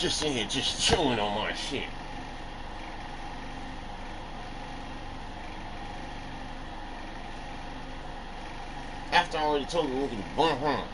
just in here just chilling on my shit. After I already told you, look at the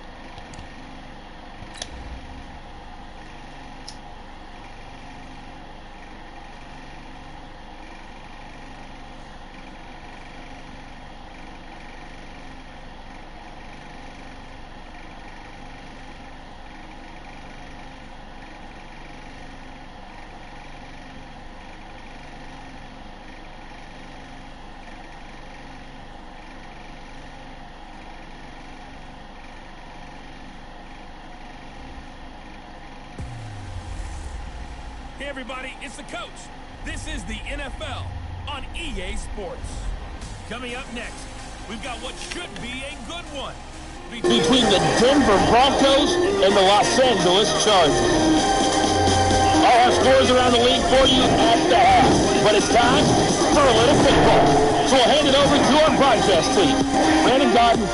Hey everybody, it's the coach. This is the NFL on EA Sports. Coming up next, we've got what should be a good one. Between the Denver Broncos and the Los Angeles Chargers. I'll have scores around the league for you at the half. But it's time for a little football. So we'll hand it over to our broadcast team, Brandon Gaudin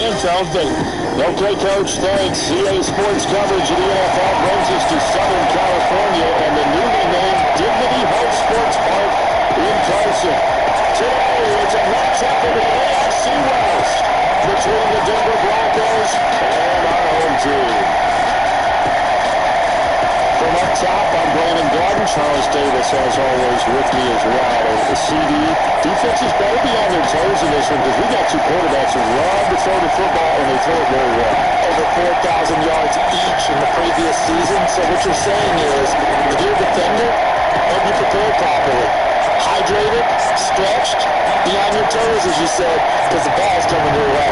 and Charles Davis. Okay, Coach, thanks. EA Sports coverage of the NFL brings us to Southern California and the newly named Dignity Health Sports Park in Carson. Today, it's a matchup in the AFC West between the Denver Broncos and our home team. From up top, I'm Brandon Gaudin. Charles Davis, as always, with me as well. As the CD, defenses better be on their toes in this one because we got two quarterbacks who love to throw the football and they throw it very well. Over 4,000 yards each in the previous season. So what you're saying is, if you're a defender, hope you prepare properly. Hydrated, stretched, be on your toes, as you said, because the ball's coming your way.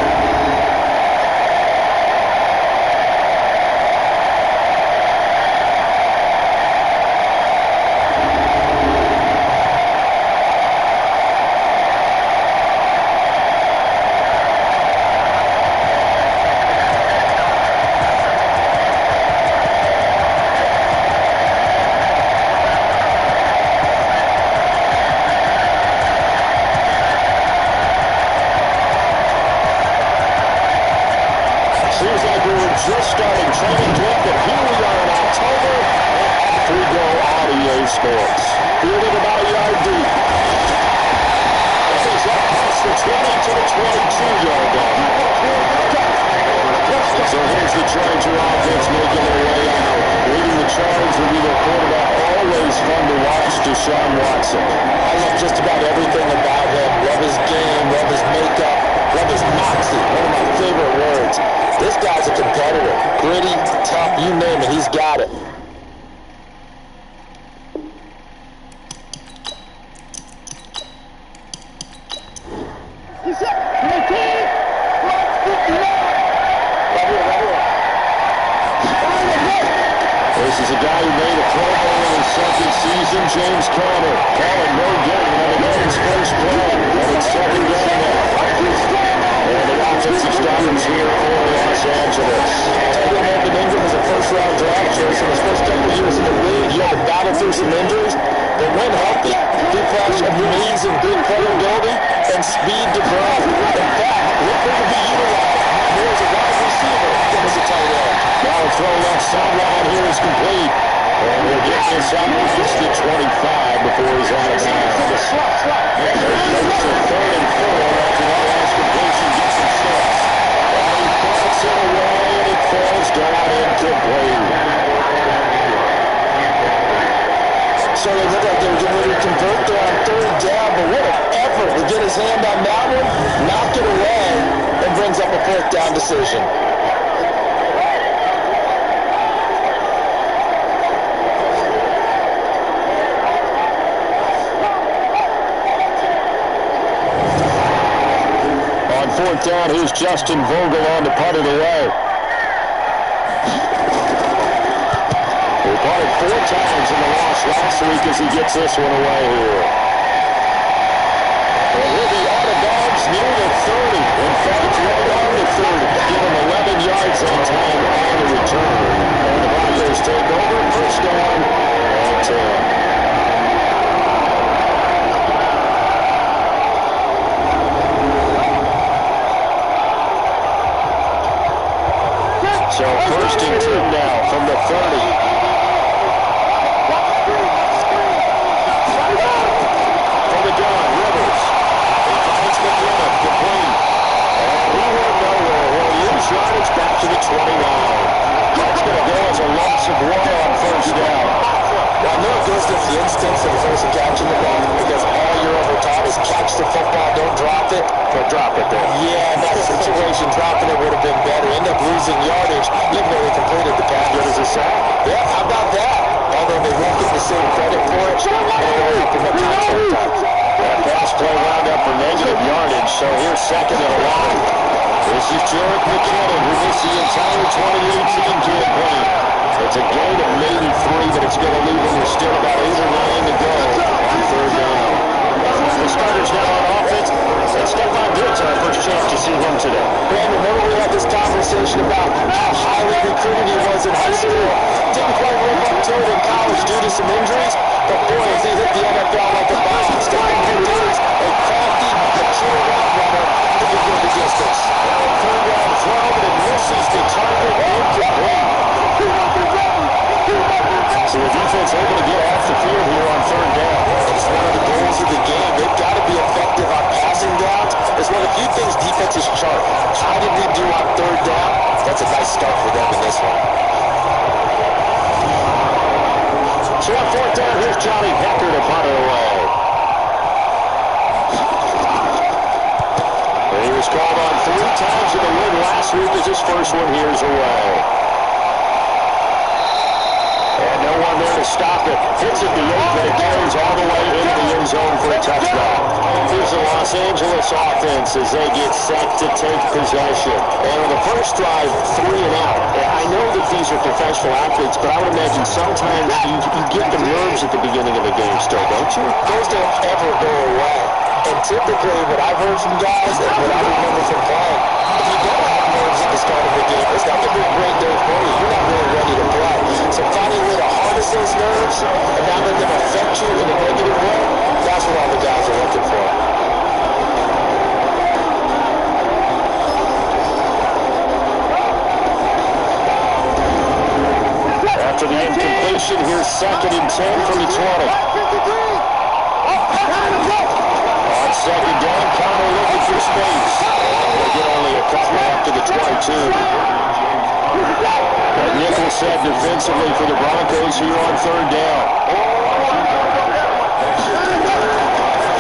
Just starting training camp, but here we are in October, and off we go out of EA Sports. Fielded about a yard deep. This is up past the 20 to the 22-yard line. So here's the Charger offense making their way out. Leading the charge will be their quarterback. Always fun to watch, Deshaun Watson. I love just about everything about him. Love his game, love his makeup, love his moxie. One of my favorite words. This guy's a competitor. Gritty, tough, you name it, he's got it. This is a guy who made a Pro Bowl in his second season, James Conner. Calling no gain on the game's first play. And it's second down now. And the offensive stoppers here for Los Angeles. Taylor Melvin Ingram was a first-round draft choice in his first couple of years in the league. He had to battle through some injuries, but when healthy, he flashed amazing big playability and speed to grow. In fact, look for him to be utilized more as a wide receiver than as a tight end. Now a throw left sideline here is complete. And he'll get this out just to 25 before he's out of bounds. It's a 3rd and 4 after that last completion gets some steps. And he bats it away and it falls down incomplete. So they look like they were getting ready to convert there on 3rd down, but what an effort to get his hand on that one, knock it away, and brings up a 4th down decision. On 4th down, here's Justin Vogel on to punt it away. He punted 4 times in the loss last week as he gets this one away here. And he'll be out of bounds near the 30. In fact, right on the 30. Give him 11 yards on time on the return. And the Broncos take over. First down and 10. So 1st and 10 now from the 30. goes against the instincts of the person catching the ball, because all you're ever taught is catch the football, don't drop it. Don't drop it there. Yeah, in that situation, dropping it would have been better. End up losing yardage, even though they completed the pass. Good as a sack. Yeah, how about that? Although they won't get the same credit for it, they'll help them up times. That pass play wound up for negative yardage, so here's second and long. This is Jerick McKinnon, who missed the entire 2018 campaign. It's a gain of maybe 3, but it's going to leave him with still about 8 or 9 to go on third down. The starters now on offense. And Stephon Diggs, our first chance to see him today. Brandon, remember we had this conversation about how highly recruited he was in high school? Didn't quite live up to it in college due to some injuries, but boy, as he hit the NFL like a bomb, Stephon Diggs, a crafty, mature route runner, he could go the distance. Third down throw, but it misses the target. Incomplete. So the defense able to get off the field here on third down. It's one of the goals of the game. They've got to be effective on passing downs. It's one of the few things defenses chart. How did we do on third down? That's a nice start for them in this one. So on fourth down, here's Johnny Hekker to punt it away. He was called on 3 times in the win last week as his first one here's away. And no one there to stop it. Hits it the 8, but it carries all the way into the end zone for a touchdown. Here's the Los Angeles offense as they get set to take possession. And on the first drive, 3 and out. I know that these are professional athletes, but I would imagine sometimes you get the nerves at the beginning of a game still, don't you? Those don't ever go away. And typically, what I've heard from guys and what I remember from playing, if you don't have nerves at the start of the game, it's not going to be a great day for you. You're not really ready to play. So finding a way to harness those nerves and not let them affect you in a negative way, that's what all the guys are looking for. After the incompletion, here's 2nd and 10 from the 20. On second down, Connor looking for space. They get only a couple after the 22. And nickel set defensively for the Broncos here on third down.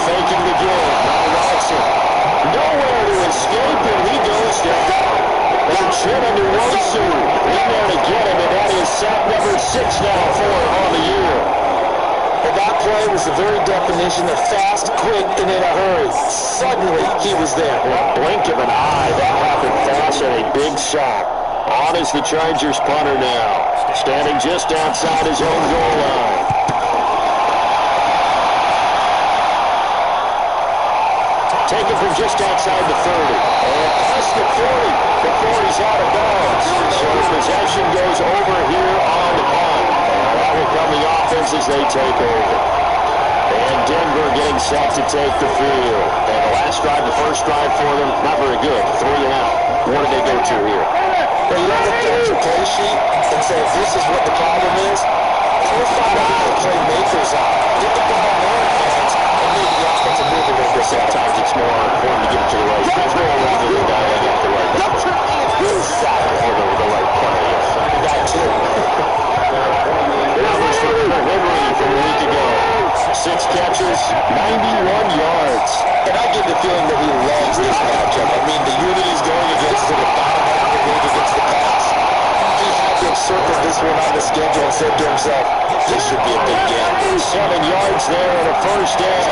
Faking the give. Now Watson. Nowhere to escape, and he goes down. And Chinna Nwosu in there to get him, and that is sack number 6 now for him on the year. And that play was the very definition of fast, quick, and in a hurry. Suddenly, he was there. Blink of an eye, that happened fast, and a big sack. On is the Chargers punter now, standing just outside his own goal line. Taken from just outside the 30. And past the 40 before he's out of bounds. So possession goes over here on the punt. And that will come the offense as they take over. And Denver getting set to take the field. And the last drive, the first drive for them, not very good. 3 and out. What did they go to here? But you look at your play sheet and say, if this is what the problem is, we'll find out who the playmakers are. Get the ball more advanced, and maybe the offensive move a little bit. Sometimes it's more important to get it to the right. There's no way to get it to the right. Or the right play. That too. Numbers for Henry from a week ago. 6 catches, 91 yards. And I get the feeling that he loves this matchup. I mean, the unity's going against the bottom half of the league against the pass. He had to have circled this one on the schedule and said to himself, this should be a big game. 7 yards there on a first down.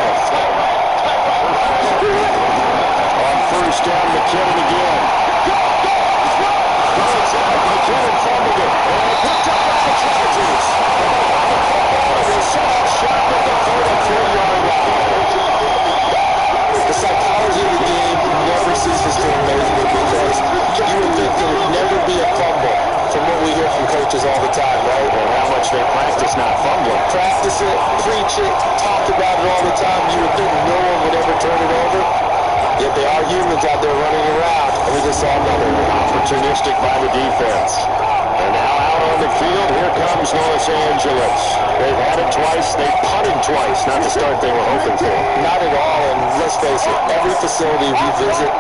On first down, McKinnon again. McKinnon fumbled it. And picked up by the Chargers. Shot with the 44-yard line. The psychology of the game never ceases to amaze me because you would think there would never be a fumble from what we hear from coaches all the time, right? And how much they practice not fumbling. Practice it, preach it, talk about it all the time. You would think no one would ever turn it over. Yet they are humans out there running around, and we just saw another opportunistic by the defense. And now out on the field, here comes Los Angeles. They've had it twice, they punted twice, not the start they were hoping for. Not at all, and let's face it, every facility we visit,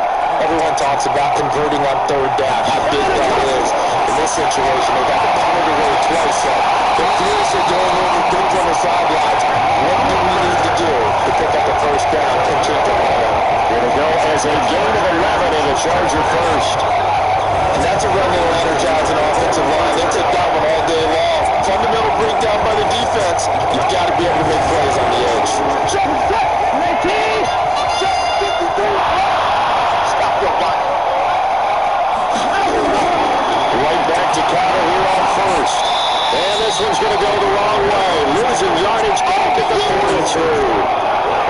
everyone talks about converting on third down, how big that is. In this situation, they got to punt it away twice. So the fears are going over things on the the sidelines. What do we need to do to pick up the first down and keep the ball out? It'll go as a gain of 11 and a Charger first. And that's a run that will energize an offensive line. They take that one all day long. Fundamental breakdown by the defense. You've got to be able to make plays on the edge. Stop your butt. Right back to Connor here on first. And this one's going to go the wrong way. Losing yardage back at the 42.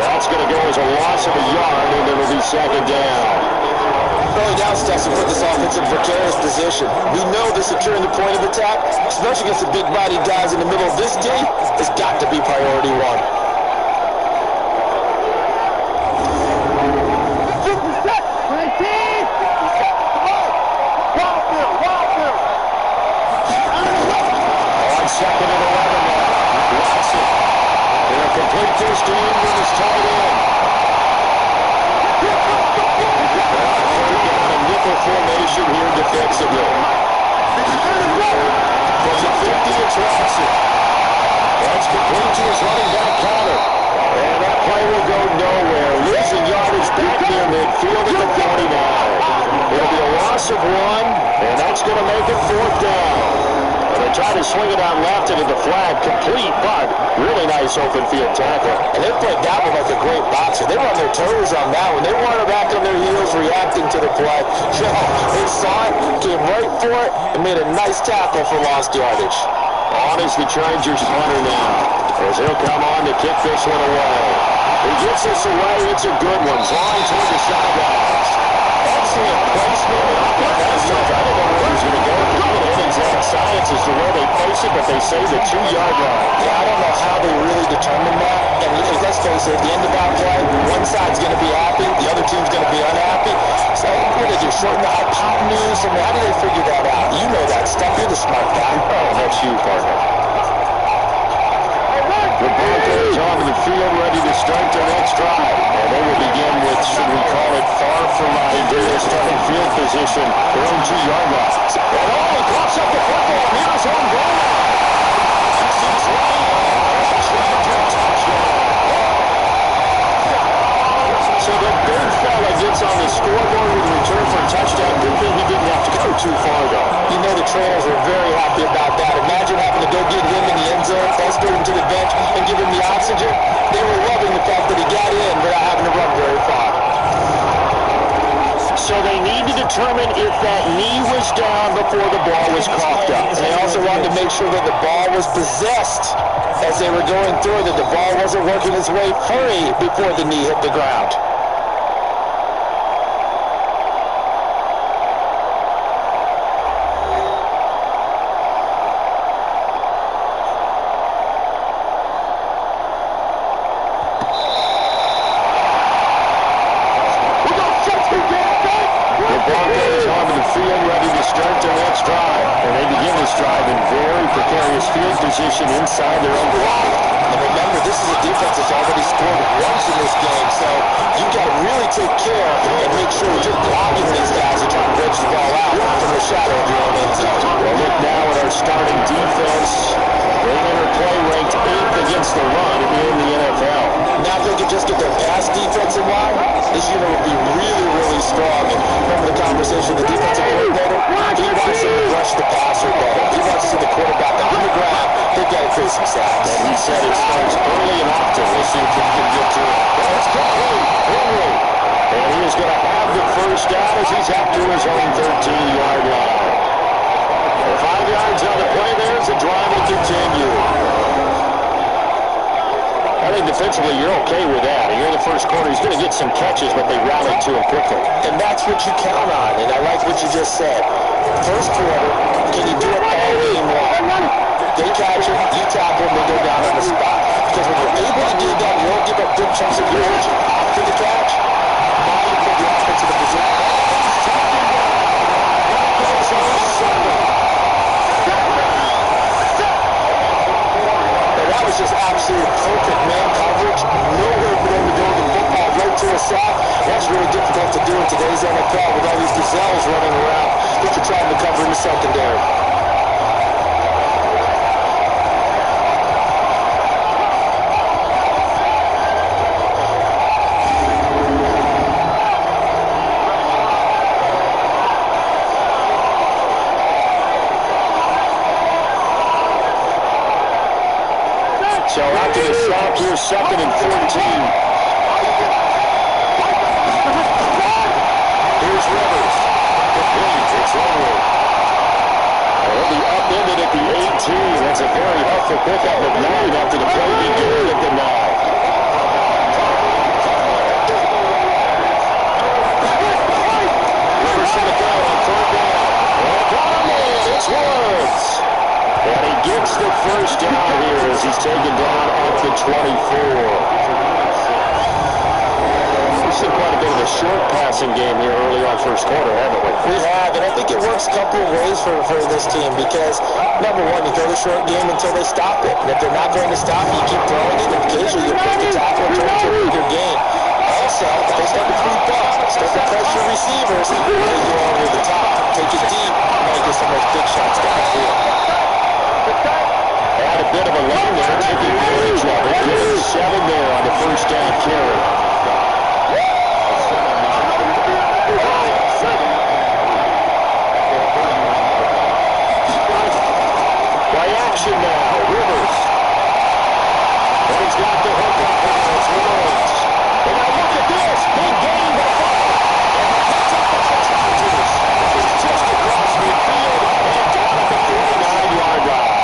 That's going to go as a loss of a yard, and it'll be second down. Early down steps will put this offense in precarious position. We know that securing the point of attack, especially against the big body guys in the middle of this D, has got to be priority one. On second and 11 now. Watson. And a complete first to Ingram is tied in. Formation here defensively. From the 50, it's Watson. That's complete to his running back, Connor. And that play will go nowhere. Losing yardage back near midfield at the 49. It'll be a loss of one, and that's going to make it fourth down. And they try to swing it out left into the flag. Complete, but really nice open field tackle. And they played that one like a great boxer. They were on their toes on that one. They weren't back on their heels reacting to the play. They saw it, came right for it, and made a nice tackle for lost yardage. On is the Chargers punter now, as he'll come on to kick this one away. He gets this away. It's a good one. Flying toward the sidelines. Excellent placement. I don't know where he's going to go. Exact science as to where they place it, but they say the 2-yard line. Yeah, I don't know how they really determine that. And let's face it, at the end of that play, one side's going to be happy, the other team's going to be unhappy. So what did you shorten the hypotenuse? I mean, how do they figure that out? You know that stuff. You're the smart guy. Oh, that's you, partner. The Broncos onto the field, ready to start their next drive. And they will begin with, should we call it, far from ideal starting field position. Their own 2-yard line. And he coughs up the football near his own goal line. So the big fella gets on the scoreboard with a return for a touchdown. Good thing he didn't have to go too far, though. You know the trainers were very happy about that. Imagine having to go get him in the end zone, escort him to the bench, and give him the oxygen. They were loving the fact that he got in without having to run very far. So they need to determine if that knee was down before the ball was coughed up. And they also wanted to make sure that the ball was possessed as they were going through, that the ball wasn't working its way free before the knee hit the ground. Position inside their own block. And remember, this is a defense that's already scored once in this game, so you've got to really take care and make sure that you're blocking these guys and trying to bridge the ball out from the shadow of your own end zone. Well, look now at our starting defense. They enter play ranked 8th against the run in the NFL. Now if they could just get their pass defense in line, this unit would be really, really strong. And remember the conversation, the defensive coordinator, he wants to rush the passer better. He wants to see the quarterback on the ground. They've got to face some sacks. And he said it starts early and often. We'll see if he can get to it. That's complete. Henry. And he is going to have the first down as he's out to his own 13-yard line. 5 yards on the play there as the drive will continue. I think defensively you're okay with that. Here in the first quarter, he's going to get some catches, but they rallied to him quickly. And that's what you count on, and I like what you just said. First quarter, can you do it all game long? They catch him, you tackle him, they go down on the spot. Because when you're able to do that, you don't give up big chunks of yardage after the catch. Now you put the offense in the position. That was just absolute perfect man coverage. Nowhere for them to go with the football right to a sack. That's really difficult to do in today's NFL with all these gazelles running around that you're trying to cover in the secondary. So after the sack, here's 2nd and 14. Here's Rivers. Complete. It's Onward. He'll be upended at the 18. That's a very helpful pickup of 9 after the play began at the 9. Rivers from the goal on 3rd down. And got him in. It's Woods. And he gets the first down here as he's taken down at the 24. We've seen quite a bit of a short passing game here early on first quarter, haven't we? We have, and I think it works a couple of ways for this team because, number one, you throw the short game until they stop it. And if they're not going to stop it, you keep throwing it, and occasionally you'll break the tackle and turn it into a bigger game. Also, if they start to creep up, start to pressure receivers, they go over the top, take it deep, and they get some of those big shots downfield. Had a bit of a lane there, taking advantage of it. Getting 7 there on the first down carry. Play action now, Rivers. And he's got the hook up there. It's Woods. And now look at this. Big game by Ball. And he picks up the Chargers. He's just across midfield and down at the 49-yard line.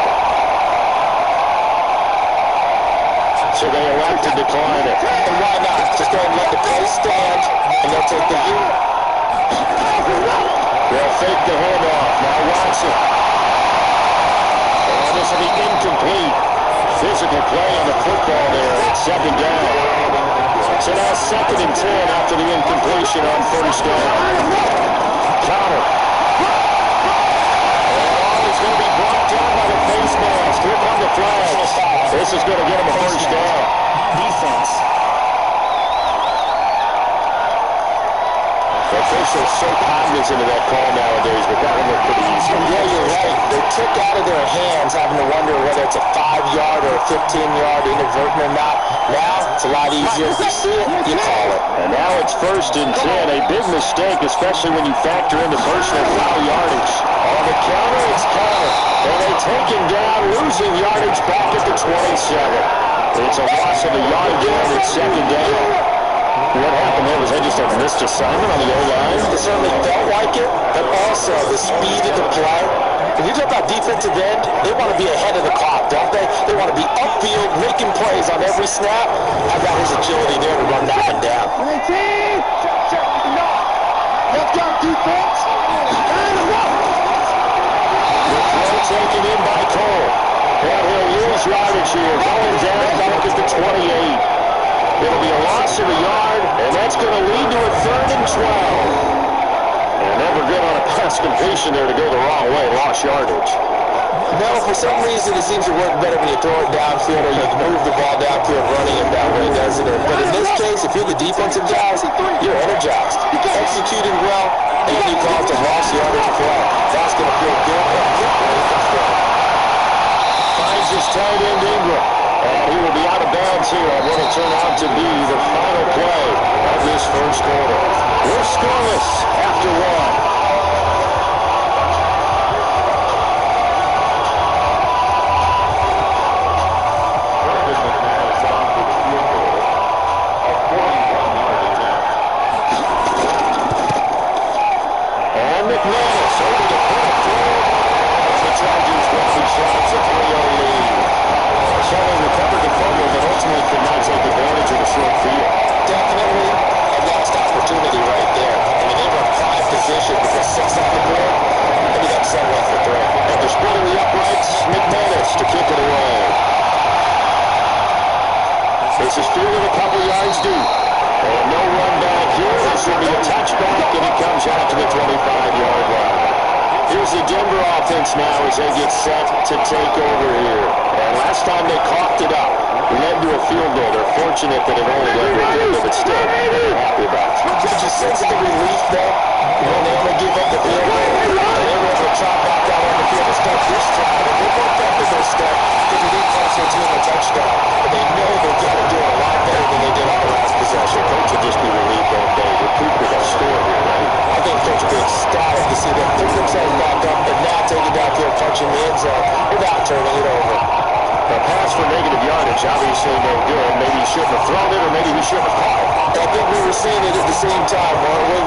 So they elect to decline it. And why not? Just go ahead and let the play stand, and they'll take the lead. They'll fake the handoff. Now Watson. And this will be incomplete. Physical play on the football there at 2nd down. So now 2nd and 10 after the incompletion on first down. Counter. And it's going to be brought down by the face mask. Here come the flags. This is going to get him a first down. Defense. Officials so cognizant of that call nowadays, but that one looked pretty easy. Yeah, you're right. They took out of their hands having to wonder whether it's a 5-yard or a 15-yard inadvertent or not. Now, it's a lot easier. You see it, you call it. And now it's 1st and 10. A big mistake, especially when you factor in the personal foul yardage. On the counter, it's counter. And they take him down, losing yardage back at the 27. It's a loss of a yard down at 2nd down. What happened there? Was that just a missed assignment on the O-line? It certainly felt like it, but also the speed of the play. When you talk about defensive end, they want to be ahead of the clock, don't they? They want to be upfield, making plays on every snap. I've got his agility there to run that one down. Let's go, defense. The throw taken in by Cole. And he'll lose yardage here. Going down back at the 28. It'll be a loss of a yard, and that's going to lead to a 3rd and 12. And never good on a pass completion there to go the wrong way. Lost yardage. No, for some reason it seems to work better when you throw it downfield or you move the ball downfield running it that way, doesn't it? But in this case, if you're the defensive guys, you're energized. Executing well, and you caused a lost yardage play. That's going to feel good. Finds his tight end Ingram. And he will be out of bounds here on what will turn out to be the final play of this first quarter. We're scoreless after 1. And McManus over the front field. As the Chargers drop these shots, a 3-0 lead. Shelley recovered the fumble, but ultimately could not take advantage of the short field. Definitely a lost opportunity right there. I mean, they were in 5 position because 6 on the board, and you got 7 left for 3. And they're splitting the uprights. McManus to kick it away. This is fielded a couple yards deep. And no run back here. This will be a touchback, and it comes out to the 25-yard line. Here's the Denver offense now as they get set to take over here. And last time they coughed it up, led to a field goal. They're fortunate that it only led to a field goal, but still, they're happy about it. Did you sense the relief there when they only give up the field goal? And they were able to chop back out on the field and start this time. And they weren't back to their step because they didn't cost their team a touchdown. But they know they've got to do a lot better than they did on the last possession. Coach will just be relieved all day. Recoup that score here, right? I think Coach will be ecstatic to see them pick themselves back up and now take it downfield, punching the end zone without turning it over. The pass for negative yardage. Obviously no good. Maybe he shouldn't have thrown it, or maybe he shouldn't have caught it. I think we were saying it at the same time, weren't we?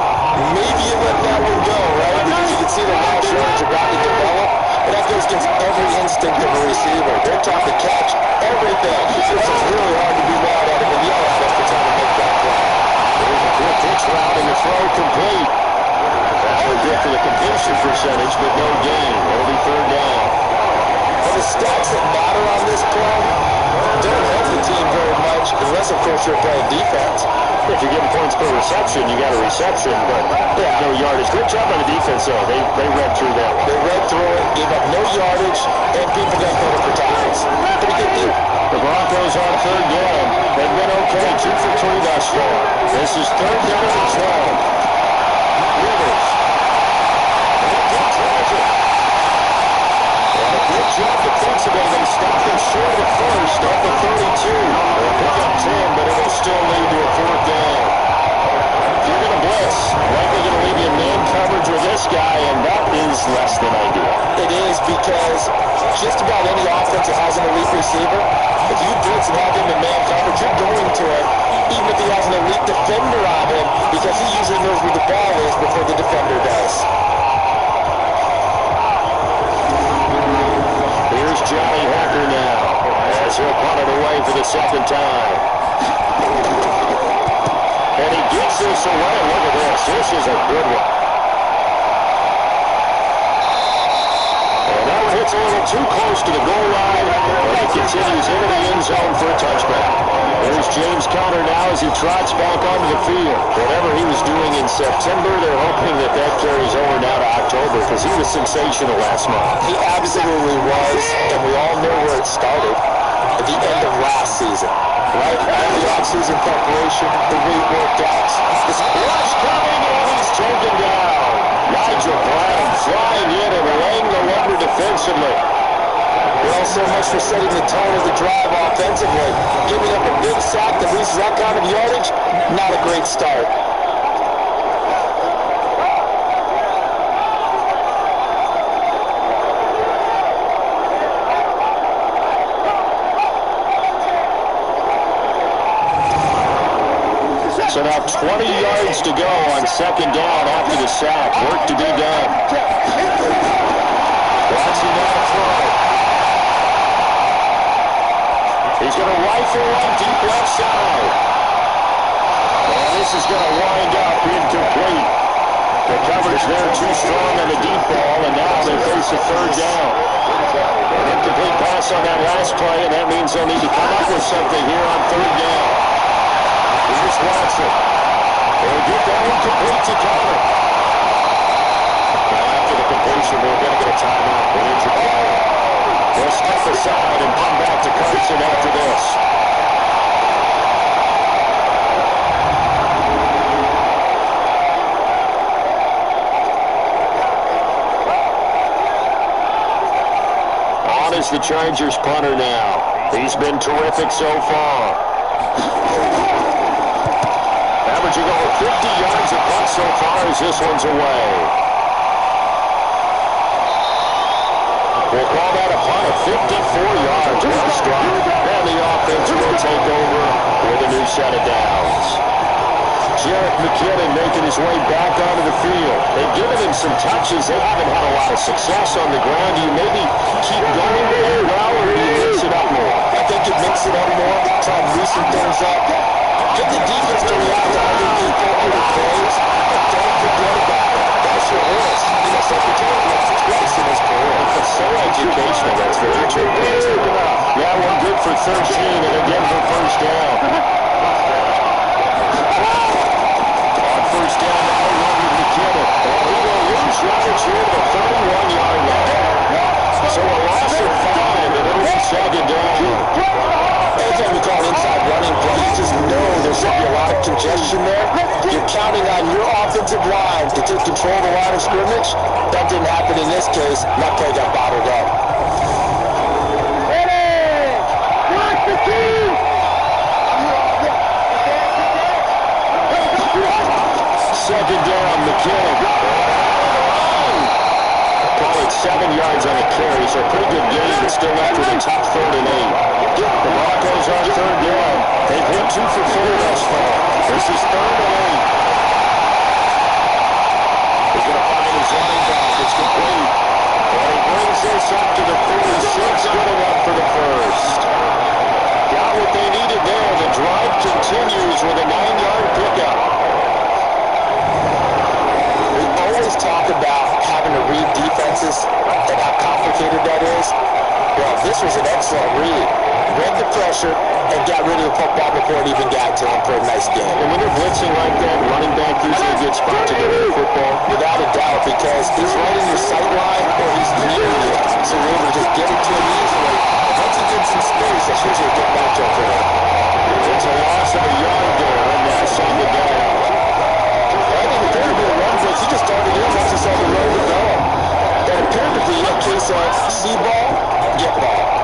Maybe you let that one go, right? Because you can see the launch yards about to develop. But that goes against every instinct of a receiver. They're taught to catch everything. It's really hard to be mad at him and yell at him for trying to make that play. There's a quick pitch route and the throw complete. That would good for the completion percentage, but no gain. It'll be third down. And the stats that matter on this play don't help the team very much, unless, of course, you're playing defense. If you're getting points per reception, you got a reception, but no yardage. Good job on the defense, though. They read through that one. They read through it, gave up no yardage, and people got better for times. Pretty good deal. The Broncos on third down. They've been okay, 2 for 3 thus far. This is third down and 12. Rivers. Good job defensively. They stopped him short at first at the 32. They'll pick up 10, but it'll still lead to a fourth down. If you're going to blitz, likely going to leave you in man coverage with this guy, and that is less than ideal. It is, because just about any offense that has an elite receiver, if you blitz and have him in man coverage, you're going to it, even if he has an elite defender on him, because he usually knows where the ball is before the defender does. Here's Johnny Hacker now, as he'll punt it away for the second time. And he gets this away. Look at this. This is a good one. And that one hits a little too close to the goal line, but he continues into the end zone for a touchback. There's James Conner now as he trots back onto the field. Whatever he was doing in September, they're hoping that that carries over now to October, because he was sensational last month. He absolutely was, and we all know where it started at the end of last season. Right after the off-season preparation, the weight worked out. The splash coming, and he's taken down. Nigel Brown flying in and laying the lumber defensively. Well, so much for setting the tone of the drive offensively. Giving up a big sack that loses that kind of yardage, not a great start. So now 20 yards to go on second down after the sack. Work to be done. Watching now throw. He's going to rifle one deep left side. And this is going to wind up incomplete. The coverage there too strong on the deep ball, and now they face a third down. An incomplete pass on that last play, and that means they'll need to come up with something here on third down. Here's Watson. They'll get that one complete to Conner. Now after the completion, we're going to get a timeout. We'll injure the player. They'll step aside and come back to Carson after this. On is the Chargers punter now. He's been terrific so far. Averaging over 50 yards a punt so far as this one's away. We'll call that a punt of 54 yards. Well strong. And the offense will take over with a new set of downs. Jerick McKinnon making his way back onto the field. They've given him some touches. They haven't had a lot of success on the ground. Do you maybe keep going really well, or do you mix it up more? I think you mix it up more, try to loosen things up. Get the defense to react to other people, other plays, but don't forget about it. That's your risk. You know, Secretary makes it twice in his career. It's so educational, that's very true. Yeah, one good for 13 and again for first down. On first down, now run with McKinnon. And he will lose yardage here to the 31-yard line. So a loss of 5, and it'll be second down. Anytime you call an inside running play, you just know there's going to be a lot of congestion there. You're counting on your offensive line to take control of the line of scrimmage. That didn't happen in this case. That play got bottled up. Second down, McKinnon. Call it 7 yards on a carry, So a pretty good game still left with a top 3rd and 8. The Broncos on 3rd down. They've hit 2 for 4 thus far. This is 3rd and 8. He's going to find his running back. It's complete. And he brings this up to the 46. Good enough for the first. Got what they needed there. The drive continues with a 9-yard pickup. We always talk about having to read defenses and how complicated that is. Well, this was an excellent read. Read the pressure and got rid of the football before it even got to him for a nice game. And when you're blitzing like that, running back usually a good spot to get rid of football. Without a doubt, because he's right in your sight line or he's near you. So you're able to just get it to him easily. And once he gets some space, that's usually a good matchup for him. It's a loss of a yard there, and now second down. I think if there had been a run blitz, he just started in once he saw the road develop. That appeared to be a case of see ball, get ball.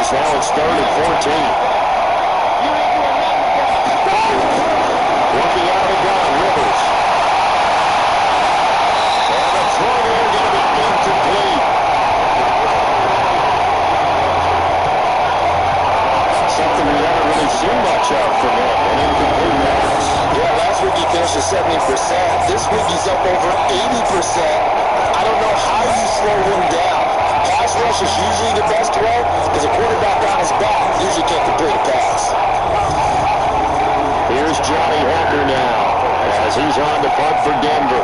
Now it's 3rd and 14. Working out of the gun, Rivers. And the throw there going to be incomplete. Something we haven't really seen much of from him. An incomplete pass. Yeah, last week he finished at 70%. This week he's up over 80%. I don't know how you slow him down. Pass rush is usually the best way because a quarterback on his back usually can't complete a pass. Here's Johnny Hekker now as he's on to punt for Denver.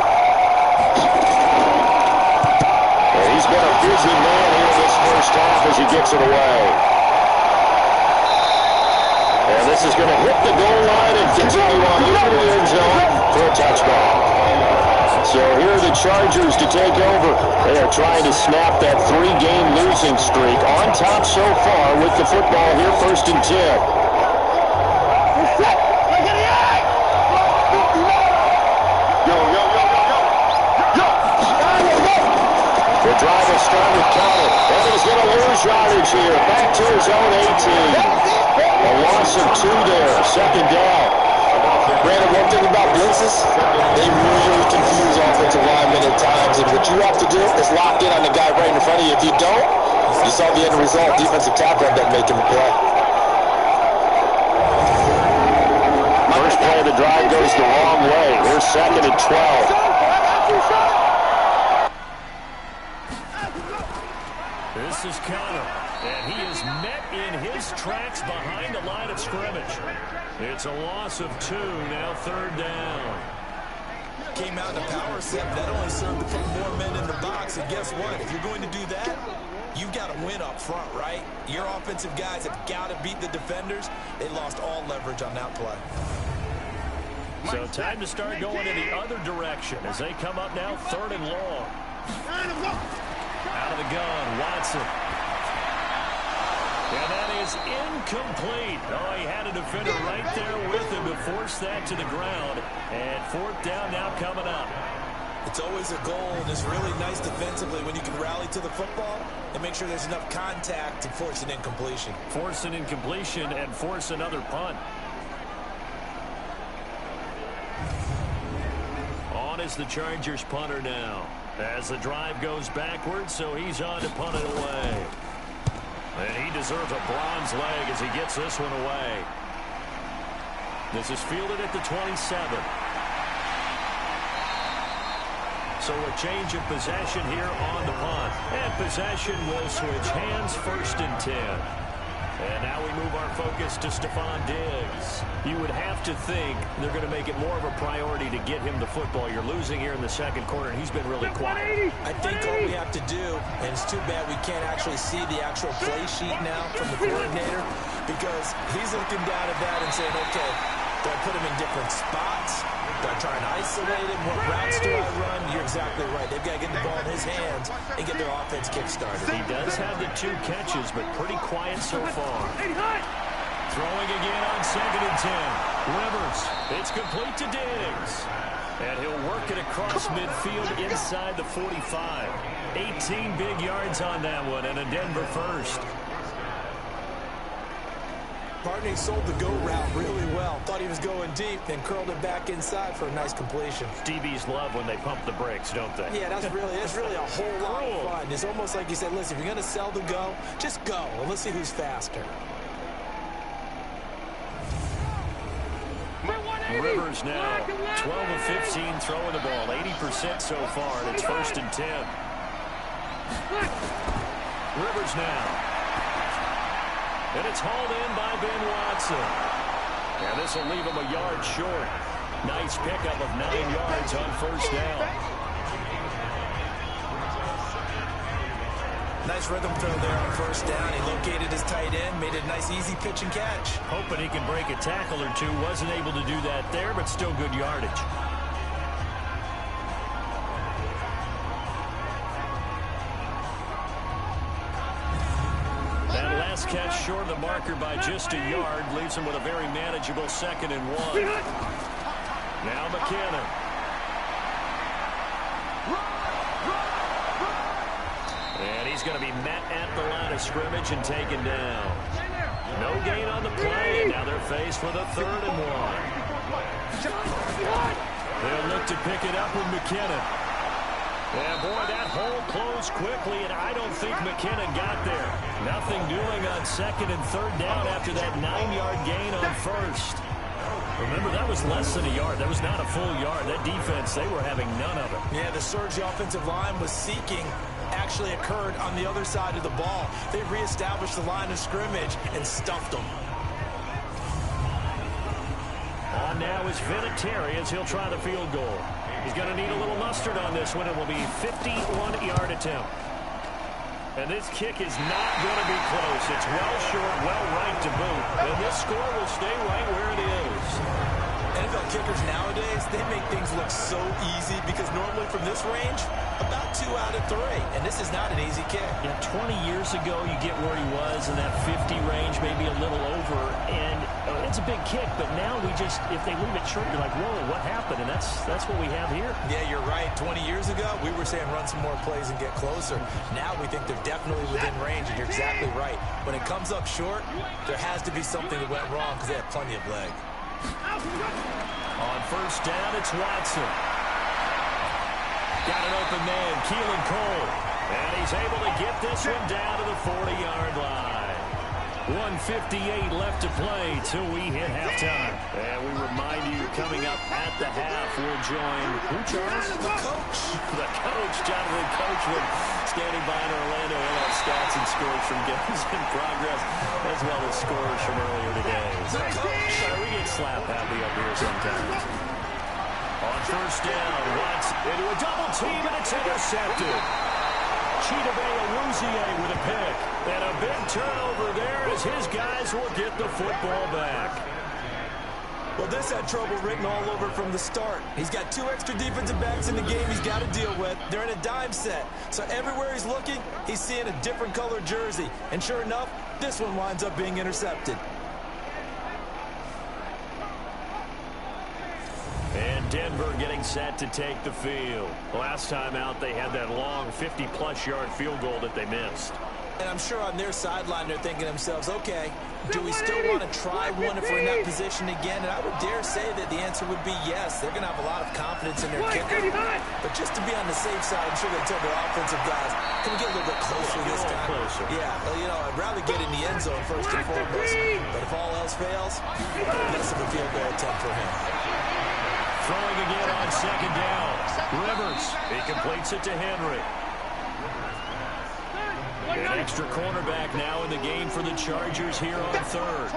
And he's been a busy man here this first half as he gets it away. And this is going to hit the goal line and continue on into the end zone for a touchdown. So here are the Chargers to take over. They are trying to snap that 3-game losing streak. On top so far with the football here, 1st and 10. The drive will start with Connor. And he's going to lose yardage here. Back to his own 18. A loss of 2 there. Second down. Brandon, one thing about blitzes, they really confuse offensive linemen at times. And what you have to do is lock in on the guy right in front of you. If you don't, you saw the end result. Defensive tackle ended up making the play. First play of the drive goes the wrong way. Here's 2nd and 12. This is Connor, and he is met in his tracks behind the line of scrimmage. It's a loss of 2, now 3rd down. Came out in a power set. That only served to put more men in the box. And guess what? If you're going to do that, you've got to win up front, right? Your offensive guys have got to beat the defenders. They lost all leverage on that play. So time to start going in the other direction as they come up now 3rd and long. Out of the gun, Watson. And that is incomplete. Oh, he had a defender right there with him to force that to the ground. And 4th down now coming up. It's always a goal, and it's really nice defensively when you can rally to the football and make sure there's enough contact to force an incompletion. Force an incompletion and force another punt. On is the Chargers punter now. As the drive goes backwards, so he's on to punt it away. And he deserves a bronze leg as he gets this one away. This is fielded at the 27. So a change of possession here on the punt. And possession will switch hands, 1st and 10. And now we move our focus to Stephon Diggs. You would have to think they're going to make it more of a priority to get him the football. You're losing here in the 2nd quarter, and he's been really quiet. I think all we have to do, and it's too bad we can't actually see the actual play sheet now from the coordinator, because he's looking down at that and saying, okay, do I put him in different spots? Do I try and isolate him? What routes do I run? You're exactly right. They've got to get the ball in his hands and get their offense kick-started. He does have the 2 catches, but pretty quiet so far. Throwing again on 2nd and 10. Rivers. It's complete to Diggs. And he'll work it across midfield inside the 45. 18 big yards on that one, and a Denver first. Barney sold the go route really well. Thought he was going deep, then curled it back inside for a nice completion. DBs love when they pump the brakes, don't they? Yeah, that's really a whole lot of fun. It's almost like you said, listen, if you're going to sell the go, just go, and let's see who's faster. Rivers now, 12 of 15 throwing the ball, 80% so far, and it's 1st and 10. Rivers now. And it's hauled in by Ben Watson. And this will leave him a yard short. Nice pickup of 9 yards on 1st down. Nice rhythm throw there on 1st down. He located his tight end, made it a nice easy pitch and catch. Hoping he can break a tackle or two. Wasn't able to do that there, but still good yardage. That last catch short of the marker by just a yard leaves him with a very manageable 2nd and 1. Now McKinnon. And he's going to be met at the line of scrimmage and taken down. No gain on the play, and now they're faced with a 3rd and 1. They'll look to pick it up with McKinnon. And boy, that hole closed quickly, and I don't think McKinnon got there. Nothing doing on 2nd and 3rd down after that 9-yard gain on 1st. Remember, that was less than a yard. That was not a full yard. That defense, they were having none of it. Yeah, the surge the offensive line was seeking actually occurred on the other side of the ball. They reestablished the line of scrimmage and stuffed them. On now is Vinatieri as he'll try the field goal. He's going to need a little mustard on this one. It will be a 51-yard attempt. And this kick is not going to be close. It's well short, well right to boot. And this score will stay right where it is. NFL kickers nowadays, they make things look so easy because normally from this range, about 2 out of 3. And this is not an easy kick. Yeah, 20 years ago, you get where he was in that 50 range, maybe a little over. And it's a big kick, but now we just, if they leave it short, you're like, whoa, what happened? And that's what we have here. Yeah, you're right. 20 years ago, we were saying run some more plays and get closer. Now we think they're definitely within range, and you're exactly right. When it comes up short, there has to be something that went wrong because they have plenty of leg. On 1st down, it's Watson. Got an open man, Keelan Cole. And he's able to get this one down to the 40-yard line. 1:58 left to play till we hit halftime. And we remind you, coming up at the half, we'll join who, Charles? The coach. The coach, Jonathan Coachman, standing by in Orlando. He'll have stats and scores from games in progress, as well as scores from earlier today. The coach. We get slap happy up here sometimes. On 1st down, Watts into a double team, and it's intercepted. Chidobe Awuzie with a pick. And a big turnover there as his guys will get the football back. Well, this had trouble written all over from the start. He's got 2 extra defensive backs in the game he's got to deal with. They're in a dime set. So everywhere he's looking, he's seeing a different color jersey. And sure enough, this one winds up being intercepted. And Denver getting set to take the field. Last time out, they had that long 50-plus yard field goal that they missed. And I'm sure on their sideline, they're thinking to themselves, okay, do we still want to try one if we're in that position again? And I would dare say that the answer would be yes. They're going to have a lot of confidence in their kicker. But just to be on the safe side, I'm sure they tell their offensive guys, can we get a little bit closer this time? Closer. Yeah, well, you know, I'd rather get in the end zone first and foremost. But if all else fails, less of a field goal attempt for him. Throwing again on 2nd down. Rivers, he completes it to Henry. An extra cornerback now in the game for the Chargers here on 3rd.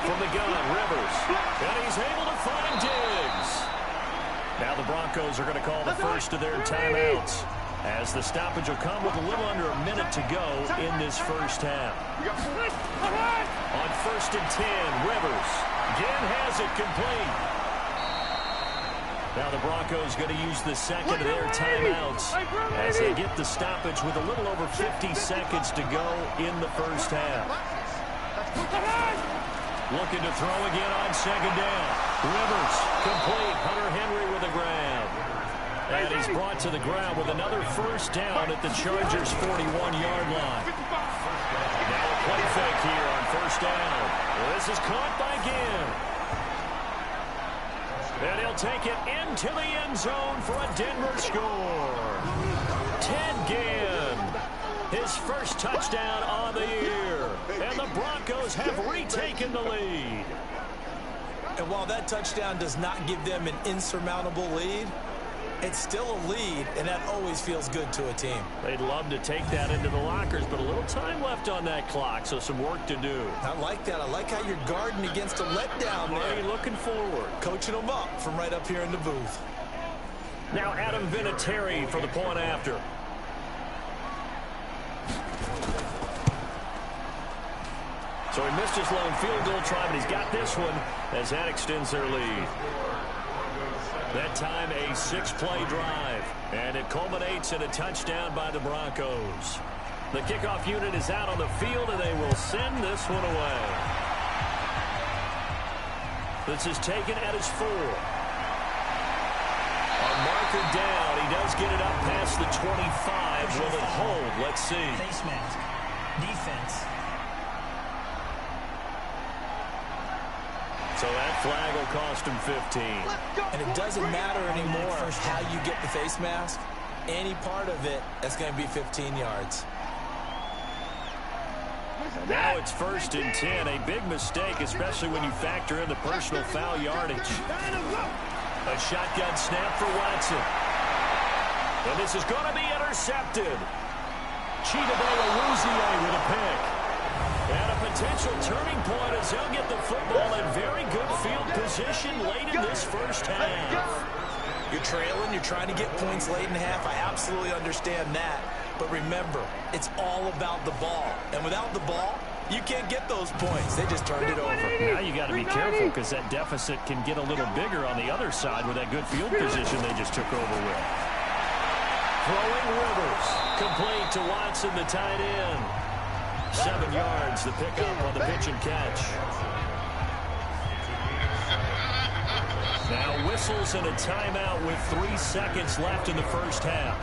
From the gun, Rivers. And he's able to find Diggs. Now the Broncos are going to call the first of their timeouts. as the stoppage will come with a little under a minute to go in this first half. On 1st and 10, Rivers again has it complete. Now the Broncos going to use the second of their timeouts as they get the stoppage with a little over 50 seconds to go in the first half. Looking to throw again on 2nd down. Rivers complete. Hunter Henry with a grab. And he's brought to the ground with another first down at the Chargers' 41-yard line. Now a play fake here on 1st down. This is caught by Ginn. And he'll take it into the end zone for a Denver score. Ted Ginn, his first touchdown on the year. And the Broncos have retaken the lead. And while that touchdown does not give them an insurmountable lead, it's still a lead, and that always feels good to a team. They'd love to take that into the lockers, but a little time left on that clock, so some work to do. I like that. I like how you're guarding against a letdown there. Looking forward. Coaching them up from right up here in the booth. Now Adam Vinatieri for the point after. So he missed his lone field goal try, but he's got this one as that extends their lead. That time a 6-play drive, and it culminates in a touchdown by the Broncos. The kickoff unit is out on the field, and they will send this one away. This is taken at his 4. A marker down. He does get it up past the 25. Will it hold? Let's see. Face mask. Defense. So that flag will cost him 15. And it doesn't matter anymore how you get the face mask. Any part of it, that's going to be 15 yards. And now it's 1st and 10. A big mistake, especially when you factor in the personal foul yardage. A shotgun snap for Watson. And this is going to be intercepted. Chidobe Awuzie with a pick. And a potential turning point as he'll get the football in very good field position late in this first half. You're trailing, you're trying to get points late in half. I absolutely understand that. But remember, it's all about the ball. And without the ball, you can't get those points. They just turned it over. Now you got to be careful because that deficit can get a little bigger on the other side with that good field position they just took over with. Throwing Rivers. Complete to Watson, the tight end. 7 yards, the pickup on the pitch and catch. Now whistles and a timeout with 3 seconds left in the first half.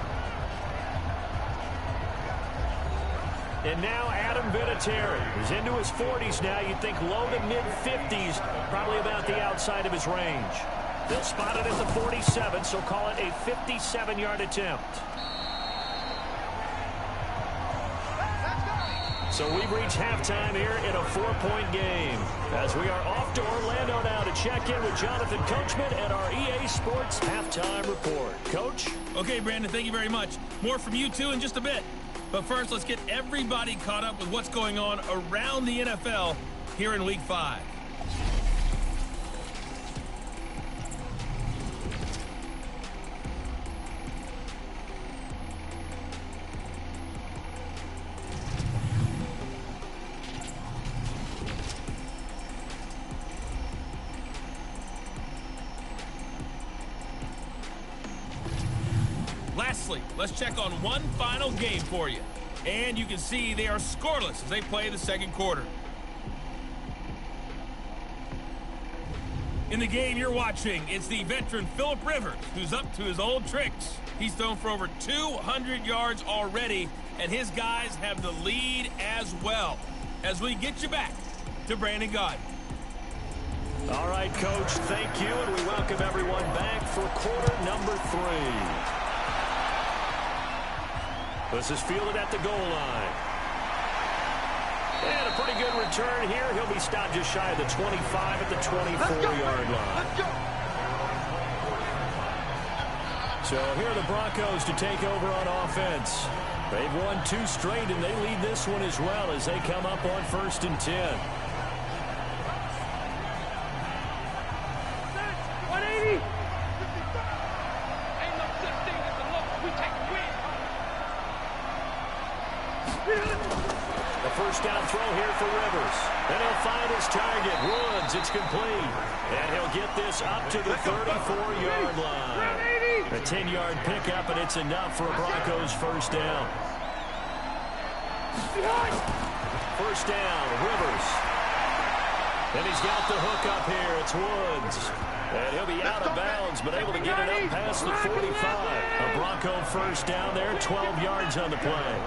And now Adam Vinatieri is into his 40s now. You'd think low to mid-50s, probably about the outside of his range. They'll spot it at the 47, so call it a 57-yard attempt. So we've reached halftime here in a 4-point game as we are off to Orlando now to check in with Jonathan Coachman at our EA Sports Halftime Report. Coach? Okay, Brandon, thank you very much. More from you two in just a bit. But first, let's get everybody caught up with what's going on around the NFL here in Week 5. Lastly, let's check on one final game for you. And you can see they are scoreless as they play the second quarter. In the game you're watching, it's the veteran Phillip Rivers, who's up to his old tricks. He's thrown for over 200 yards already, and his guys have the lead as well. As we get you back to Brandon Gaudin. All right, Coach, thank you, and we welcome everyone back for quarter number 3. This is fielded at the goal line. And a pretty good return here. He'll be stopped just shy of the 25 at the 24-yard line. So here are the Broncos to take over on offense. They've won 2 straight, and they lead this one as well as they come up on 1st and 10. 180. Ain't no such thing as a look. We take win. first down throw here for Rivers. And he'll find his target. Woods, it's complete. And he'll get this up to the 34-yard line. A 10-yard pickup, and it's enough for a Broncos first down. First down, Rivers. And he's got the hook up here. It's Woods. And he'll be out of bounds, but able to get it up past the 45. A Bronco first down there, 12 yards on the play.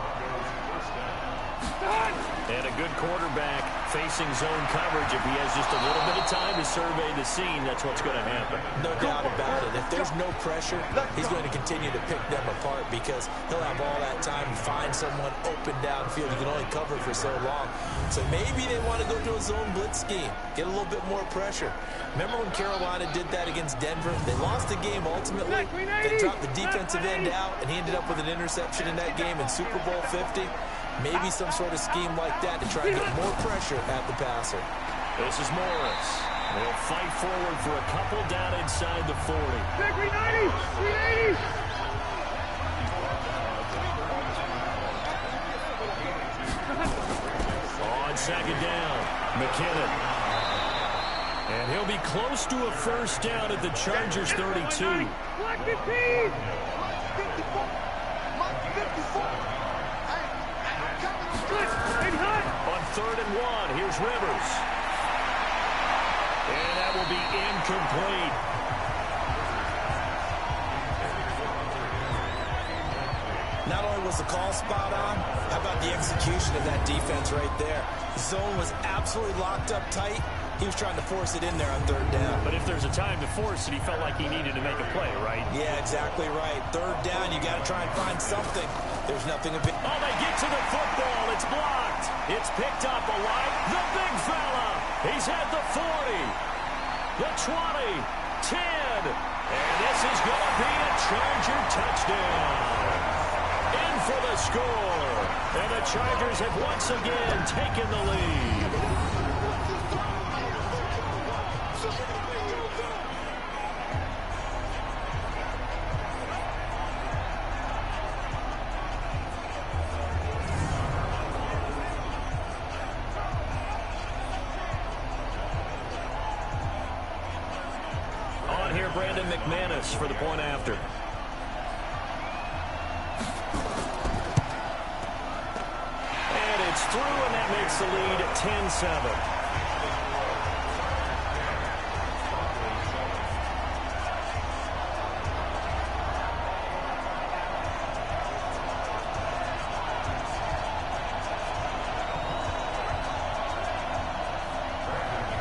And a good quarterback facing zone coverage. If he has just a little bit of time to survey the scene, that's what's going to happen. No doubt about it. If there's no pressure, he's going to continue to pick them apart because he'll have all that time to find someone open downfield. He can only cover for so long. So maybe they want to go to a zone blitz scheme, get a little bit more pressure. Remember when Carolina did that against Denver? They lost the game ultimately. They dropped the defensive end out, and he ended up with an interception in that game in Super Bowl 50. Maybe some sort of scheme like that to try and get more pressure at the passer. This is Morris. They'll fight forward for a couple down inside the 40. On second down, McKinnon. And he'll be close to a first down at the Chargers 32. On 3rd and 1, here's Rivers. And that will be incomplete. Not only was the call spot on, how about the execution of that defense right there? The zone was absolutely locked up tight. He was trying to force it in there on 3rd down. But if there's a time to force it, he felt like he needed to make a play, right? Yeah, exactly right. 3rd down, you got to try and find something. There's nothing a bit. Oh, they get to the football. It's blocked. It's picked up alive. The big fella. He's at the 40, the 20, 10. And this is going to be a Charger touchdown. In for the score. And the Chargers have once again taken the lead. Brandon McManus for the point after. And it's through, and that makes the lead 10-7.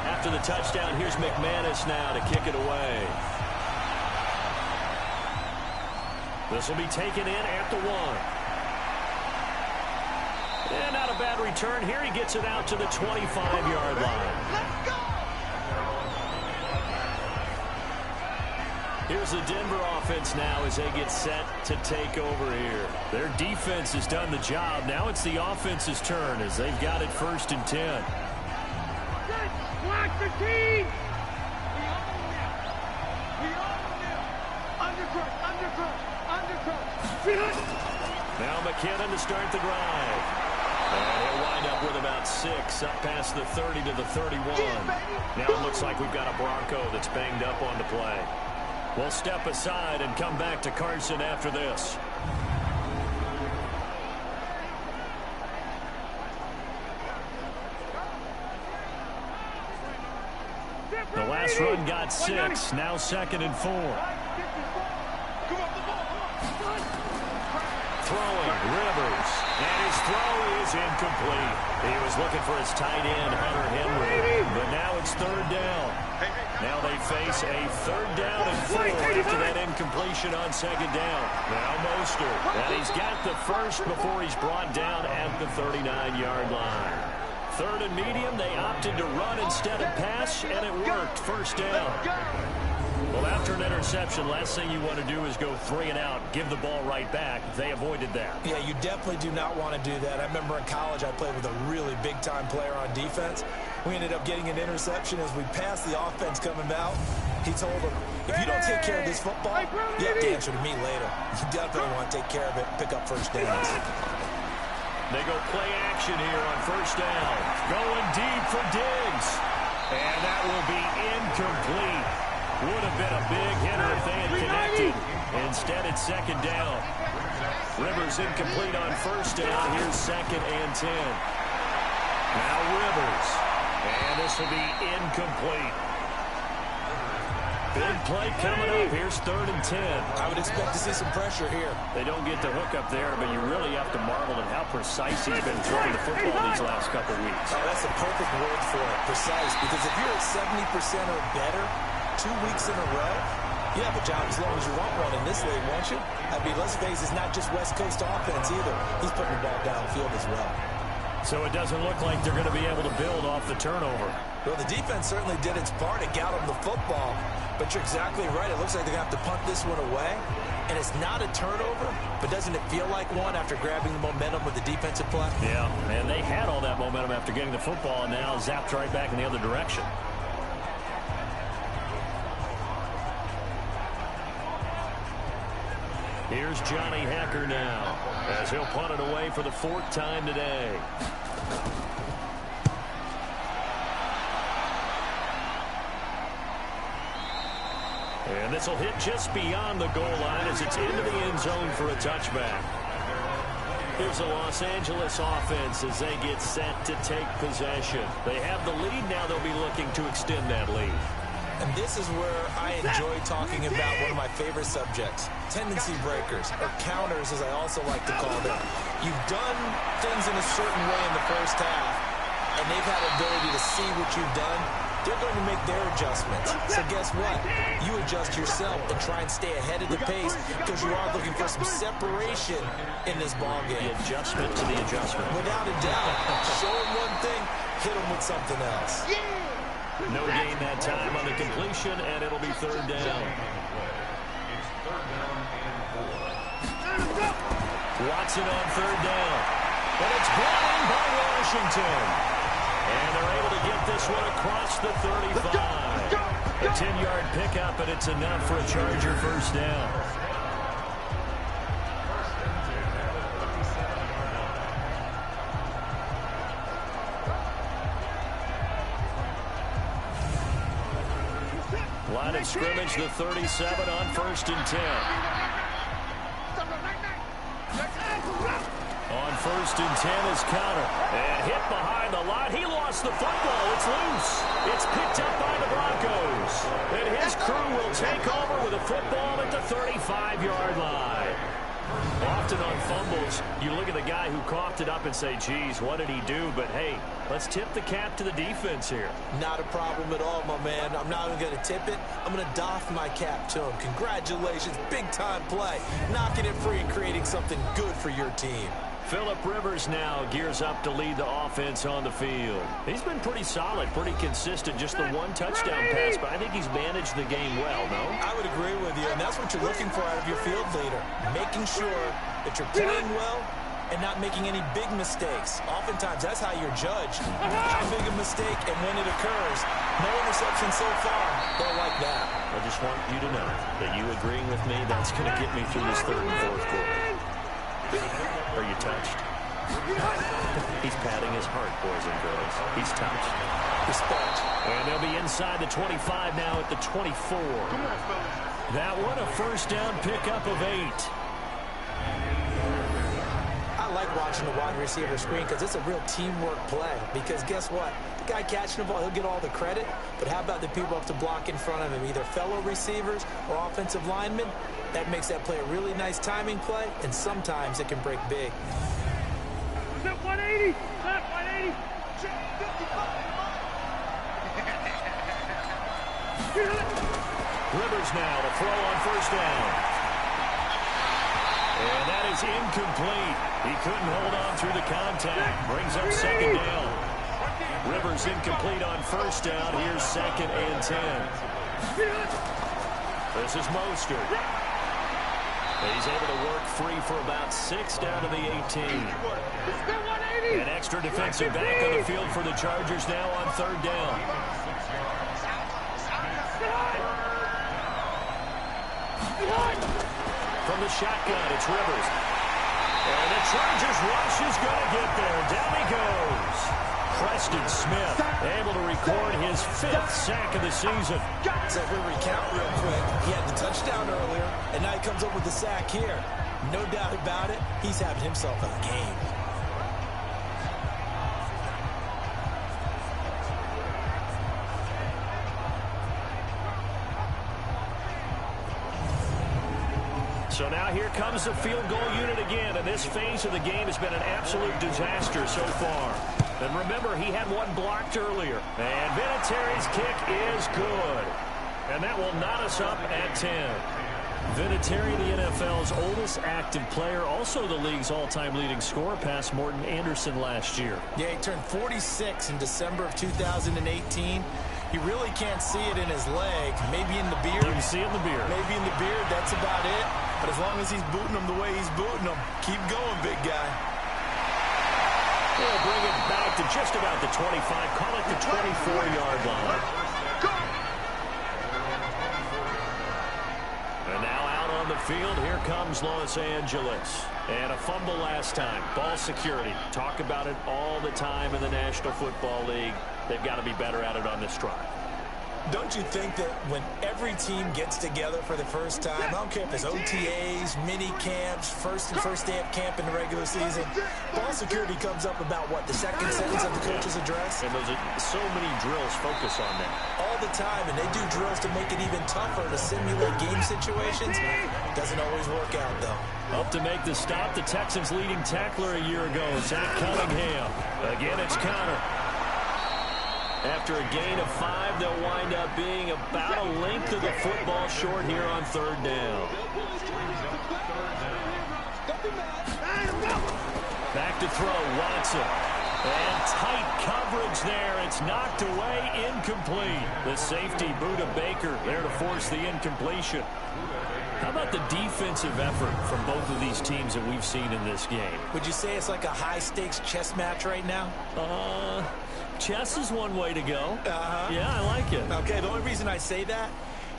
After the touchdown, here's McManus now to kick it away. This will be taken in at the 1. And not a bad return here. He gets it out to the 25-yard line. Here's the Denver offense now as they get set to take over here. Their defense has done the job. Now it's the offense's turn as they've got it 1st and 10. Block the team! We own them! Undercut! Now McKinnon to start the drive. And he'll wind up with about 6 up past the 30 to the 31. Now it looks like we've got a Bronco that's banged up on the play. We'll step aside and come back to Carson after this. The last run got 6. Now 2nd and 4. Throwing, Rivers, and his throw is incomplete. He was looking for his tight end, Hunter Henry, but now it's 3rd down. Now they face a 3rd down and 4 after that incompletion on 2nd down. Now Mostert, and he's got the first before he's brought down at the 39-yard line. 3rd and medium, they opted to run instead of pass, and it worked. 1st down. Well, after an interception, last thing you want to do is go 3 and out, give the ball right back. They avoided that. Yeah, you definitely do not want to do that. I remember in college I played with a really big-time player on defense. We ended up getting an interception as we passed the offense coming out. He told him, if you don't take care of this football, you have to answer to me later. You definitely want to take care of it, pick up 1st downs. They go play action here on first down. Going deep for Diggs. And that will be incomplete. Would have been a big hitter if they had connected. Instead, it's second down. Rivers incomplete on first down. Here's second and 10. Now Rivers. And this will be incomplete. Big play coming up. Here's third and 10. I would expect to see some pressure here. They don't get the hook up there, but you really have to marvel at how precise he's been throwing the football these last couple weeks. Oh, that's the perfect word for it, precise. Because if you're at 70% or better 2 weeks in a row, you have a job as long as you want one in this league, won't you? I mean, let's face it, it's not just West Coast offense either. He's putting the ball downfield as well. So it doesn't look like they're going to be able to build off the turnover. Well, the defense certainly did its part. It got them the football. But you're exactly right. It looks like they're going to have to punt this one away. And it's not a turnover, but doesn't it feel like one after grabbing the momentum with the defensive play? Yeah, and they had all that momentum after getting the football, and now zapped right back in the other direction. Here's Johnny Hacker now, as he'll punt it away for the 4th time today. And this will hit just beyond the goal line as it's into the end zone for a touchback. Here's the Los Angeles offense as they get set to take possession. They have the lead. Now they'll be looking to extend that lead. And this is where I enjoy talking about one of my favorite subjects, tendency breakers, or counters as I also like to call them. You've done things in a certain way in the first half, and they've had the ability to see what you've done. They're going to make their adjustments. So guess what? You adjust yourself and try and stay ahead of the pace because you are looking for some separation in this ballgame. The adjustment to the adjustment. Without a doubt. Show them one thing, hit them with something else. No gain that time on the completion, and it'll be third down. Watson on third down. But it's brought in by Washington. And they're able to get this one across the 35. A 10-yard pickup, and it's enough for a Charger first down. Line of scrimmage, the 37 on 1st and 10. On 1st and 10 is Conner. And hit behind the line. He lost the football. It's loose. It's picked up by the Broncos. And his crew will take over with a football at the 35-yard line. Often on fumbles, you look at the guy who coughed it up and say, geez, what did he do? But, hey, let's tip the cap to the defense here. Not a problem at all, my man. I'm not even going to tip it. I'm going to doff my cap to him. Congratulations. Big-time play. Knocking it free and creating something good for your team. Phillip Rivers now gears up to lead the offense on the field. He's been pretty solid, pretty consistent. Just the one touchdown pass, but I think he's managed the game well, no? I would agree with you, and that's what you're looking for out of your field leader. Making sure that you're playing well and not making any big mistakes. Oftentimes, that's how you're judged. How big a mistake and when it occurs. No interception so far. Don't like that. I just want you to know that you agreeing with me, that's going to get me through this third and fourth quarter. Are you touched? He's patting his heart, boys and girls. He's touched. Respect. And they'll be inside the 25 now at the 24. That one, a first down pickup of 8. I like watching the wide receiver screen because it's a real teamwork play. Because guess what? The guy catching the ball, he'll get all the credit. But how about the people up to block in front of him? Either fellow receivers or offensive linemen. That makes that play a really nice timing play. And sometimes it can break big. 180. 180. Rivers now to throw on first down. And that is incomplete. He couldn't hold on through the contact. Brings up second down. Rivers incomplete on first down. Here's second and 10. This is Mostert. He's able to work free for about 6 down to the 18. An extra defensive back on the field for the Chargers now on third down. From the shotgun, it's Rivers. And the Chargers rush is going to get there. Down he goes. Preston Smith able to record his 5th sack of the season. So if we recount real quick, he had the touchdown earlier, and now he comes up with the sack here. No doubt about it, he's having himself a game. So now here comes the field goal unit again, and this phase of the game has been an absolute disaster so far. And remember, he had one blocked earlier. And Vinatieri's kick is good. And that will knot us up at 10. Vinatieri, the NFL's oldest active player, also the league's all-time leading scorer, past Morton Anderson last year. Yeah, he turned 46 in December of 2018. He really can't see it in his leg. Maybe in the beard. You can see it in the beard. Maybe in the beard, that's about it. But as long as he's booting them the way he's booting them, keep going, big guy. They'll bring it back to just about the 25. Call it the 24-yard line. And now out on the field, here comes Los Angeles. And a fumble last time. Ball security. Talk about it all the time in the National Football League. They've got to be better at it on this drive. Don't you think that when every team gets together for the first time, I don't care if it's OTAs, mini camps, first day of camp in the regular season, ball security comes up about, what, the second sentence of the coach's address? And those are so many drills focus on that. All the time, and they do drills to make it even tougher to simulate game situations. Doesn't always work out, though. Up to make the stop, the Texans' leading tackler a year ago, Zach Cunningham. Again, it's Conner. After a gain of 5, they'll wind up being about a length of the football short here on 3rd down. Back to throw, Watson. And tight coverage there. It's knocked away, incomplete. The safety, Budda Baker, there to force the incompletion. How about the defensive effort from both of these teams that we've seen in this game? Would you say it's like a high-stakes chess match right now? Chess is one way to go. Yeah, I like it. Okay, the only reason I say that,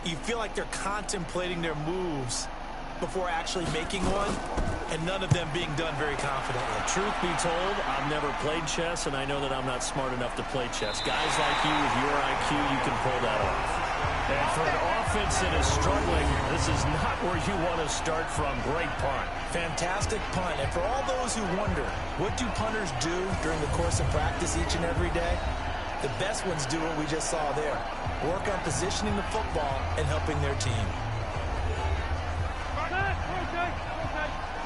you feel like they're contemplating their moves before actually making one, and none of them being done very confidently. Truth be told, I've never played chess, and I know that I'm not smart enough to play chess. Guys like you with your IQ, you can pull that off. And for an offense that is struggling, this is not where you want to start from. Great punt. Fantastic punt. And for all those who wonder, what do punters do during the course of practice each and every day? The best ones do what we just saw there. Work on positioning the football and helping their team.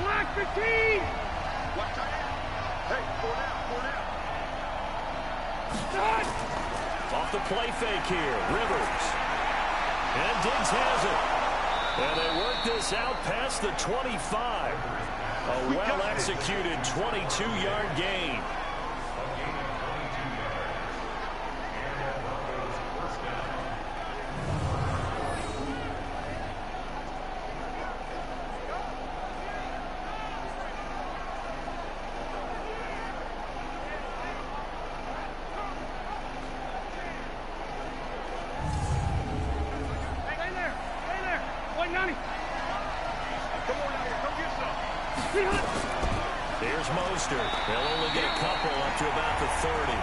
Black 15! Hey, 4 down. Off the play fake here, Rivers. And Diggs has it. And they work this out past the 25. A well-executed 22-yard gain. Here's Mostert. They'll only get a couple up to about the 30.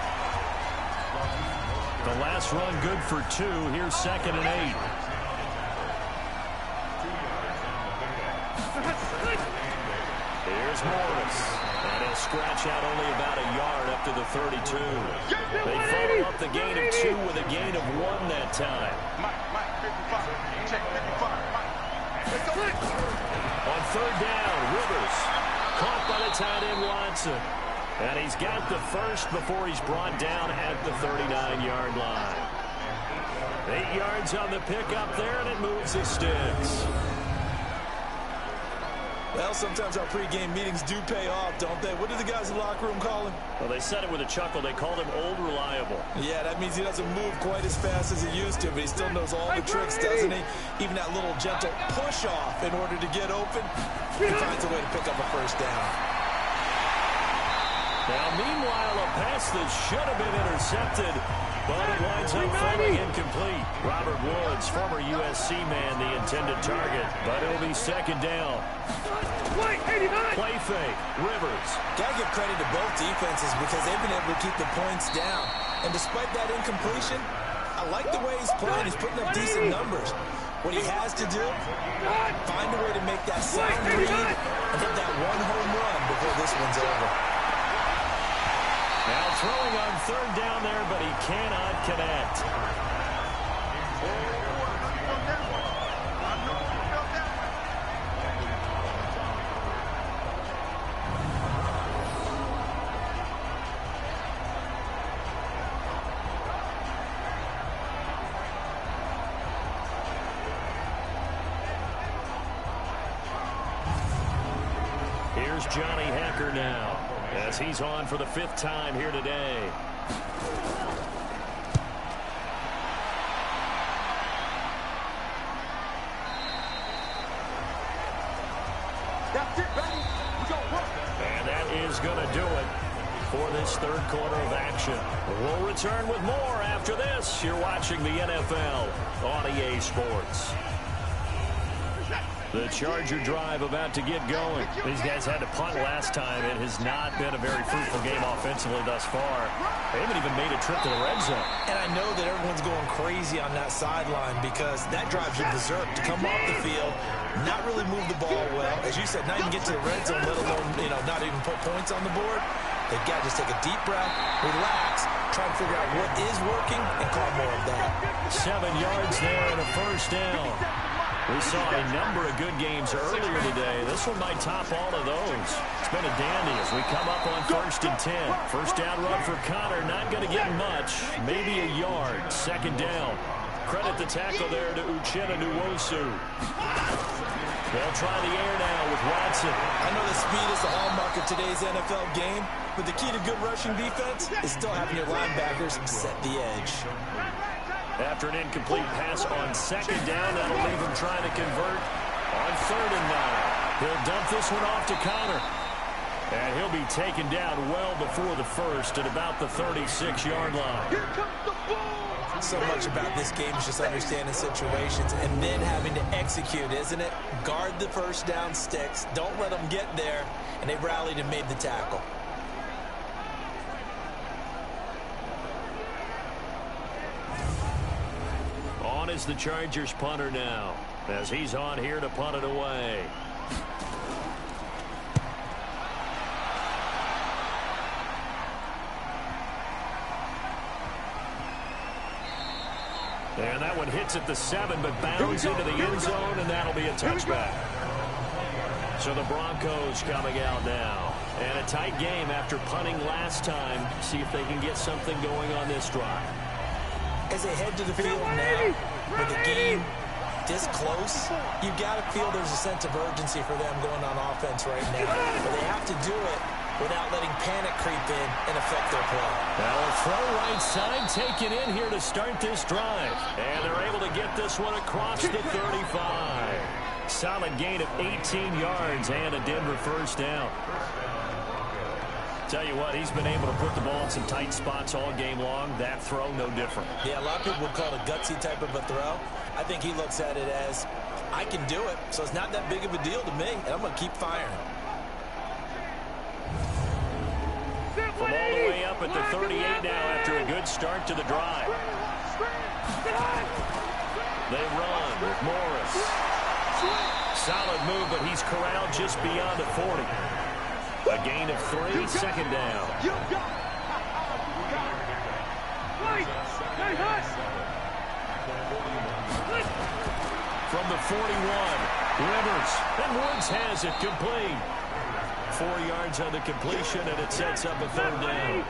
The last run good for 2. Here's 2nd and 8. Here's Morris. And he'll scratch out only about a yard up to the 32. They follow up the gain of 2 with a gain of 1 that time. Mike, 55. Check 55. On 3rd down, Rivers caught by the tight end Watson. And he's got the first before he's brought down at the 39-yard line. 8 yards on the pickup there, and it moves the sticks. Well, sometimes our pregame meetings do pay off, don't they? What do the guys in the locker room call him? Well, they said it with a chuckle. They called him Old Reliable. Yeah, that means he doesn't move quite as fast as he used to, but he still knows all the tricks, doesn't he? Even that little gentle push-off in order to get open, he finds a way to pick up a first down. Now, meanwhile, a pass that should have been intercepted But it winds up falling incomplete. Robert Woods, former USC man, the intended target. But it'll be second down. Play fake. Rivers. Got to give credit to both defenses because they've been able to keep the points down. And despite that incompletion, I like the way he's playing. He's putting up decent numbers. What he has to do, find a way to make that sound read and hit that one home run before this one's over. Now throwing on third down there, but he cannot connect. Here's Johnny Hekker now, as he's on for the 5th time here today. That's it, baby. We gonna work. And that is going to do it for this third quarter of action. We'll return with more after this. You're watching the NFL on EA Sports. The Charger drive about to get going. These guys had to punt last time. It has not been a very fruitful game offensively thus far. They haven't even made a trip to the red zone. And I know that everyone's going crazy on that sideline because that drives you berserk to come off the field, not really move the ball well. As you said, not even get to the red zone, let alone, not even put points on the board. They've got to just take a deep breath, relax, try and figure out what is working, and call more of that. 7 yards there and a first down. We saw a number of good games earlier today. This one might top all of those. It's been a dandy as we come up on 1st and 10. First down run for Connor. Not going to get much. Maybe a yard. Second down. Credit the tackle there to Uchenna Nwosu. They'll try the air now with Watson. I know the speed is the hallmark of today's NFL game, but the key to good rushing defense is still having your linebackers set the edge. After an incomplete pass on second down, that'll leave him trying to convert on 3rd and 9. He'll dump this one off to Connor. And he'll be taken down well before the first at about the 36-yard line. Here comes the ball. So much about this game is just understanding situations and then having to execute, isn't it? Guard the first down sticks. Don't let them get there. And they rallied and made the tackle. On is the Chargers punter now, as he's on here to punt it away. And that one hits at the 7, but bounds into the end zone, and that'll be a touchback. So the Broncos coming out now. And a tight game after punting last time. See if they can get something going on this drive. As they head to the field now, with the game this close, you've got to feel there's a sense of urgency for them going on offense right now. But they have to do it without letting panic creep in and affect their play. Now a throw right side taken in here to start this drive. And they're able to get this one across the 35. Solid gain of 18 yards and a Denver first down. Tell you what, he's been able to put the ball in some tight spots all game long. That throw, no different. Yeah, a lot of people would call it a gutsy type of a throw. I think he looks at it as, I can do it, so it's not that big of a deal to me, and I'm going to keep firing. From all the way up at the 38 now after a good start to the drive. They run with Morris. Solid move, but he's corralled just beyond the 40. A gain of 3, second down. From the 41, Rivers, and Woods has it complete. 4 yards on the completion, and it sets up a third down.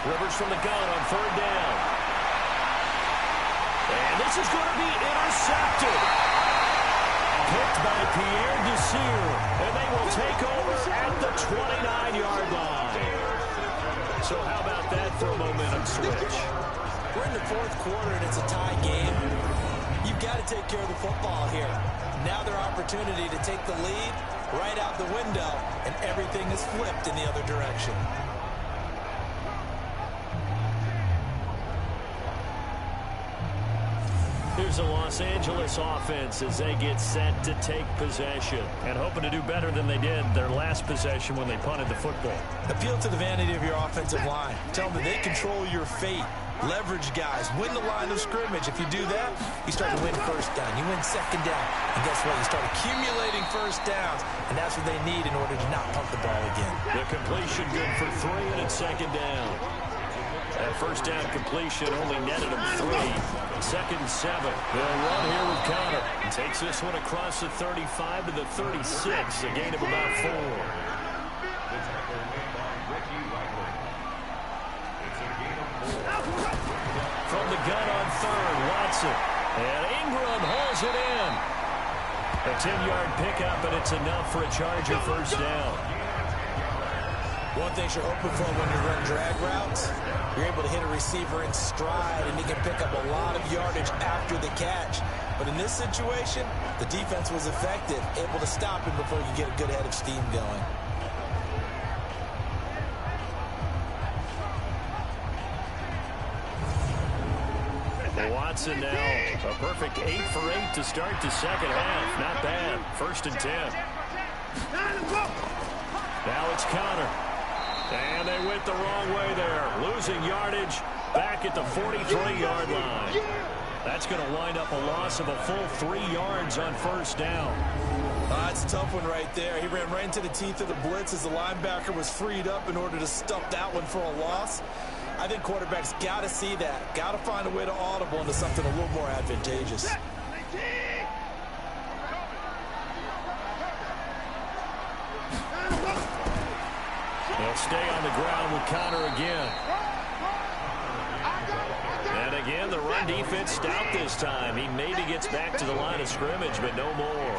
Rivers from the gun on third down. And this is going to be intercepted. Picked by Pierre Desir, and they will take over at the 29-yard line. So how about that for a momentum switch? We're in the 4th quarter, and it's a tie game. You've got to take care of the football here. Now their opportunity to take the lead right out the window, and everything is flipped in the other direction. Here's the Los Angeles offense as they get set to take possession and hoping to do better than they did their last possession when they punted the football. Appeal to the vanity of your offensive line. Tell them that they control your fate. Leverage guys. Win the line of scrimmage. If you do that, you start to win first down. You win second down. And guess what? You start accumulating first downs. And that's what they need in order to not pump the ball again. The completion good for 3 and it's second down. That first down completion only netted him 3. 2nd and 7. They'll run here with Conner. He takes this one across the 35 to the 36. A gain of about 4. From the gun on 3rd, Watson. And Ingram hauls it in. A 10-yard pickup, and it's enough for a Charger first down. One thing you're hoping for when you run drag routes, you're able to hit a receiver in stride, and he can pick up a lot of yardage after the catch. But in this situation, the defense was effective, able to stop him before you get a good head of steam going. Watson now a perfect 8 for 8 to start the second half. Not bad. 1st and 10. Now it's Conner. And they went the wrong way there. Losing yardage back at the 43-yard line. That's going to wind up a loss of a full 3 yards on first down. That's a tough one right there. He ran right into the teeth of the blitz as the linebacker was freed up in order to stuff that one for a loss. I think quarterbacks got to see that. Got to find a way to audible into something a little more advantageous. They'll stay on the ground with Conner again. And again, the run defense stout this time. He maybe gets back to the line of scrimmage, but no more.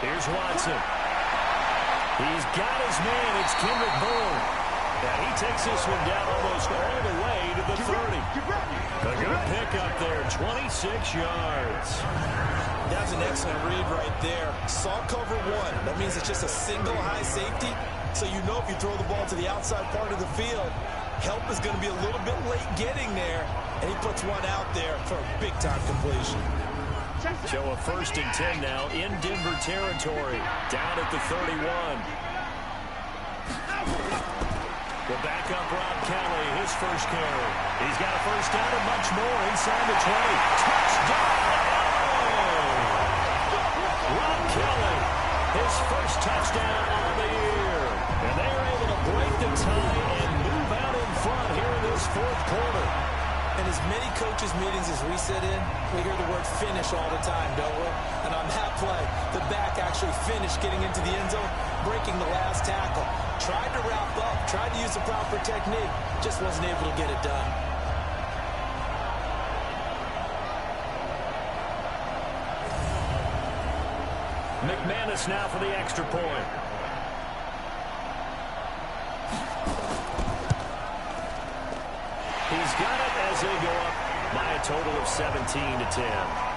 Here's Watson. He's got his man. It's Kendrick Bourne. And he takes this one down almost all the way to the 30. A good pickup there, 26 yards. That's an excellent read right there. Saw cover 1. That means it's just a single high safety. So you know if you throw the ball to the outside part of the field, help is going to be a little bit late getting there. And he puts one out there for a big-time completion. So a 1st and 10 now in Denver territory. Down at the 31. The backup Rob Kelly, his first carry. He's got a first down and much more inside the 20. Touchdown! Rob Kelly, his first touchdown of the year. And they are able to break the tie and move out in front here in this 4th quarter. In as many coaches' meetings as we sit in, we hear the word finish all the time, don't we? And on that play, the back actually finished getting into the end zone, breaking the last tackle. Tried to wrap up, tried to use the proper technique, just wasn't able to get it done. McManus now for the extra point. He's got it as they go up by a total of 17-10.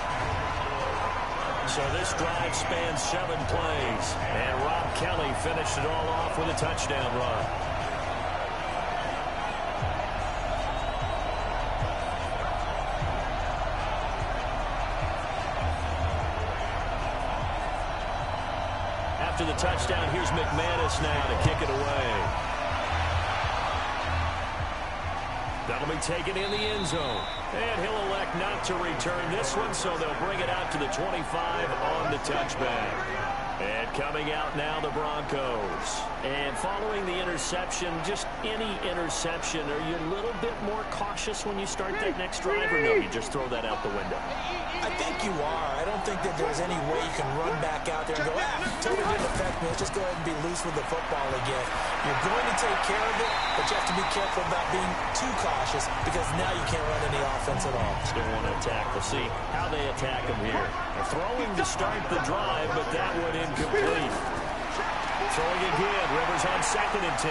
So this drive spans 7 plays, and Rob Kelly finished it all off with a touchdown run. After the touchdown, here's McManus now to kick it away. That'll be taken in the end zone. And he'll elect not to return this one, so they'll bring it out to the 25 on the touchback. And coming out now, the Broncos. And following the interception, just any interception, are you a little bit more cautious when you start that next drive, or no, you just throw that out the window? I think you are. I don't think that there's any way you can run back out there and go, totally didn't affect me. Let's just go ahead and be loose with the football again. You're going to take care of it, but you have to be careful about being too cautious because now you can't run any offense at all. Still want to attack. We'll see how they attack him here. They're throwing to start the drive, but that one incomplete. Throwing again. Rivers on 2nd and 10.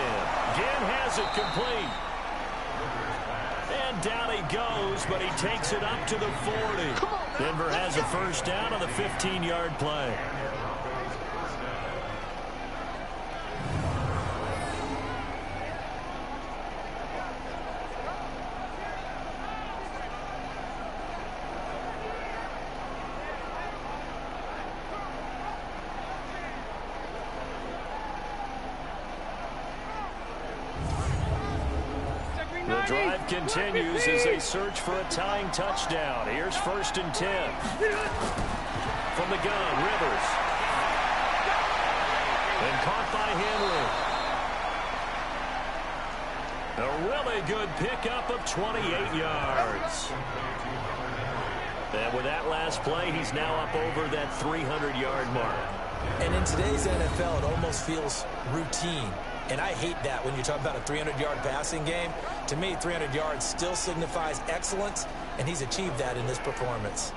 Again has it complete. And And down he goes, but he takes it up to the 40. Denver has a first down on the 15-yard play. The drive continues as they search for a tying touchdown. Here's 1st and 10. From the gun, Rivers. And caught by Henry. A really good pickup of 28 yards. And with that last play, he's now up over that 300-yard mark. And in today's NFL, it almost feels routine. And I hate that when you talk about a 300-yard passing game. To me, 300 yards still signifies excellence, and he's achieved that in this performance.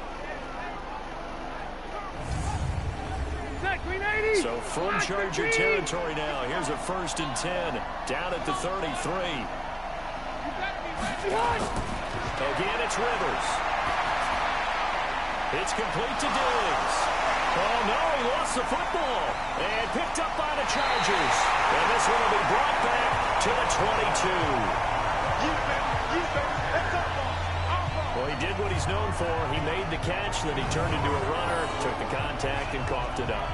So from Charger territory now, here's a 1st and 10 down at the 33. Again, it's Rivers. It's complete to Diggs. Oh, no, he lost the football. And picked up by the Chargers. And this one will be brought back to the 22. Well, he did what he's known for. He made the catch, then he turned into a runner, took the contact, and coughed it up.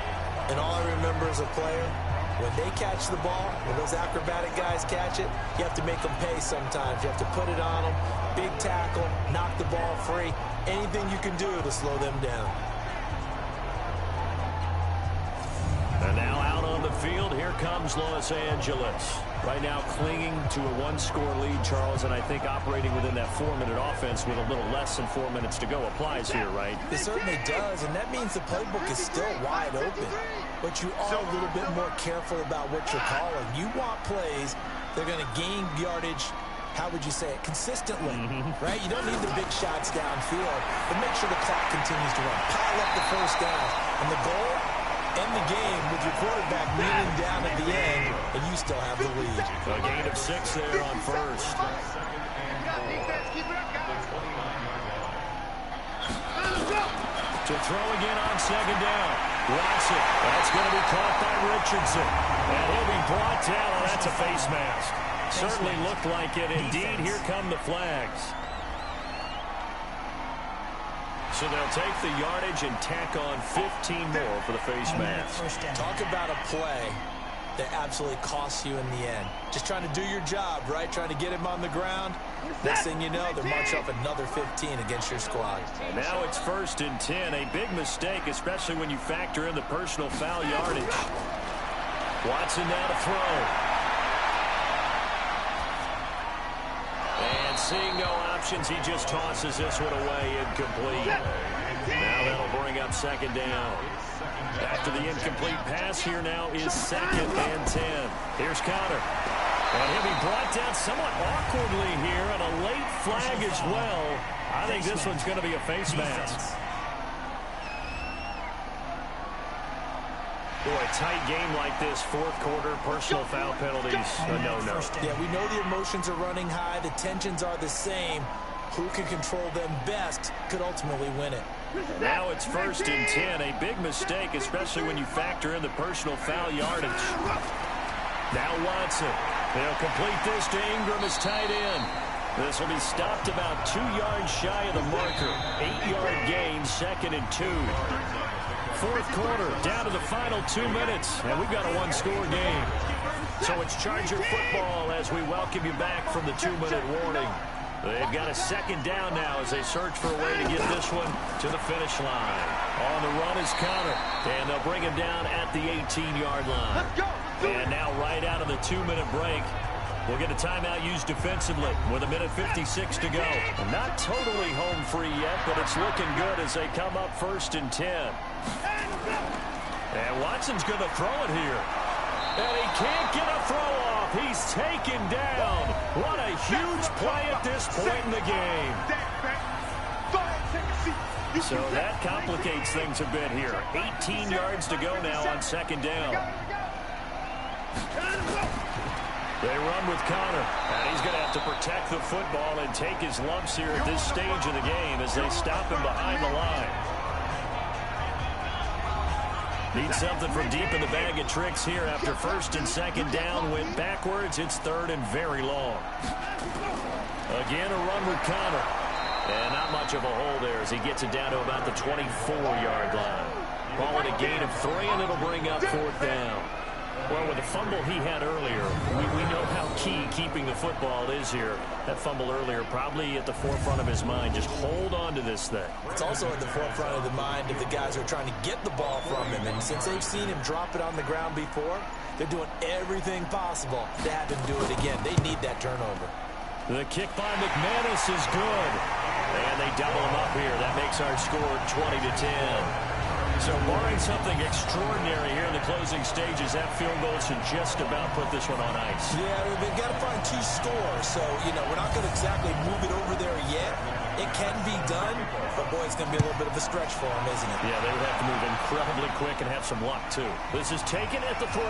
And all I remember as a player, when they catch the ball, when those acrobatic guys catch it, you have to make them pay sometimes. You have to put it on them, big tackle, knock the ball free, anything you can do to slow them down. And now out on the field, here comes Los Angeles. Right now clinging to a one-score lead, Charles, and I think operating within that 4-minute offense with a little less than 4 minutes to go applies here, right? It certainly does, and that means the playbook is still wide open. But you are a little bit more careful about what you're calling. You want plays that are going to gain yardage, how would you say it, consistently, right? You don't need the big shots downfield, but make sure the clock continues to run. Pile up the first down. And the goal, end the game with your quarterback kneeling down at the end, and you still have the lead. A gain of 6 there on first. To throw again on 2nd down. Watson. That's going to be caught by Richardson. And he'll be brought down. Oh, that's a face mask. Certainly looked like it. Indeed, here come the flags. So they'll take the yardage and tack on 15 more for the face mask. Talk about a play that absolutely costs you in the end. Just trying to do your job, right? Trying to get him on the ground. Next thing you know, they're marching off another 15 against your squad. And now it's 1st and 10. A big mistake, especially when you factor in the personal foul yardage. Watson now to throw. And seeing no options, he just tosses this one away incomplete. Now that'll bring up 2nd down. After the incomplete pass, here now is 2nd and 10. Here's Conner. And he'll be brought down somewhat awkwardly here, and a late flag as well. I think this one's going to be a face mask. Boy, a tight game like this, 4th quarter, personal foul penalties, a no-no. Yeah, we know the emotions are running high, the tensions are the same. Who can control them best could ultimately win it. And now it's 1st and 10, a big mistake, especially when you factor in the personal foul yardage. Now Watson. They'll complete this to Ingram as tight end. This will be stopped about 2 yards shy of the marker. 8-yard gain, 2nd and 2. 4th quarter, down to the final 2 minutes, and we've got a one-score game. So it's Charger football as we welcome you back from the 2-minute warning. They've got a 2nd down now as they search for a way to get this one to the finish line. On the run is Conner, and they'll bring him down at the 18-yard line. And now right out of the 2-minute break, we'll get a timeout used defensively with 1:56 to go. Not totally home free yet, but it's looking good as they come up 1st and 10. And Watson's going to throw it here. And he can't get a throw off. He's taken down. What a huge play at this point in the game. So that complicates things a bit here. 18 yards to go now on 2nd down. They run with Connor, and he's going to have to protect the football and take his lumps here at this stage of the game as they stop him behind the line. Need something from deep in the bag of tricks here after first and second down went backwards. It's third and very long. Again, a run with Connor. And not much of a hole there as he gets it down to about the 24-yard line. Ball at a gain of 3, and it'll bring up fourth down. Well, with the fumble he had earlier, we know how key keeping the football is here. That fumble earlier probably at the forefront of his mind. Just hold on to this thing. It's also at the forefront of the mind of the guys who are trying to get the ball from him. And since they've seen him drop it on the ground before, they're doing everything possible to have him do it again. They need that turnover. The kick by McManus is good. And they double him up here. That makes our score 20-10. So barring something extraordinary here in the closing stages, that field goal should just about put this one on ice. Yeah, they've got to find 2 scores. So, we're not going to exactly move it over there yet. It can be done, but, boy, it's going to be a little bit of a stretch for them, isn't it? Yeah, they would have to move incredibly quick and have some luck, too. This is taken at the 3.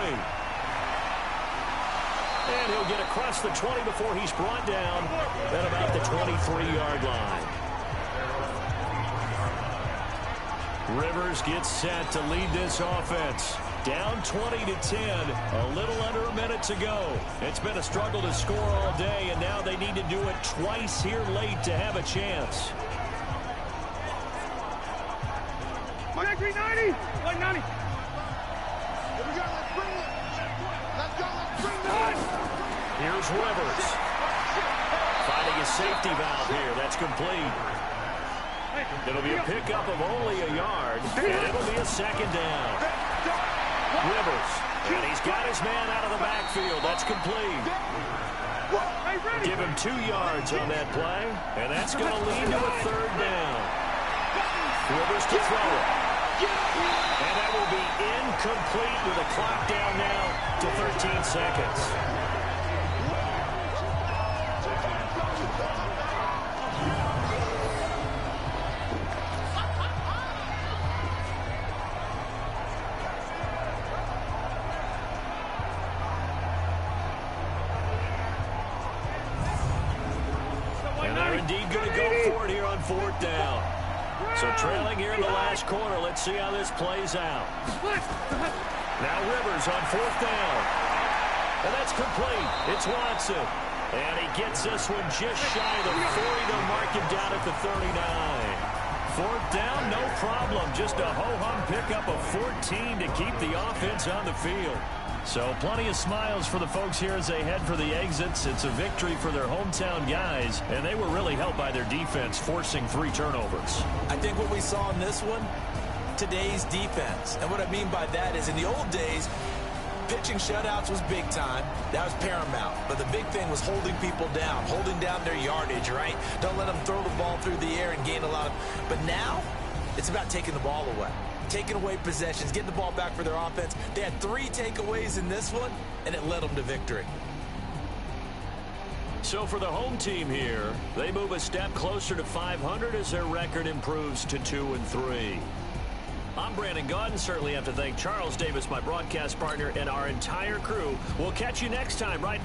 And he'll get across the 20 before he's brought down at about the 23-yard line. Rivers gets set to lead this offense. Down 20-10, a little under a minute to go. It's been a struggle to score all day, and now they need to do it twice here late to have a chance. 390! 190! Here's Rivers. Finding a safety valve here. That's complete. It'll be a pickup of only a yard, and it'll be a second down. Rivers, and he's got his man out of the backfield. That's complete. Give him 2 yards on that play, and that's going to lead to a third down. Rivers to throw it. And that will be incomplete with the clock down now to 13 seconds. And they're indeed going to go for it here on fourth down. So trailing here in the last quarter. Let's see how this plays out. Now Rivers on fourth down. And that's complete. It's Watson. And he gets this one just shy of the 40. They'll mark him down at the 39. Fourth down, no problem. Just a ho-hum pickup of 14 to keep the offense on the field. So plenty of smiles for the folks here as they head for the exits. It's a victory for their hometown guys, and they were really helped by their defense, forcing 3 turnovers. I think what we saw in this one, today's defense. And what I mean by that is in the old days, pitching shutouts was big time. That was paramount. But the big thing was holding people down, holding down their yardage, right? Don't let them throw the ball through the air and gain a lot of... But now, it's about taking the ball away. Taking away possessions, getting the ball back for their offense. They had 3 takeaways in this one, and it led them to victory. So for the home team here, they move a step closer to 500 as their record improves to 2-3. I'm Brandon Gaudin. Certainly have to thank Charles Davis, my broadcast partner, and our entire crew. We'll catch you next time, right?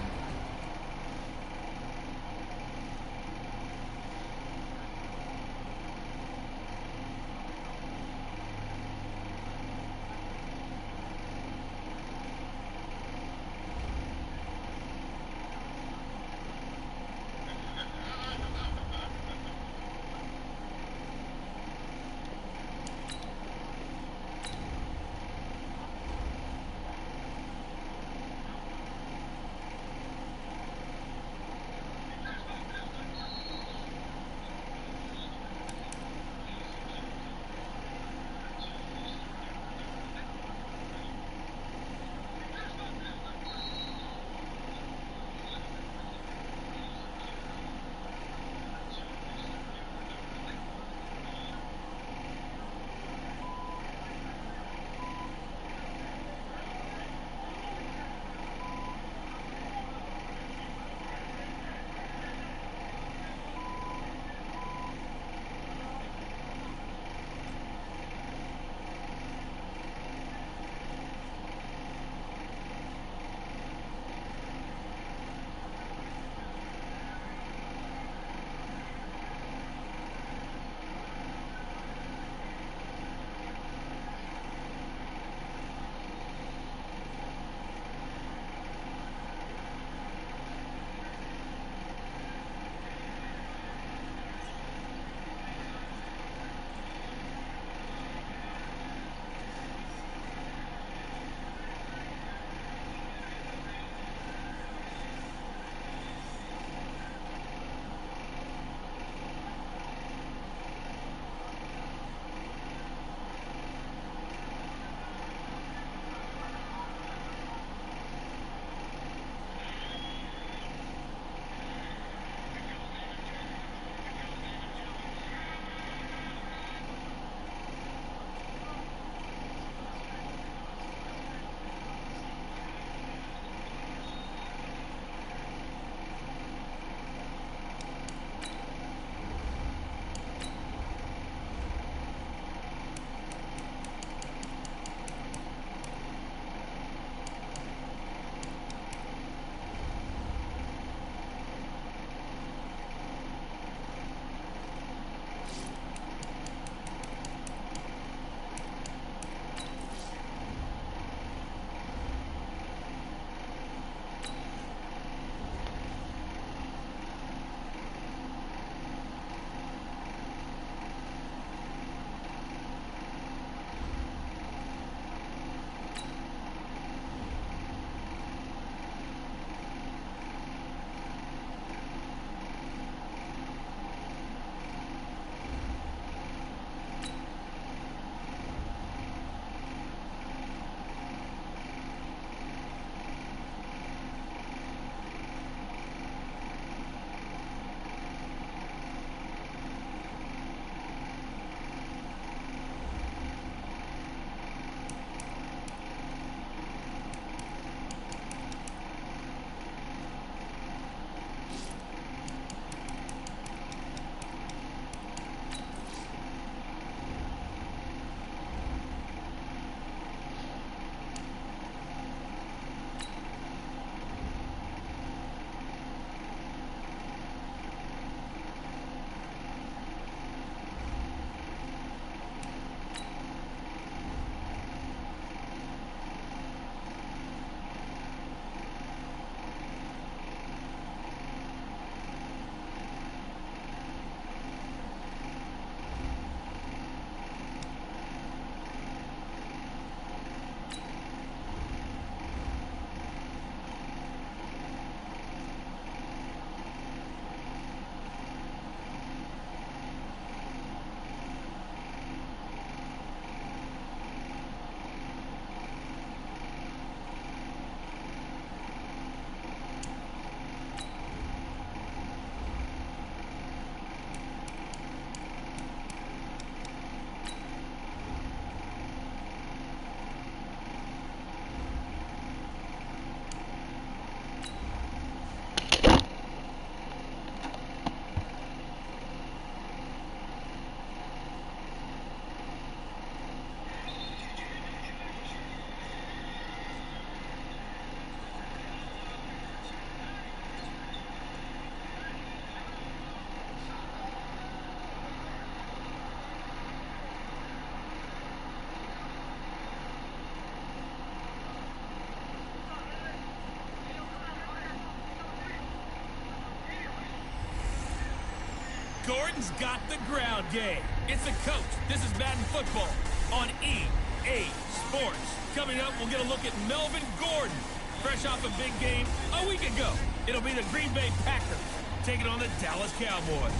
Gordon's got the ground game. It's the coach. This is Madden Football on EA Sports. Coming up, we'll get a look at Melvin Gordon, fresh off a big game a week ago. It'll be the Green Bay Packers taking on the Dallas Cowboys.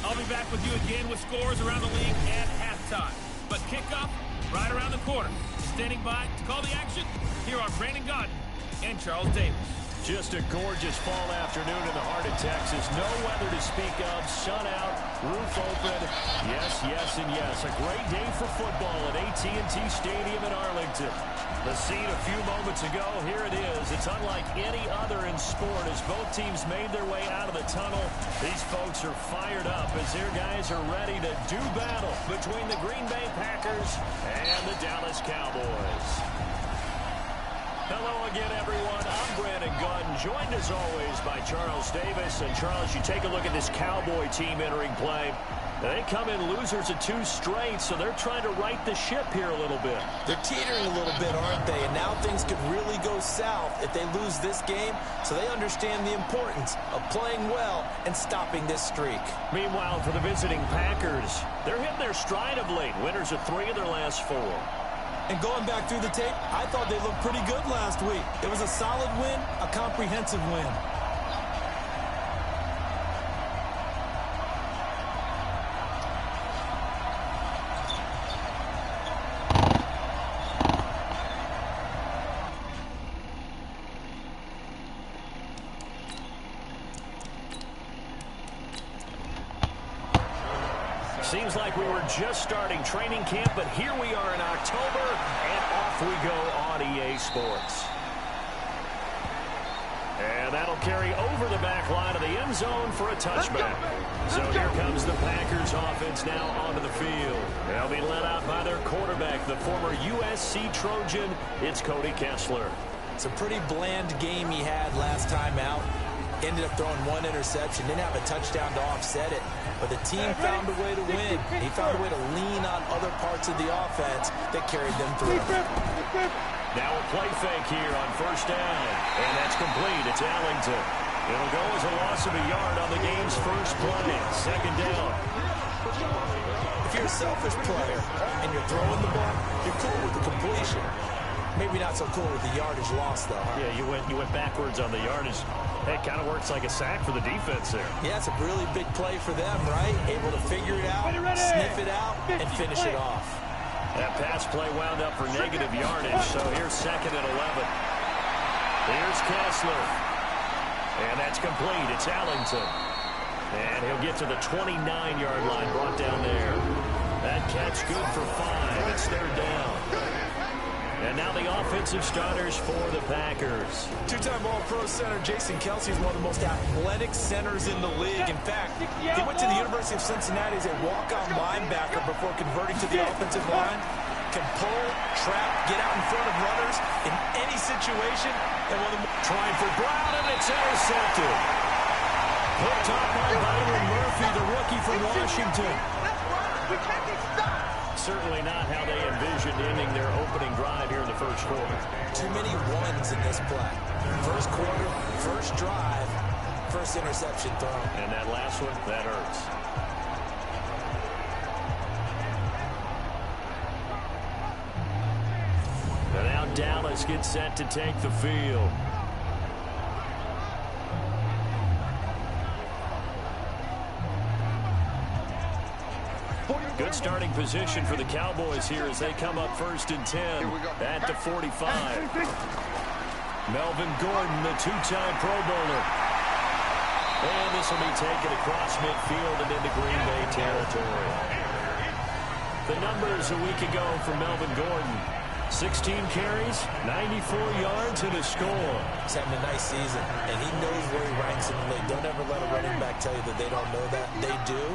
I'll be back with you again with scores around the league at halftime. But kickoff right around the corner. Standing by to call the action, here are Brandon Gaudin and Charles Davis. Just a gorgeous fall afternoon in the heart of Texas. No weather to speak of. Sun out, roof open. Yes, yes, and yes. A great day for football at AT&T Stadium in Arlington. The scene a few moments ago, here it is. It's unlike any other in sport as both teams made their way out of the tunnel. These folks are fired up as their guys are ready to do battle between the Green Bay Packers and the Dallas Cowboys. Hello again, everyone. I'm Brandon Gaudin, joined as always by Charles Davis. And Charles, you take a look at this Cowboy team entering play. They come in losers of 2 straight, so they're trying to right the ship here a little bit. They're teetering a little bit, aren't they? And now things could really go south if they lose this game, so they understand the importance of playing well and stopping this streak. Meanwhile, for the visiting Packers, they're hitting their stride of late. Winners of 3 of their last 4. And going back through the tape, I thought they looked pretty good last week. It was a solid win, a comprehensive win. Seems like we were just starting training camp, but here we are in October, and off we go on EA Sports. And that'll carry over the back line of the end zone for a touchback. So here comes the Packers offense now onto the field. They'll be led out by their quarterback, the former USC Trojan. It's Cody Kessler. It's a pretty bland game he had last time out. Ended up throwing 1 interception. Didn't have a touchdown to offset it. But the team found a way to win. He found a way to lean on other parts of the offense that carried them through. Now a play fake here on first down. And that's complete. It's Allington. It'll go as a loss of a yard on the game's first play. Second down. If you're a selfish player and you're throwing the ball, you're cool with the completion. Maybe not so cool with the yardage loss, though. Yeah, you went backwards on the yardage. It kind of works like a sack for the defense there. Yeah, it's a really big play for them, right? Able to figure it out, sniff it out, and finish it off. That pass play wound up for negative yardage, so here's 2nd and 11. Here's Kessler. And that's complete. It's Allington. And he'll get to the 29-yard line, brought down there. That catch good for 5. It's 3rd down. And now the offensive starters for the Packers. 2-time All-Pro center Jason Kelce is one of the most athletic centers in the league. In fact, he went to the University of Cincinnati as a walk-on linebacker before converting to the offensive line. Can pull, trap, get out in front of runners in any situation. And trying for Brown, and it's intercepted. Hooked up by Byron Murphy, the rookie from Washington. We can't be stopped. Certainly not how they envisioned ending their opening drive here in the first quarter. Too many ones in this play. First quarter, first drive, first interception thrown. And that last one, that hurts. And now Dallas gets set to take the field. Good starting position for the Cowboys here as they come up 1st and 10 at the 45. Melvin Gordon, the 2-time Pro Bowler. And this will be taken across midfield and into Green Bay territory. The numbers a week ago for Melvin Gordon. 16 carries, 94 yards, and a score. He's having a nice season, and he knows where he ranks in the league. Don't ever let a running back tell you that they don't know that. They do.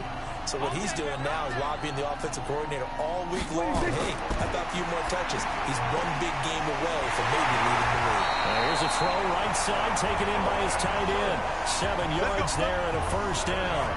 So what he's doing now is lobbying the offensive coordinator all week long. Hey, how about a few more touches? He's one big game away from maybe leading the league. Here's a throw right side, taken in by his tight end. 7 yards there and a first down.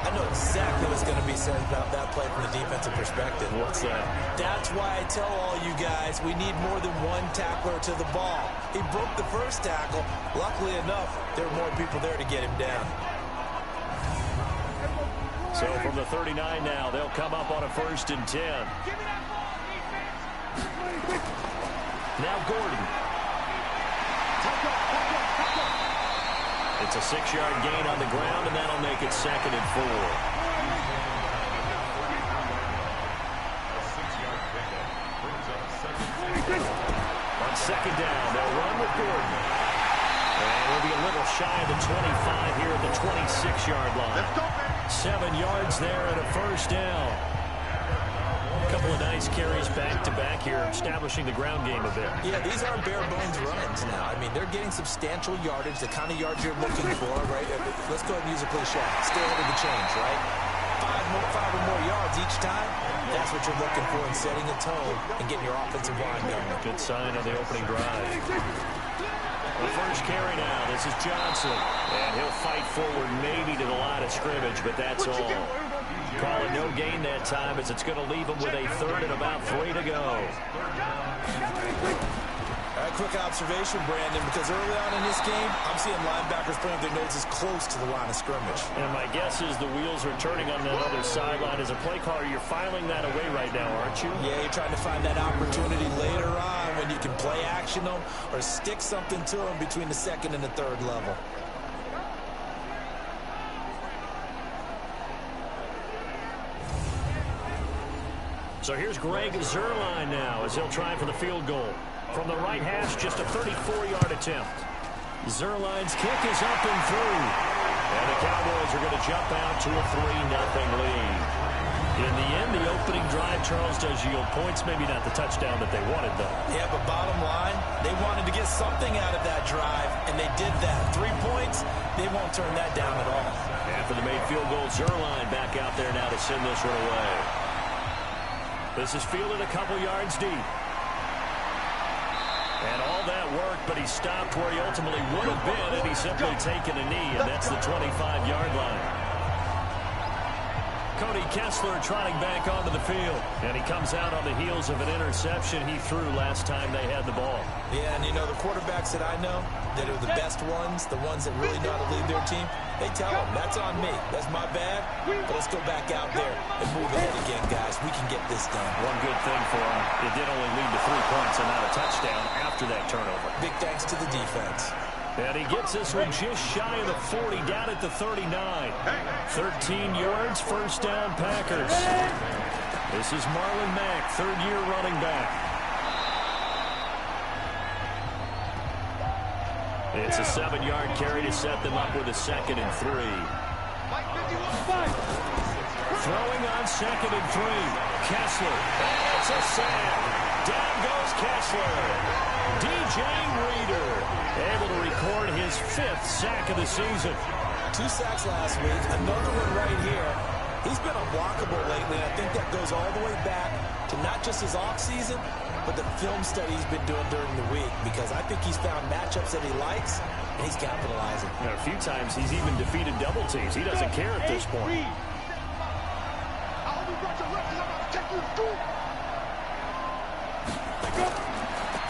I know exactly what's going to be said about that play from the defensive perspective. What's that? That's why I tell all you guys we need more than one tackler to the ball. He broke the first tackle. Luckily enough, there were more people there to get him down. So from the 39 now, they'll come up on a 1st and 10. Now Gordon. It's a 6-yard gain on the ground, and that'll make it 2nd and 4. On 2nd down, they'll run with Gordon. And we'll be a little shy of the 25 here at the 26-yard line. 7 yards there and a 1st down. A couple of nice carries back-to-back here, establishing the ground game a bit. Yeah, these aren't bare-bones runs now. I mean, they're getting substantial yardage, the kind of yards you're looking for, right? Let's go ahead and use a cliche. Stay ahead of the chains, right? Five or more yards each time. That's what you're looking for in setting a tone and getting your offensive line going. Good sign on the opening drive. The first carry now. This is Johnson. And he'll fight forward maybe to the line of scrimmage, but that's all. Call it no gain that time as it's going to leave him with a 3rd and about 3 to go. A quick observation, Brandon, because early on in this game, I'm seeing linebackers putting their noses close to the line of scrimmage. And my guess is the wheels are turning on that other sideline. As a play caller, you're filing that away right now, aren't you? Yeah, you're trying to find that opportunity later on when you can play action them or stick something to them between the 2nd and the 3rd level. So here's Greg Zuerlein now as he'll try for the field goal. From the right hash, just a 34-yard attempt. Zuerlein's kick is up and through. And the Cowboys are going to jump out to a 3-0 lead. In the end, the opening drive, Charles, does yield points. Maybe not the touchdown that they wanted, though. Yeah, but bottom line, they wanted to get something out of that drive, and they did that. 3 points, they won't turn that down at all. After the made field goal, Zuerlein back out there now to send this one away. This is fielded a couple yards deep. And all that work, but he stopped where he ultimately would have been had he simply taken a knee, and that's the 25-yard line. Cody Kessler trotting back onto the field, and he comes out on the heels of an interception he threw last time they had the ball. Yeah, and you know, the quarterbacks that I know that are the best ones, the ones that really know how to lead their team, they tell them, that's on me, that's my bad, but let's go back out there and move ahead again, guys. We can get this done. One good thing for him, it did only lead to 3 points and not a touchdown after that turnover. Big thanks to the defense. And he gets this one just shy of the 40, down at the 39. 13 yards, 1st down, Packers. This is Marlon Mack, 3rd-year running back. It's a 7-yard carry to set them up with a 2nd and 3. Throwing on 2nd and 3. Kessler. It's a sack. Down goes Kessler. DJ Reader able to record his 5th sack of the season. 2 sacks last week, another one right here. He's been unblockable lately, and I think that goes all the way back to not just his offseason, but the film study he's been doing during the week, because I think he's found matchups that he likes, and he's capitalizing. You know, a few times he's even defeated double teams. He doesn't care at this point.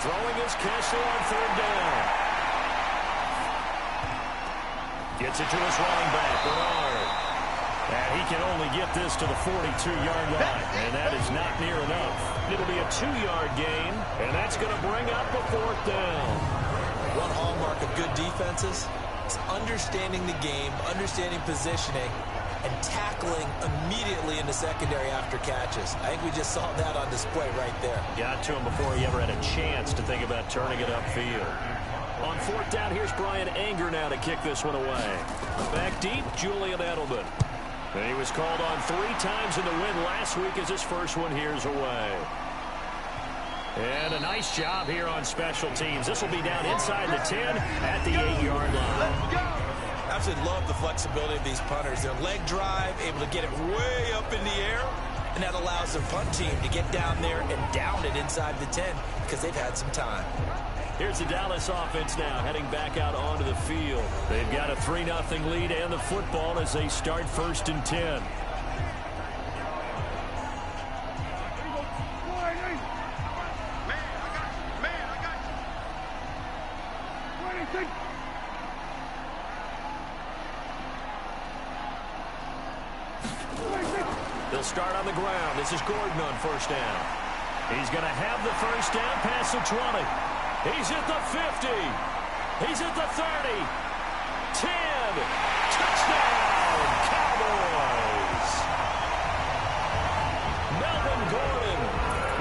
Throwing is Kessler on 3rd down. Gets it to his running back, Bernard. And he can only get this to the 42-yard line, and that is not near enough. It'll be a 2-yard gain, and that's going to bring up a 4th down. One hallmark of good defenses is understanding the game, understanding positioning, and tackling immediately in the secondary after catches. I think we just saw that on display right there. Got to him before he ever had a chance to think about turning it upfield. On 4th down, here's Brian Anger now to kick this one away. Back deep, Julian Edelman. And he was called on 3 times in the win last week as his first one here's away. And a nice job here on special teams. This will be down inside the 10 at the 8-yard line. Absolutely love the flexibility of these punters. Their leg drive, able to get it way up in the air, and that allows their punt team to get down there and down it inside the 10 because they've had some time. Here's the Dallas offense now heading back out onto the field. They've got a 3-0 lead and the football as they start 1st and 10. They'll start on the ground. This is Gordon on first down. He's going to have the first down past the 20. He's at the 50. He's at the 30. 10. Touchdown, Cowboys. Melvin Gordon,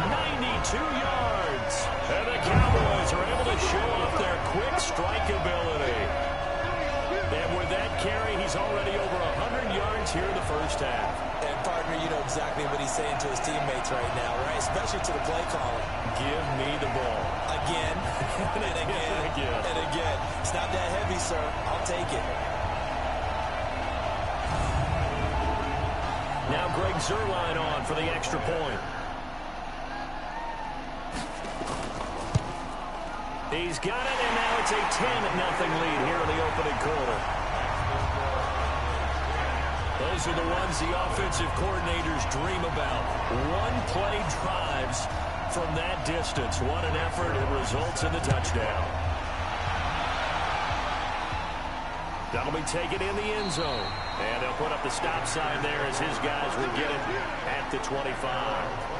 92 yards. And the Cowboys are able to show off their quick strike ability. And with that carry, he's already over 100 yards here in the first half. And, partner, you know exactly what he's saying to his teammates right now, right? Especially to the play caller. Give me the ball. Again, and again, and again. It's not that heavy, sir. I'll take it. Now Greg Zuerlein on for the extra point. He's got it, and now it's a 10-0 lead here in the opening quarter. Those are the ones the offensive coordinators dream about. One-play drives from that distance. What an effort. It results in the touchdown. That'll be taken in the end zone. And they'll put up the stop sign there as his guys will get it at the 25.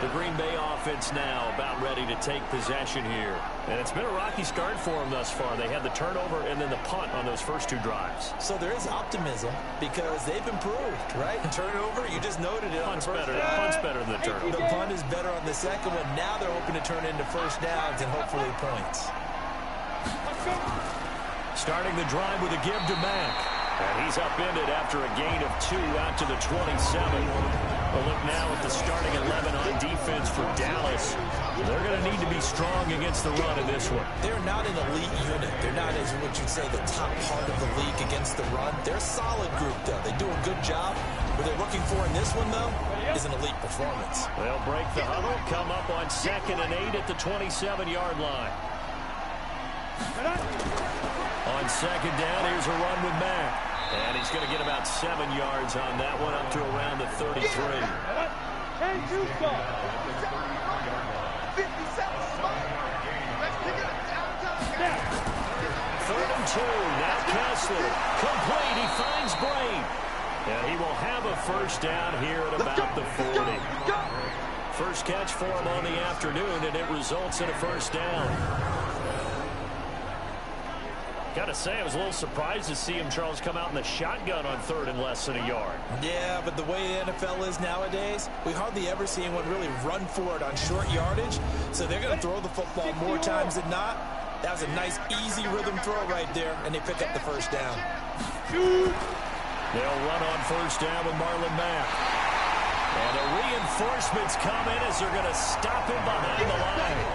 The Green Bay offense now about ready to take possession here. And it's been a rocky start for them thus far. They had the turnover and then the punt on those first two drives. So there is optimism because they've improved, right? Turnover, you just noted it. Punt's better than the turnover. The punt is better on the second one. Now they're hoping to turn into first downs and hopefully points. Starting the drive with a give to Mack. And he's upended after a gain of 2 out to the 27. We'll look now at the starting 11 on defense for Dallas. They're going to need to be strong against the run in this one. They're not an elite unit. They're not, as what you'd say, the top part of the league against the run. They're a solid group, though. They do a good job. What they're looking for in this one, though, is an elite performance. They'll break the huddle, come up on 2nd and 8 at the 27-yard line. On 2nd down, here's a run with Mack. And he's going to get about 7 yards on that one, up to around the 33. 3rd and 2. Now Kessler. Complete. He finds Brain. And he will have a first down here at about the 40. First catch for him on the afternoon, and it results in a first down. Got to say, I was a little surprised to see him, Charles, come out in the shotgun on 3rd and less than a yard. Yeah, but the way the NFL is nowadays, we hardly ever see anyone really run for it on short yardage. So they're going to throw the football more times than not. That was a nice, easy rhythm throw right there, and they pick up the first down. They'll run on first down with Marlon Mack. And the reinforcements come in as they're going to stop him behind the line.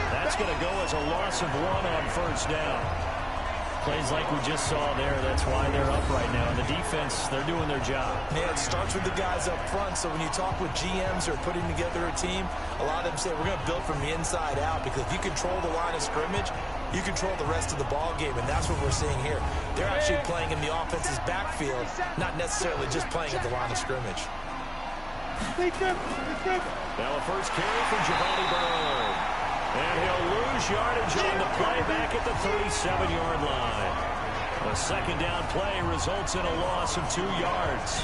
That's going to go as a loss of 1 on first down. Plays like we just saw there. That's why they're up right now. And the defense, they're doing their job. Yeah, it starts with the guys up front. So when you talk with GMs or putting together a team, a lot of them say we're going to build from the inside out, because if you control the line of scrimmage, you control the rest of the ball game, and that's what we're seeing here. They're actually playing in the offense's backfield, not necessarily just playing at the line of scrimmage. Now a first carry for Giovanni Bernard. And he'll lose yardage on the play back at the 37-yard line. A second down play results in a loss of 2 yards.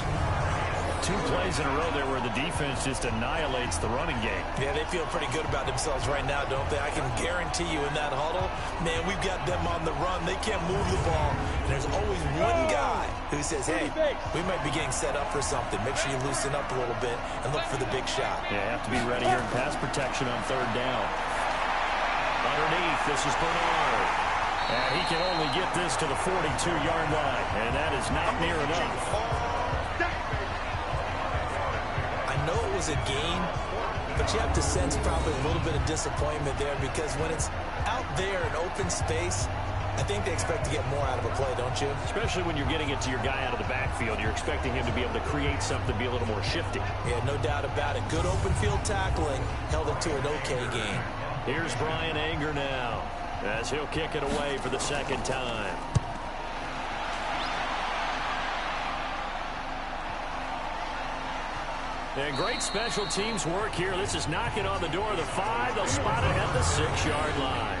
2 plays in a row there where the defense just annihilates the running game. Yeah, they feel pretty good about themselves right now, don't they? I can guarantee you in that huddle, man, we've got them on the run. They can't move the ball. And there's always one guy who says, hey, we might be getting set up for something. Make sure you loosen up a little bit and look for the big shot. Yeah, have to be ready here in pass protection on 3rd down. Underneath, this is Bernard. And he can only get this to the 42-yard line. And that is not near enough. I know it was a gain, but you have to sense probably a little bit of disappointment there, because when it's out there in open space, I think they expect to get more out of a play, don't you? Especially when you're getting it to your guy out of the backfield. You're expecting him to be able to create something, be a little more shifty. Yeah, no doubt about it. Good open field tackling held it to an okay game. Here's Brian Anger now, as he'll kick it away for the second time. And great special teams work here. This is knocking on the door of the 5. They'll spot it at the 6-yard line.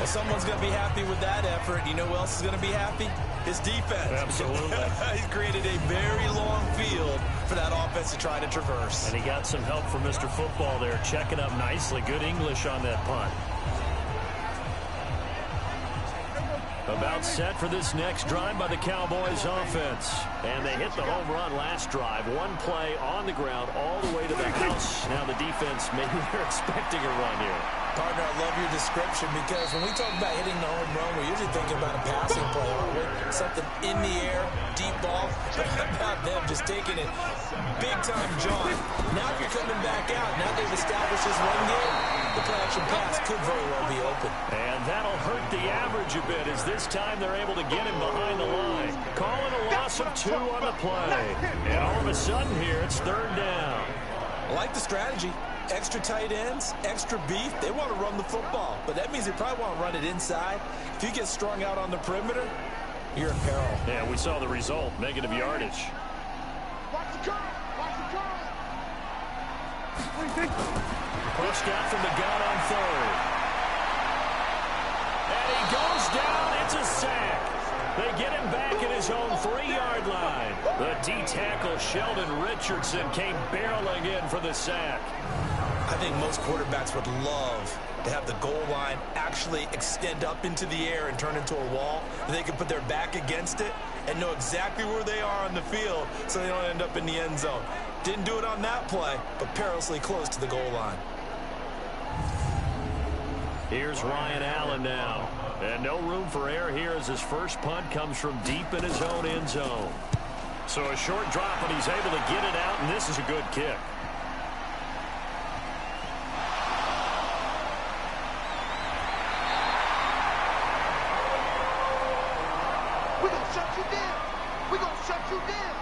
Well, someone's going to be happy with that effort. You know who else is going to be happy? His defense. Absolutely. He's created a very long field for that offense to try to traverse. And he got some help from Mr. Football there, checking up nicely. Good English on that punt. About set for this next drive by the Cowboys offense. And they hit the home run last drive. One play on the ground all the way to the house. Now the defense, maybe they're expecting a run here. Partner, I love your description because when we talk about hitting the home run, we're usually thinking about a passing play, aren't we? Something in the air, deep ball. But how about them just taking it big-time jaunt? Now if you're coming back out, now they've established this run game, the play-action pass could very well be open. And that'll hurt the average a bit as this time they're able to get him behind the line. Calling a loss of 2 on the play. And all of a sudden here, it's 3rd down. I like the strategy. Extra tight ends, extra beef. They want to run the football, but that means they probably want to run it inside. If you get strung out on the perimeter, you're in peril. Yeah, we saw the result, negative yardage. Watch the curve. Watch the curve. Pushed out from the gun on 3rd. And he goes down. It's a sack. They get him back at his own 3-yard line. The D-tackle, Sheldon Richardson, came barreling in for the sack. I think most quarterbacks would love to have the goal line actually extend up into the air and turn into a wall. They can put their back against it and know exactly where they are on the field so they don't end up in the end zone. Didn't do it on that play, but perilously close to the goal line. Here's Ryan Allen now. And no room for error here as his first punt comes from deep in his own end zone. So a short drop, but he's able to get it out, and this is a good kick. We're going to shut you down. We're going to shut you down.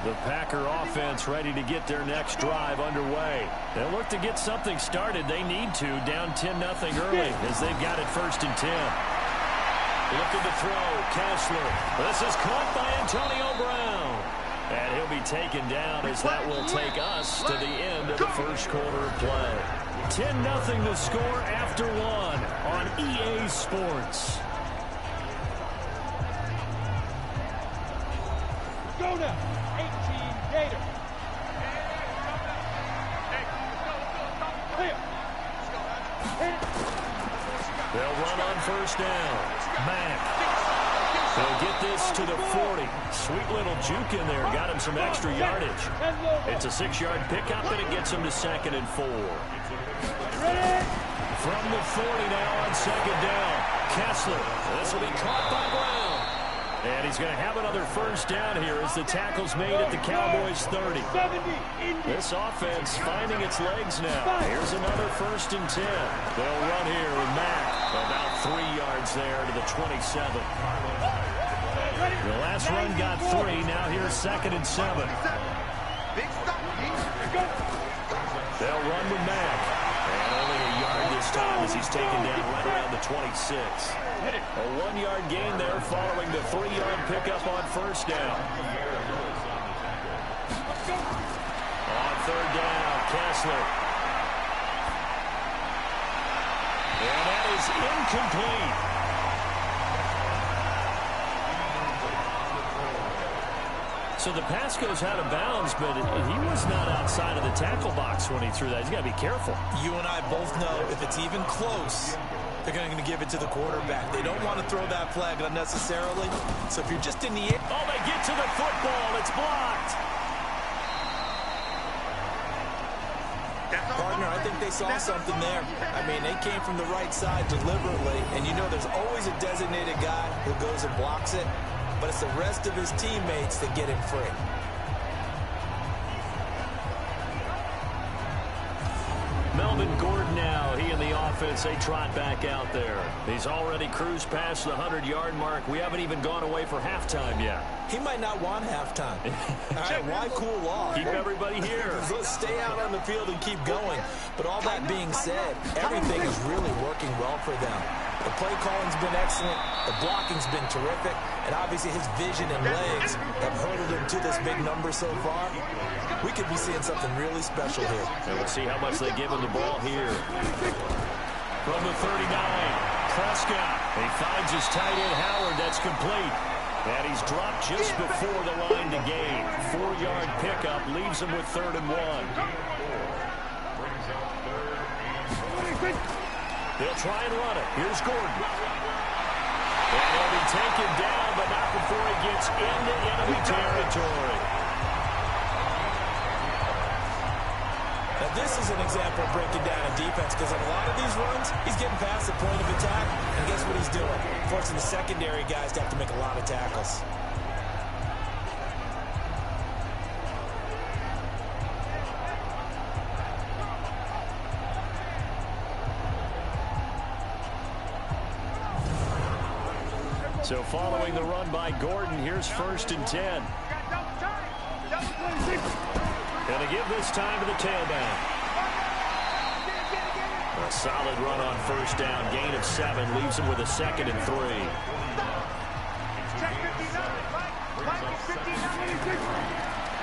The Packer offense ready to get their next drive underway. They'll look to get something started. They need to, down 10-0 early as they've got it 1st and 10. Looking to throw, Kessler. This is caught by Antonio Brown. And he'll be taken down as that will take us to the end of the first quarter of play. 10-0 the score after 1 on EA Sports. Go now. 18 Gator. They'll run on 1st down. Mack. They'll get this to the 40. Sweet little juke in there. Got him some extra yardage. It's a 6-yard pickup, and it gets him to 2nd and 4. From the 40 now on 2nd down. Kessler. This will be caught by Brown. And he's going to have another 1st down here as the tackle's made at the Cowboys' 30. This offense finding its legs now. Here's another 1st and 10. They'll run here with Mack. About 3 yards there to the 27. The last run got 3. Now here's 2nd and 7. They'll run with Mack. And only a yard this time as he's taken down right around the 26. A 1-yard gain there following the 3-yard pickup on 1st down. On 3rd down, Kessler. And that is incomplete. So the pass goes out of bounds, but he was not outside of the tackle box when he threw that. He's got to be careful. You and I both know if it's even close, they're going to give it to the quarterback. They don't want to throw that flag unnecessarily. So if you're just in the air. Oh, they get to the football. It's blocked. Partner, I think they saw something there. I mean, they came from the right side deliberately. And you know there's always a designated guy who goes and blocks it. But it's the rest of his teammates that get him free. Melvin Gordon now, he in the offense. offense, they trot back out there. He's already cruised past the 100-yard mark. We haven't even gone away for halftime yet. He might not want halftime. All right, why cool off? Keep everybody here. Let's stay out on the field and keep going. But all that being said, everything is really working well for them. The play calling's been excellent. The blocking's been terrific. And obviously his vision and legs have hurdled him to this big number so far. We could be seeing something really special here. And we'll see how much they give him the ball here. From the 39, Prescott. He finds his tight end, Howard. That's complete. And he's dropped just before the line to gain. 4-yard pickup leaves him with 3rd and 1. They'll try and run it. Here's Gordon. And he'll be taken down, but not before he gets into enemy territory. Now, this is an example of breaking down a defense, because on a lot of these runs, he's getting past the point of attack, and guess what he's doing? Forcing the secondary guys to have to make a lot of tackles. So following the run by Gordon, here's 1st and 10. Gonna give this time to the tailback. A solid run on 1st down. Gain of 7 leaves him with a 2nd and 3.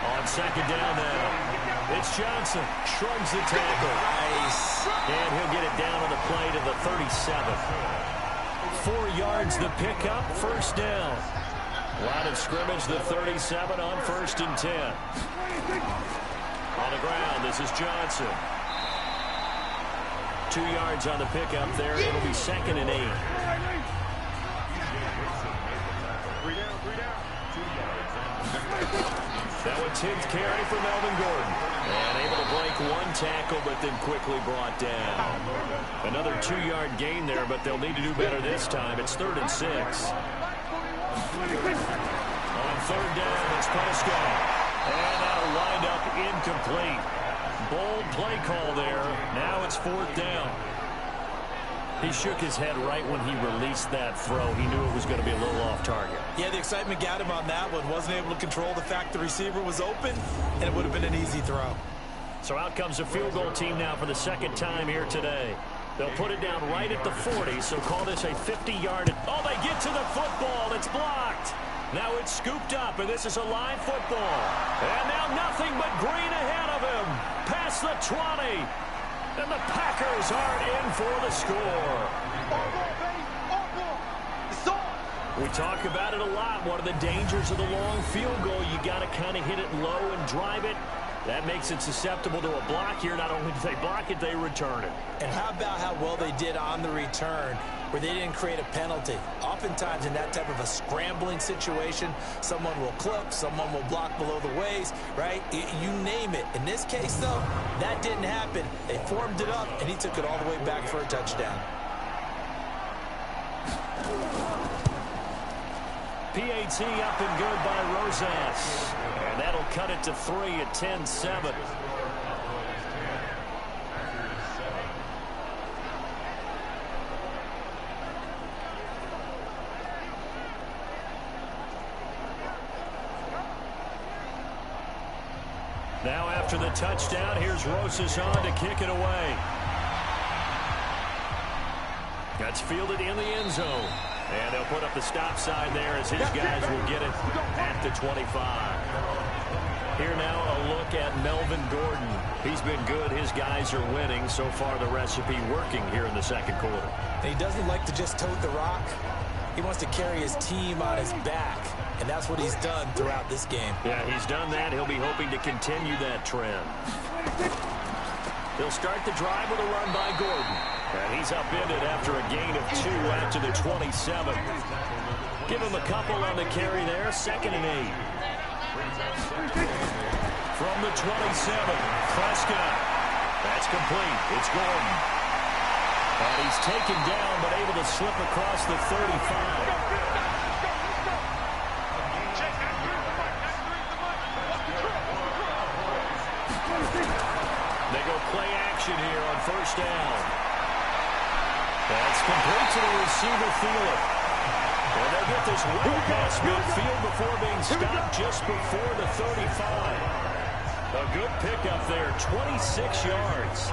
On 2nd down now. It's Johnson. Shrugs the tackle. Nice. And he'll get it down on the play to the 37. 4 yards the pickup, 1st down. Line of scrimmage, the 37 on 1st and 10. On the ground, this is Johnson. 2 yards on the pickup there. It'll be 2nd and 8. Now a 10th carry for Melvin Gordon. And able to break 1 tackle, but then quickly brought down. Another 2-yard gain there, but they'll need to do better this time. It's 3rd and 6. On 3rd down, it's Prescott. And that'll wind up incomplete. Bold play call there. Now it's 4th down. He shook his head right when he released that throw. He knew it was going to be a little off target. Yeah, the excitement got him on that one. Wasn't able to control the fact the receiver was open, and it would have been an easy throw. So out comes the field goal team now for the 2nd time here today. They'll put it down right at the 40, so call this a 50-yard. Oh, they get to the football. It's blocked. Now it's scooped up, and this is a live football. And now nothing but green ahead of him. Past the 20. And the Packers aren't in for the score. We talk about it a lot. One of the dangers of the long field goal, you got to kind of hit it low and drive it. That makes it susceptible to a block here. Not only do they block it, they return it. And how about how well they did on the return, where they didn't create a penalty? Oftentimes in that type of a scrambling situation, someone will clip, someone will block below the waist, right? You name it. In this case, though, that didn't happen. They formed it up, and he took it all the way back for a touchdown. PAT up and good by Rosas. And that'll cut it to 3 at 10-7. Now after the touchdown, here's Rosas on to kick it away. That's fielded in the end zone. And they'll put up the stop sign there as his guys will get it at the 25. Here now a look at Melvin Gordon. He's been good. His guys are winning. So far the recipe working here in the 2nd quarter. He doesn't like to just tote the rock. He wants to carry his team on his back. And that's what he's done throughout this game. Yeah, he's done that. He'll be hoping to continue that trend. He'll start the drive with a run by Gordon. And he's upended after a gain of 2 out to the 27. Give him a couple on the carry there. 2nd and 8. From the 27, Prescott. That's complete. It's Gordon. And he's taken down but able to slip across the 35. They go play action here on 1st down. That's complete to the receiver, Thielen. And they'll get this well past midfield before being stopped just before the 35. A good pickup there, 26 yards.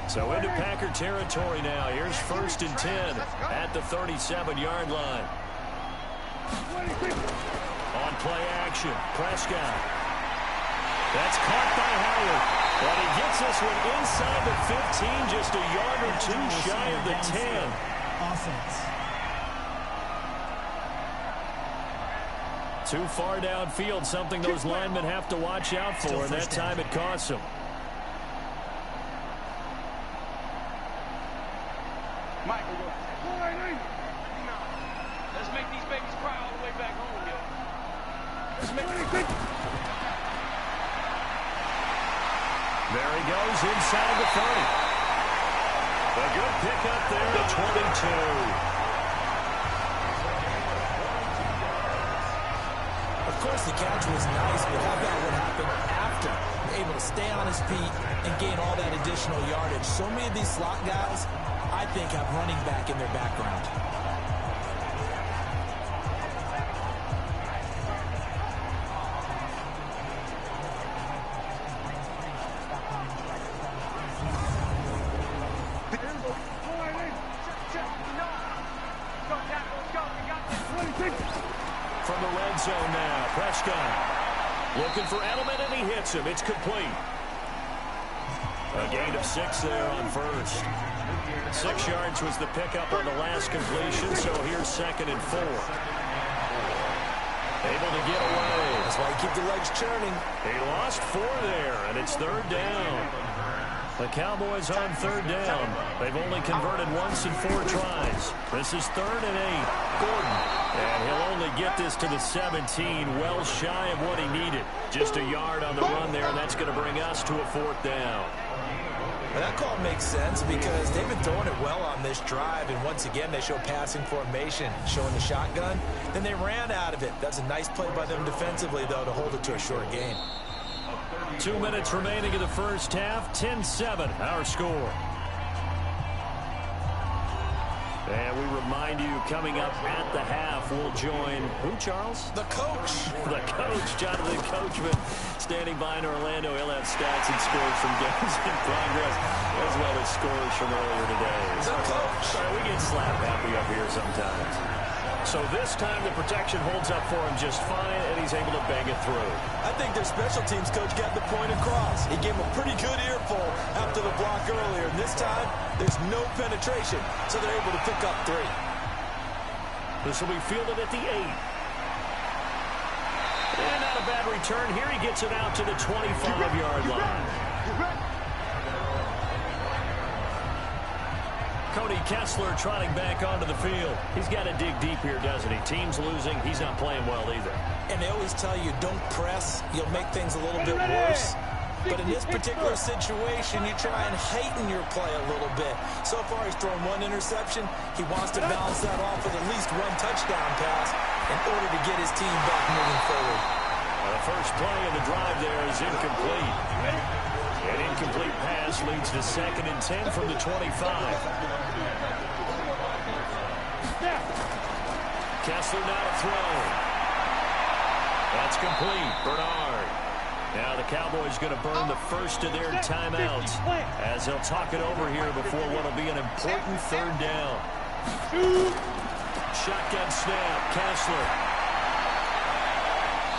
So into Packer territory now. Here's 1st and 10 at the 37-yard line. On play action, Prescott. That's caught by Howard. And he gets this one inside the 15, just a yard or two shy of the 10. Offense. Too far downfield, something those linemen have to watch out for, and that time it costs them. Michael, let's make these babies cry all the way back home, yo. Let's make There he goes inside the 30. A good pickup there at 22. Of course, the catch was nice, but how about what happened after? Able to stay on his feet and gain all that additional yardage. So many of these slot guys, I think, have running back in their background. From the red zone now, Prescott looking for Edelman, and he hits him. It's complete. A gain of 6 there on first. 6 yards was the pickup on the last completion, so here's 2nd and 4. Able to get away. That's why you keep the legs churning. He lost 4 there, and it's 3rd down. The Cowboys on 3rd down. They've only converted once in 4 tries. This is 3rd and 8. Gordon. And he'll only get this to the 17, well shy of what he needed. Just a yard on the run there, and that's going to bring us to a 4th down. Well, that call makes sense because they've been throwing it well on this drive, and once again they show passing formation, showing the shotgun. Then they ran out of it. That's a nice play by them defensively, though, to hold it to a short gain. 2 minutes remaining in the first half, 10-7, our score. And we remind you, coming up at the half, we'll join who, Charles? The coach. The coach, Jonathan Coachman, standing by in Orlando. He'll have stats and scores from games in progress, as well as scores from earlier today. The coach. We get slap happy up here sometimes. So this time the protection holds up for him just fine, and he's able to bang it through. I think their special teams coach got the point across. He gave him a pretty good earful after the block earlier. And this time, there's no penetration, so they're able to pick up 3. This will be fielded at the 8. And not a bad return here. He gets it out to the 25-yard line. Cody Kessler trotting back onto the field. He's got to dig deep here, doesn't he? Team's losing. He's not playing well either. And they always tell you, don't press. You'll make things a little bit worse. But in this particular situation, you try and heighten your play a little bit. So far, he's thrown 1 interception. He wants to balance that off with at least 1 touchdown pass in order to get his team back moving forward. The first play of the drive there is incomplete. An incomplete pass leads to 2nd and 10 from the 25. Kessler now to throw. That's complete. Bernard. Now the Cowboys going to burn the first of their timeouts as they'll talk it over here before what will be an important 3rd down. Shotgun snap. Kessler.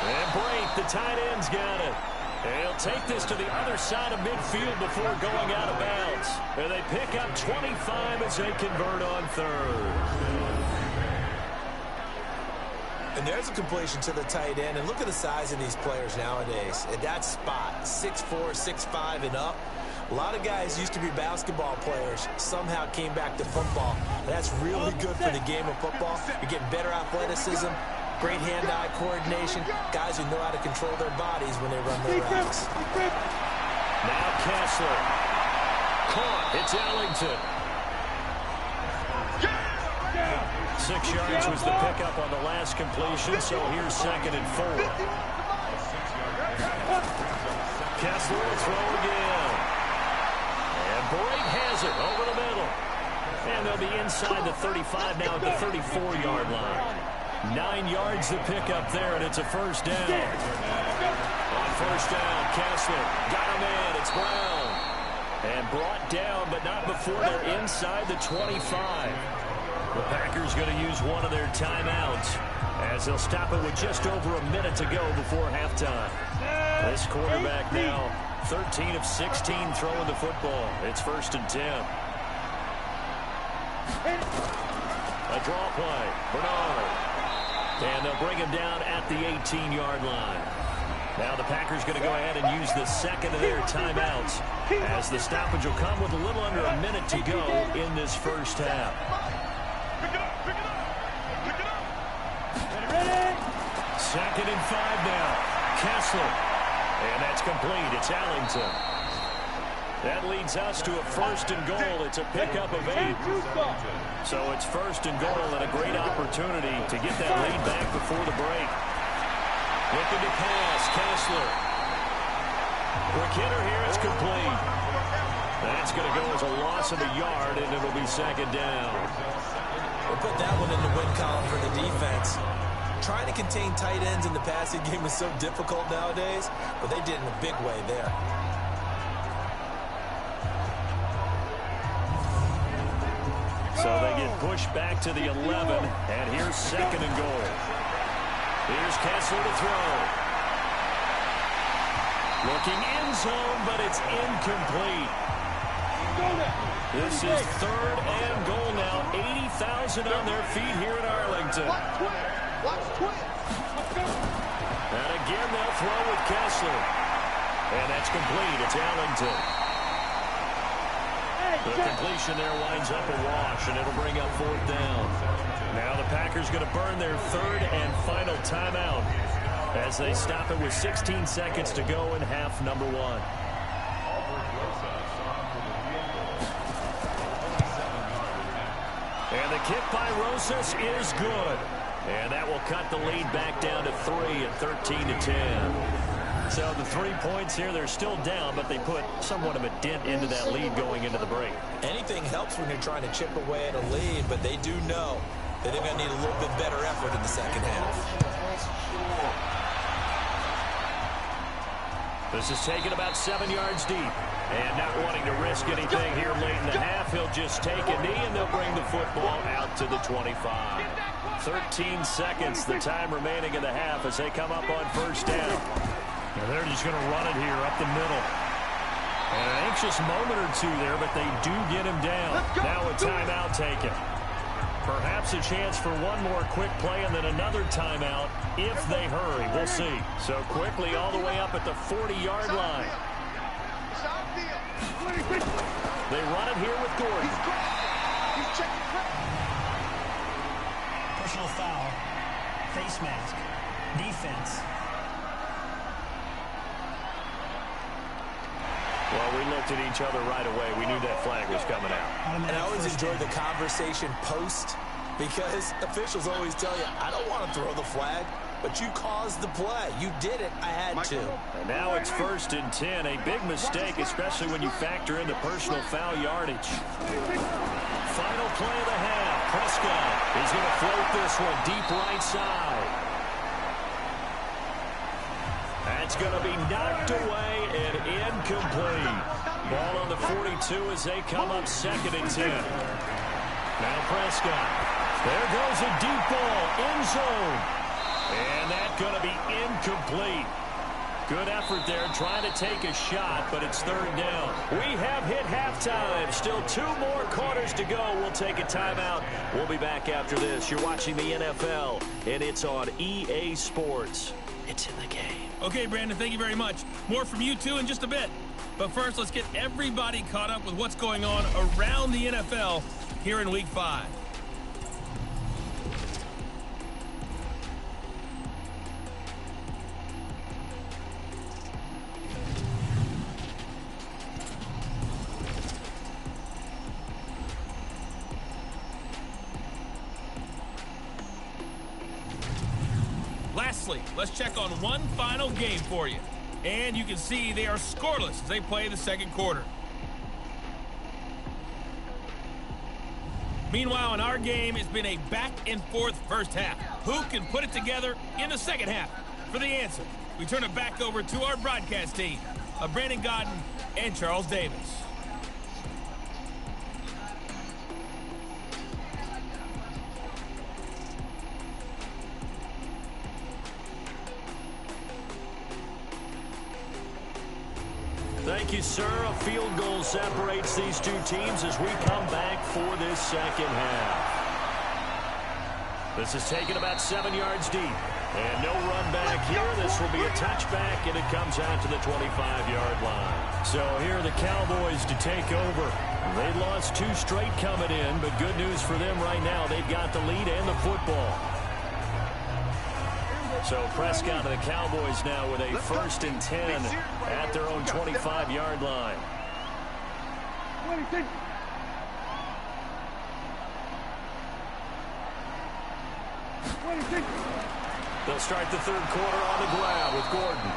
And Brate, the tight end's got it. They'll take this to the other side of midfield before going out of bounds. And they pick up 25 as they convert on 3rd. And there's a completion to the tight end. And look at the size of these players nowadays. At that spot, 6'4", 6'5", and up. A lot of guys used to be basketball players. Somehow came back to football. That's really good for the game of football. You're getting better athleticism, great hand-eye coordination. Guys who know how to control their bodies when they run their routes. Now Kessler. Caught. It's Ellington. 6 yards was the pickup on the last completion, so here's 2nd and 4. Kessler will throw again. And Brate has it over the middle. And they'll be inside the 35 now at the 34-yard line. 9 yards to pick up there, and it's a first down. On first down, Kessler got him in. It's Brown. And brought down, but not before they're inside the 25. The Packers going to use one of their timeouts as they'll stop it with just over a minute to go before halftime. This quarterback now 13 of 16 throwing the football. It's 1st and 10. A draw play. Bernard. And they'll bring him down at the 18-yard line. Now the Packers going to go ahead and use the 2nd of their timeouts as the stoppage will come with a little under a minute to go in this first half. 2nd and 5 now. Kessler. And that's complete. It's Ellington. That leads us to a 1st and goal. It's a pickup of 8. So it's 1st and goal and a great opportunity to get that lead back before the break. Looking to pass. Kessler. McKinnon here. It's complete. That's going to go as a loss of a yard, and it'll be 2nd down. We'll put that one in the win column for the defense. Trying to contain tight ends in the passing game is so difficult nowadays, but they did in a big way there. So they get pushed back to the 11, and here's 2nd and goal. Here's Kessler to throw. Looking end zone, but it's incomplete. This is 3rd and goal now. 80,000 on their feet here in Arlington. And again, they'll throw with Kessler. And that's complete. It's Ellington. The completion there winds up a wash, and it'll bring up 4th down. Now the Packers going to burn their 3rd and final timeout as they stop it with 16 seconds to go in half number 1. And the kick by Rosas is good. And that will cut the lead back down to 3 at 13-10. So the 3 points here, they're still down, but they put somewhat of a dent into that lead going into the break. Anything helps when you're trying to chip away at a lead, but they do know that they're going to need a little bit better effort in the second half. This is taken about 7 yards deep. And not wanting to risk anything here late in the half, he'll just take a knee, and they'll bring the football out to the 25. 13 seconds, the time remaining in the half as they come up on first down. And they're just going to run it here up the middle. And an anxious moment or two there, but they do get him down. Now a timeout taken. Perhaps a chance for one more quick play and then another timeout if they hurry. We'll see. So quickly all the way up at the 40-yard line. They run it here with Gordon. Personal foul. Face mask. Defense. Well, we looked at each other right away. We knew that flag was coming out. And I always enjoy the conversation post because officials always tell you, I don't want to throw the flag, but you caused the play. You did it. I had to. And now it's 1st and 10. A big mistake, especially when you factor in the personal foul yardage. Final play of the half. Prescott is going to float this one deep right side. That's going to be knocked away and incomplete. Ball on the 42 as they come up 2nd and 10. Now Prescott. There goes a deep ball. End zone. And that's going to be incomplete. Good effort there trying to take a shot, but it's 3rd down. We have hit halftime. Still 2 more quarters to go. We'll take a timeout. We'll be back after this. You're watching the NFL, and it's on EA Sports. It's in the game. Okay, Brandon, thank you very much. More from you two in just a bit. But first, let's get everybody caught up with what's going on around the NFL here in Week 5. Lastly, let's check on one final game for you. And you can see they are scoreless as they play the second quarter. Meanwhile, in our game, it's been a back-and-forth first half. Who can put it together in the second half? For the answer, we turn it back over to our broadcast team of Brandon Gaudin and Charles Davis. Thank you, sir. A field goal separates these two teams as we come back for this second half. This is taken about 7 yards deep. And no run back here. This will be a touchback, and it comes out to the 25-yard line. So here are the Cowboys to take over. They lost 2 straight coming in, but good news for them right now. They've got the lead and the football. So Prescott and the Cowboys now with a 1st and 10 at their own 25-yard line. They'll start the third quarter on the ground with Gordon.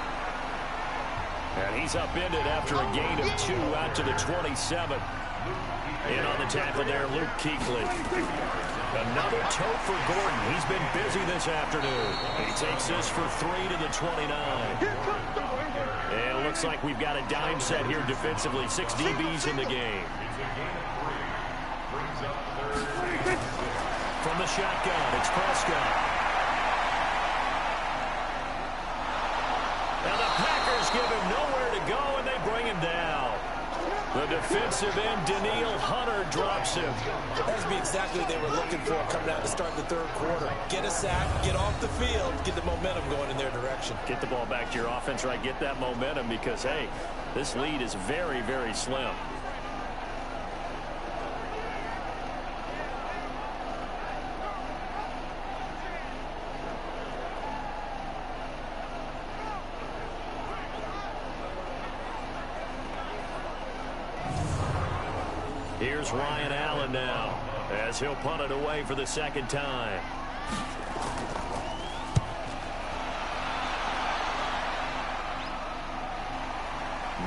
And he's upended after a gain of 2 out to the 27. In on the tackle there, Luke Kuechly. Another toe for Gordon. He's been busy this afternoon. He takes this for 3 to the 29. And it looks like we've got a dime set here defensively. 6 DBs in the game. From the shotgun, it's Prescott. Now the Packers give him nowhere to go, and they bring him down. The defensive end, Danielle Hunter, drops him. That's exactly what they were looking for coming out to start the third quarter. Get a sack, get off the field, get the momentum going in their direction. Get the ball back to your offense, right? Get that momentum because, hey, this lead is very, very slim. Here's Ryan Allen now as he'll punt it away for the second time.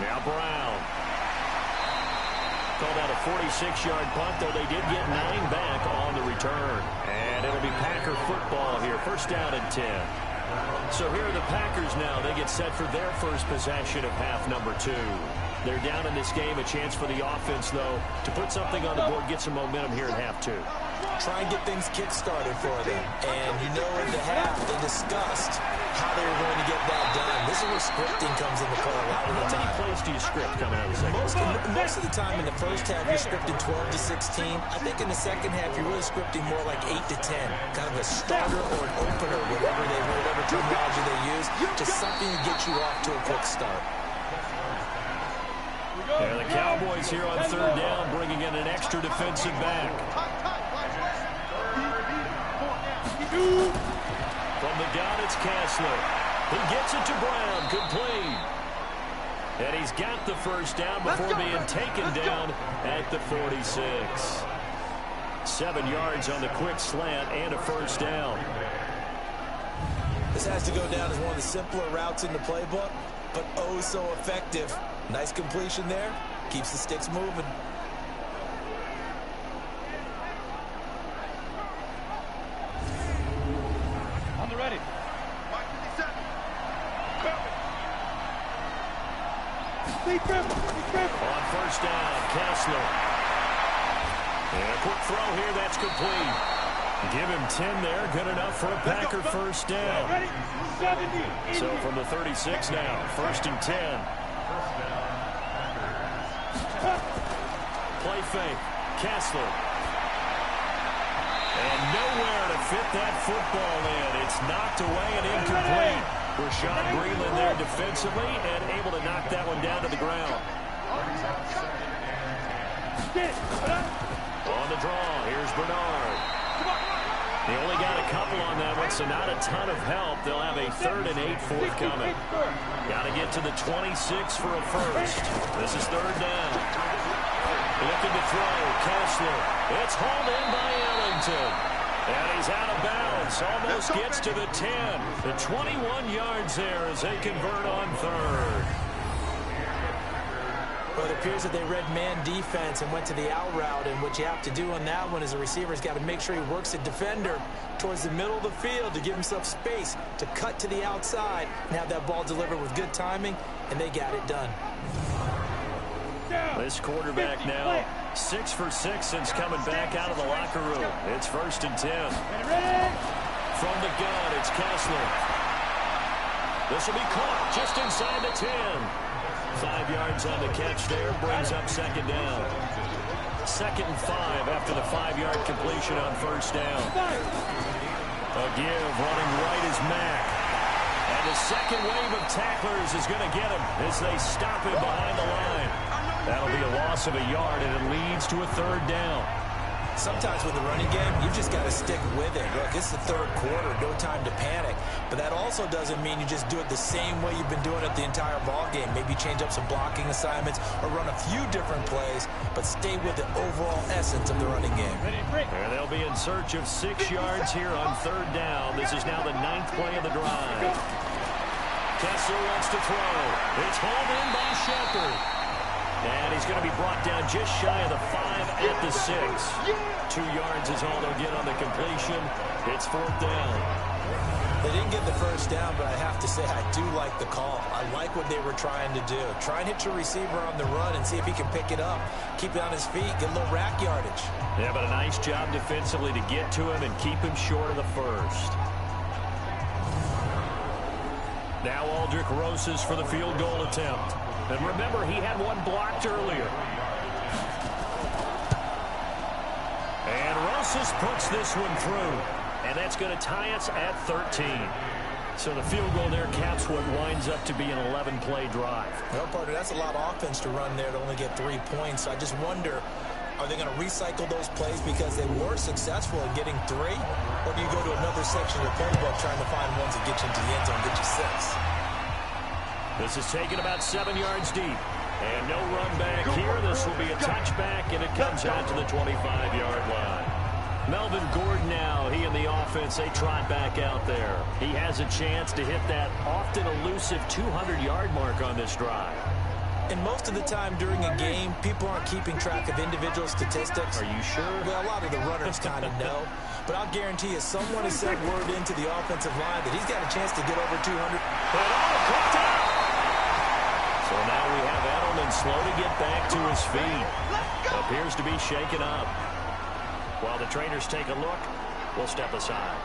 Now Brown. Called out a 46-yard punt, though they did get 9 back on the return. And it'll be Packer football here. 1st down and 10. So here are the Packers now. They get set for their first possession of half number 2. They're down in this game. A chance for the offense, though, to put something on the board, get some momentum here in half 2. Try and get things kick-started for them. And you know in the half they discussed how they were going to get that done. This is where scripting comes into play a lot of the time. How many plays do you script coming out of the second? Most of the time in the first half you're scripting 12 to 16. I think in the second half you're really scripting more like 8 to 10. Kind of a starter or an opener, whatever terminology they use. Just something to get you off to a quick start. Yeah, the Cowboys here on 3rd down, bringing in an extra defensive back. From the gun, it's Kessler. He gets it to Brown, complete. And he's got the 1st down before being taken down at the 46. 7 yards on the quick slant and a 1st down. This has to go down as one of the simpler routes in the playbook, but oh so effective. Nice completion there. Keeps the sticks moving. On the ready. On 1st down, Kessler. And a quick throw here, that's complete. Give him 10 there, good enough for a Packer 1st down. So from the 36 now, 1st and 10. Play fake, Kessler. And nowhere to fit that football in. It's knocked away and incomplete. Rashad Breeland there defensively and able to knock that one down to the ground. On the draw, here's Bernard. They only got a couple on that one, so not a ton of help. They'll have a 3rd and 8 forthcoming. Got to get to the 26 for a 1st. This is 3rd down. Looking to throw, Kessler. It's hauled in by Ellington. And he's out of bounds. Almost gets to the 10. The 21 yards there as they convert on third. Well, it appears that they read man defense and went to the out route, and what you have to do on that one is the receiver's got to make sure he works the defender towards the middle of the field to give himself space to cut to the outside and have that ball delivered with good timing, and they got it done. This quarterback now 6 for 6 since coming back out of the locker room. It's 1st and 10. From the gun, it's Kessler. This will be caught just inside the 10. 5 yards on the catch there, brings up 2nd down. 2nd and 5 after the 5-yard completion on 1st down. A give running right is Mack. And the second wave of tacklers is going to get him as they stop him behind the line. That'll be a loss of a yard, and it leads to a 3rd down. Sometimes with the running game, you just got to stick with it. Look, it's the 3rd quarter, no time to panic. But that also doesn't mean you just do it the same way you've been doing it the entire ball game. Maybe change up some blocking assignments or run a few different plays, but stay with the overall essence of the running game. And they'll be in search of 6 yards here on 3rd down. This is now the 9th play of the drive. Kessler wants to throw. It's hauled in by Shepard. And he's going to be brought down just shy of the 5 at the 6. 2 yards is all they'll get on the completion. It's 4th down. They didn't get the 1st down, but I have to say I do like the call. I like what they were trying to do. Try and hit your receiver on the run and see if he can pick it up. Keep it on his feet, get a little rack yardage. Yeah, but a nice job defensively to get to him and keep him short of the 1st. Now Aldrick Rosas for the field goal attempt. And remember, he had one blocked earlier. And Rosas puts this one through. And that's going to tie us at 13. So the field goal there caps what winds up to be an 11-play drive. Well, partner, that's a lot of offense to run there to only get 3 points. So I just wonder, are they going to recycle those plays because they were successful in getting 3? Or do you go to another section of the playbook trying to find ones that get you into the end zone, get you 6? This is taken about 7 yards deep. And no run back here. This will be a touchback, and it comes out to the 25-yard line. Melvin Gordon now, he and the offense, they trot back out there. He has a chance to hit that often elusive 200-yard mark on this drive. And most of the time during a game, people aren't keeping track of individual statistics. Are you sure? Well, a lot of the runners kind of know. But I'll guarantee you, someone has sent word into the offensive line that he's got a chance to get over 200. So now we have Edelman slow to get back to his feet. Appears to be shaken up. While the trainers take a look, we'll step aside.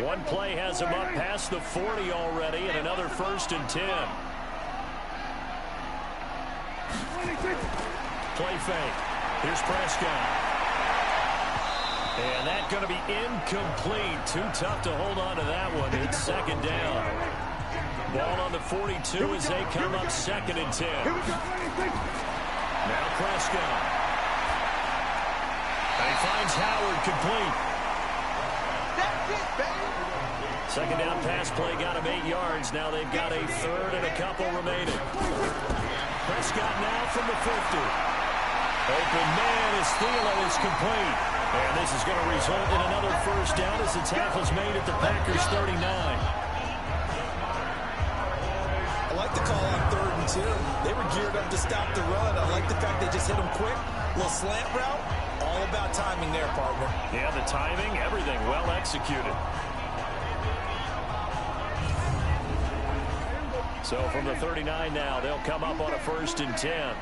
One play has him up past the 40 already, and another 1st and 10. Play fake. Here's Prescott. And that's going to be incomplete. Too tough to hold on to that one. It's 2nd down. Ball on the 42 as they come up 2nd and 10. Now Prescott. And he finds Howard complete. That's it, baby. 2nd down pass play got him 8 yards. Now they've got a 3rd and a couple remaining. Prescott now from the 50. Open man is Thielen is complete. And this is going to result in another 1st down as the tackle's made at the Packers 39. I like the call on 3rd and 2. They were geared up to stop the run. I like the fact they just hit them quick. A little slant route. All about timing there, partner. Yeah, the timing, everything well executed. So from the 39 now, they'll come up on a 1st and 10.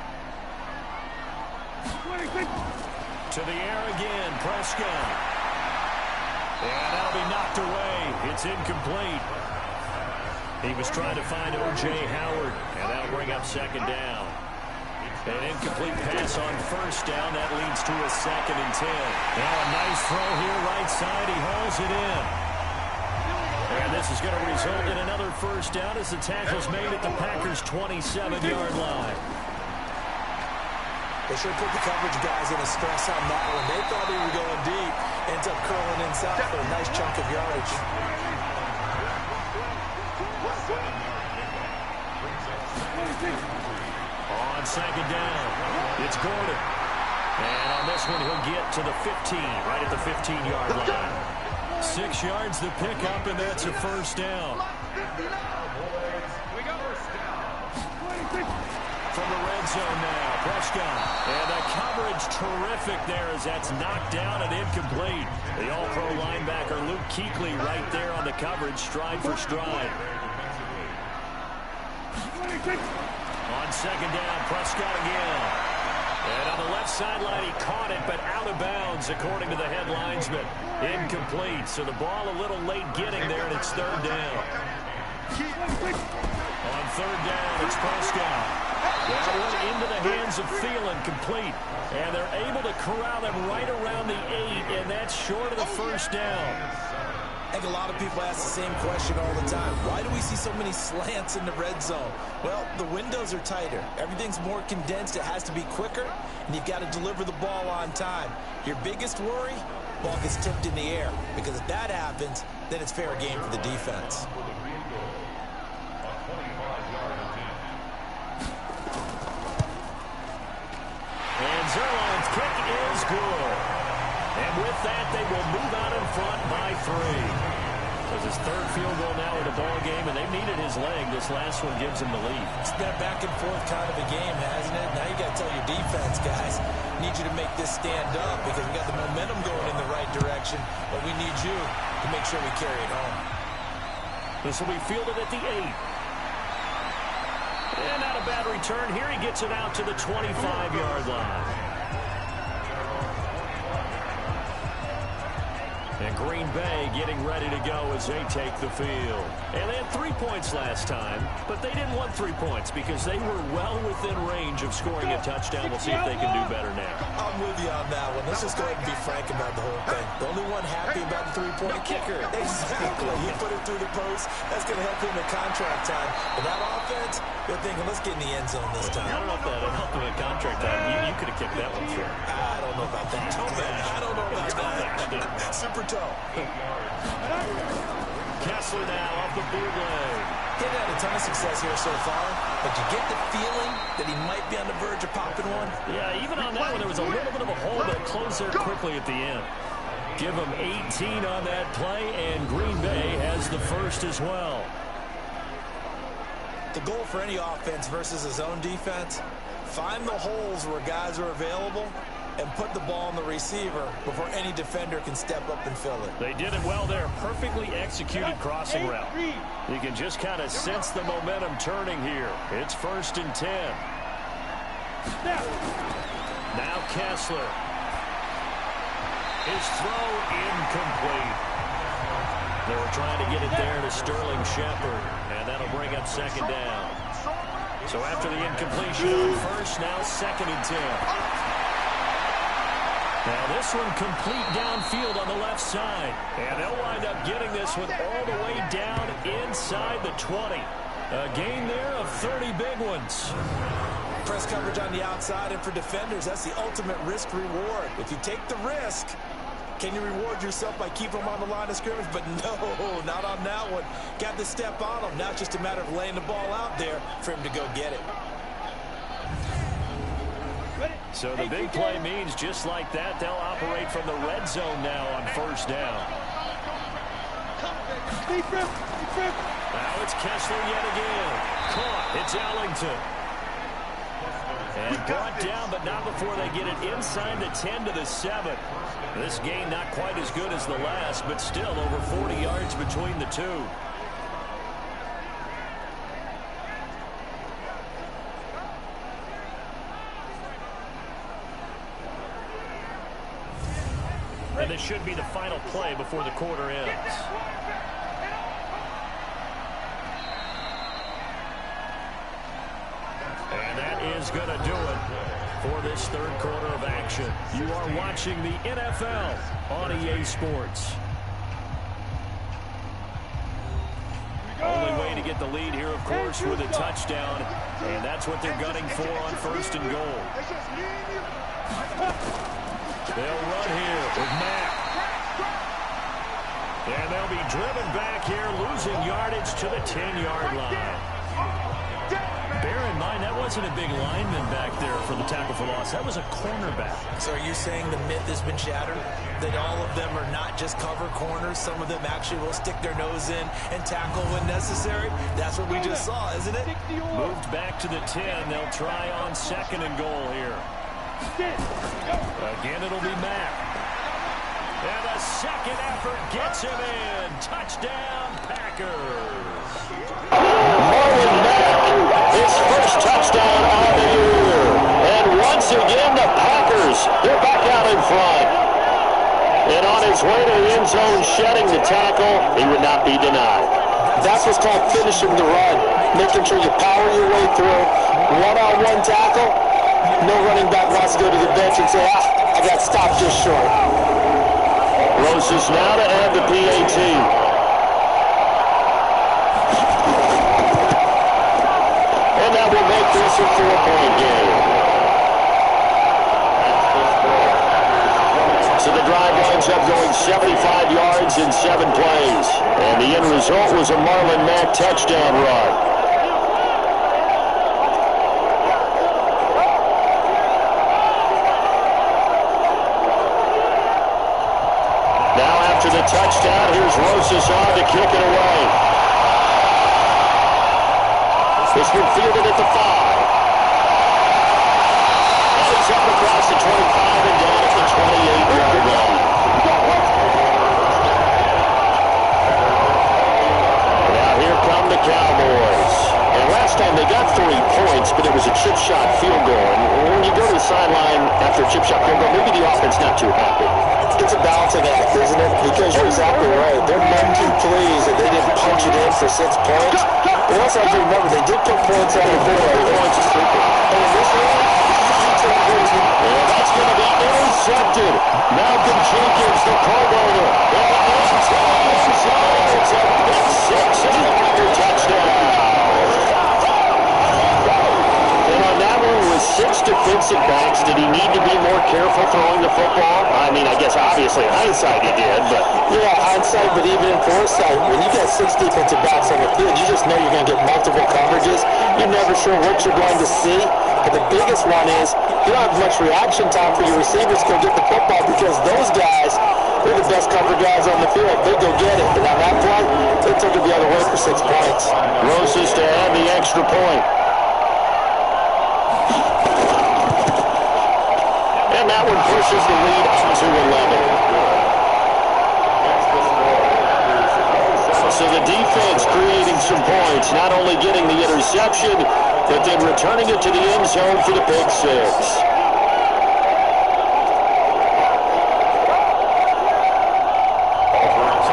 To the air again, Prescott. And that'll be knocked away. It's incomplete. He was trying to find O.J. Howard, and that'll bring up 2nd down. An incomplete pass on 1st down. That leads to a 2nd and 10. Now a nice throw here, right side. He hauls it in. And this is going to result in another 1st down as the tackle's made at the Packers' 27-yard line. They should put the coverage guys in a stress on that one. They thought they were going deep. Ends up curling inside for a nice chunk of yardage. second down. It's Gordon. And on this one, he'll get to the 15, right at the 15-yard line. 6 yards the pickup, and that's a first down. From the red zone now, Prescott. And the coverage terrific there as that's knocked down and incomplete. The all-pro linebacker Luke Kuechly right there on the coverage, stride for stride. On second down, Prescott again. And on the left sideline, he caught it, but out of bounds, according to the head linesman. Incomplete, so the ball a little late getting there, and it's third down. On third down, it's Prescott. That one into the hands of Thielen, complete. And they're able to corral him right around the 8, and that's short of the first down. I think a lot of people ask the same question all the time. Why do we see so many slants in the red zone? Well, the windows are tighter. Everything's more condensed. It has to be quicker, and you've got to deliver the ball on time. Your biggest worry, ball gets tipped in the air, because if that happens, then it's fair game for the defense. And Zuerlein's kick is good. And with that, they will move out in front by 3. It's his third field goal now in the ball game, and they've needed his leg. This last one gives him the lead. It's been a back-and-forth kind of a game, hasn't it? Now you got to tell your defense, guys, need you to make this stand up because we got the momentum going in the right direction, but we need you to make sure we carry it home. This will be fielded at the 8. And not a bad return. Here he gets it out to the 25-yard line. And Green Bay getting ready to go as they take the field. And they had 3 points last time, but they didn't want 3 points because they were well within range of scoring a touchdown. We'll see if they can do better now. I'm with you on that one. Let's just go ahead and be frank about the whole thing. The only one happy about the three-point kicker. Exactly. He put it through the post. That's going to help him in contract time. But that offense, they're thinking, let's get in the end zone this time. I don't know if that helped him in contract time. You could have kicked that one through. I don't know about that. I don't know about that. Super toe. Kessler now off the bootleg. He's had a ton of success here so far, but you get the feeling that he might be on the verge of popping one. Yeah, even on that one, there was a little bit of a hole that closed there quickly at the end. Give him 18 on that play, and Green Bay has the first as well. The goal for any offense versus his own defense, find the holes where guys are available and put the ball on the receiver before any defender can step up and fill it. They did it well there. Perfectly executed crossing route. You can just kind of sense the momentum turning here. It's 1st and 10. Now Kessler. His throw incomplete. They were trying to get it there to Sterling Shepard, and that'll bring up 2nd down. So after the incompletion on 1st, now 2nd and 10. Now this one complete downfield on the left side. And they'll wind up getting this one all the way down inside the 20. A gain there of 30 big ones. Press coverage on the outside, and for defenders, that's the ultimate risk-reward. If you take the risk, can you reward yourself by keeping them on the line of scrimmage? But no, not on that one. Got to step on them. Now it's just a matter of laying the ball out there for him to go get it. So the big play means just like that, they'll operate from the red zone now on 1st down. Now it's Kessler yet again. Caught. It's Ellington. And brought down, but not before they get it inside the 10 to the 7. This game not quite as good as the last, but still over 40 yards between the two. And this should be the final play before the quarter ends. And that is going to do it for this third quarter of action. You are watching the NFL on EA Sports. Only way to get the lead here, of course, with a touchdown. And that's what they're gunning for on 1st and goal. They'll run here with Mack. And they'll be driven back here, losing yardage to the 10-yard line. Bear in mind, that wasn't a big lineman back there for the tackle for loss. That was a cornerback. So are you saying the myth has been shattered? That all of them are not just cover corners? Some of them actually will stick their nose in and tackle when necessary? That's what we just saw, isn't it? Moved back to the 10. They'll try on 2nd and goal here. Again, it'll be Mack. And a second effort gets him in. Touchdown, Packers. Marlon Mack, his first touchdown on the year. And once again, the Packers, they're back out in front. And on his way to the end zone, shedding the tackle, he would not be denied. That's what's called finishing the run. Making sure you power your way through. One-on-one tackle. No running back wants to go to the bench and say, I got stopped just short. Rosas now to add the PAT. And that will make this a 4-point game. So the drive winds up going 75 yards in 7 plays. And the end result was a Marlon Mack touchdown run. The touchdown. Here's Rosas on to kick it away. This one fielded at the 5. And it's up across the 25 and down at the 28-yard line. Now here come the Cowboys. And last time they got 3 points, but it was a chip shot field goal. And when you go to the sideline after a chip shot field goal, maybe the offense not too happy. It's a balancing act, isn't it? Because you're exactly right. They're 1-2-3s, and they didn't punch it in for 6 points. But also have to remember, they did put points on the board. And in this one, and that's going to be intercepted. Malcolm Jenkins, the co-owner. It's a big 6 and another touchdown. And on that one, with 6 defensive backs, did he need to be more careful throwing the football? I mean, I guess obviously hindsight he did, but... Yeah, hindsight, but even in foresight, when you got 6 defensive backs on the field, you just know you're going to get multiple coverages. You're never sure what you're going to see. But the biggest one is you don't have much reaction time for your receivers to go get the football because those guys, they're the best cover guys on the field. They go get it. But on that point, they took it the other way for 6 points. Rosas to add the extra point. And that one pushes the lead up to 11. So the defense creating some points, not only getting the interception, but then returning it to the end zone for the pick 6.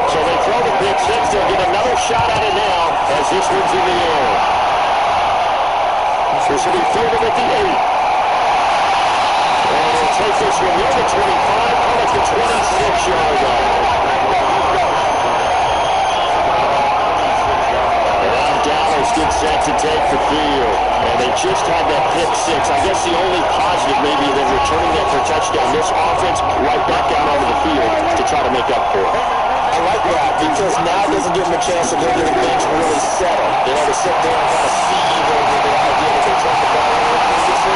So they throw the pick 6. They'll get another shot at it now as this one's in the air. This will be fielded at the 8. And they'll take this one near the 25, at the 26-yard line. Gets set to take the field. And they just had that pick 6. I guess the only positive maybe than returning that for a touchdown. This offense right back out onto the field to try to make up for it. I like that because now it doesn't give them a chance to go to the bench and really settle. You know, to sit there and kind of seethe over the idea that they turn the ball over previously.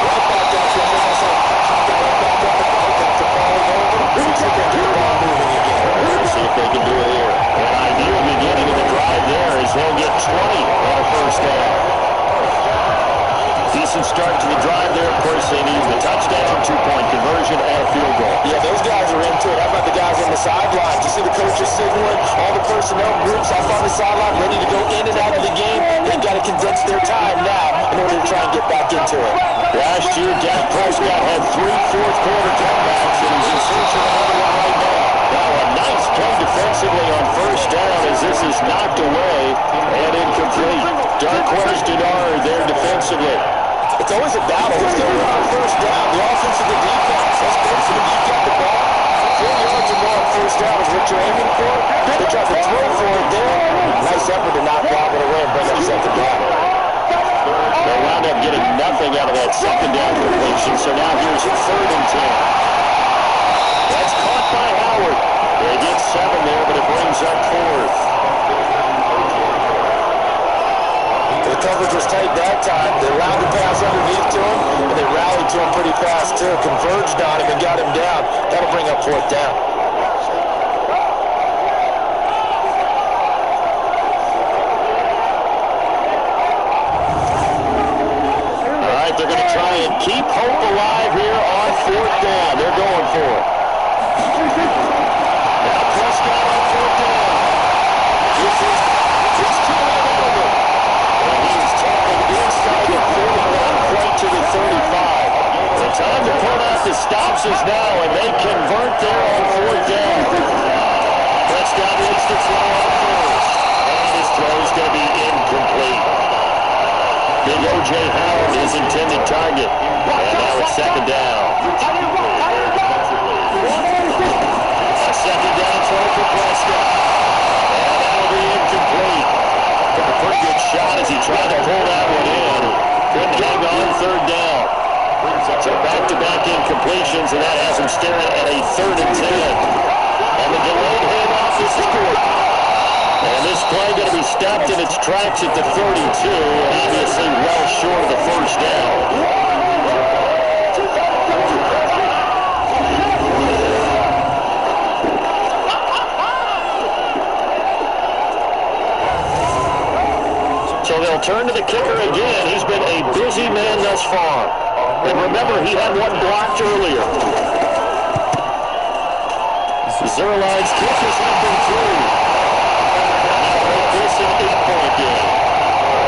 Right back down to them. It's like, right back down the ball to falling over. See if they can get the ball moving again. See if they can do it here. An ideal beginning of the drive there is they'll get 20 on a first down. Decent start to the drive there. Of course, they need the touchdown, 2-point conversion, and a field goal. Yeah, those guys are into it. How about the guys on the sidelines? You see the coaches signaling, all the personnel groups off on the sideline ready to go in and out of the game. They've got to condense their time now in order to try and get back into it. Last year, Dak Prescott had 3 fourth-quarter comebacks, and he's essentially on the line right now. Now a nice play defensively on first down as this is knocked away and incomplete. Darqueze Dennard there defensively. It's always a battle. Who's going to run first down? The offense or the defense? That's basically you've got the ball. 4 yards or more on first down is what you're aiming for. They tried to throw for it there. Nice effort to not block it away and bring up second down. They wound up getting nothing out of that second down completion, so now here's 3rd and 10. That's caught by Howard. They get 7 there, but it brings up 4th. The coverage was tight that time. They allowed the pass underneath to him, and they rallied to him pretty fast, too. Converged on him and got him down. That'll bring up 4th down. All right, they're going to try and keep hope alive here on 4th down. They're going for it. Now Prescott on 4th down. This is inside the 41, right to the 35. The time to put out the stops is now, and they convert there on 4th down. Prescott needs to throw on first, and his throw is going to be incomplete. Big O.J. Howard, his intended target, and now it's 2nd down. A 2nd down throw for Prescott, and that'll be incomplete. Took a pretty good shot as he tried to pull that one in. Couldn't hang on 3rd down. So back-to-back incompletions, and that has him staring at a 3rd and 10. And the delayed handoff is scored. And this play going to be stopped in its tracks at the 32, obviously well short of the 1st down. So they'll turn to the kicker again. He's been a busy man thus far. And remember, he had one blocked earlier. Zerline's kick is up and through. This is an 8-point game.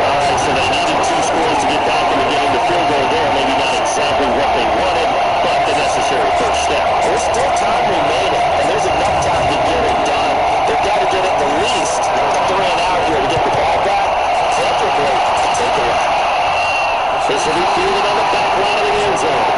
All right, so they needed 2 scores to get back in the game. The field goal there, maybe not exactly what they wanted, but the necessary first step. There's still time remaining, and there's enough time to get it done. They've got to get at the least a 3 and out here to get the ball back. Preferably a takeaway. This will be fielded on the back line of the end zone.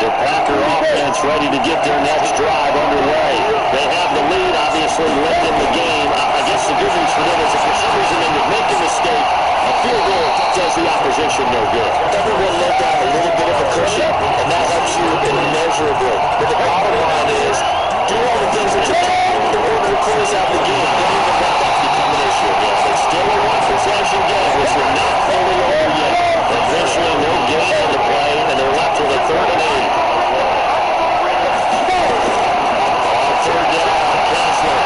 The Packer offense ready to get their next drive underway. They have the lead, obviously, late in the game. I guess the good news for them is if for some reason they would make a mistake, a field goal does the opposition no good. Everyone let down a little bit of a cushion, and that helps you immeasurably. But the bottom line is, do all the things that you can in order to close out the game. Don't even let that become an issue. Yeah, it's still a 1-possession game, which we're not fully over yet. Eventually, no gain on the play, and they're left with a 3rd and 8. On 3rd down, Kessler.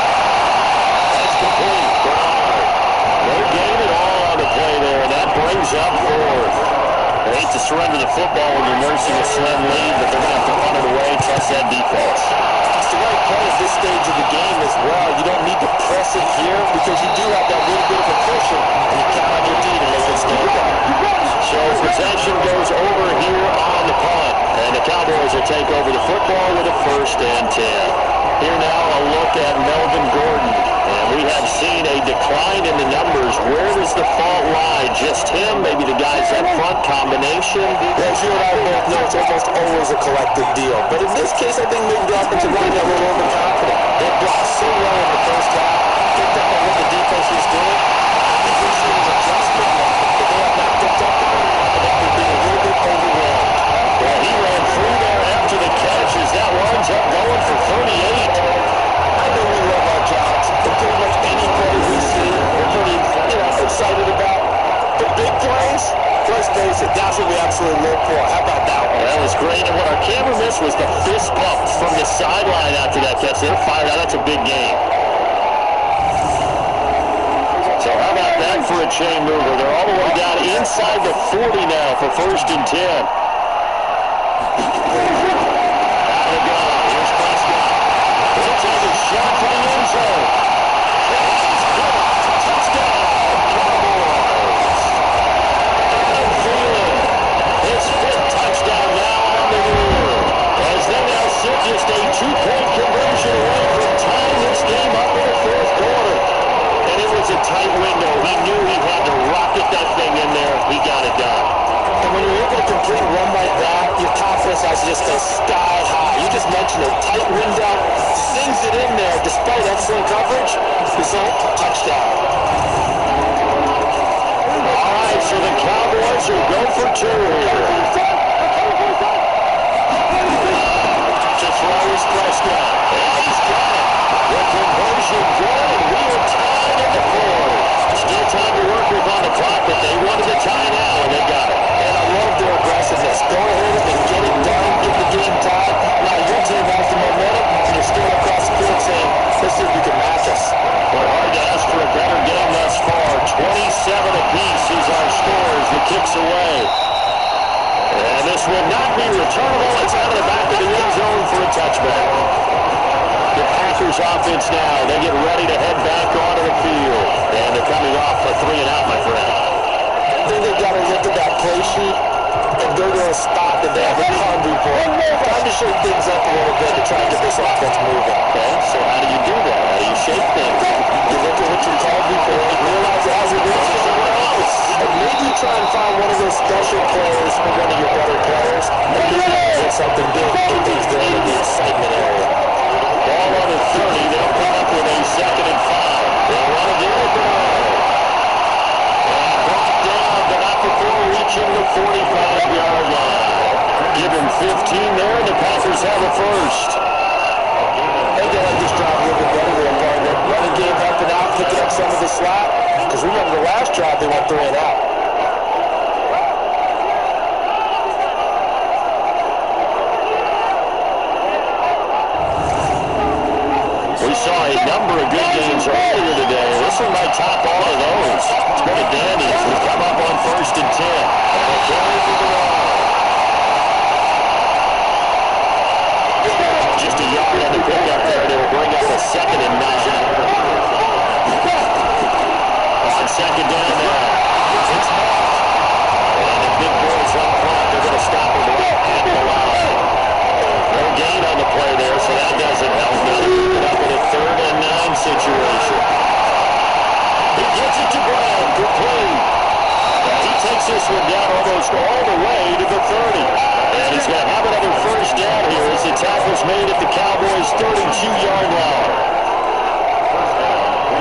That's complete. Bernard. No gain at all on the play there, and that brings up 4th. They hate to surrender the football when you're nursing a slim lead, but they're going to have to punt it away, trust that defense. It's the right play at this stage of the game as well. You don't need to press it here because you do have that little bit of a cushion, and you count on your D to make it stand up. So possession goes over here on the punt, and the Cowboys will take over the football with a 1st and 10. Here now a look at Melvin Gordon, and we have seen a decline in the numbers. Where does the fault lie? Just him? Maybe the guys up front combination? As you and I both know, it's almost always a collective deal. But in this case, I think maybe the offensive line got a little overconfident. They blocked so well in the first half, picked up on what the defense was doing. I think we're seeing an adjustment now, but they have not picked up on it. I think they're being a little bit overwhelmed. Well, he ran through there after the catch as that winds up going for 38. I know we love our jobs, but pretty much any play we see, we're pretty excited about. The big plays, let's face it, that's what we absolutely live for. How about that one? That was great, and what our camera missed was the fist pump from the sideline after that catch. They're fired out. That's a big game. So how about that for a chain mover? They're all the way down inside the 40 now for 1st and 10. Here's Prescott. He'll take a shot for the end zone. Touchdown, Cowboys. And Thielen, his 5th touchdown now on the year. As they now sit just a 2-point conversion away from tying this game up in the 4th quarter. And it was a tight window. He knew he had to rocket that thing in there. He got it done. And when you're able to complete a run like that, your confidence has just for 2 here. To throw is Prescott. And he's got it. The conversion good, and we are tied at the 4. Still time to work with on the clock, but they wanted to tie now, and they got it. And I love their aggressiveness. Go ahead and get it done, get the game tied. Now your team has the momentum, and you're still across the field saying, let's see if you can match us. But hard to ask for a better game thus far. 27 apiece is our scores. The kicks away. And this will not be returnable. It's out of the back of the end zone for a touchback. The Packers offense now. They get ready to head back onto the field. And they're coming off a 3 and out, my friend. I think they got to look at that play sheet, and they're going to stop and they have a hungry for it. Time to shake things up a little bit to try to get this offense moving. Okay, so how do you do that? How do you shake things? You look at what you called before and realize it has a real someone else. And maybe try and find one of those special players or one of your better players and do something big in these days in the excitement area. Ball on the 30. They'll come up with a 2nd and 5. They'll run again. And brought down, but not before reaching the 45-yard line. Give him 15 there, and the Packers have a first. I think they like this drive a little bit better than partner. Running game helping out, picking up some of the slack. Because remember the last drive, they went 3 and out. We saw a number of good games earlier today. This one might top all of those. It's been a dandy as we come up on 1st and 10. And carry for the run. Just a yard on the pickup there. They will bring up a 2nd and 9. On 2nd down now. It's Mark. And the big boys up front. They're going to stop him at the line. No gain on the play there, so that doesn't help. Now they pick it up in a 3rd and 9 situation. He gets it to Brown. Complete. He takes this one down almost all the way to the 30. And he's going to have another first down here as the tackle's made at the Cowboys' 32-yard line.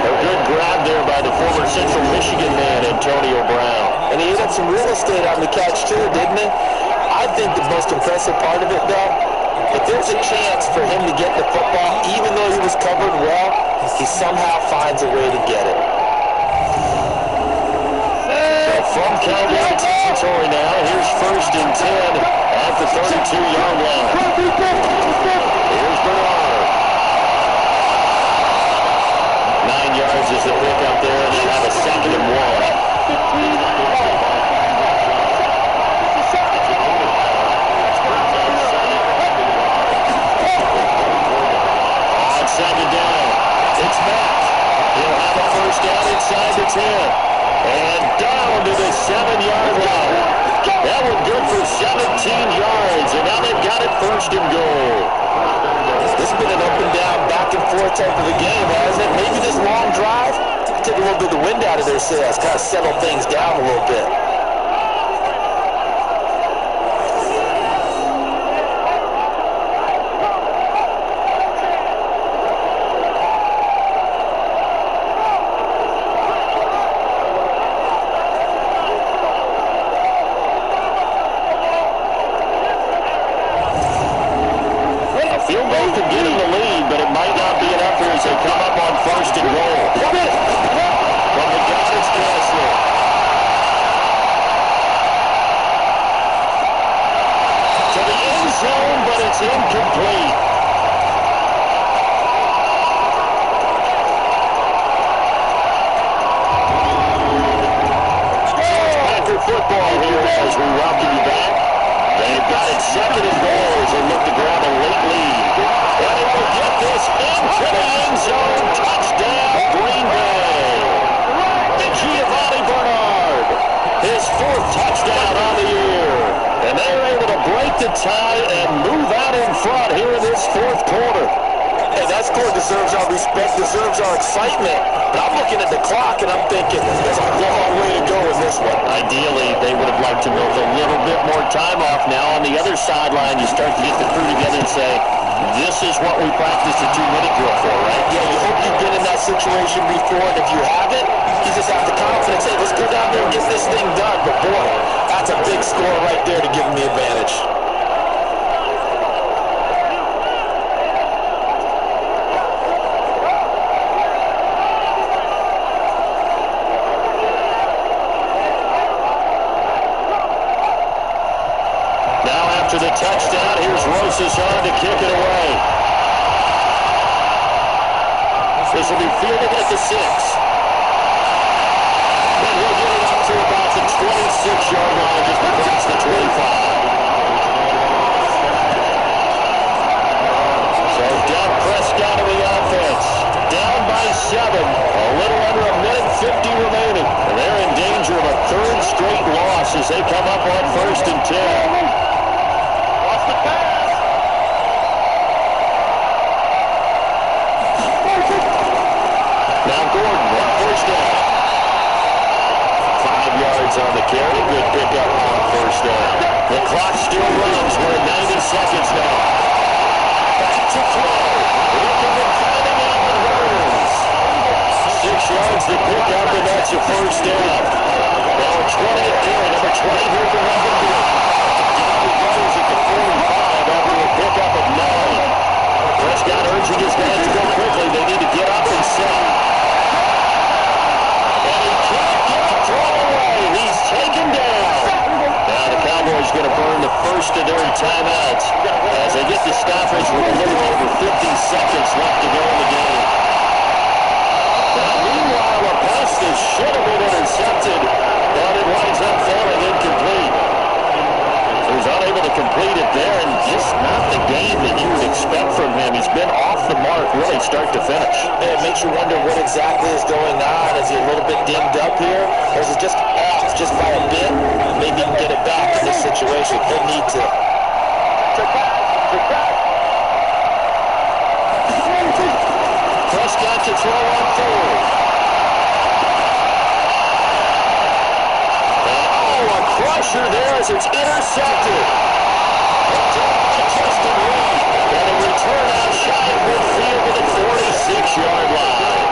A good grab there by the former Central Michigan man, Antonio Brown. And he ate up some real estate on the catch, too, didn't he? I think the most impressive part of it, though, if there's a chance for him to get the football, even though he was covered well, he somehow finds a way to get it. So from Cowboy territory now, here's 1st and 10 at the 32-yard line. Here's Bernard. 9 yards is the pickup there, and they have a 2nd and 1. Second down. It's Matt. He'll have a first down inside the 10. And down to the 7-yard line. That one good for 17 yards. And now they've got it 1st and goal. This has been an up and down, back and forth type of a game, hasn't it? Maybe this long drive took a little bit of the wind out of their sails, kind of settle things down a little bit. score right there to give them the advantage. Now after the touchdown, here's Rosas on to kick it away. This will be fielded at the 6. And he'll get it up to about the 26-yard line, just across the 25. So Dak Prescott of the offense, down by 7, a little under a minute 50 remaining. And they're in danger of a third straight loss as they come up on 1st and 10. On the carry, good pickup on 1st down. The clock still runs. We're at 90 seconds now. Back to throw. Looking and finding Allen Hurns. 6 yards to pick up, and that's a 1st down. Now 20 here, number 20 here for Levengood. He goes at the 45 after a pickup of 9. Prescott urging his guys to go quickly. They need to get up and set. And he can't get the throw away. He's taken down. Now the Cowboys going to burn the first of their timeouts as they get the stoppage with a little over 50 seconds left to go in the game. Now, meanwhile, a pass that should have been intercepted, but it winds up falling incomplete. He was unable to complete it there, and just not the game that you would expect from him. He's been off the mark really start to finish. It makes you wonder what exactly is going on. Is he a little bit dinged up here? Or is it just off just by a bit? Maybe he can get it back in this situation. He'll need to. Prescott to throw on 4th. A crusher there as it's intercepted. Justin Reed. And a return out shy of midfield to the 46-yard line.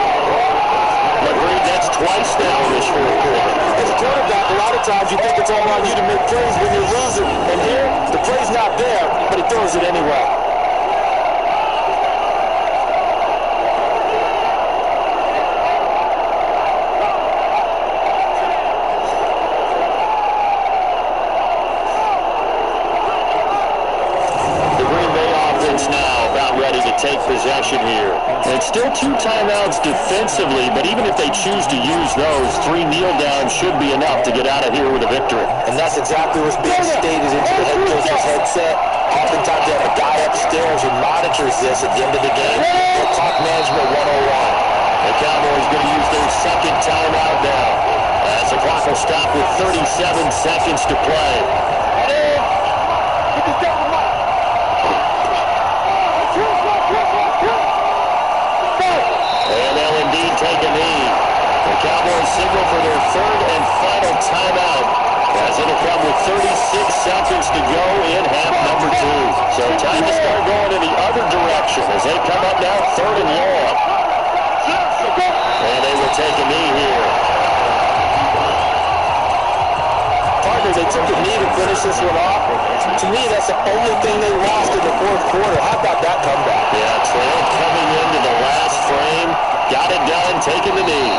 Agreed, that's twice now in this 4th quarter. As a quarterback, a lot of times you think it's all on you to make plays when you're losing. And here, the play's not there, but he throws it anyway. Take possession here. And it's still 2 timeouts defensively, but even if they choose to use those, 3 kneel downs should be enough to get out of here with a victory. And that's exactly what's being stated into the head coach's headset. Oftentimes they have a guy upstairs who monitors this at the end of the game. Clock management 101. The Cowboys going to use their 2nd timeout now, as the clock will stop with 37 seconds to play. Take a knee. The Cowboys signal for their 3rd and final timeout, as it'll come with 36 seconds to go in half number 2. So time to start going in the other direction as they come up now 3rd and long. And they will take a knee here. Partner, they took a knee to finish this one off. To me, that's the only thing they lost in the 4th quarter. How about that comeback? Yeah, trail coming into the last frame. Got it done, taking the knee.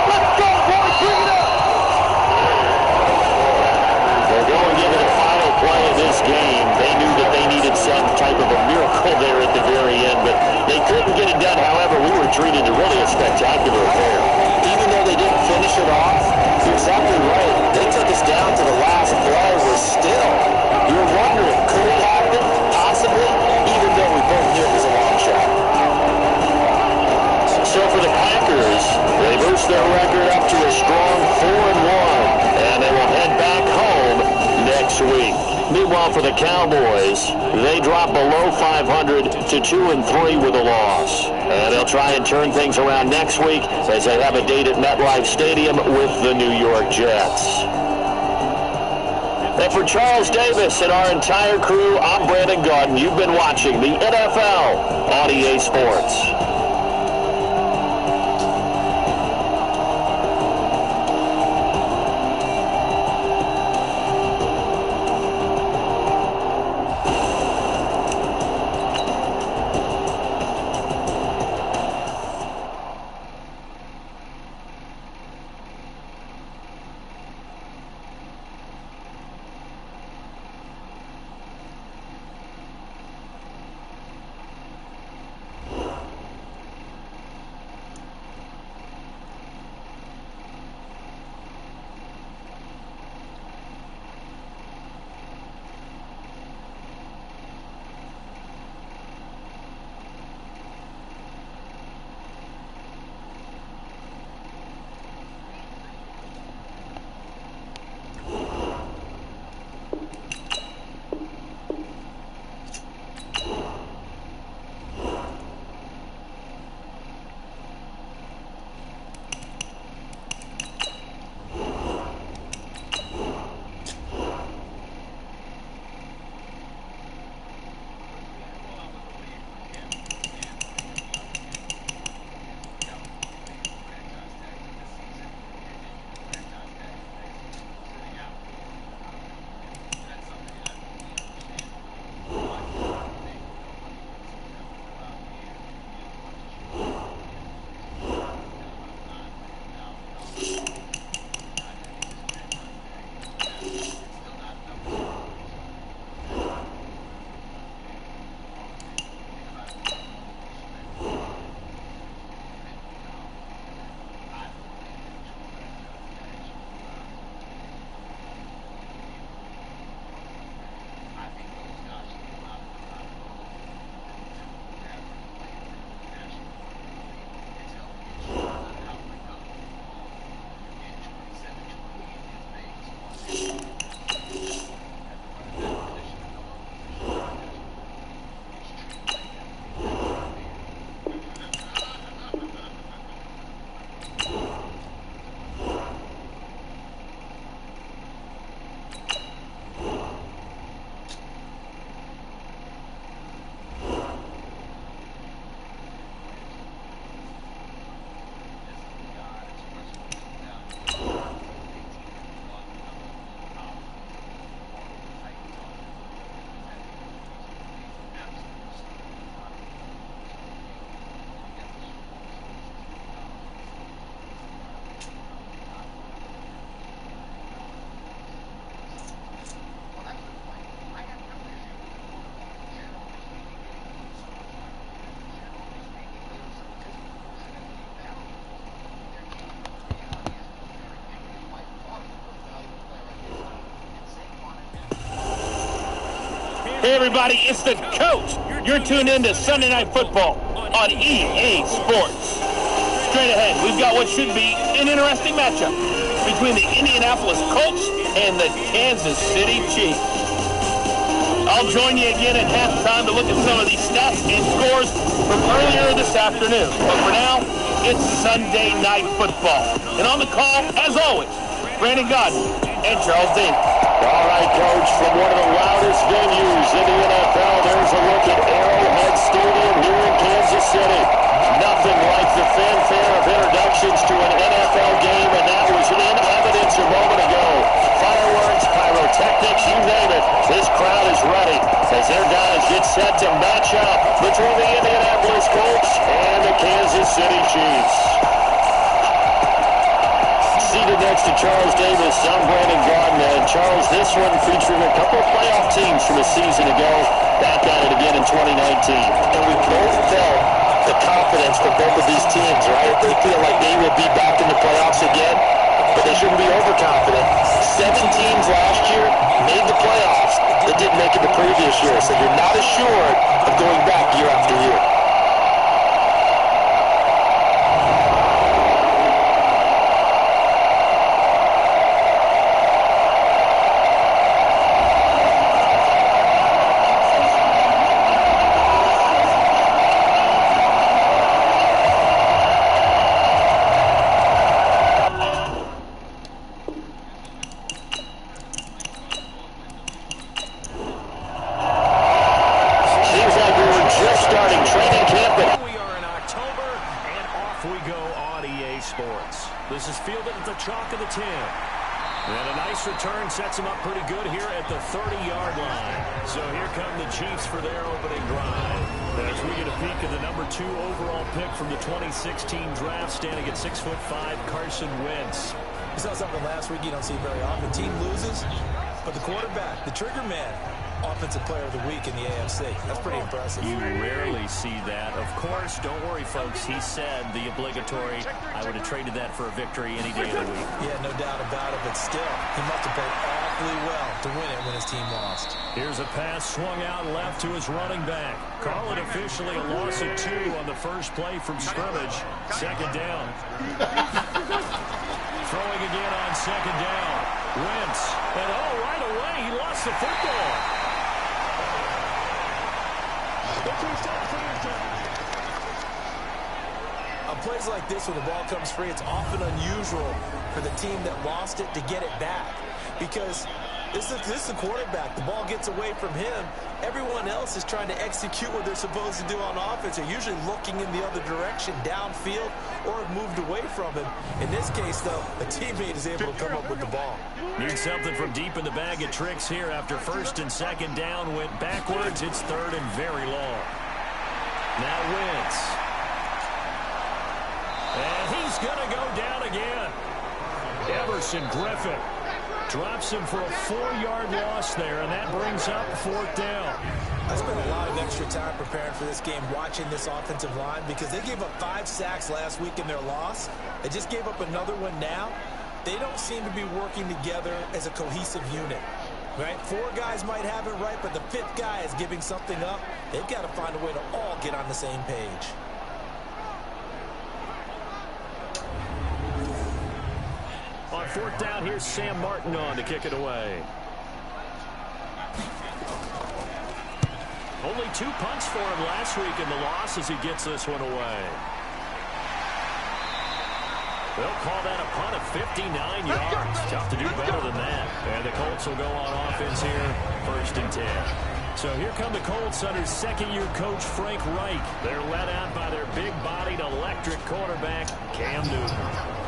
Let's go, boys, bring it up! They're going to give it a final play of this game. They knew that they needed some type of a miracle there at the very end, but they couldn't get it done. However, we were treated to really a spectacular affair. Even though they didn't finish it off, you're exactly right. They took us down to the last play. We're still. You're wondering, could it happen? Possibly, even though we both knew it was a long shot. So for the Packers, they boost their record up to a strong 4-1, and they will head back home next week. Meanwhile, for the Cowboys, they drop below 500 to 2-3 with a loss. And they'll try and turn things around next week as they have a date at MetLife Stadium with the New York Jets. And for Charles Davis and our entire crew, I'm Brandon Gaudin. You've been watching the NFL on EA Sports. Hey everybody, it's the coach. You're tuned in to Sunday Night Football on EA Sports. Straight ahead, we've got what should be an interesting matchup between the Indianapolis Colts and the Kansas City Chiefs. I'll join you again at halftime to look at some of these stats and scores from earlier this afternoon. But for now, it's Sunday Night Football. And on the call, as always, Brandon Godden and Charles Davis. All right, Coach, from one of the loudest venues in the NFL, there's a look at Arrowhead Stadium here in Kansas City. Nothing like the fanfare of introductions to an NFL game, and that was in evidence a moment ago. Fireworks, pyrotechnics, you name it. This crowd is ready as their guys get set to match up between the Indianapolis Colts and the Kansas City Chiefs. Seated next to Charles Davis, I'm Brandon Godden. And Charles, this one featuring a couple of playoff teams from a season ago. Back at it again in 2019. And we both felt the confidence from both of these teams, right? They feel like they will be back in the playoffs again, but they shouldn't be overconfident. 7 teams last year made the playoffs that didn't make it the previous year, so you're not assured of going back year after year. This is fielded at the chalk of the 10. And a nice return sets him up pretty good here at the 30-yard line. So here come the Chiefs for their opening drive. As we get a peek at the number 2 overall pick from the 2016 draft, standing at 6'5", Carson Wentz. We saw something last week you don't see very often. Team loses, but the quarterback, the trigger man, Offensive Player of the Week in the AFC. That's pretty impressive. You rarely see that. Of course, don't worry, folks. He said the obligatory, I would have traded that for a victory any day of the week. Yeah, no doubt about it, but still, he must have played awfully well to win it when his team lost. Here's a pass swung out left to his running back. Call it officially a loss of 2 on the first play from scrimmage. Second down. Throwing again on second down. Wentz. And right away, he lost the football. On plays like this, when the ball comes free, it's often unusual for the team that lost it to get it back. Because this is the quarterback. The ball gets away from him. Everyone else is trying to execute what they're supposed to do on offense. They're usually looking in the other direction, downfield, or have moved away from him. In this case, though, a teammate is able to come up with the ball. Need something from deep in the bag of tricks here after first and second down went backwards. It's third and very long. Now Wentz. And he's going to go down again. Everson Griffin drops him for a 4-yard loss there, and that brings up 4th down. I spent a lot of extra time preparing for this game, watching this offensive line, because they gave up 5 sacks last week in their loss. They just gave up another one now. They don't seem to be working together as a cohesive unit. Right? 4 guys might have it right, but the 5th guy is giving something up. They've got to find a way to all get on the same page. On 4th down, here's Sam Martin on to kick it away. Only 2 punts for him last week in the loss as he gets this one away. They'll call that a punt of 59 yards. Tough to do better than that. And the Colts will go on offense here, 1st and 10. So here come the Colts under second-year coach Frank Reich. They're led out by their big-bodied electric quarterback, Cam Newton.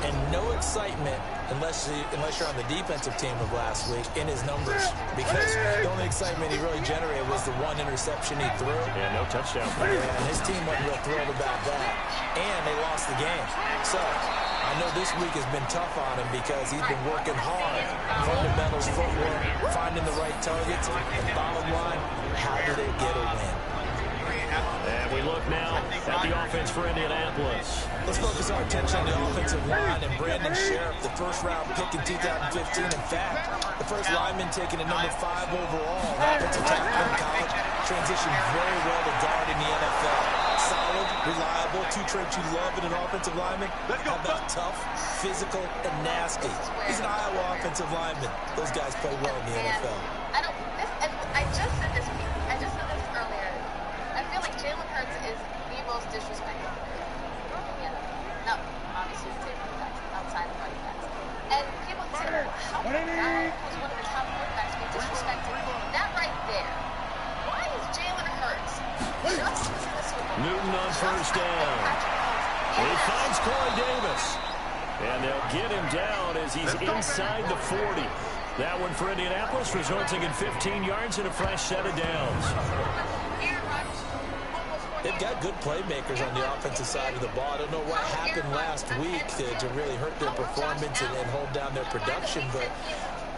And no excitement unless you're on the defensive team of last week in his numbers, because the only excitement he really generated was the 1 interception he threw. Yeah, no touchdown. Yeah, and his team wasn't real thrilled about that. And they lost the game. So I know this week has been tough on him because he's been working hard. Fundamentals, footwork, finding the right targets. And bottom line, how do they get a win? And we look now at the offense for Indianapolis. Let's focus our attention on the offensive line and Brandon Sheriff, the first-round pick in 2015. In fact, the first lineman taken at number 5 overall. Offensive tackle in college, transitioned very well to guard in the NFL. Solid, reliable, 2 traits you love in an offensive lineman. How about tough, physical, and nasty? He's an Iowa offensive lineman. Those guys play well in the NFL. I just said this earlier. I feel like Jalen Hurts is the most disrespectful player. Yeah. No, obviously he's outside of running backs. And people say, how can Allen, who's one of the top quarterbacks, be disrespected? That right there. Why is Jalen Hurts just in the Super Bowl? Newton on first down. He finds Corey Davis. And they'll get him down as he's inside the 40. That one for Indianapolis, resulting in 15 yards and a fresh set of downs. They've got good playmakers on the offensive side of the ball. I don't know what happened last week to really hurt their performance and hold down their production, but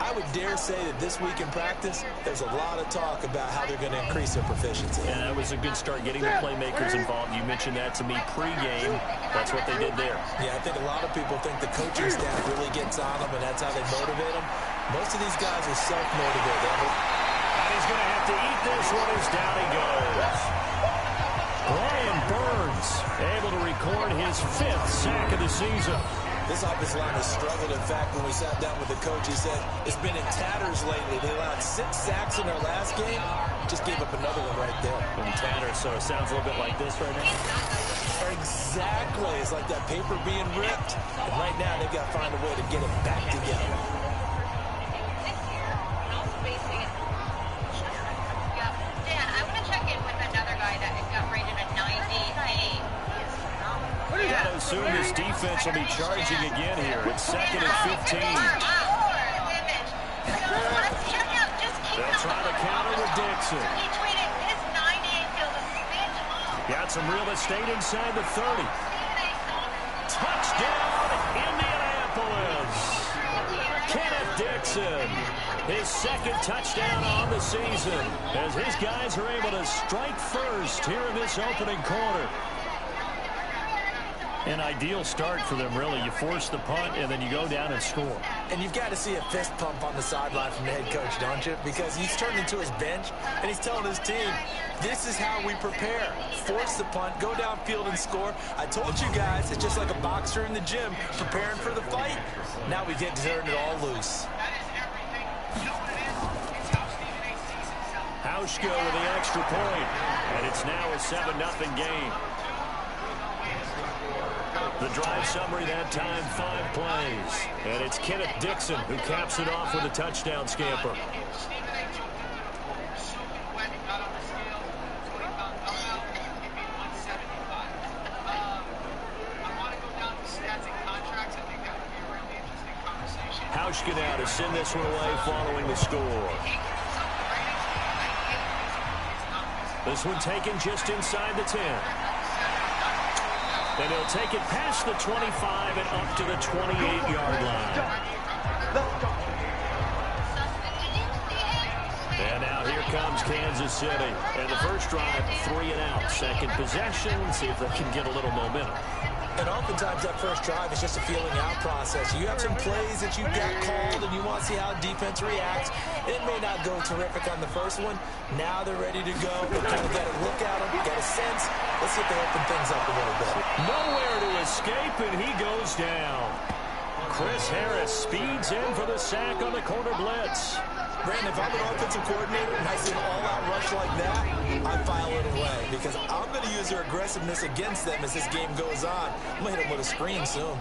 I would dare say that this week in practice, there's a lot of talk about how they're going to increase their proficiency. And that was a good start, getting the playmakers involved. You mentioned that to me pregame. That's what they did there. Yeah, I think a lot of people think the coaching staff really gets on them, and that's how they motivate them. Most of these guys are self-motivated. And he's going to have to eat this one as down he goes. Brian Burns able to record his 5th sack of the season. This offensive line has struggled. In fact, when we sat down with the coach, he said it's been in tatters lately. They allowed 6 sacks in their last game. Just gave up another one right there. In tatters, so it sounds a little bit like this right now. Exactly. It's like that paper being ripped. And right now, they've got to find a way to get it back together. Gotta assume this defense will be charging again here. It's 2nd and 15. They'll try to counter with Dixon. Got some real estate inside the 30. Touchdown, Indianapolis. Kenneth Dixon, his 2nd touchdown on the season, as his guys are able to strike first here in this opening quarter. An ideal start for them, really. You force the punt, and then you go down and score. And you've got to see a fist pump on the sideline from the head coach, don't you? Because he's turned into his bench, and he's telling his team, this is how we prepare. Force the punt, go downfield and score. I told you guys, it's just like a boxer in the gym preparing for the fight. Now we get to turn it all loose. Hauschka with the extra point, and it's now a 7-0 game. The drive summary that time, 5 plays. And it's Kenneth Dixon who caps it off with a touchdown scamper. Hauschka now to send this one away following the score. This one taken just inside the 10. And he'll take it past the 25 and up to the 28-yard line. And now here comes Kansas City. And the first drive, 3 and out. Second possession, see if they can get a little momentum. And oftentimes that first drive is just a feeling out process. You have some plays that you got called and you want to see how defense reacts. It may not go terrific on the first one. Now they're ready to go. They kind of got a look at them, got a sense. Let's see if they open things up a little bit. Nowhere to escape, and he goes down. Chris Harris speeds in for the sack on the corner blitz. Brandon, if I'm an offensive coordinator and I see an all-out rush like that, I file it away because I'm going to use their aggressiveness against them as this game goes on. I'm going to hit them with a screen soon.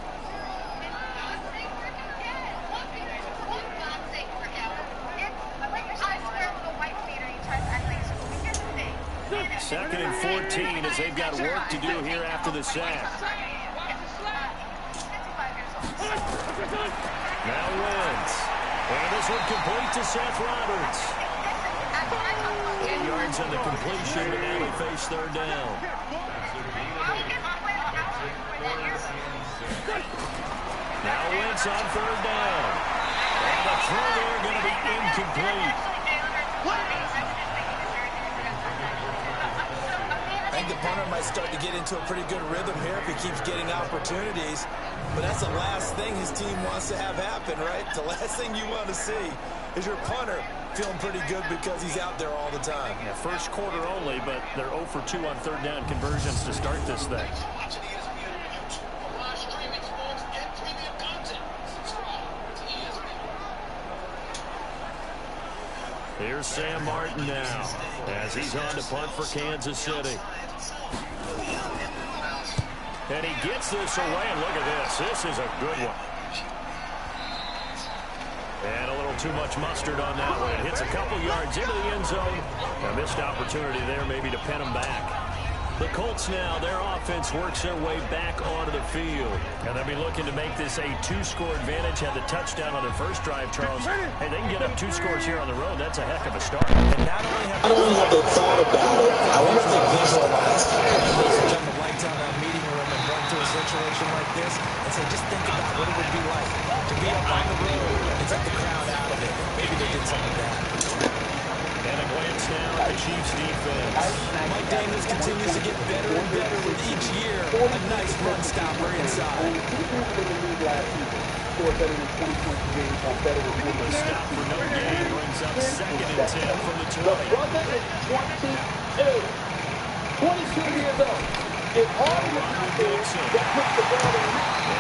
Second and 14 as they've got work to do here after the sack. Now Wentz. And this one complete to Seth Roberts. 8 yards on the completion, but now we face third down. Now Wentz on third down. And the throw there going to be incomplete. the punter might start to get into a pretty good rhythm here if he keeps getting opportunities. But that's the last thing his team wants to have happen, right? The last thing you want to see is your punter feeling pretty good because he's out there all the time. Yeah, first quarter only, but they're 0 for 2 on third down conversions to start this thing. Here's Sam Martin now as he's on to punt for Kansas City. And he gets this away, and look at this. This is a good one. And a little too much mustard on that one. It hits a couple yards into the end zone. A missed opportunity there maybe to pen him back. The Colts now, their offense works their way back onto the field. And they'll be looking to make this a 2-score advantage. Had the touchdown on their first drive, Charles. Hey, they can get up 2 scores here on the road. That's a heck of a start. And not only have they thought about it, I wonder if they visualized it. They turn the lights on in a meeting room and run to a situation like this and say, just think about what it would be like to be up on the road and take the crowd out of it. Maybe they did some of that. And a glance now at the Chiefs defense. Mike Daniels continues to get better and better with each year. A nice run stopper inside. The stop for no gain brings up 2nd and 10 from the 20. 22 years old. It's hard to Dixon. that puts the ball in.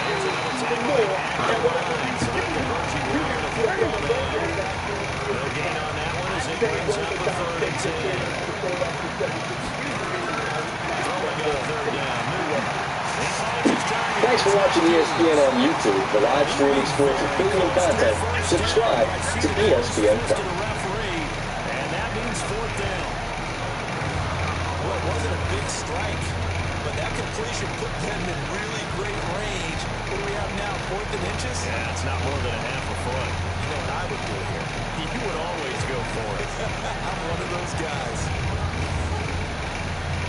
There's another tackle. No gain on that one as it brings up a 3rd and 10. Throwing on 3rd down. Newell. He finds his target. Thanks for watching ESPN on YouTube, the live streaming sports and premium content. Subscribe to ESPN Plus. And that means 4th down. Well, it wasn't a big strike, but that completion put them in really great range. What do we have now, 4th and inches? Yeah, it's not more than a half a foot. You know what I would do here? You would always go for it. I'm one of those guys.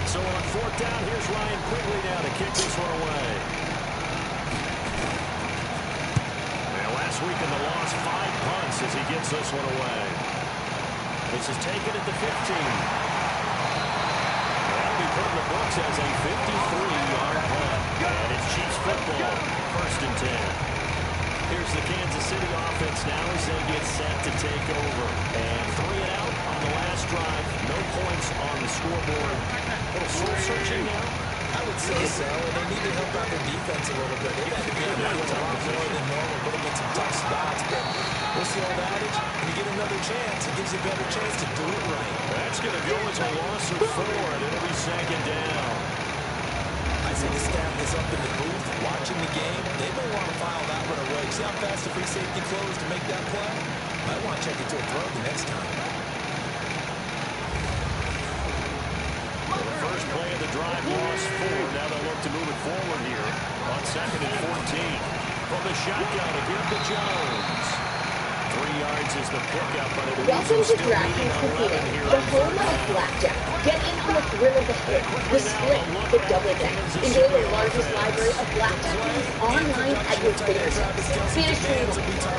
So on 4th down, here's Ryan Quigley now to kick this one away. Well, last week in the loss, 5 punts as he gets this one away. This is taken at the 15. That'll be put in the books as a 53-yard punt. And it's Chiefs football, 1st and 10. Here's the Kansas City offense now as they get set to take over. And 3 and out on the last drive. No points on the scoreboard. A little soul-searching now. I would say so. They need to help out their defense a little bit. They've had to be a lot more than normal, put them in some tough spots. But what's the old adage? When you get another chance, it gives you a better chance to do it right. That's going to go as a loss of 4, and it'll be 2nd down. I see the staff is up in the booth watching the game. They may want to file that one away. See how fast the free safety closed to make that play? Might want to check it to a throw the next time. Well, the first play of the drive lost 4. Now they'll look to move it forward here on 2nd and 14. From the shotgun, again to Jones. 3 yards is the pickup, but it Welcome to DraftKings Casino, the home of blackjack. Get in on the thrill of the hit, the split, the double bet. Enjoy the largest library of blackjack games online at your fingertips. Spanish trade,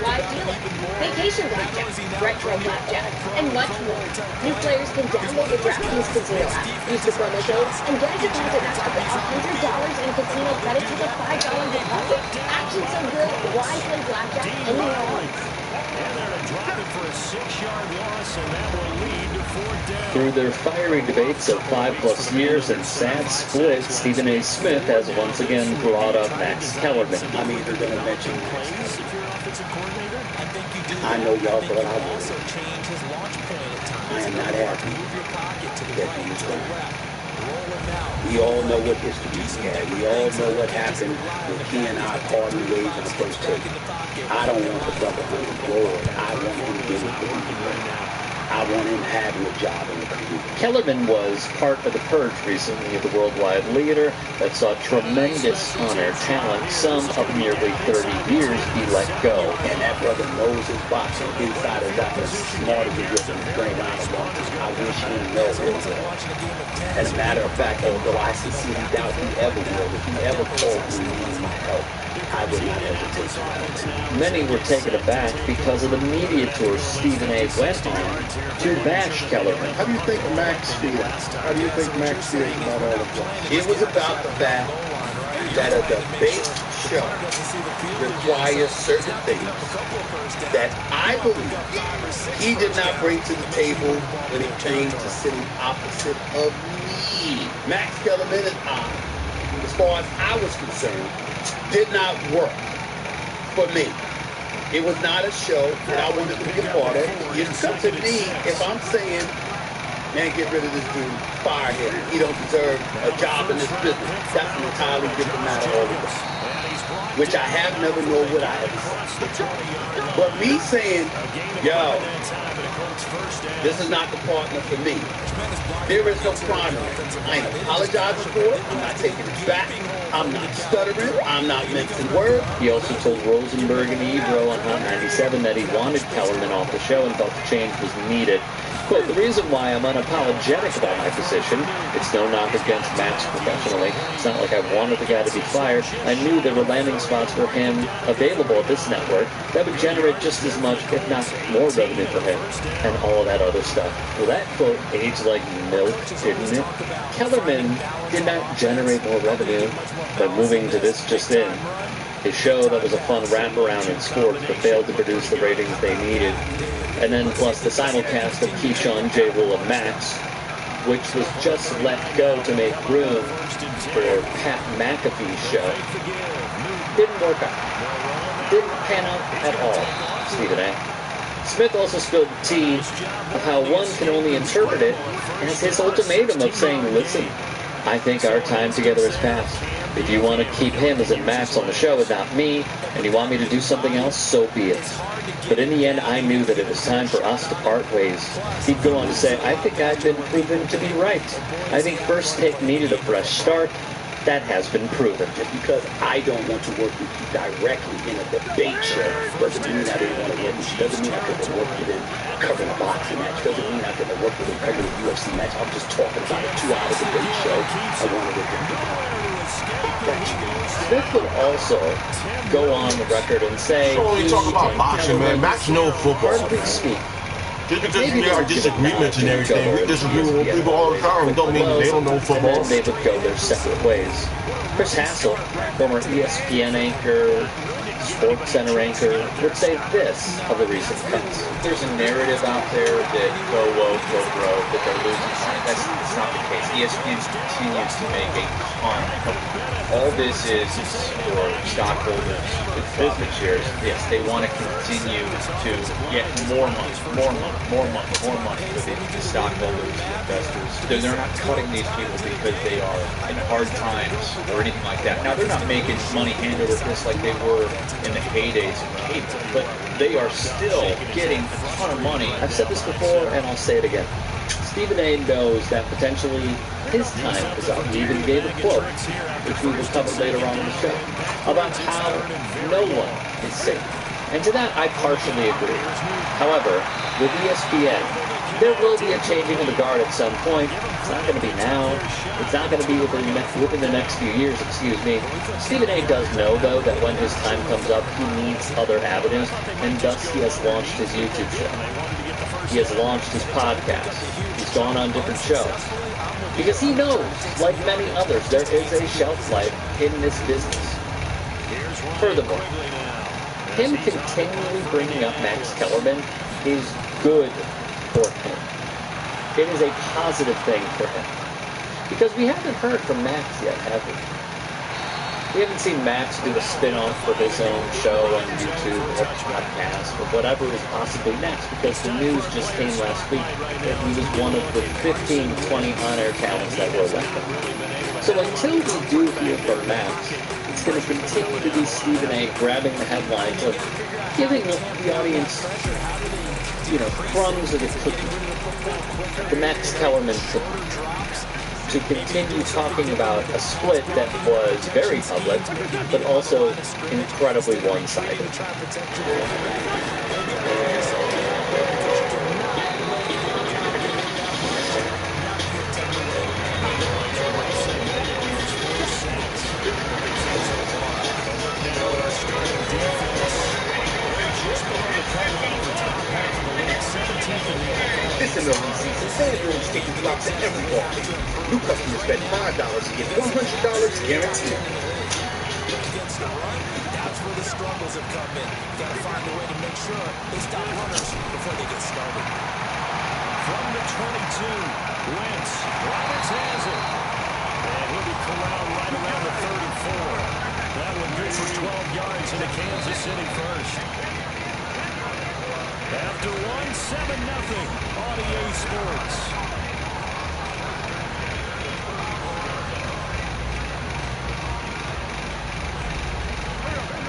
live dealer, vacation blackjack, retro blackjack, and much more. New players can download the DraftKings Casino app, use the promo code, and get a deposit match up to $100 in casino credit to the $5 deposit. Action so good, why play blackjack anywhere else? And they're to drop it for a 6-yard loss, and that will lead to 4th down. Through their fiery debates of 5+ years and sad split, Stephen A. Smith has once again brought up Max Kellerman. I'm either going to mention Plays if you're offensive coordinator? I think you do. I know y'all thought I would. Also change his launch point at times. I am not happy Move your pocket to the that right, he was to the gone. left. Roll him out. We all know what history he had. We all know what happened with he and I parting ways in the first take. I don't want the brother unemployed. I want him to get what he can. I want him having a job in the community. Kellerman was part of the purge recently of the worldwide leader that saw tremendous on-air talent, some of nearly 30 years, be let go. And that brother knows his boxing inside and out, as smart as he is in the brain out of boxing. I wish he knows it. As a matter of fact, although I sincerely doubt he ever will, if he ever called me, he needs my help. I would not hesitate to that. Many were taken aback because of the media tour Stephen A. went on to bash Kellerman. How do you think Max feels? How do you think Max feels about all of this? It was about the fact that a debate show requires certain things that I believe he did not bring to the table when he came to sitting opposite of me. Max Kellerman and I, as far as I was concerned, did not work for me. It was not a show that I wanted to be a part of. It's up to me if I'm saying, man, get rid of this dude, fire him. He don't deserve a job in this business. That's an entirely different matter altogether, which I have never known what I have said. But me saying, yo, this is not the partner for me. There is no primary. I ain't apologizing for it. I'm not taking it back. I'm not stuttering. I'm not mixing words. He also told Rosenberg and Ebro on Hot 97 that he wanted Kellerman off the show and felt the change was needed. Quote, the reason why I'm unapologetic about my position, it's no knock against Max professionally. It's not like I wanted the guy to be fired. I knew there were landing spots for him available at this network that would generate just as much, if not more revenue for him, and all that other stuff. Well, that quote aged like milk, didn't it? Kellerman did not generate more revenue by moving to this just in. A show that was a fun wraparound in sports but failed to produce the ratings they needed. And then plus the simulcast of Keyshawn, J. Rule, and Max, which was just let go to make room for Pat McAfee's show, didn't work out. Didn't pan out at all, Stephen A. Smith also spilled the tea of how one can only interpret it as his ultimatum of saying, listen, I think our time together has passed. If you want to keep him as a Max on the show and not me, and you want me to do something else, so be it. But in the end, I knew that it was time for us to part ways. He'd go on to say, I think I've been proven to be right. I think First Take needed a fresh start. That has been proven. Just because I don't want to work with you directly in a debate show doesn't mean I didn't want to work with you. Doesn't mean I couldn't work with him covering a boxing match. Doesn't mean I couldn't work with him covering a UFC match. I'm just talking about a 2-hour debate show. I wanted to do. Smith would also go on the record and say, so when you talk about boxing, man, Max no football. Hardly speak. Just because we are disagreements and everything, we disagree with people all the time. It don't mean they don't know football. And then they would go their separate ways. Chris Hassel, former ESPN anchor, Sports Center anchor, would say this of the recent cuts. There's a narrative out there that go woke, go broke, that they're losing money. That's not the case. ESPN continues to make a ton of money. All this is for stockholders with business shares. Yes, they want to continue to get more money for the stockholders, investors. They're not cutting these people because they are in hard times or anything like that. Now, they're not making money hand over fist like they were in the heydays of cable, but they are still getting a ton of money. I've said this before, and I'll say it again. Stephen A. knows that potentially his time is up. He even gave a quote, which we will cover later on in the show, about how no one is safe. And to that, I partially agree. However, with ESPN, there will be a changing of the guard at some point. It's not going to be now. It's not going to be within the next few years, excuse me. Stephen A. does know, though, that when his time comes up, he needs other avenues, and thus he has launched his YouTube show. He has launched his podcast. He's gone on different shows. Because he knows, like many others, there is a shelf life in this business. Furthermore, him continually bringing up Max Kellerman is good for him. It is a positive thing for him. Because we haven't heard from Max yet, have we? We haven't seen Max do a spin-off for his own show on YouTube or podcast or whatever is possibly next, because the news just came last week that he was one of the 15, 20 on-air talents that were elected. So until we do hear from Max, it's going to continue to be Stephen A. grabbing the headlines of giving the audience, crumbs of the cookie, the Max Kellerman cookie, to continue talking about a split that was very public, but also incredibly one-sided. This MLB season, FanDuel is taking props at every ball game. New customers bet $5 to get $100 guaranteed. Against the run, that's where the struggles have come in. Got to find a way to make sure they stop runners before they get started. From the 22, Wentz. Roberts has it. And he'll be corralled right around the 34. That one good for 12 yards into Kansas City first. After 1, 7-0 on EA Sports.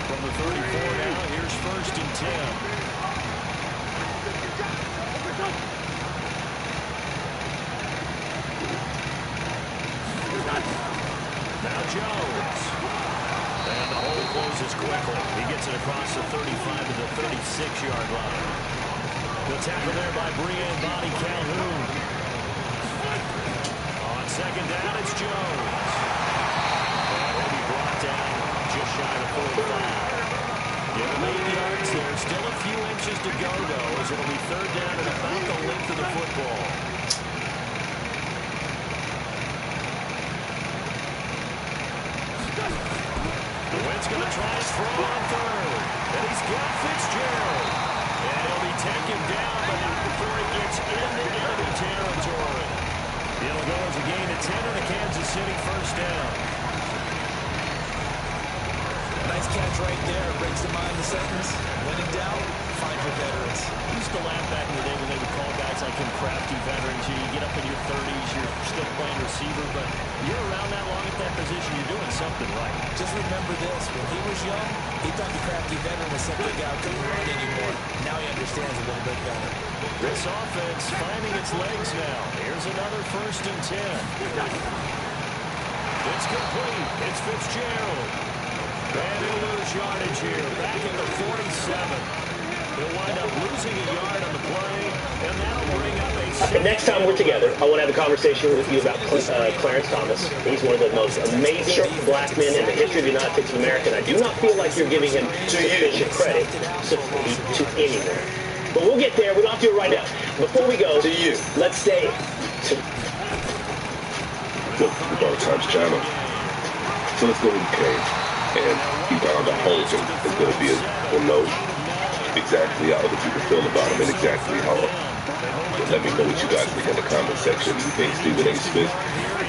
From the 34 now, here's 1st and 10. Now Jones. And the hole closes quickly. He gets it across the 35 to the 36-yard line. The tackle there by Breein Body Calhoun. On 2nd down, it's Jones. And he'll be brought down just shy of 45. Give him 8 yards there. Still a few inches to go, though, as it'll be 3rd down and about the length of the football. Wentz going to try his throw on 3rd. And he's got Fitzgerald. And he'll be taken down, but not before he gets into enemy territory. It'll go as a gain of 10 on the Kansas City 1st down. Nice catch right there. Brings to mind the sentence. When in doubt, find your veterans. We used to laugh back in the day when they would call guys like him crafty veterans. You get up in your 30s, you're still playing receiver, but you're around that long at that position, you're doing something right. Just remember this. When he was young, he thought the crafty veteran was simply a guy who couldn't run anymore. Now he understands a little bit better. This offense finding its legs now. Here's another 1st and 10. It's complete. It's Fitzgerald. And he'll lose yardage here. Back at the 47. He'll wind up losing a yard on the play, and that'll bring up a... Next time we're together, I want to have a conversation with you about Clarence Thomas. He's one of the most amazing black men in the history of the United States of America, and I do not feel like you're giving him sufficient credit to anyone. But we'll get there. We don't have to do it right now. Before we go, let's stay... Look, the Dark Times channel. So let's go with Cage. And he found a hole is going to be we'll know exactly how other people feel about him and exactly how. But let me know what you guys think in the comment section. You think Stephen A. Smith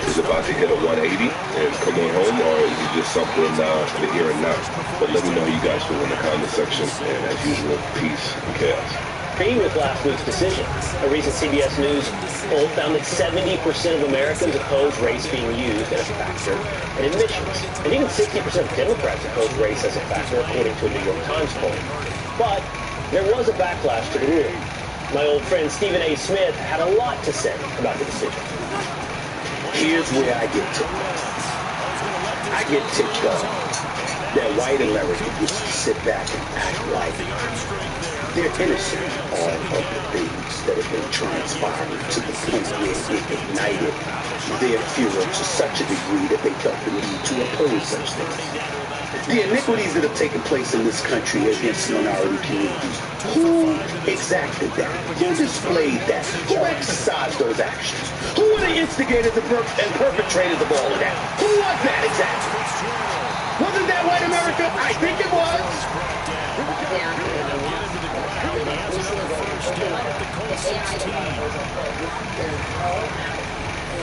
is about to hit a 180 and come on home, or is it just something for the here and now? But let me know how you guys feel in the comment section. And as usual, peace and chaos. Agreeing with last week's decision, a recent CBS News poll found that 70% of Americans oppose race being used as a factor in admissions. And even 60% of Democrats oppose race as a factor, according to a New York Times poll. But there was a backlash to the ruling. My old friend Stephen A. Smith had a lot to say about the decision. Here's where I get ticked off. I get ticked off that white America gets to sit back and act like they're innocent all of the things that have been transpiring to the point where it ignited their fury to such a degree that they felt the need to oppose such things. The iniquities that have taken place in this country against minority communities, who exacted that? Who displayed that? Who exercised those actions? Who were the instigators and perpetrators of all of that? Who was that exactly? Wasn't that white America? I think it was.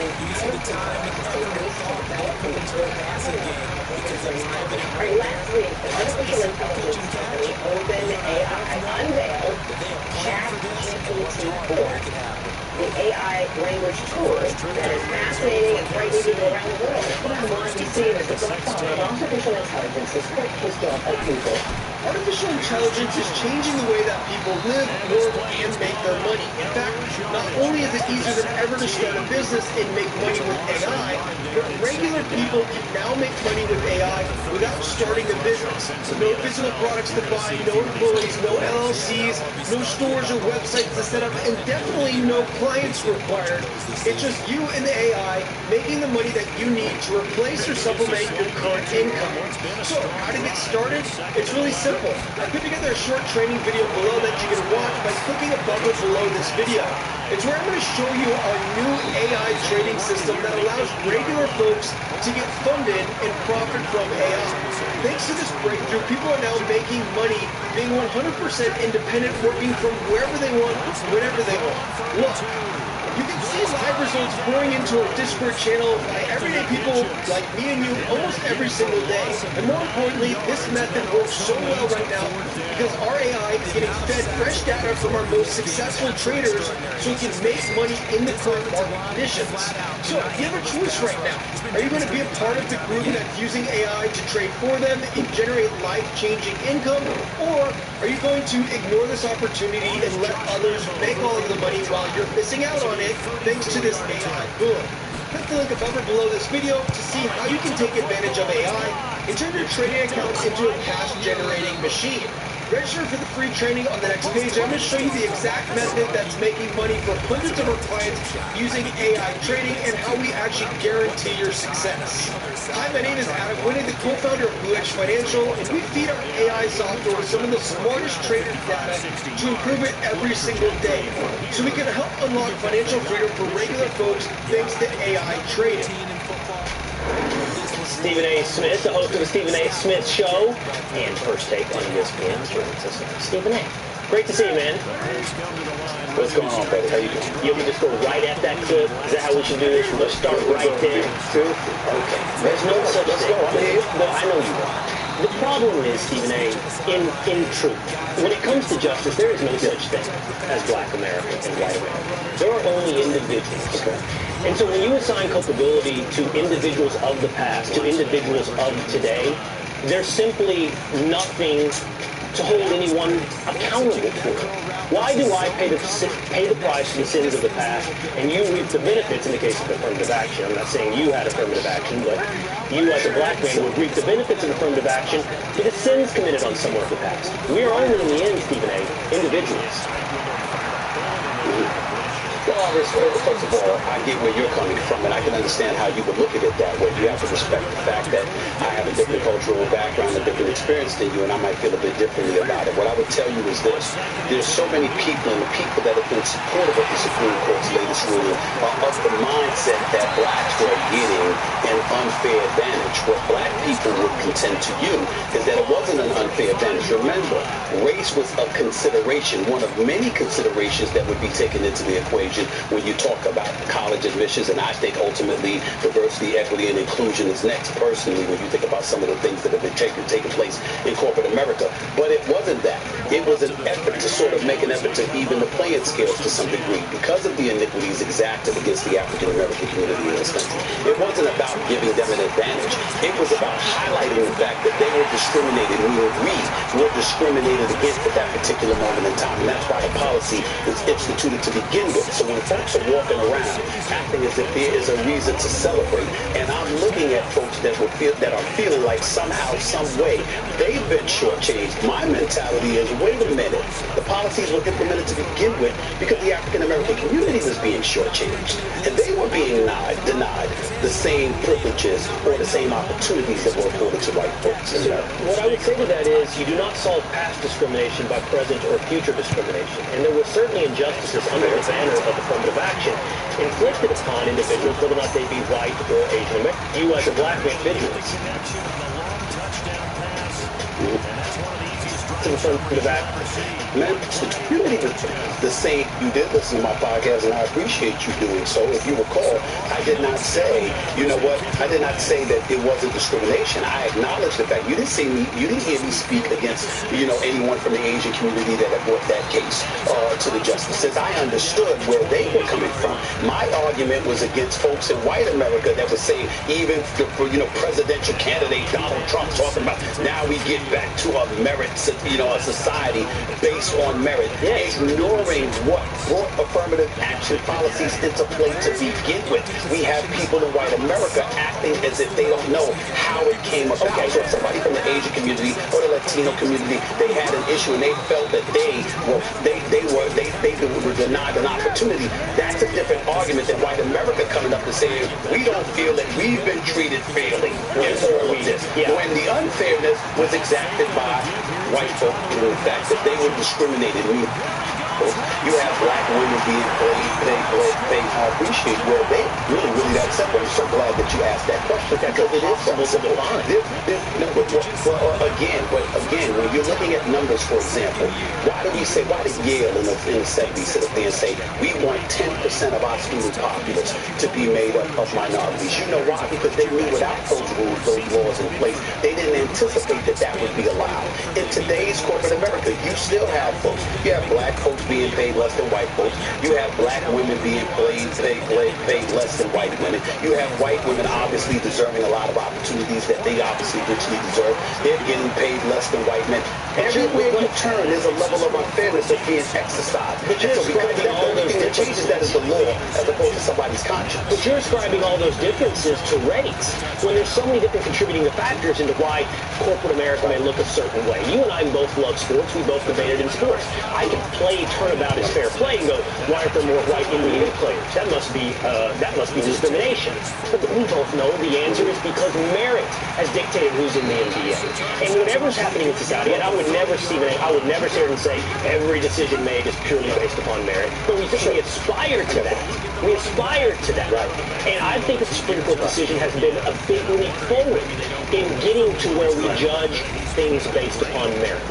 These are the time and effort put into a passing game because it's evident. Last week, artificial intelligence company OpenAI unveiled ChatGPT-4, the AI language tool that is fascinating and frightening people around the world. What I want to see is the forefront of artificial intelligence is quick history of people. Artificial intelligence is changing the way that people live, work, and make their money. In fact, not only is it easier than ever to start a business and make money with AI, but regular people can now make money with AI without starting a business. No physical products to buy, no employees, no LLC. LLCs, no stores or websites to set up, and definitely no clients required. It's just you and the AI making the money that you need to replace or supplement your current income. So, how to get started? It's really simple. I put together a short training video below that you can watch by clicking above or below this video. It's where I'm going to show you our new AI trading system that allows regular folks to get funded and profit from AI. Thanks to this breakthrough, people are now making money being 100% independent, working from wherever they want, whenever they want. Look, you can see live results pouring into our Discord channel by everyday people like me and you almost every single day. And more importantly, this method works so well right now because our AI is getting fed fresh data from our most successful traders so we can make money in the current market conditions. So you have a choice right now. Are you going to be a part of the group that's using AI to trade for them and generate life-changing income? Or are you going to ignore this opportunity and let others make all of the money while you're missing out on it thanks to this AI boom? Click the link above or below this video to see how you can take advantage of AI and turn your trading account into a cash-generating machine. Register for the free training on the next page. I'm going to show you the exact method that's making money for hundreds of our clients using AI trading and how we actually guarantee your success. Hi, my name is Adam Winnie, the co-founder of Blue Edge Financial, and we feed our AI software with some of the smartest trading data to improve it every single day, so we can help unlock financial freedom for regular folks thanks to AI trading. Stephen A. Smith, the host of the Stephen A. Smith Show, and First Take on ESPN. Stephen A. Great to see you, man. What's going on, buddy? How you doing? You want me to just go right at that clip? Is that how we should do this? Let's start right there. Okay. There's no such thing. No, I know you are. The problem is, Stephen A., in truth, when it comes to justice, there is no such thing as black America and white America. There are only individuals. Okay. And so when you assign culpability to individuals of the past, to individuals of today, there's simply nothing to hold anyone accountable for. Why do I pay the price for the sins of the past, and you reap the benefits in the case of affirmative action? I'm not saying you had affirmative action, but you as a black man would reap the benefits of affirmative action for the sins committed on someone of the past. We are only, in the end, Stephen A., individuals. Well, first of all, I get where you're coming from, and I can understand how you would look at it that way. You have to respect the fact that I have a different cultural background, a different experience than you, and I might feel a bit differently about it. What I would tell you is this. There's so many people, and the people that have been supportive of the Supreme Court's latest ruling are of the mindset that blacks were getting an unfair advantage. What black people would contend to you is that it wasn't an unfair advantage. Remember, race was a consideration, one of many considerations that would be taken into the equation when you talk about college admissions, and I think ultimately diversity, equity, and inclusion is next, personally, when you think about some of the things that have been taking place in corporate America. But it wasn't that. It was an effort to sort of make an effort to even the playing scales to some degree because of the iniquities exacted against the African-American community in this country. It wasn't about giving them an advantage. It was about highlighting the fact that they were discriminated, meaning we were discriminated against at that particular moment in time. And that's why the policy was instituted to begin with. So when folks are walking around acting as if there is a reason to celebrate, and I'm looking at folks that are feeling like somehow, some way, they've been shortchanged. My mentality is, wait a minute, the policies were implemented to begin with because the African-American community was being shortchanged, and they were being denied the same privileges or the same opportunities that were afforded to white folks. So what I would say to that is, you do not solve past discrimination by present or future discrimination, and there were certainly injustices under the banner of affirmative action inflicted upon individuals, whether or not they be white or Asian American. You as a black individual. Man, the community was the same. You did listen to my podcast, and I appreciate you doing so. If you recall, I did not say, you know what, I did not say that it wasn't discrimination. I acknowledged the fact. You didn't hear me speak against, anyone from the Asian community that had brought that case to the justices. I understood where they were coming from. My argument was against folks in white America that were saying, even for presidential candidate Donald Trump talking about, now we get back to our merits, a society based on merit, ignoring what brought affirmative action policies into play to begin with. We have people in white America acting as if they don't know how it came about. Okay, so if somebody from the Asian community or the Latino community, they had an issue and they felt that they were denied an opportunity, that's a different argument than white America coming up and saying, we don't feel that we've been treated fairly in all of this. When the unfairness was exacted by white folk in the fact that they were discriminated. You have black women being they appreciate where they really that simple. I'm so glad that you asked that question because it is simple. Again, when you're looking at numbers, for example, why did Yale in the 70s sit up there and say, we want 10% of our student populace to be made up of minorities? You know why? Because they knew without those rules, those laws in place, they didn't anticipate that would be allowed. In today's corporate America, you still have folks. You have black folks being paid less than white folks. You have black women being paid less than white women. You have white women obviously deserving a lot of opportunities that they obviously richly deserve. They're getting paid less than white men. Everywhere you turn, there's a level of unfairness that's being exercised. But you're describing all those things that changes that is the law as opposed to somebody's conscience. But you're ascribing all those differences to race when there's so many different contributing factors into why corporate America may look a certain way. You and I both love sports. We both debated in sports. I can play turnabout as fair play and go, why aren't there more white NBA players? That must be discrimination. But we both know the answer is because merit has dictated who's in the NBA. And whatever's happening in society, and I would never sit here and say every decision made is purely based upon merit. But we aspire to that. We aspire to that. Right. And I think the Supreme Court decision has been a big leap forward in getting to where we judge things based upon merit.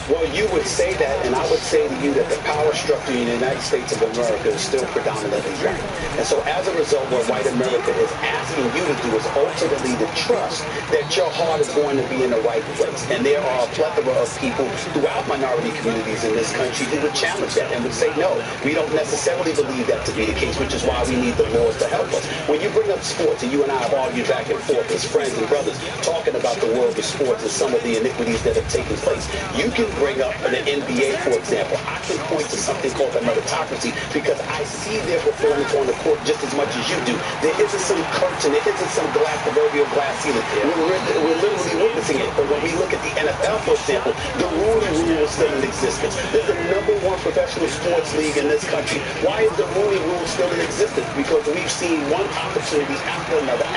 Well, you would say that, and I would say to you that the power structure in the United States of America is still predominantly white. And so as a result, what white America is asking you to do is ultimately to trust that your heart is going to be in the right place. And there are a plethora of people throughout minority communities in this country who would challenge that and would say, no, we don't necessarily believe that to be the case, which is why we need the laws to help us. When you bring up sports, and you and I have argued back and forth as friends and brothers, talking about the world of sports and some of the iniquities that have taken place, you can bring up the NBA, for example. I can point to something called the meritocracy because I see their performance on the court just as much as you do. There isn't some curtain, there isn't some proverbial glass ceiling. We're literally witnessing it. But when we look at the NFL, for example, the Rooney Rule is still in existence. There's the #1 professional sports league in this country. Why is the Rooney Rule still in existence? Because we've seen one opportunity after another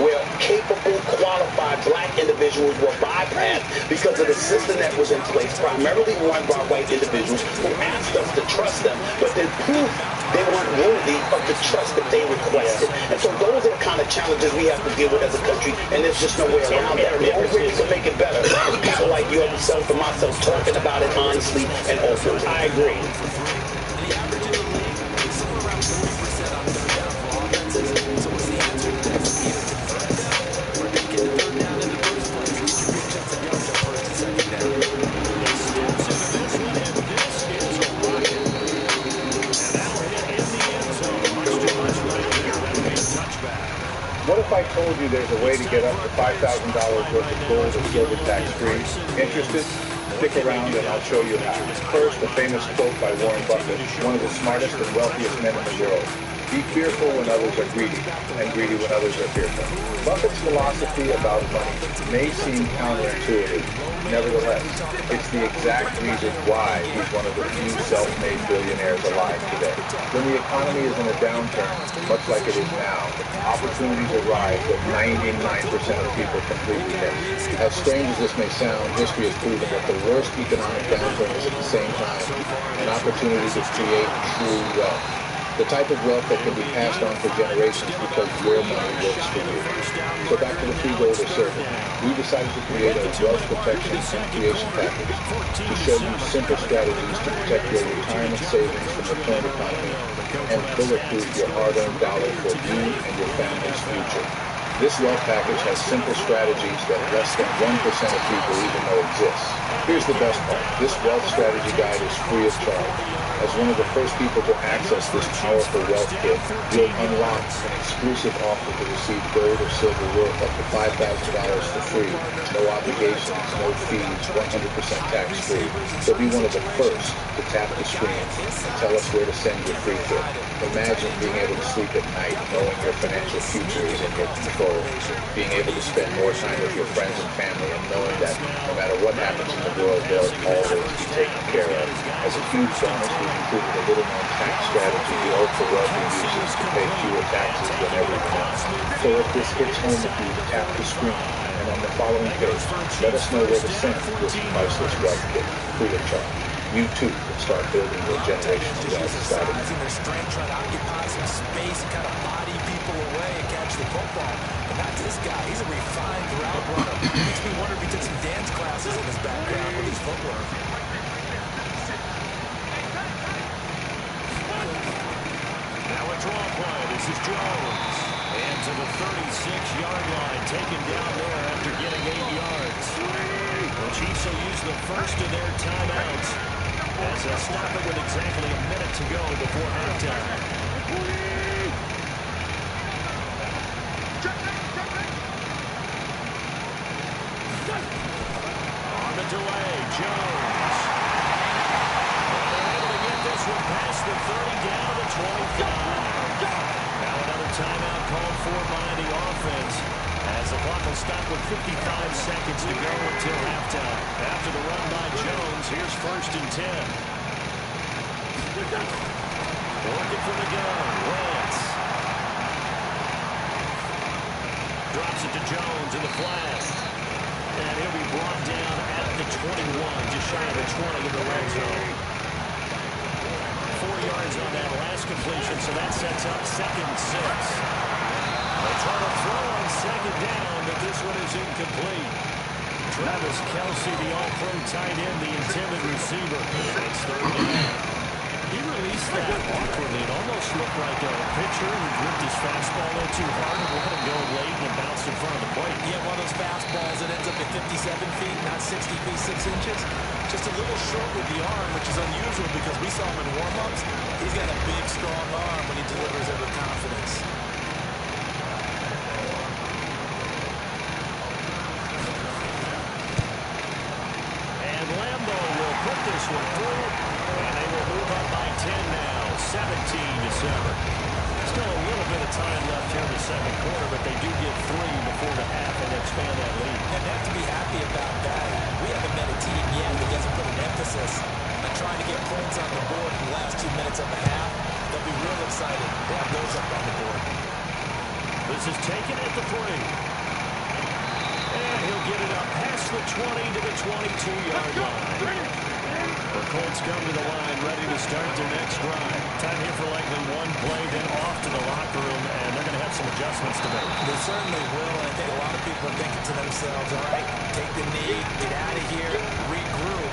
where capable, qualified black individuals were bypassed because of the system that was in place, primarily run by white individuals who asked us to trust them, but then proved they weren't worthy of the trust that they requested. And so those are the kind of challenges we have to deal with as a country, and there's just no way around that. The only way we can make it better is people like you, yourself, and myself talking about it honestly and openly. I agree. What if I told you there's a way to get up to $5,000 worth of gold or silver tax-free? Interested? Stick around and I'll show you how. First, a famous quote by Warren Buffett, one of the smartest and wealthiest men in the world. Be fearful when others are greedy, and greedy when others are fearful. Buffett's philosophy about money may seem counterintuitive. Nevertheless, it's the exact reason why he's one of the few self-made billionaires alive today. When the economy is in a downturn, much like it is now, opportunities arise that 99% of people completely miss. As strange as this may sound, history has proven that the worst economic downturn is at the same time an opportunity to create true wealth. The type of wealth that can be passed on for generations because your money works for you. So back to the free gold or silver. We decided to create a wealth protection and creation package to show you simple strategies to protect your retirement savings from the current economy and bulletproof your hard-earned dollar for you and your family's future. This wealth package has simple strategies that less than 1% of people even know exist. Here's the best part. This wealth strategy guide is free of charge. As one of the first people to access this powerful wealth kit, you'll unlock an exclusive offer to receive gold or silver worth up to $5,000 for free. No obligations, no fees, 100% tax-free. So be one of the first to tap the screen and tell us where to send your free kit. Imagine being able to sleep at night knowing your financial future is in your control. Being able to spend more time with your friends and family and knowing that no matter what happens in the world, they'll always be taken care of. As a huge bonus, we've included a little-known tax strategy the ultra-wealthy uses to pay fewer taxes than everyone else. So if this hits home with you, tap the screen, and on the following page, let us know where to send this priceless wealth kit free of charge. You too can start building your generational wealth starting Using their strength, trying to occupy some space and kind of body people away and catch the football. But not this guy. He's a refined route runner. Makes me wonder if he took some dance classes in his background with his footwork. Now a draw play. This is Jones. And to the 36-yard line, taken down there after getting 8 yards. The Chiefs will use the first of their timeouts as they'll stop it with exactly a minute to go before halftime. On the delay, Jones. They're able to get this one past the 30 down to the 25. Now another timeout called for by the offense as the clock will stop with 55 seconds to go until halftime. After the run by Jones, here's 1st and 10. Working from the gun, Lance. Drops it to Jones in the flat. And he'll be brought down at the 21, just shy of the 20 in the red zone. 4 yards on that last completion, so that sets up 2nd and 6. They try to throw on 2nd down, but this one is incomplete. Travis Kelce, the all-pro tight end, the intended receiver. It's 3rd down. He released that awkwardly. It almost looked like a pitcher who gripped his fastball a little too hard and let him go late and it bounced in front of the plate. Yeah, one of those fastballs that ends up at 57 feet, not 60 feet, 6 inches. Just a little short with the arm, which is unusual because we saw him in warm-ups. He's got a big, strong arm when he delivers it with confidence. And Lambo will put this one through. And they will move up by 10 now, 17-7. Still a little bit of time left here in the 2nd quarter, but they do get 3 before the half and expand that lead. And they have to be happy about that. We haven't met a team yet that doesn't put an emphasis on trying to get points on the board in the last 2 minutes of the half. They'll be real excited to have those up on the board. This is taken at the 3. And he'll get it up past the 20 to the 22-yard line. The Colts come to the line, ready to start their next drive. Time here for likely one play, then off to the locker room, and they're going to have some adjustments to make. They certainly will, and I think a lot of people are thinking to themselves, all right, take the knee, get out of here, regroup.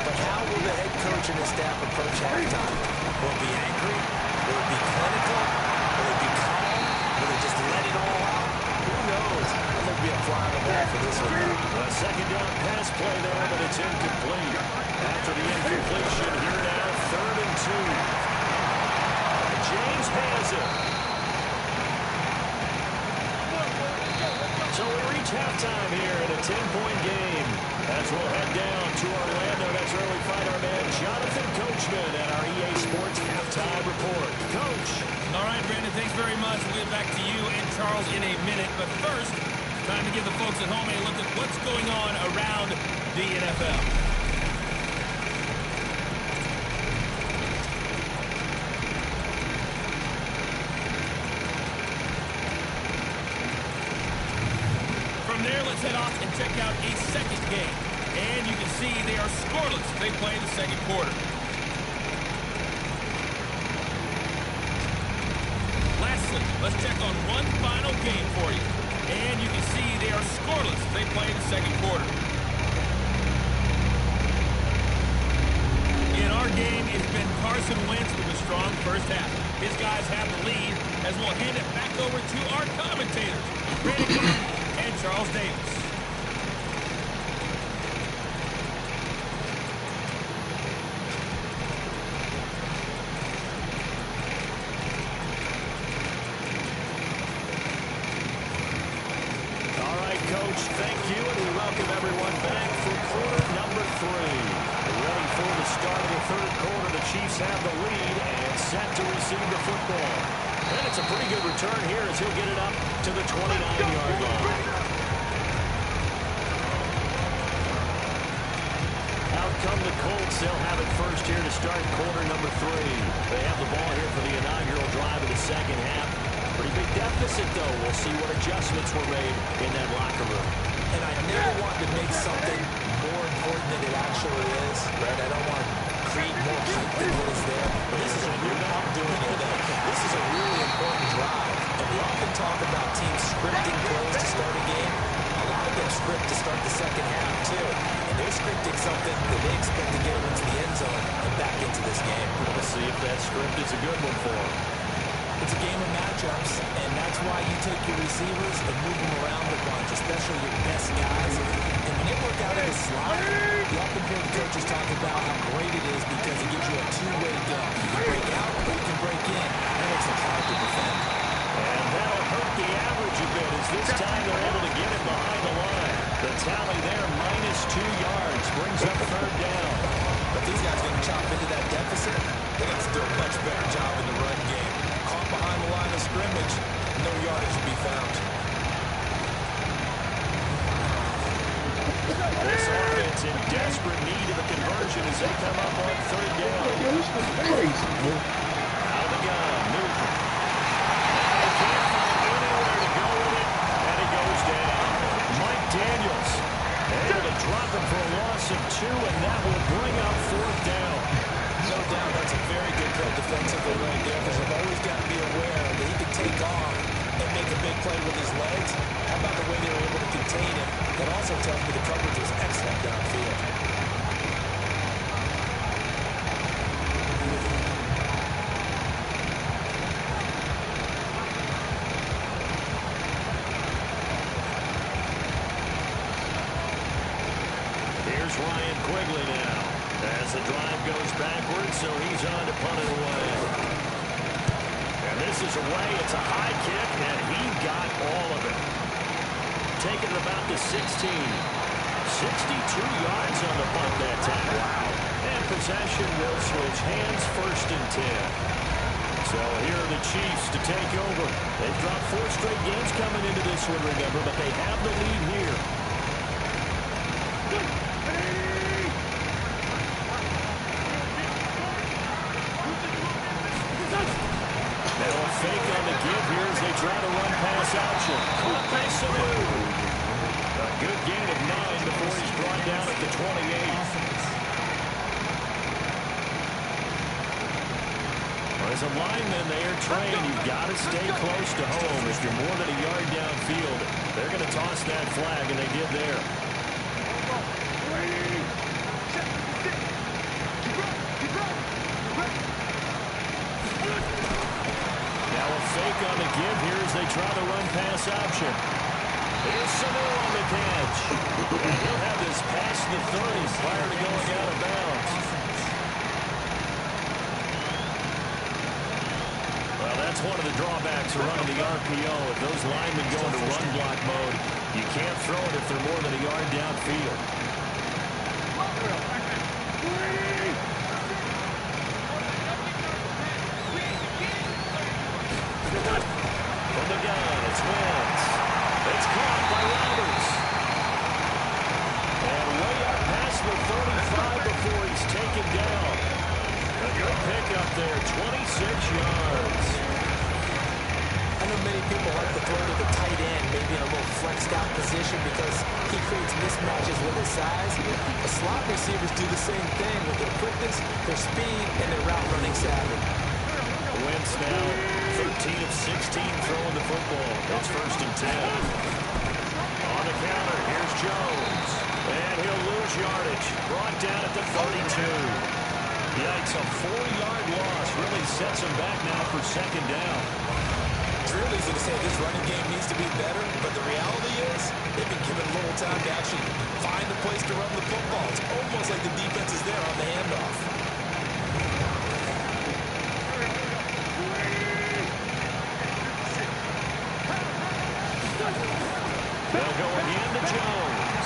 But how will the head coach and his staff approach halftime? Will it be angry? Will it be clinical? Will it be calm? Will it just let it all out? Who knows? I'm going to be a fly on the wall for this one. A 2nd down pass play there, but it's incomplete. After the incompletion, here now, 3rd and 2. James has it. So we reach halftime here in a 10-point game. As we'll head down to Orlando, that's where we find our man Jonathan Coachman at our EA Sports Halftime Report. Coach. All right, Brandon, thanks very much. We'll get back to you and Charles in a minute. But first, time to give the folks at home a look at what's going on around the NFL. From there, let's head off and check out a 2nd game. And you can see they are scoreless. They play the 2nd quarter. Lastly, let's check on one final game for you. And you can see they are scoreless. They play the 2nd quarter. In our game, it's been Carson Wentz with a strong first half. His guys have the lead as we'll hand it back over to our commentators, Brandon Gaudin and Charles Davis. everyone back for quarter number 3. Ready for the start of the third quarter. The Chiefs have the lead and set to receive the football. And it's a pretty good return here as he'll get it up to the 29-yard line. Out come the Colts. They'll have it first here to start quarter number 3. They have the ball here for the inaugural drive of the second half. Pretty big deficit, though. We'll see what adjustments were made in that locker room. And I never want to make something more important than it actually is, right? I don't want to create more hype than what is there. But this is a really, I'm doing it. This is a really important drive. And we often talk about teams scripting plays to start a game. A lot of them script to start the second half, too. And they're scripting something that they expect to get them into the end zone and back into this game. We'll see if that script is a good one for them. It's a game of matchups, and that's why you take your receivers and move them around a bunch, especially your best guys. And when they work out in a slot, you often hear the coaches talk about how great it is because it gives you a two-way go. You can break out or you can break in. That makes it hard to defend. And that'll hurt the average a bit as this time they're able to get it behind the line. The tally there, -2 yards, brings up third down. But these guys going to chop into that deficit. They got to do a much better job in the run game. Caught behind the line of scrimmage, no yardage to be found. This offense in desperate need of a conversion as they come up on third down. Out of the gun, Newton. They can't find anywhere to go with it, and it goes down. Mike Daniels able to drop him for a loss of 2, and that will bring up fourth down. No doubt that's a very good play defensively right there because they've always got to be aware that he can take off and make a big play with his legs. How about the way they were able to contain him? That also tells me the coverage was excellent downfield. Here's Ryan Quigley now. As the drive goes backwards, so he's on to punt it away. And this is away. It's a high kick, and he got all of it. Taking it about the 16. 62 yards on the punt that time. Wow. And possession will switch hands, first and 10. So here are the Chiefs to take over. They've dropped 4 straight games coming into this one, remember, but they have the lead here. Fake on the give here as they try to run pass option. Caught by Sanu. A good gain of 9 before he's brought down at the 28. Well, as a lineman, they are trained. You've got to stay close to home. If you're more than a yard downfield, they're going to toss that flag, and they did there. Fake on the give here as they try to run pass option. Here's Sanu on the catch. And he'll have this past the 30 prior to going out of bounds. Well, that's one of the drawbacks of running the RPO. If those linemen go into run block mode, you can't throw it if they're more than a yard downfield. From the gun, it's Wentz. It's caught by Roberts. And way up past the 35 before he's taken down. A good pickup there, 26 yards. I know many people like to throw to the tight end, maybe in a little flexed out position because he creates mismatches with his size. The slot receivers do the same thing with their quickness, their speed, and their route running savvy. Wentz now 13 of 16 throwing the football. It's first and 10. On the counter, here's Jones. And he'll lose yardage. Brought down at the 32. Yikes, a 4-yard loss really sets him back now for second down. It's real easy to say this running game needs to be better, but the reality is they've been given little time to actually find a place to run the football. It's almost like the defense is there on the handoff. They'll go again to Jones.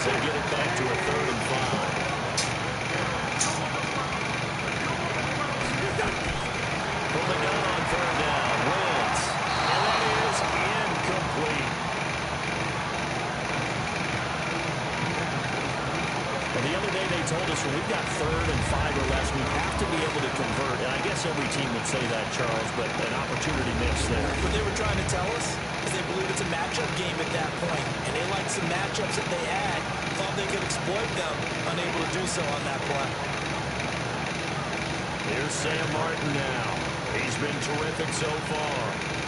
as they get it back to a 3rd and 5. From the gun on 3rd down, Wentz. And that is incomplete. And the other day they told us when we've got 3rd and 5 or less, we have to be able to convert. And I guess every team would say that, Charles, but an opportunity missed there. What they were trying to tell us is they believe it's a matchup game at that point, and they like some matchups that they had, thought they could exploit them, unable to do so on that play. Here's Sam Martin now. He's been terrific so far.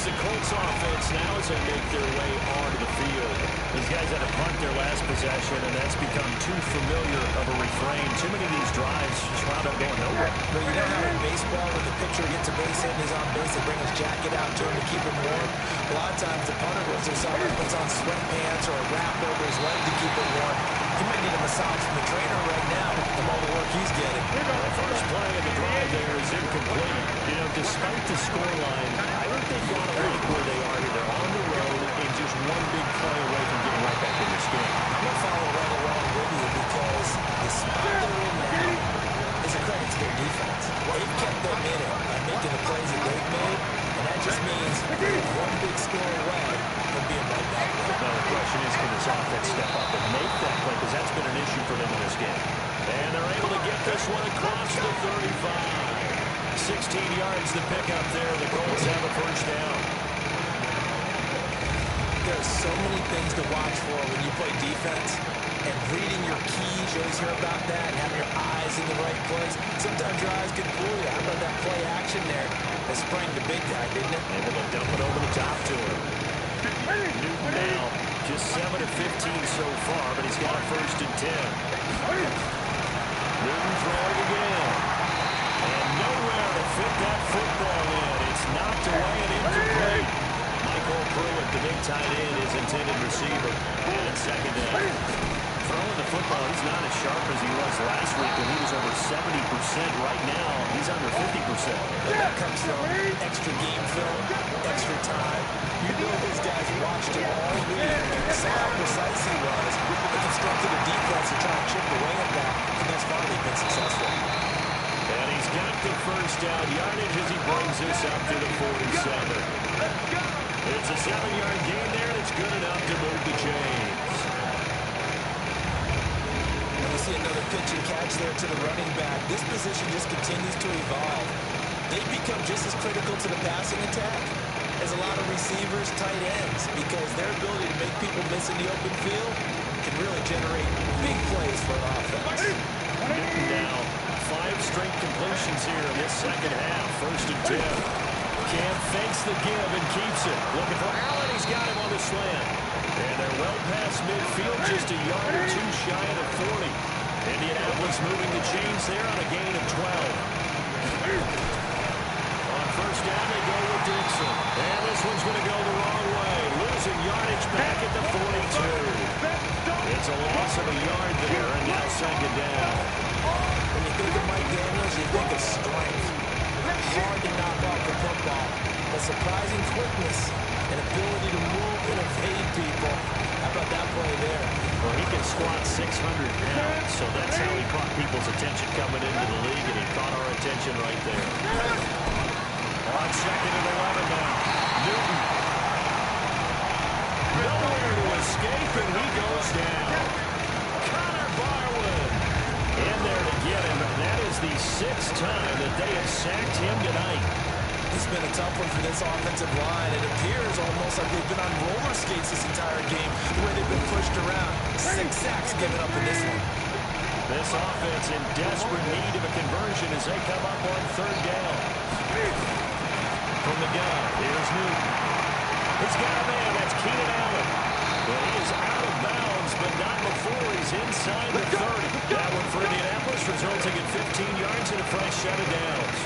The Colts offense now as they make their way onto the field. These guys had to punt their last possession, and that's become too familiar of a refrain. Too many of these drives just wound up going nowhere. But you know how in baseball, when the pitcher gets a base hit and is on base, they bring his jacket out to him to keep him warm? A lot of times the punter goes inside and puts on sweatpants or a wrap over his leg to keep it warm. He might need a massage from the trainer right now from all the work he's getting. The first play of the drive there is incomplete. You know, despite the scoreline, I think they've gone away where they are here. They're on the road and just one big play away from getting right back in this game. I'm going to follow right along with you because the spot they're in now is a credit to their defense. They've kept them in it by making the plays that they've made, and that just means they're one big score away from being right back there. Now the question is, can this offense step up and make that play? Because that's been an issue for them in this game. And they're able to get this one across the 35. 16 yards to pick up there. The Colts have a first down. There's so many things to watch for when you play defense, and reading your keys, you always hear about that, and having your eyes in the right place. Sometimes your eyes can fool you. How about that play action there that sprang the big guy, didn't it? Able to dump it over the top to him. Newton now just 7 of 15 so far, but he's got a 1st and 10. Newton throwing again. And nowhere to fit that football in. It's knocked away and incomplete. Michael Pruitt, the big tight end, is intended receiver. And it's 2nd down. Throwing the football, he's not as sharp as he was last week when he was over 70%. Right now, he's under 50%. That comes from extra game film, extra time. You know these guys watched him all week, saw how precise he was. They constructed a defense to try and chip away at that, and thus far they've been successful. And he's got the first down yardage as he brings this up to the 47. It's a 7-yard gain there, and it's good enough to move the chains. And we see another pitch and catch there to the running back. This position just continues to evolve. They've become just as critical to the passing attack as a lot of receivers, tight ends, because their ability to make people miss in the open field can really generate big plays for an offense. Newton now 5 straight completions here in this second half. 1st and 10. Cam fakes the give and keeps it. Looking for Allen. He's got him on the slant. And they're well past midfield, just a yard or two shy of the 40. Indianapolis moving the chains there on a gain of 12. On 1st down, they go with Dixon. And this one's going to go the wrong way. Losing yardage back at the 42. It's a loss of a yard there, and now 2nd down. When you think of Mike Daniels, you think of strength. Hard to knock off the football, but surprising quickness and ability to move and evade people. How about that play there? Well, he can squat 600 pounds, so that's how he caught people's attention coming into the league, and he caught our attention right there. On 2nd and 11 now. Newton. Nowhere to escape, and he goes down. Connor Barwin in there to get him. That is the 6th time that they have sacked him tonight. It's been a tough one for this offensive line. It appears almost like they've been on roller skates this entire game, the way they've been pushed around. 6 sacks given up in this one. This offense in desperate need of a conversion as they come up on 3rd down. From the gun, here's Newton. He's got a man, that's Keenan Allen. Well, he is out of bounds, but not before he's inside the 30. That one for Indianapolis, resulting in 15 yards and a fresh set of downs.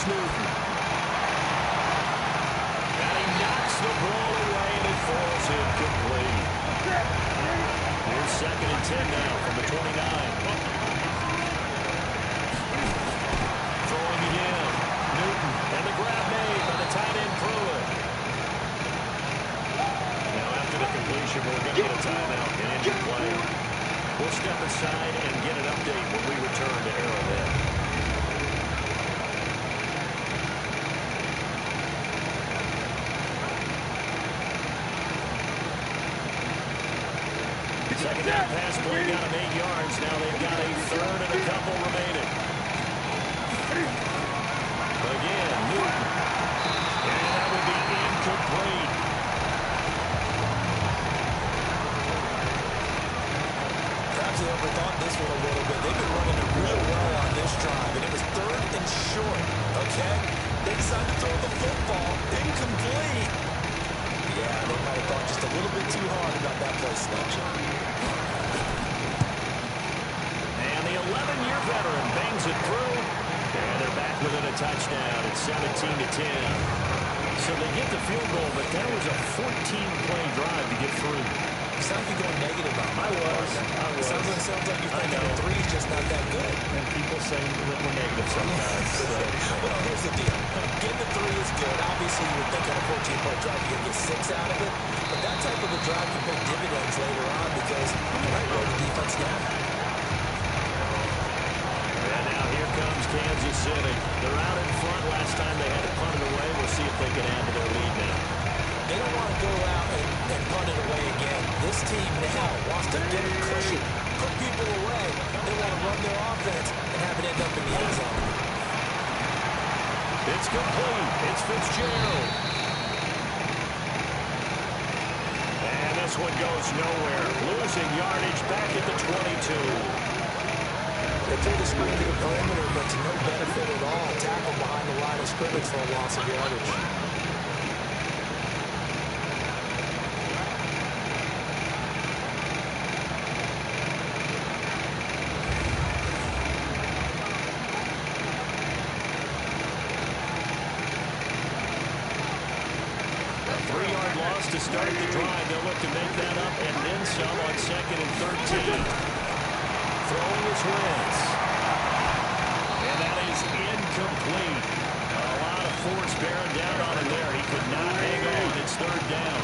Newton. And he knocks the ball away, and it falls incomplete. Here's 2nd and 10 now from the 29. Throwing again. Newton, and the grab made by the tight end Pruitt. Now after the completion, we're going to get a timeout and injured play. We'll step aside and get an update when we return to Arrowhead. Second down pass play got him 8 yards. Now they've got a 3rd and a couple remaining. Again, Newton. And that would be incomplete. Perhaps they overthought this one a little bit. They've been running it real well on this drive, and it was 3rd and short, okay? They decided to throw the football incomplete. Yeah, they might have thought just a little bit too hard about that play selection. And the 11-year veteran bangs it through. And they're back within a touchdown. It's 17-10. So they get the field goal, but that was a 14-play drive to get through. You sound like you're going negative on me. I was. Sounds like you're thinking the 3 is just not that good. And people say that we're negative sometimes. Well, here's the deal. Getting the 3 is good. Obviously, you would think on a 14-play drive you're going to get 6 out of it. But that type of a drive can pay dividends later on because you might wear the defense down. And now here comes Kansas City. They're out in front. Last time they had to punt it away. We'll see if they can add to their lead now. They don't want to go out and punt it away again. This team now wants to get a cushion, put people away. They want to run their offense and have it end up in the end zone. It's complete. It's Fitzgerald. And this one goes nowhere. Losing yardage back at the 22. They threw the screen to the perimeter, but to no benefit at all. Tackle behind the line of scrimmage for a loss of yardage. To start the drive, they'll look to make that up and then some on 2nd and 13. Throwing his Wentz. And that is incomplete. A lot of force bearing down on him there. He could not hang on. It's 3rd down.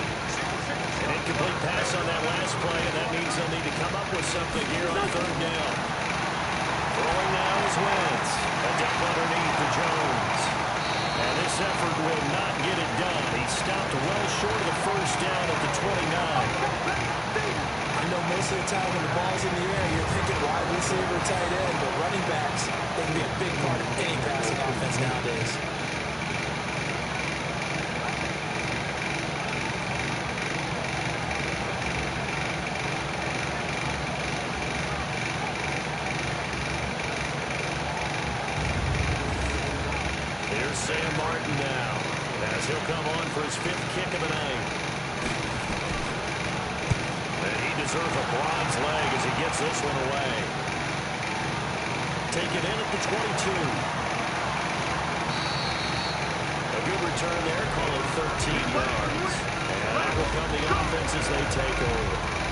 An incomplete pass on that last play, and that means they'll need to come up with something here on 3rd down. Throwing now is Wentz. A dump underneath to Jones. And this effort will not get it done. He stopped well short of the 1st down at the 29. I know most of the time when the ball's in the air, you're thinking wide receiver, tight end, but running backs, they can be a big part of any passing offense nowadays. Sam Martin now, as he'll come on for his 5th kick of the night. And he deserves a bronze leg as he gets this one away. Take it in at the 22. A good return there, call it 13 yards. And that will come the offense as they take over.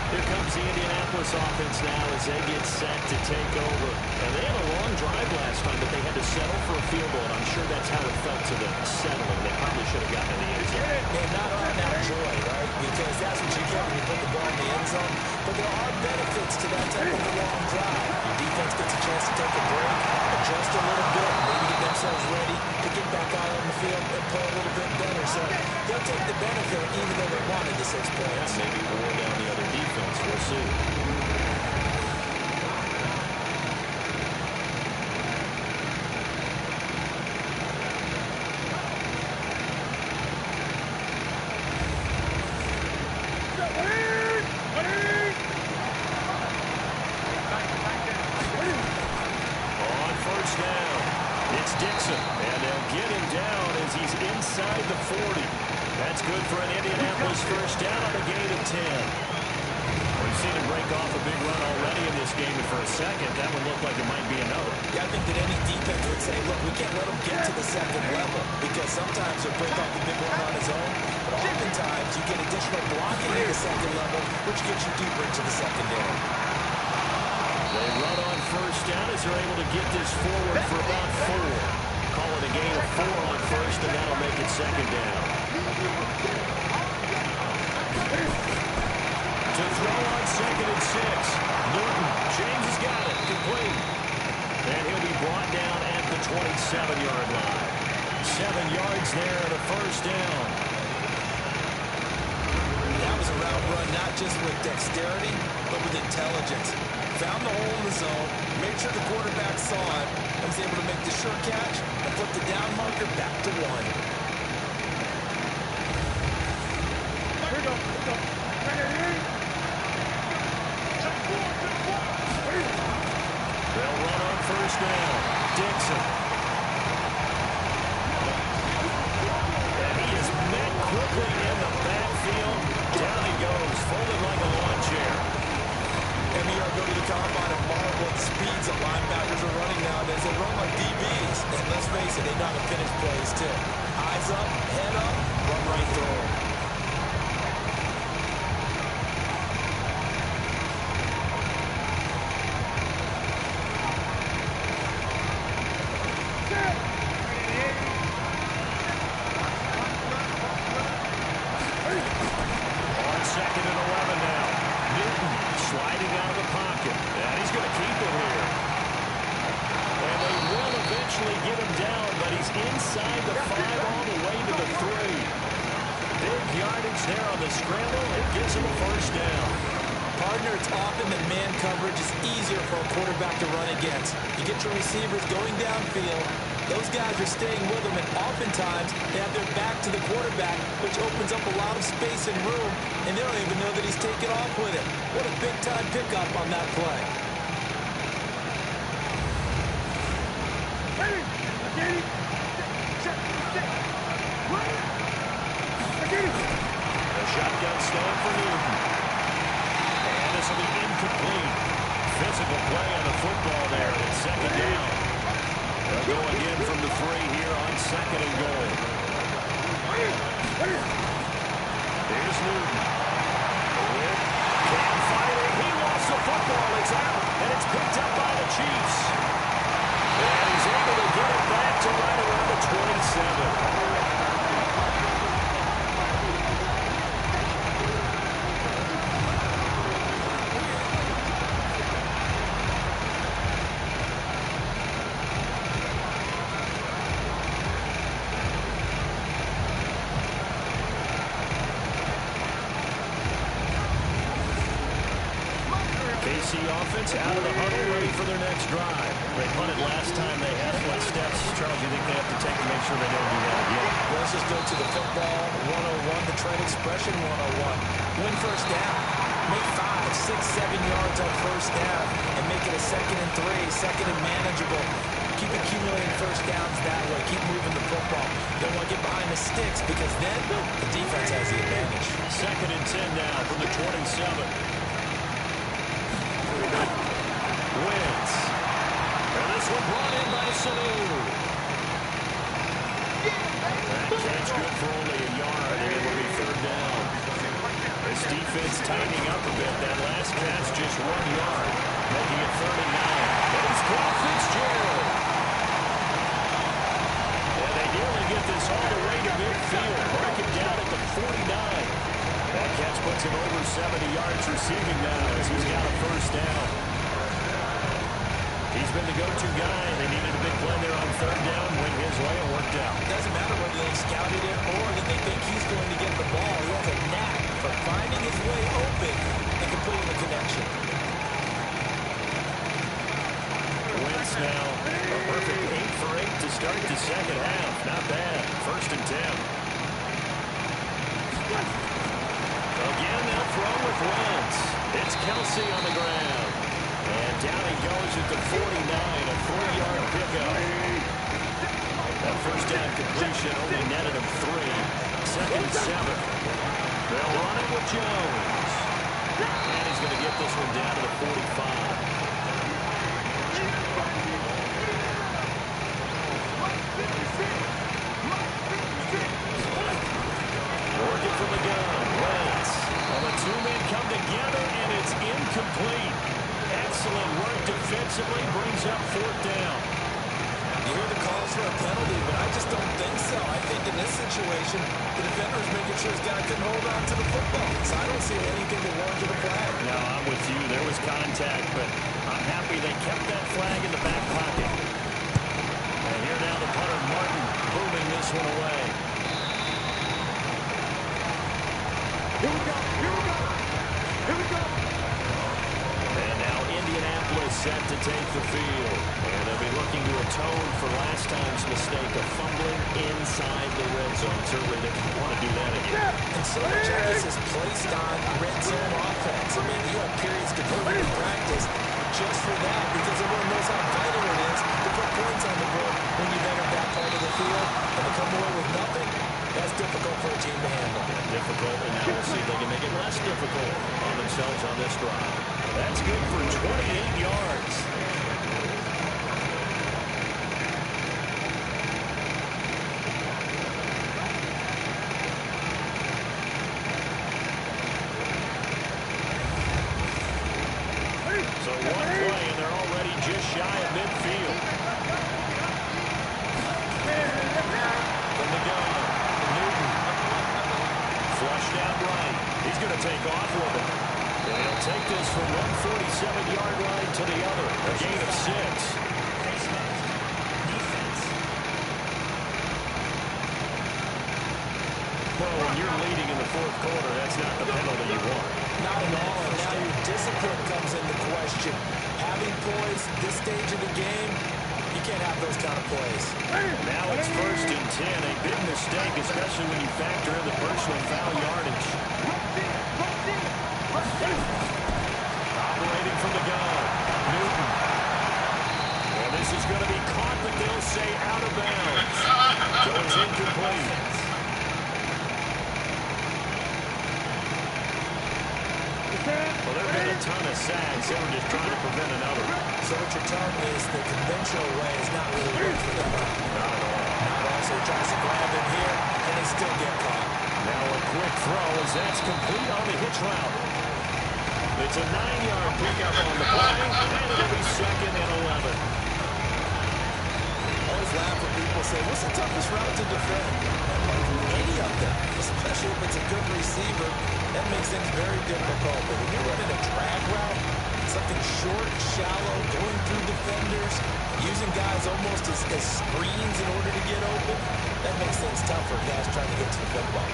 Here comes the Indianapolis offense now as they get set to take over. And they had a long drive last time, but they had to settle for a field goal. And I'm sure that's how it felt to them, settling. They probably should have gotten in the end zone. And not all that joy, right? Because that's what you get when you put the ball in the end zone. But there are benefits to that type of a long drive. Your defense gets a chance to take a break, adjust a little bit, maybe get themselves ready to get back out on the field and play a little bit better. So they'll take the benefit even though they wanted the 6 points. Yeah, maybe wore down the other defense. We'll see. On 1st down, it's Dixon, and they'll get him down as he's inside the 40. That's good for an Indianapolis 1st down on a gain of 10. We've seen him break off a big run already in this game, and for a second, that would look like it might be another. Yeah, I think that any defense would say, look, we can't let him get to the second level because sometimes he'll break off the big one on his own, but oftentimes you get additional blocking at the second level, which gets you deeper into the secondary. They run on first down as they're able to get this forward for about 4. Call it a gain of 4 on first, and that'll make it second down. To throw on second and 6. Newton. James has got it. Complete. And he'll be brought down at the 27-yard line. 7 yards there and a first down. That was a route run not just with dexterity, but with intelligence. Found the hole in the zone, made sure the quarterback saw it, and was able to make the sure catch and flip the down marker back to 1. Here we go. They'll run on first down. Dixon. And he is met quickly in the backfield. Down he goes, folded like a lawn chair. And we are going to the combine and marvel at the speeds that linebackers are running nowadays. They run like DBs. And let's face it, they know how to finish plays too. Eyes up, head up, run right through them. Receivers going downfield, those guys are staying with them, and oftentimes they have their back to the quarterback, which opens up a lot of space and room, and they don't even know that he's taken off with it. What a big-time pickup on that play. A shotgun snap for Newton. And this will be incomplete. Physical play on the football there. It's second down. They'll go again from the 3 here on second and goal. Here's Newton. Can't fight it. He lost the football. It's out. And it's picked up by the Chiefs. And he's able to get it back to right around the 27. Out of the huddle, ready for their next drive. They punted last time they had it. What steps, Charles, you think they have to take to make sure they don't do that again? Let's just go to the football 101, the trade expression 101. Win first down. Make 5, 6, 7 yards on first down and make it a 2nd and 3, second and manageable. Keep accumulating first downs that way. Keep moving the football. Don't want to get behind the sticks because then the defense has the advantage. 2nd and 10 now from the 27. Wins. And this one brought in by Sanu. That catch good for only a yard, and it will be 3rd down. This defense tightening up a bit. That last catch just 1 yard, making it 3rd and 9. And it's caught Fitzgerald. And they nearly get this all the way to midfield. Break it down at the 49. That catch puts him over 70 yards receiving now as he's got a first down. He's been the go-to guy. They needed a big play there on 3rd down. Went his way and worked out. It doesn't matter whether they scouted it or that they think he's going to get the ball. He has a knack for finding his way open and completing the connection. Wentz now a perfect 8 for 8 to start the second half. Not bad. 1st and 10. Again, they'll throw with Wentz. It's Kelsey on the ground. And down he goes at the 49, a 3-yard pickup. That first down completion only netted him 3. 2nd and 7. They'll run it with Jones. And he's going to get this one down to the 45. defensively brings up 4th down. You hear the calls for a penalty, but I just don't think so. I think in this situation, the defender is making sure his guy couldn't hold on to the football. So I don't see anything that warranted a flag. No, I'm with you. There was contact, but I'm happy they kept that flag in the back pocket. And here now the punter, Martin, booming this one away. Here we go. Here we go. Here we go. And now Indianapolis set to take the field. And they'll be looking to atone for last time's mistake of fumbling inside the red zone. Certainly they want to do that again. And so much emphasis placed on red zone offense. I mean, you have periods completely in practice just for that, because everyone knows how vital it is to put points on the board when you've entered that part of the field. And to come away with nothing, that's difficult for a team to handle. Difficult, and now we'll see if they can make it less difficult on themselves on this drive. That's good for 28 yards. So one play, and they're already just shy of midfield. From the gun, Newton. Flushed out right. He's going to take off with it. And he'll take this from 147-yard line to the other. A gain of 6. Well, when you're leading in the 4th quarter, that's not the penalty you want. Not at all, and now your discipline comes into question. Having poise this stage of the game, you can't have those kind of plays. Now it's 1st and 10, a big mistake, especially when you factor in the personal foul yardage. Operating from the gun, Newton. Well, this is going to be caught, but they'll say out of bounds. So it's incomplete. Well, there have been a ton of sacks. They were just trying to prevent another. So what you're telling me is the conventional way is not really working for them. Not at all. Not at all. So he tries to grab him here, and they still get caught. Now a quick throw as that's complete on the hitch route. It's a 9-yard pickup on the play, and it'll be 2nd and 11. I always laugh when people say, what's the toughest route to defend? Any of them, especially if it's a good receiver, that makes things very difficult. But when you're running a drag route, something short, shallow, going through defenders, using guys almost as screens in order to get open, that makes things tough for guys trying to get to the football.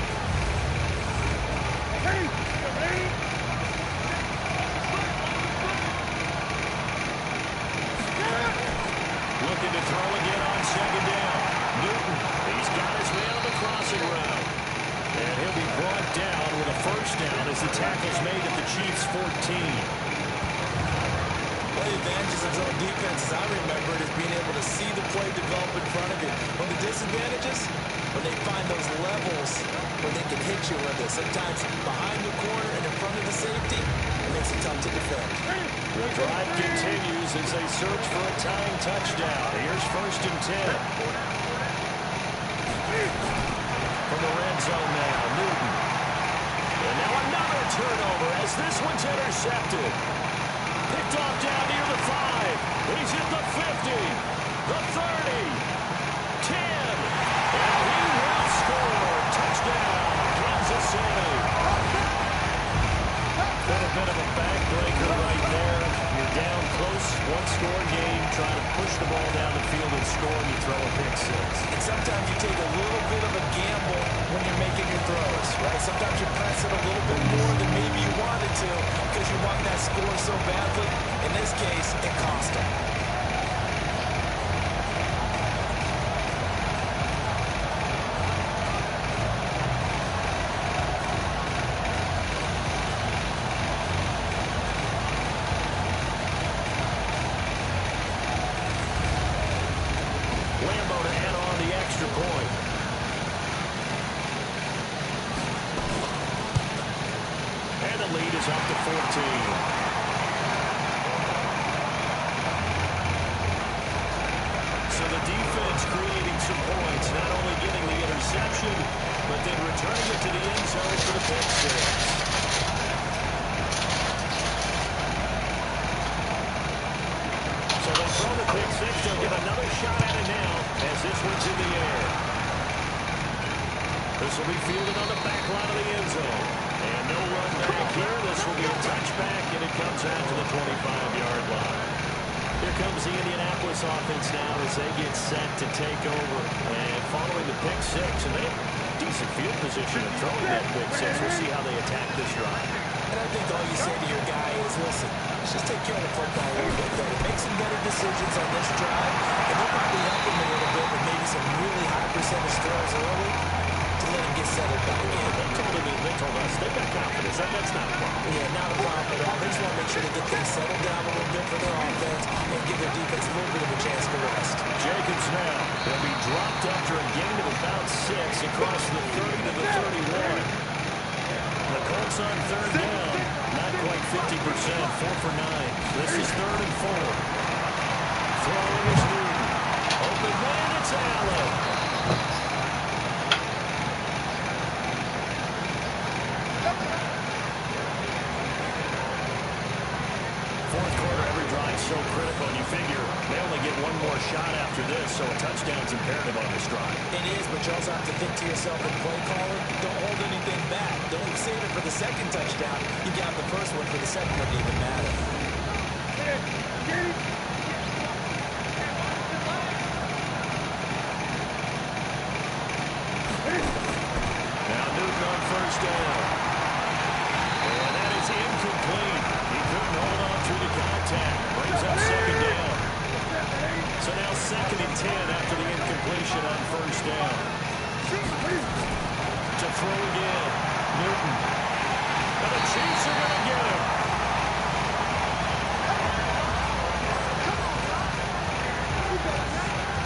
Looking to throw again on 2nd down. Newton, he's got his man on the crossing route. And he'll be brought down with a 1st down as the tackle's made at the Chiefs' 14. One of the advantages of zone defense, as I remember it, is being able to see the play develop in front of you. One of the disadvantages, when they find those levels where they can hit you with it. Sometimes behind the corner and in front of the safety, it makes it tough to defend. The drive continues as they search for a tying touchdown. Here's 1st and 10. From the red zone now, Newton. And now another turnover as this one's intercepted. Picked off down near the 5. He's at the 50, the 30, 10. And he will score. Touchdown, Kansas City. Been a bit of a backbreaker right there. You're down close, 1-score game, trying to push the ball down the field and score, and you throw a pick 6. And sometimes you take a little bit of a gamble when you're making your throws, right? Sometimes you press it a little bit more than maybe you wanted to because you want that score so badly. In this case, it cost them. Lambo to add on the extra point. And the lead is up to 14. So the defense creating some points, not only getting the interception, but then returning it to the end zone for the pick 6. pick six. They'll get another shot at it now as this one's in the air. This will be fielded on the back line of the end zone. And no run back here. This will be a touchback, and it comes out to the 25-yard line. Here comes the Indianapolis offense now as they get set to take over. And following the pick six, and they have decent field position of throwing that pick six. We'll see how they attack this drive. And I think all you say to your guy is, listen, let's just take care of the football a little bit better. Make some better decisions on this drive, and they'll probably help him a little bit with maybe some really high percentage throws early to let him get settled back in. They told us they've got confidence. That's not a problem. Yeah, not a problem at all. They just want to make sure they get things settled down a little bit for their offense and give their defense a little bit of a chance to rest. Jacobs now will be dropped after a gain of about 6 across the 30 to the 31. The Colts on third down. Not quite 50%. 4 for 9. This is 3rd and 4. Throwing is Newton. Open man, it's Allen. So critical, and you figure they only get one more shot after this, so a touchdown's imperative on this drive. It is, but you also have to think to yourself in play calling, don't hold anything back. Don't save it for the second touchdown. You got the first one for the second one to even matter. Now Newton on first down. And that is incomplete. He couldn't hold on through the contact. Brings up second down. So now 2nd and 10 after the incompletion on first down. To throw again. Newton. And the Chiefs are going to get him.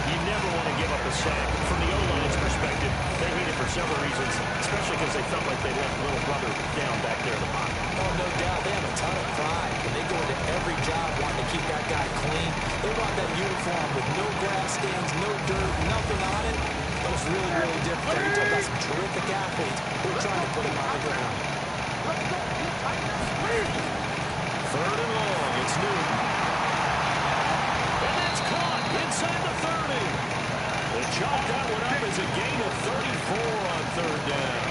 You never want to give up a sack. From the O-line's perspective, they hate it for several reasons, especially because they felt like they left little brother down back there in the pocket. Oh, no doubt. They have a ton of pride, and they go into every job wanting to keep that guy clean. They want that uniform with no grass stains, no dirt, nothing on it. But it's really, really difficult. You talk about some terrific athletes who are trying to put him on the ground. 3rd and long. It's Newton. And that's caught inside the 30. They chalk that one up as a gain of 34 on 3rd down.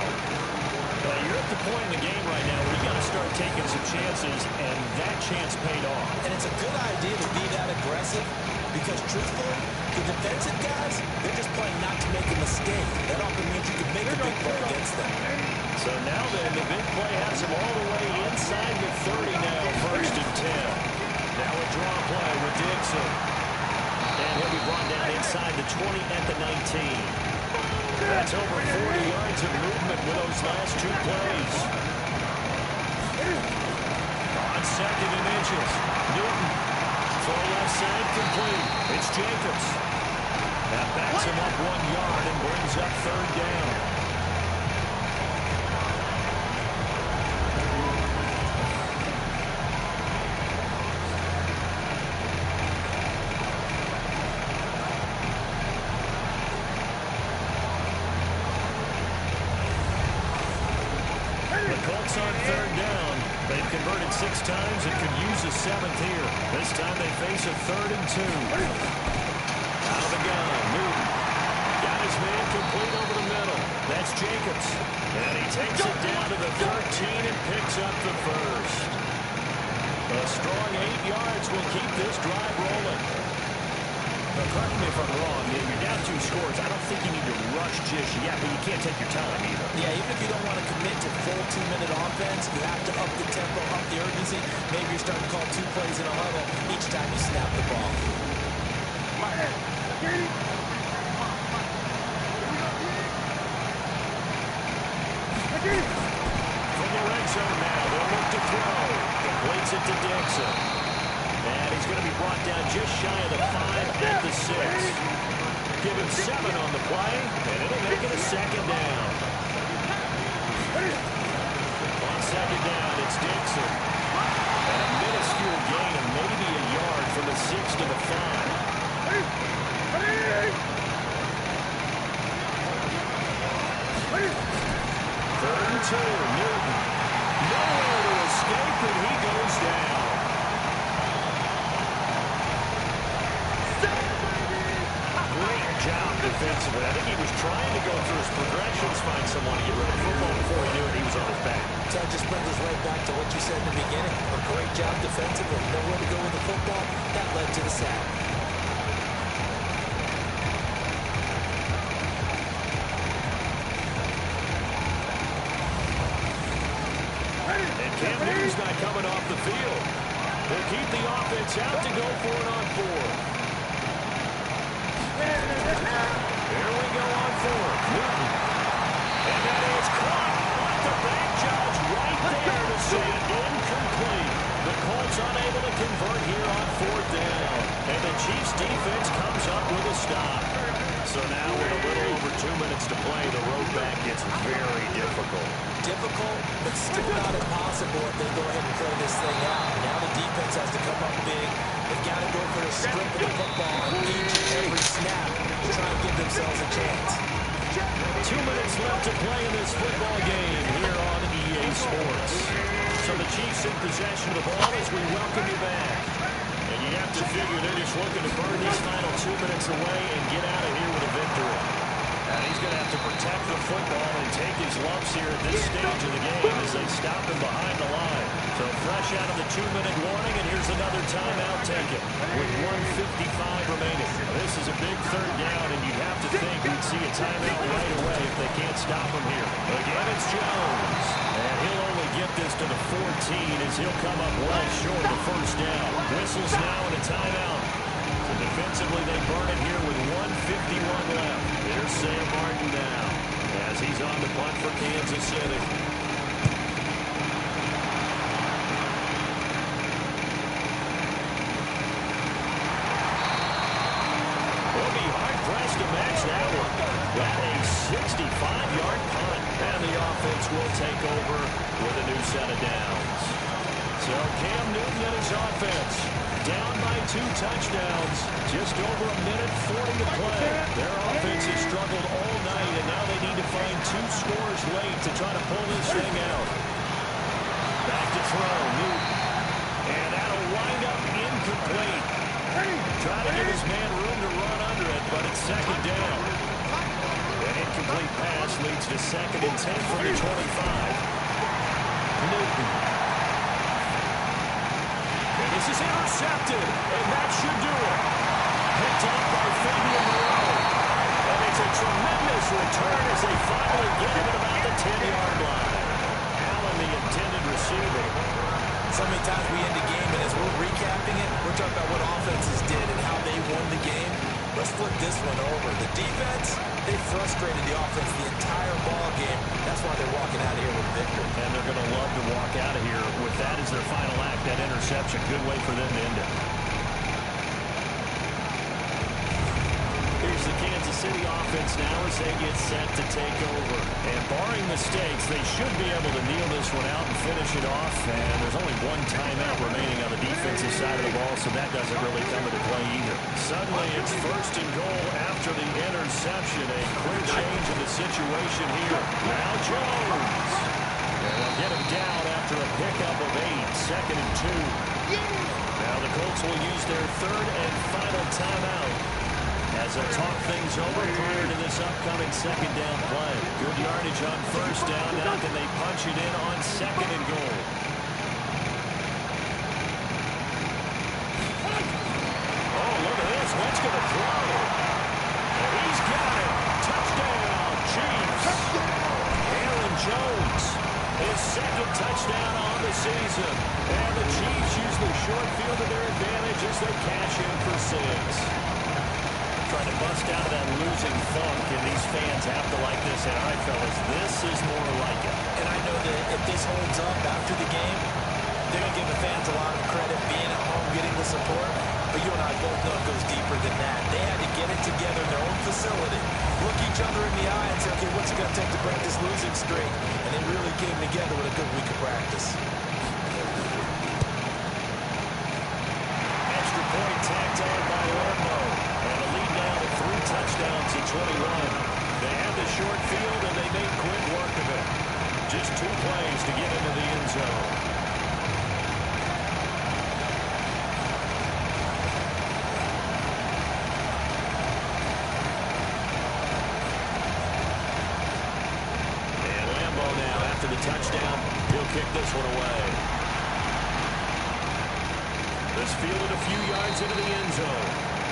You're at the point in the game right now where you got to start taking some chances, and that chance paid off. And it's a good idea to be that aggressive because, truthfully, the defensive guys, they're just playing not to make a mistake. That often means you can make a big play against them. So now then, the big play has them all the way inside the 30 now, 1st and 10. Now a draw play with Dixon. And he'll be brought down inside the 20 at the 19. That's over 40 yards of movement with those last 2 plays. On 2nd and inches, Newton. Throw left side complete. It's Jacobs. That backs him up 1 yard and brings up 3rd down. Colts on 3rd down. They've converted 6 times and could use a 7th here. This time they face a 3rd and 2. Out of the gun, Newton. Got his man complete over the middle. That's Jacobs. And he takes it down to the 13 and picks up the first. A strong 8 yards will keep this drive rolling. Now, correct me if I'm wrong. You're down 2 scores. I don't think you need to rush just yet, but you can't take your time either. Yeah, even if you don't want to commit to full 2-minute offense, you have to up the tempo, up the urgency. Maybe you're starting to call 2 plays in a huddle each time you snap the ball. From the red zone now, they'll look to throw. Completes it to Dixon. And he's going to be brought down just shy of the 5 at the 6. Give him 7 on the play, and it'll make it a 2nd down. On 2nd down, it's Dixon. And a minuscule gain of maybe a yard from the 6 to the 5. 3rd and 2, Newton. Nowhere to escape, and he goes down. defensively. I think he was trying to go through his progressions, find someone to get rid of the football. Before he knew it, he was on his back. That just brings us right back to what you said in the beginning. A great job defensively. Nowhere to go with the football. That led to the sack. And Cam Newton's not coming off the field. They'll keep the offense out to go for it on 4. Here we go on 4th. Newton. And that is caught. Let the back judge right there to say it incomplete. The Colts unable to convert here on 4th down. And the Chiefs defense comes up with a stop. So now with a little over 2 minutes to play, the road back gets very difficult. Difficult, but still not impossible if they go ahead and play this thing out. Now the defense has to come up big. They've got to go for a strip of the football on each and every snap to try and give themselves a chance. 2 minutes left to play in this football game here on EA Sports. So the Chiefs in possession of the ball as we welcome you back. And you have to figure they're just looking to burn these final 2 minutes away and get out of here with a victory. And he's going to have to protect the football and take his lumps here at this stage of the game as they stop him behind the line. So fresh out of the 2-minute warning, and here's another timeout taken with 1:55 remaining. This is a big 3rd down, and you'd have to think we'd see a timeout right away if they can't stop him here. Again, it's Jones. And he'll only get this to the 14 as he'll come up well short of the 1st down. Whistles now and a timeout. So defensively, they burn it here with 1:51 left. Here's Sam Martin now as he's on the punt for Kansas City. They'll be hard-pressed to match that one. Got a 65-yard punt, and the offense will take over with a new set of downs. So Cam Newton and his offense down by 2 touchdowns. Just over 1:40 to play. Their offense has struggled all night, and now they need to find 2 scores late to try to pull this thing out. Back to throw, Newton. And that'll wind up incomplete. Trying to give his man room to run under it, but it's 2nd down. An incomplete pass leads to 2nd and 10 from the 25. Newton. And this is intercepted, and that should do it. Picked up by Fabian Moreau. And it's a tremendous return as they finally get him at about the 10-yard line. Allen, the intended receiver. So many times we end the game, and as we're recapping it, we're talking about what offenses did and how they won the game. Let's flip this one over. The defense, they frustrated the offense the entire ball game. That's why they're walking out of here with a victory. And they're going to love to walk out of here with that as their final act, that interception. Good way for them to end it. Here's the Kansas City offense now as they get set to take over. And barring mistakes, they should be able to kneel this one out and finish it off. And there's only 1 timeout remaining on the defensive side of the ball, so that doesn't really come into play either. Suddenly, it's 1st and goal after the interception. A quick change in the situation here. Now Jones. And they'll get him down after a pickup of 8, 2nd and 2. Now the Colts will use their 3rd and final timeout as they'll talk things over prior to this upcoming 2nd down play. Good yardage on 1st down. Now can they punch it in on 2nd and goal? Oh, look at this. Wentz going to throw. And he's got it. Touchdown, Chiefs. Aaron Jones, his 2nd touchdown on the season. And the Chiefs use the short field to their advantage as they cash in for 6. Trying to bust out of that losing funk, and these fans have to like this. And all right, fellas, this is more like it. And I know that if this holds up after the game, they're going to give the fans a lot of credit being at home, getting the support. But you and I both know it goes deeper than that. They had to get it together in their own facility, look each other in the eye and say, okay, what's it going to take to break this losing streak? And they really came together with a good week of practice. Extra point tacked on by Lambo. And a lead now to 3 touchdowns at 21. They have the short field, and they made quick work of it. Just 2 plays to get into the end zone. will kick this one away. This fielded a few yards into the end zone.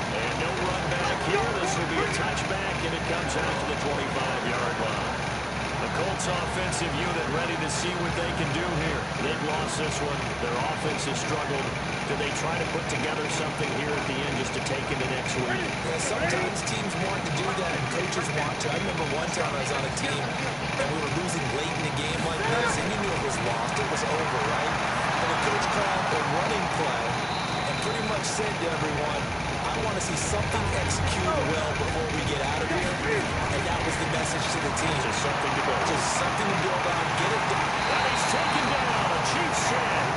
And no run back here. This will be a touchback, and it comes out to the 25-yard line. The Colts offensive unit ready to see what they can do here. They've lost this one. Their offense has struggled. Do they try to put together something here at the end just to take into next week? Yeah, sometimes teams want to do that and coaches want to. I remember one time I was on a team and we were losing late in a game like this, and you knew it was lost. It was over, right? And the coach called a running play and pretty much said to everyone, I want to see something executed well before we get out of here. And that was the message to the team. Just something to build. Just something to build on. Get it done. And he's taken down. A Chiefs sack.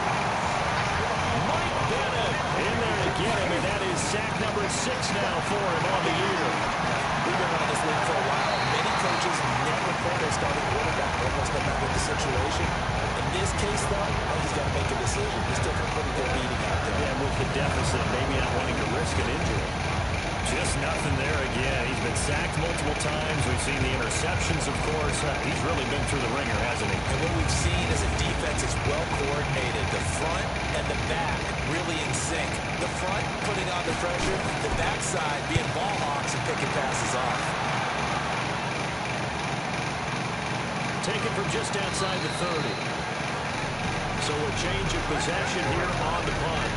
Mike Bennett in there to get him, and that is sack number 6 now for him on the year. We've been around this league for a while. Many coaches never put their starting quarterback almost no matter the situation. In this case, though, he's got to make a decision. He's taking a pretty good beating out there. Yeah, with the deficit, maybe not wanting to risk an injury. Just nothing there again. He's been sacked multiple times. We've seen the interceptions, of course. He's really been through the ringer, hasn't he? And what we've seen is a defense is well coordinated. The front and the back really in sync. The front putting on the pressure, the backside being ball hawks and picking passes off. Taken from just outside the 30. So a change of possession here on the punt.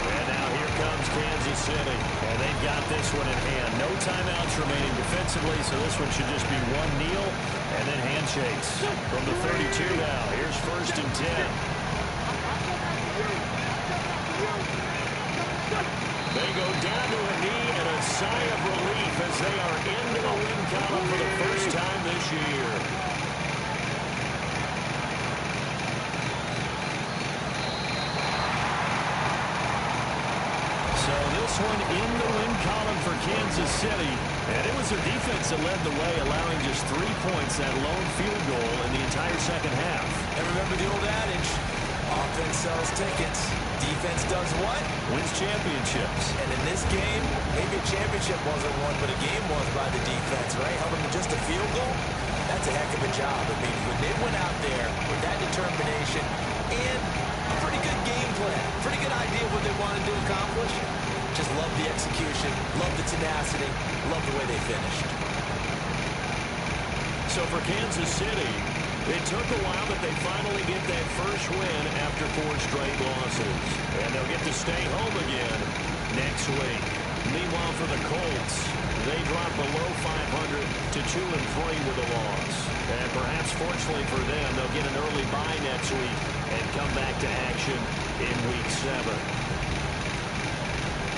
And now here comes Kansas City. And they've got this one in hand. No timeouts remaining defensively, so this one should just be one kneel and then handshakes. From the 32 now, here's 1st and 10. They go down to a knee and a sigh of relief as they are into the win column for the first time this year. So this one in the win column for Kansas City. And it was their defense that led the way, allowing just 3 points, that lone field goal in the entire second half. And remember the old adage, offense sells tickets. Defense does what? Wins championships. And in this game, maybe a championship wasn't won, but a game was by the defense, right? Held them to just a field goal. That's a heck of a job. I mean, when they went out there with that determination and a pretty good game plan, pretty good idea of what they wanted to accomplish, just love the execution, love the tenacity, love the way they finished. So for Kansas City, it took a while, but they finally get that first win after 4 straight losses. And they'll get to stay home again next week. Meanwhile, for the Colts, they drop below 500 to 2-3 with a loss. And perhaps fortunately for them, they'll get an early bye next week and come back to action in Week 7.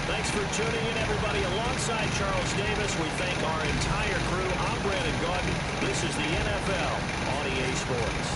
Thanks for tuning in, everybody. Alongside Charles Davis, we thank our entire crew. I'm Brandon Gaudin. This is the NFL on EA Sports.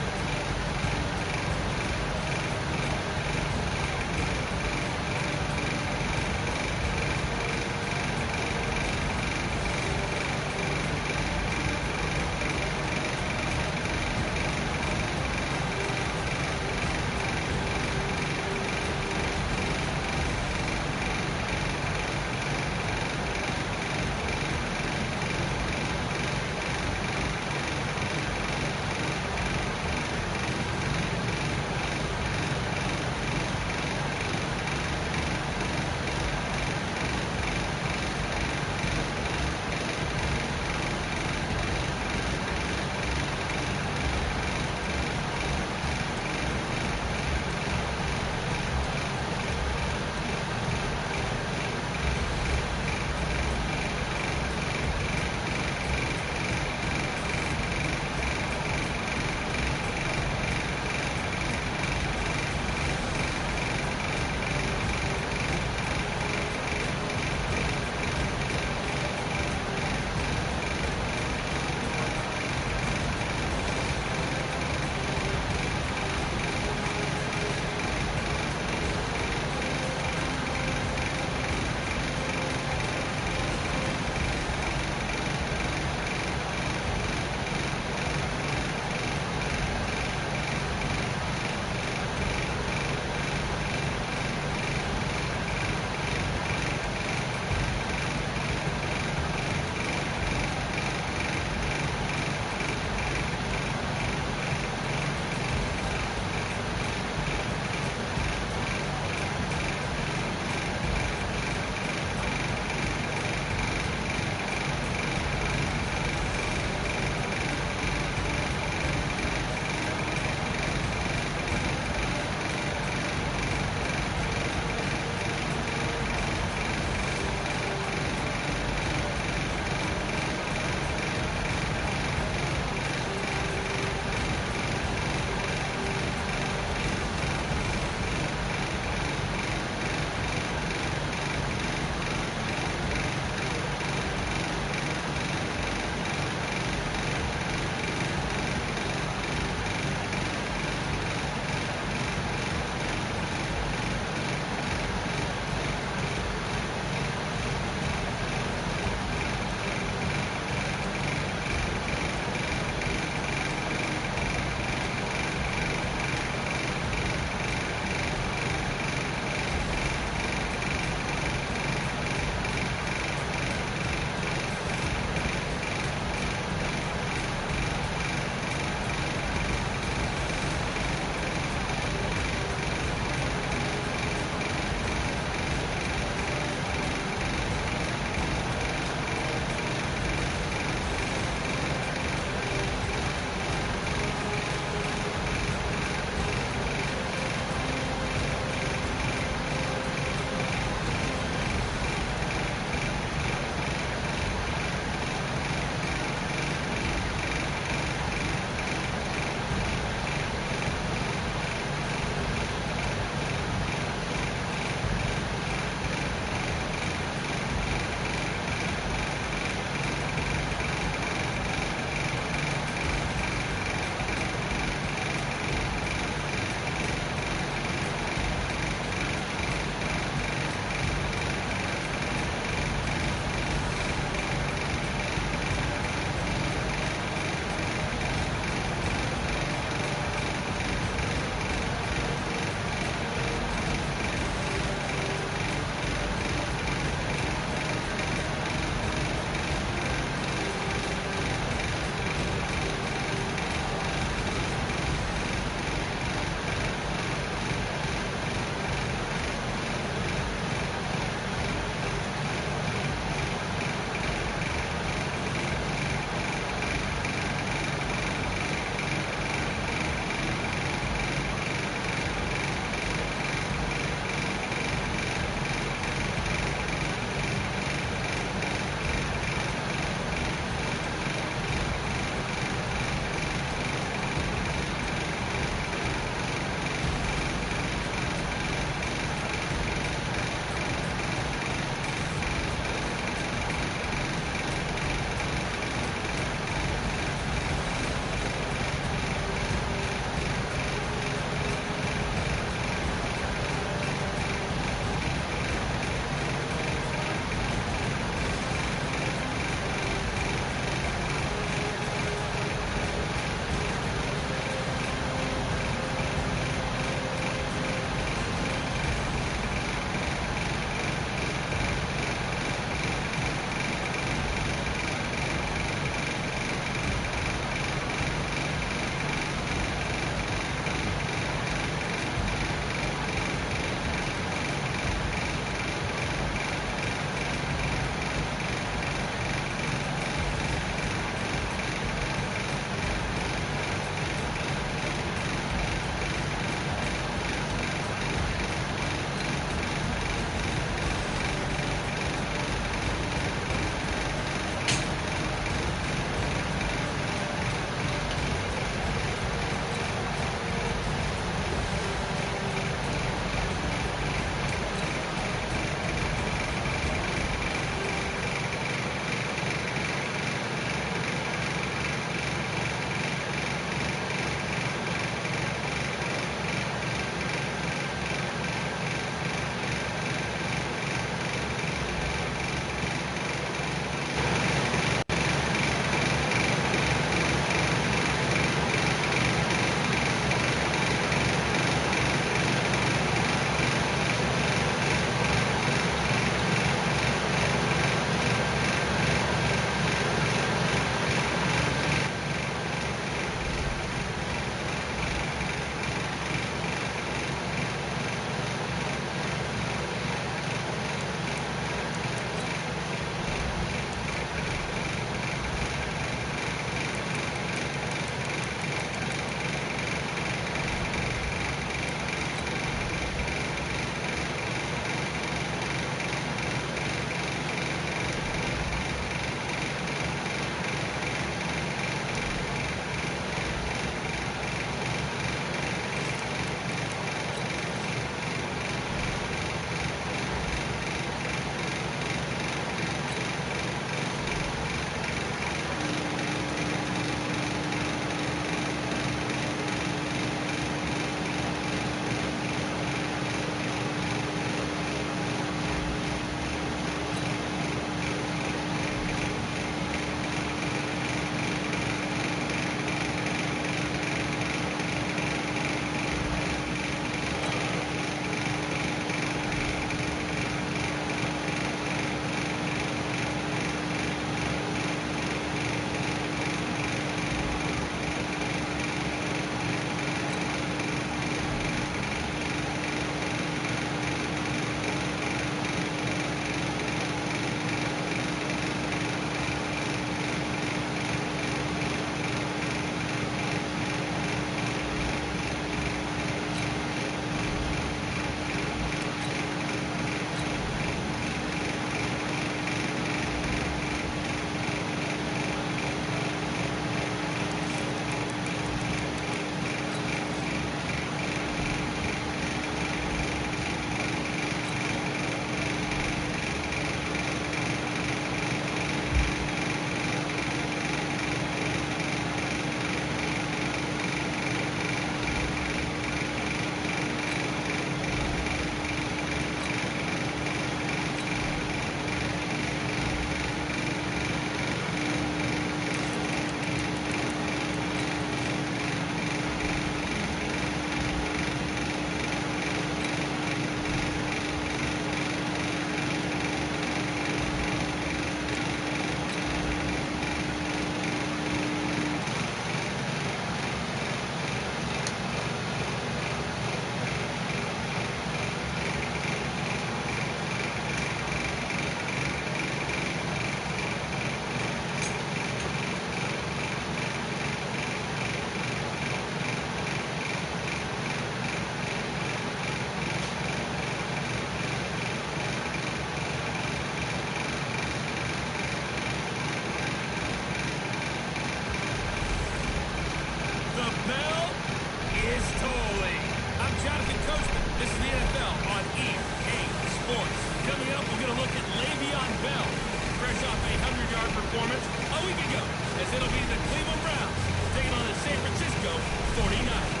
performance a week ago, as it'll be the Cleveland Browns taking on the San Francisco 49ers.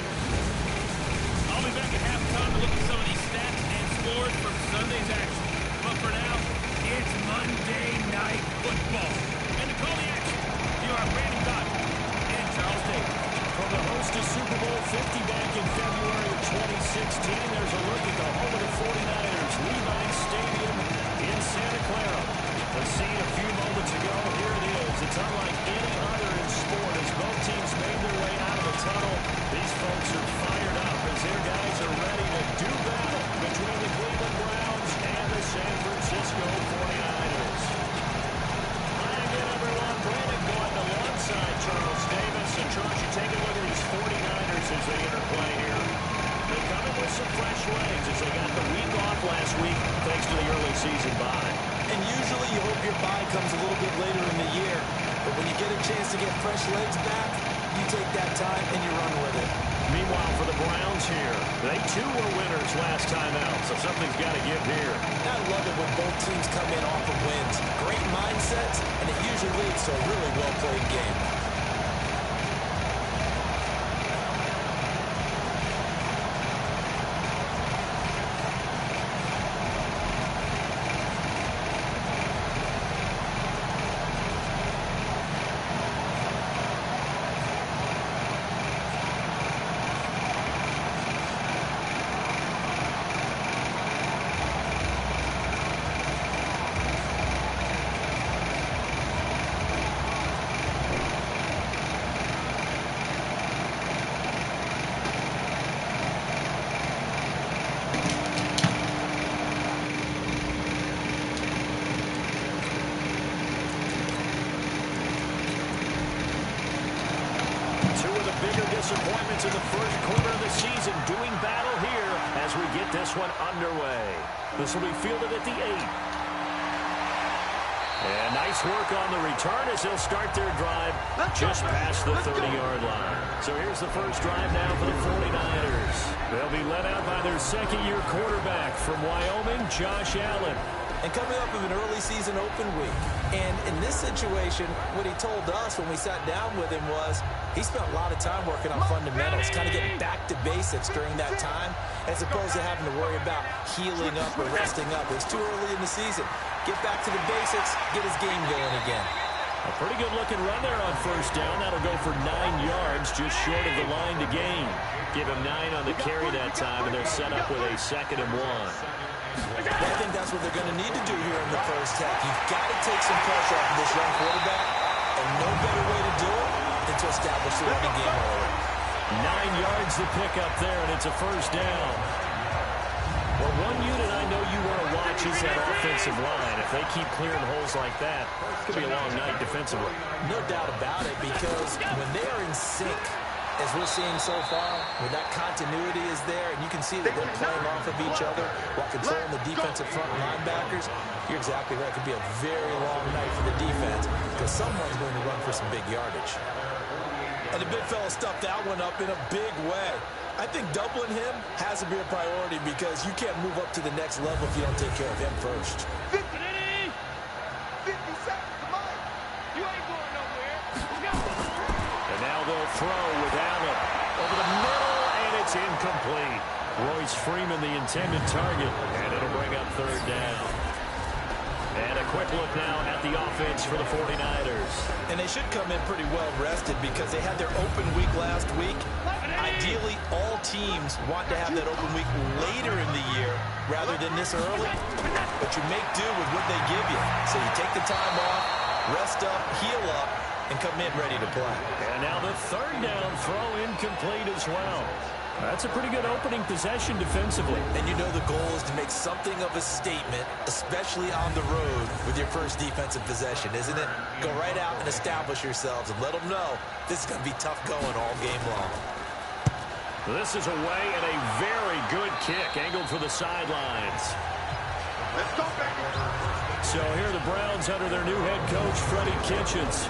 I'll be back at halftime to look at some of these stats and scores from Sunday's action. But for now, it's Monday Night Football. And to call the action, here are Brandon Dodger and Charles Davis. From the host of Super Bowl 50 back in February of 2016, there's a look at the home of the 49ers, Levi's Stadium in Santa Clara. The scene a few moments ago, here it is. It's unlike any other in sport as both teams made their way out of the tunnel. These folks are fired up as their guys are ready to do battle between the Cleveland Browns and the San Francisco 49ers. Hi again, everyone. Brandon going alongside Charles Davis. And Charles, you take a look at these 49ers as they interplay here. They come in with some fresh legs as they got the week off last week thanks to the early season bye. And usually you hope your bye comes a little bit later in the year. But when you get a chance to get fresh legs back, you take that time and you run with it. Meanwhile, for the Browns here, they too were winners last time out, so something's got to give here. I love it when both teams come in off of wins. Great mindsets, and it usually leads to a really well-played game. Disappointments in the first quarter of the season, doing battle here as we get this one underway. This will be fielded at the 8. And nice work on the return as they'll start their drive just past the 30-yard line. So here's the first drive now for the 49ers. They'll be led out by their second-year quarterback from Wyoming, Josh Allen. And coming up with an early season open week. And in this situation, what he told us when we sat down with him was he spent a lot of time working on fundamentals, kind of getting back to basics during that time, as opposed to having to worry about healing up or resting up. It's too early in the season. Get back to the basics, get his game going again. A pretty good-looking run there on first down. That'll go for 9 yards, just short of the line to gain. Give him 9 on the carry that time, and they're set up with a 2nd and 1. Well, I think that's what they're going to need to do here in the first half. You've got to take some pressure off of this young quarterback, and no better way to do it than to establish the running game early. 9 yards to pick up there, and it's a first down. Well, one unit I know you want to watch is that offensive line. If they keep clearing holes like that, it's going to be a long night defensively. No doubt about it, because when they are in sync, as we're seeing so far, when that continuity is there, and you can see that they're playing off of each other while controlling the defensive front linebackers, you're exactly right. It could be a very long night for the defense because someone's going to run for some big yardage. And the big fella stuffed that one up in a big way. I think doubling him has to be a priority because you can't move up to the next level if you don't take care of him first. 50 seconds, come on. You ain't going nowhere. And now they'll throw with Allen over the middle, and it's incomplete. Royce Freeman, the intended target, and it'll bring up 3rd down. And a quick look now at the offense for the 49ers. And they should come in pretty well rested because they had their open week last week. Ideally, all teams want to have that open week later in the year rather than this early. But you make do with what they give you. So you take the time off, rest up, heal up, and come in ready to play. And now the 3rd down throw incomplete as well. That's a pretty good opening possession defensively. And you know the goal is to make something of a statement, especially on the road with your first defensive possession, isn't it? Go right out and establish yourselves and let them know this is going to be tough going all game long. This is away and a very good kick angled for the sidelines. Let's go, baby. So here are the Browns under their new head coach, Freddie Kitchens.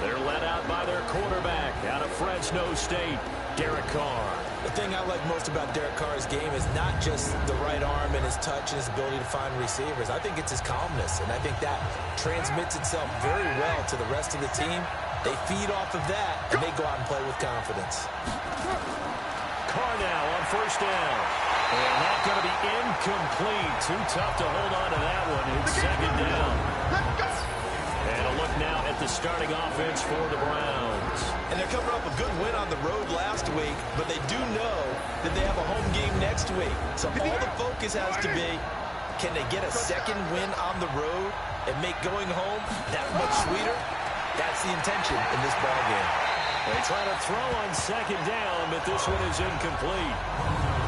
They're led out by their quarterback out of Fresno State, Derek Carr. The thing I like most about Derek Carr's game is not just the right arm and his touch and his ability to find receivers. I think it's his calmness, and I think that transmits itself very well to the rest of the team. They feed off of that, and they go out and play with confidence. Carr now on first down. And that's going to be incomplete. Too tough to hold on to that one. It's second down. And a look now at the starting offense for the Browns. And they're coming off a good win on the road last week, but they do know that they have a home game next week. So all the focus has to be, can they get a second win on the road and make going home that much sweeter? That's the intention in this ball game. They try to throw on second down, but this one is incomplete.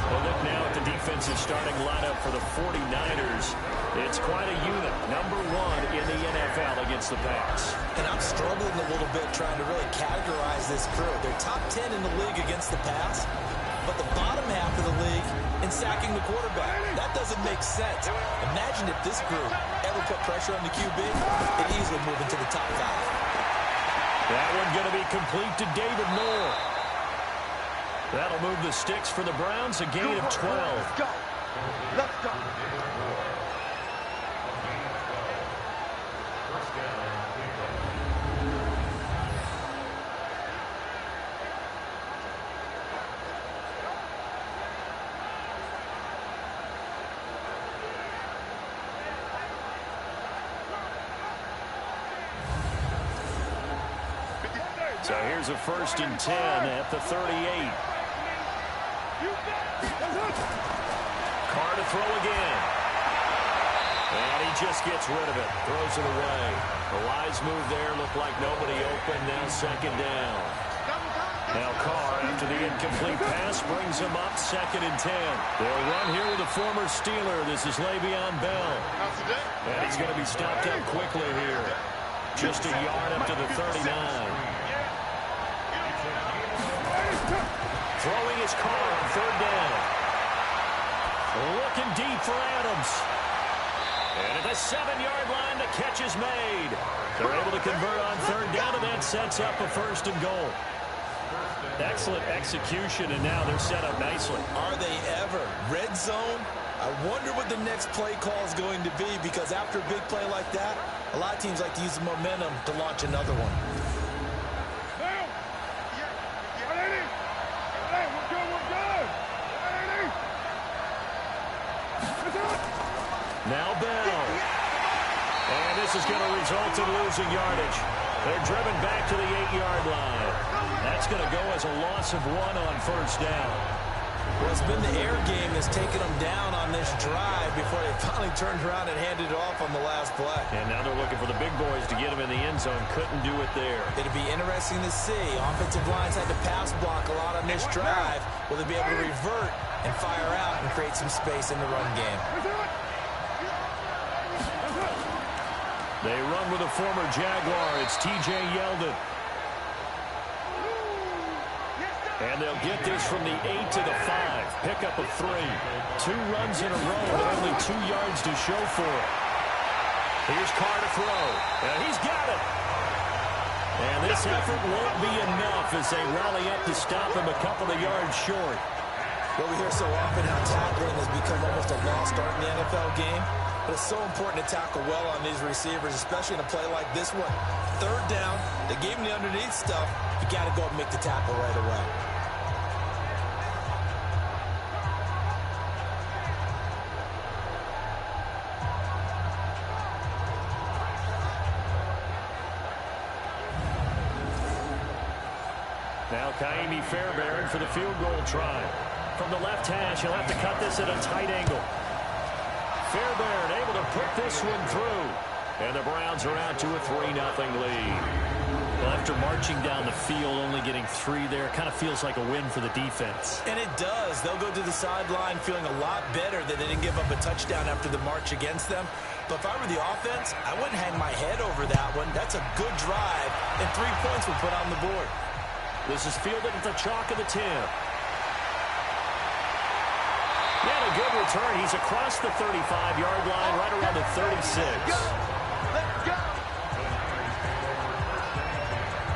We'll look now at the defensive starting lineup for the 49ers. It's quite a unit, number 1 in the NFL against the pass. And I'm struggling a little bit trying to really categorize this crew. They're top 10 in the league against the pass, but the bottom half of the league in sacking the quarterback. That doesn't make sense. Imagine if this group ever put pressure on the QB, it easily move into the top 5. That one going to be complete to David Moore. That'll move the sticks for the Browns, a gain of 12. Let's go. Let's go. So here's a 1st and 10 at the 38. Carr to throw again. And he just gets rid of it. Throws it away. A wise move there. Looked like nobody open. Now second down. Now Carr, after the incomplete pass, brings him up 2nd and 10. They'll run here with a former Steeler. This is Le'Veon Bell. And he's going to be stopped up quickly here. Just a yard up to the 39. Throwing his Carr on 3rd down. Looking deep for Adams. And at the 7-yard line, the catch is made. They're able to convert on 3rd down, and that sets up a 1st and goal. Excellent execution, and now they're set up nicely. Are they ever? Red zone? I wonder what the next play call is going to be, because after a big play like that, a lot of teams like to use the momentum to launch another one. Now Bell. And this is going to result in losing yardage. They're driven back to the 8-yard line. That's going to go as a loss of 1 on 1st down. Well, it's been the air game that's taken them down on this drive before they finally turned around and handed it off on the last play. And now they're looking for the big boys to get them in the end zone. Couldn't do it there. It'd be interesting to see. Offensive lines had to pass block a lot on this drive. Will they be able to revert and fire out and create some space in the run game? They run with a former Jaguar. It's T.J. Yeldon. And they'll get this from the 8 to the 5. Pickup of 3. 2 runs in a row, but only 2 yards to show for it. Here's Carr to throw. And he's got it. And this effort won't be enough as they rally up to stop him a couple of yards short. Well, we hear so often how tackling has become almost a lost art in the NFL game. But it's so important to tackle well on these receivers, especially in a play like this one. 3rd down, they gave him the underneath stuff. You got to go and make the tackle right away. Now Kaimi Fairbairn for the field goal try. From the left hash, he'll have to cut this at a tight angle. Fairbairn able to put this one through. And the Browns are out to a 3-0 lead. Well, after marching down the field, only getting 3 there, kind of feels like a win for the defense. And it does. They'll go to the sideline feeling a lot better that they didn't give up a touchdown after the march against them. But if I were the offense, I wouldn't hang my head over that one. That's a good drive, and 3 points were put on the board. This is fielded at the chalk of the 10. Yeah, a good return. He's across the 35-yard line, right around the 36. Let's go.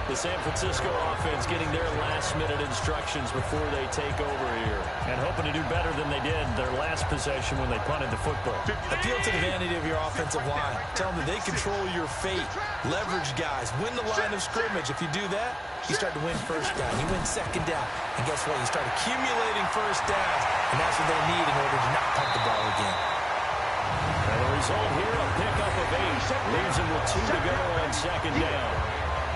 The San Francisco offense getting their last-minute instructions before they take over here. And hoping to do better than they did their last possession when they punted the football. Appeal to the vanity of your offensive line. Tell them that they control your fate. Leverage guys. Win the line of scrimmage. If you do that, you start to win first down. You win second down. And guess what? You start accumulating first downs. And that's what they need in order to not punt the ball again. And the result here, a pickup of 8. Leaves them with 2 to go on second down.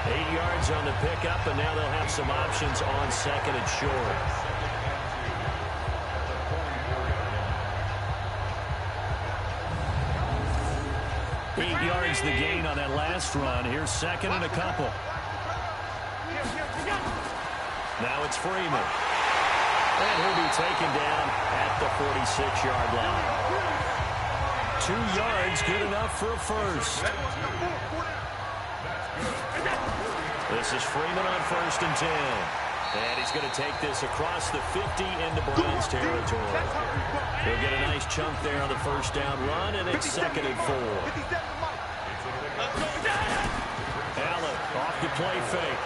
8 yards on the pickup, and now they'll have some options on second and short. Eight yards the gain on that last run. Here's second and a couple. Now it's Freeman. And he'll be taken down at the 46-yard line. 2 yards, good enough for a first. This is Freeman on 1st and 10. And he's going to take this across the 50 into Browns territory. He'll get a nice chunk there on the first down run, and it's 2nd and 4. Allen off the play fake.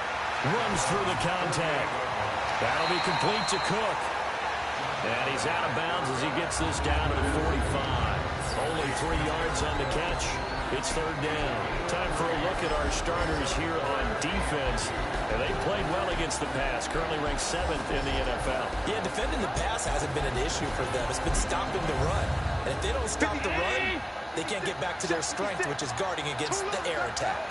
Runs through the contact. That'll be complete to Cook. And he's out of bounds as he gets this down to the 45. Only 3 yards on the catch. It's 3rd down. Time for a look at our starters here on defense. And they played well against the pass. Currently ranked 7th in the NFL. Yeah, defending the pass hasn't been an issue for them. It's been stopping the run. And if they don't stop the run, they can't get back to their strength, which is guarding against the air attack.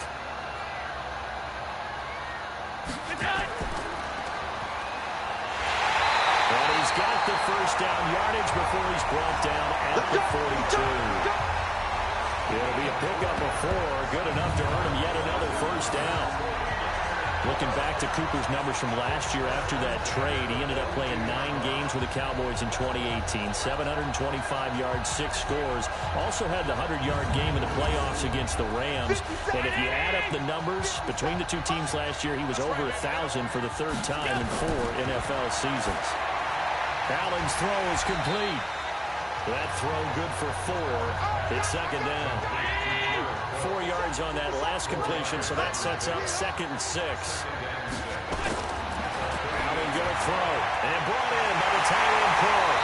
And he's got the first down yardage before he's brought down at the 42. It'll be a pickup of 4, good enough to earn him yet another first down. Looking back to Cooper's numbers from last year after that trade, he ended up playing 9 games with the Cowboys in 2018. 725 yards, 6 scores. Also had the 100-yard game in the playoffs against the Rams. And if you add up the numbers between the two teams last year, he was over 1,000 for the 3rd time in 4 NFL seasons. Allen's throw is complete. That throw good for 4. It's 2nd down. 4 yards on that last completion, so that sets up 2nd and 6. Allen going to throw. And brought in by the tight end Cook.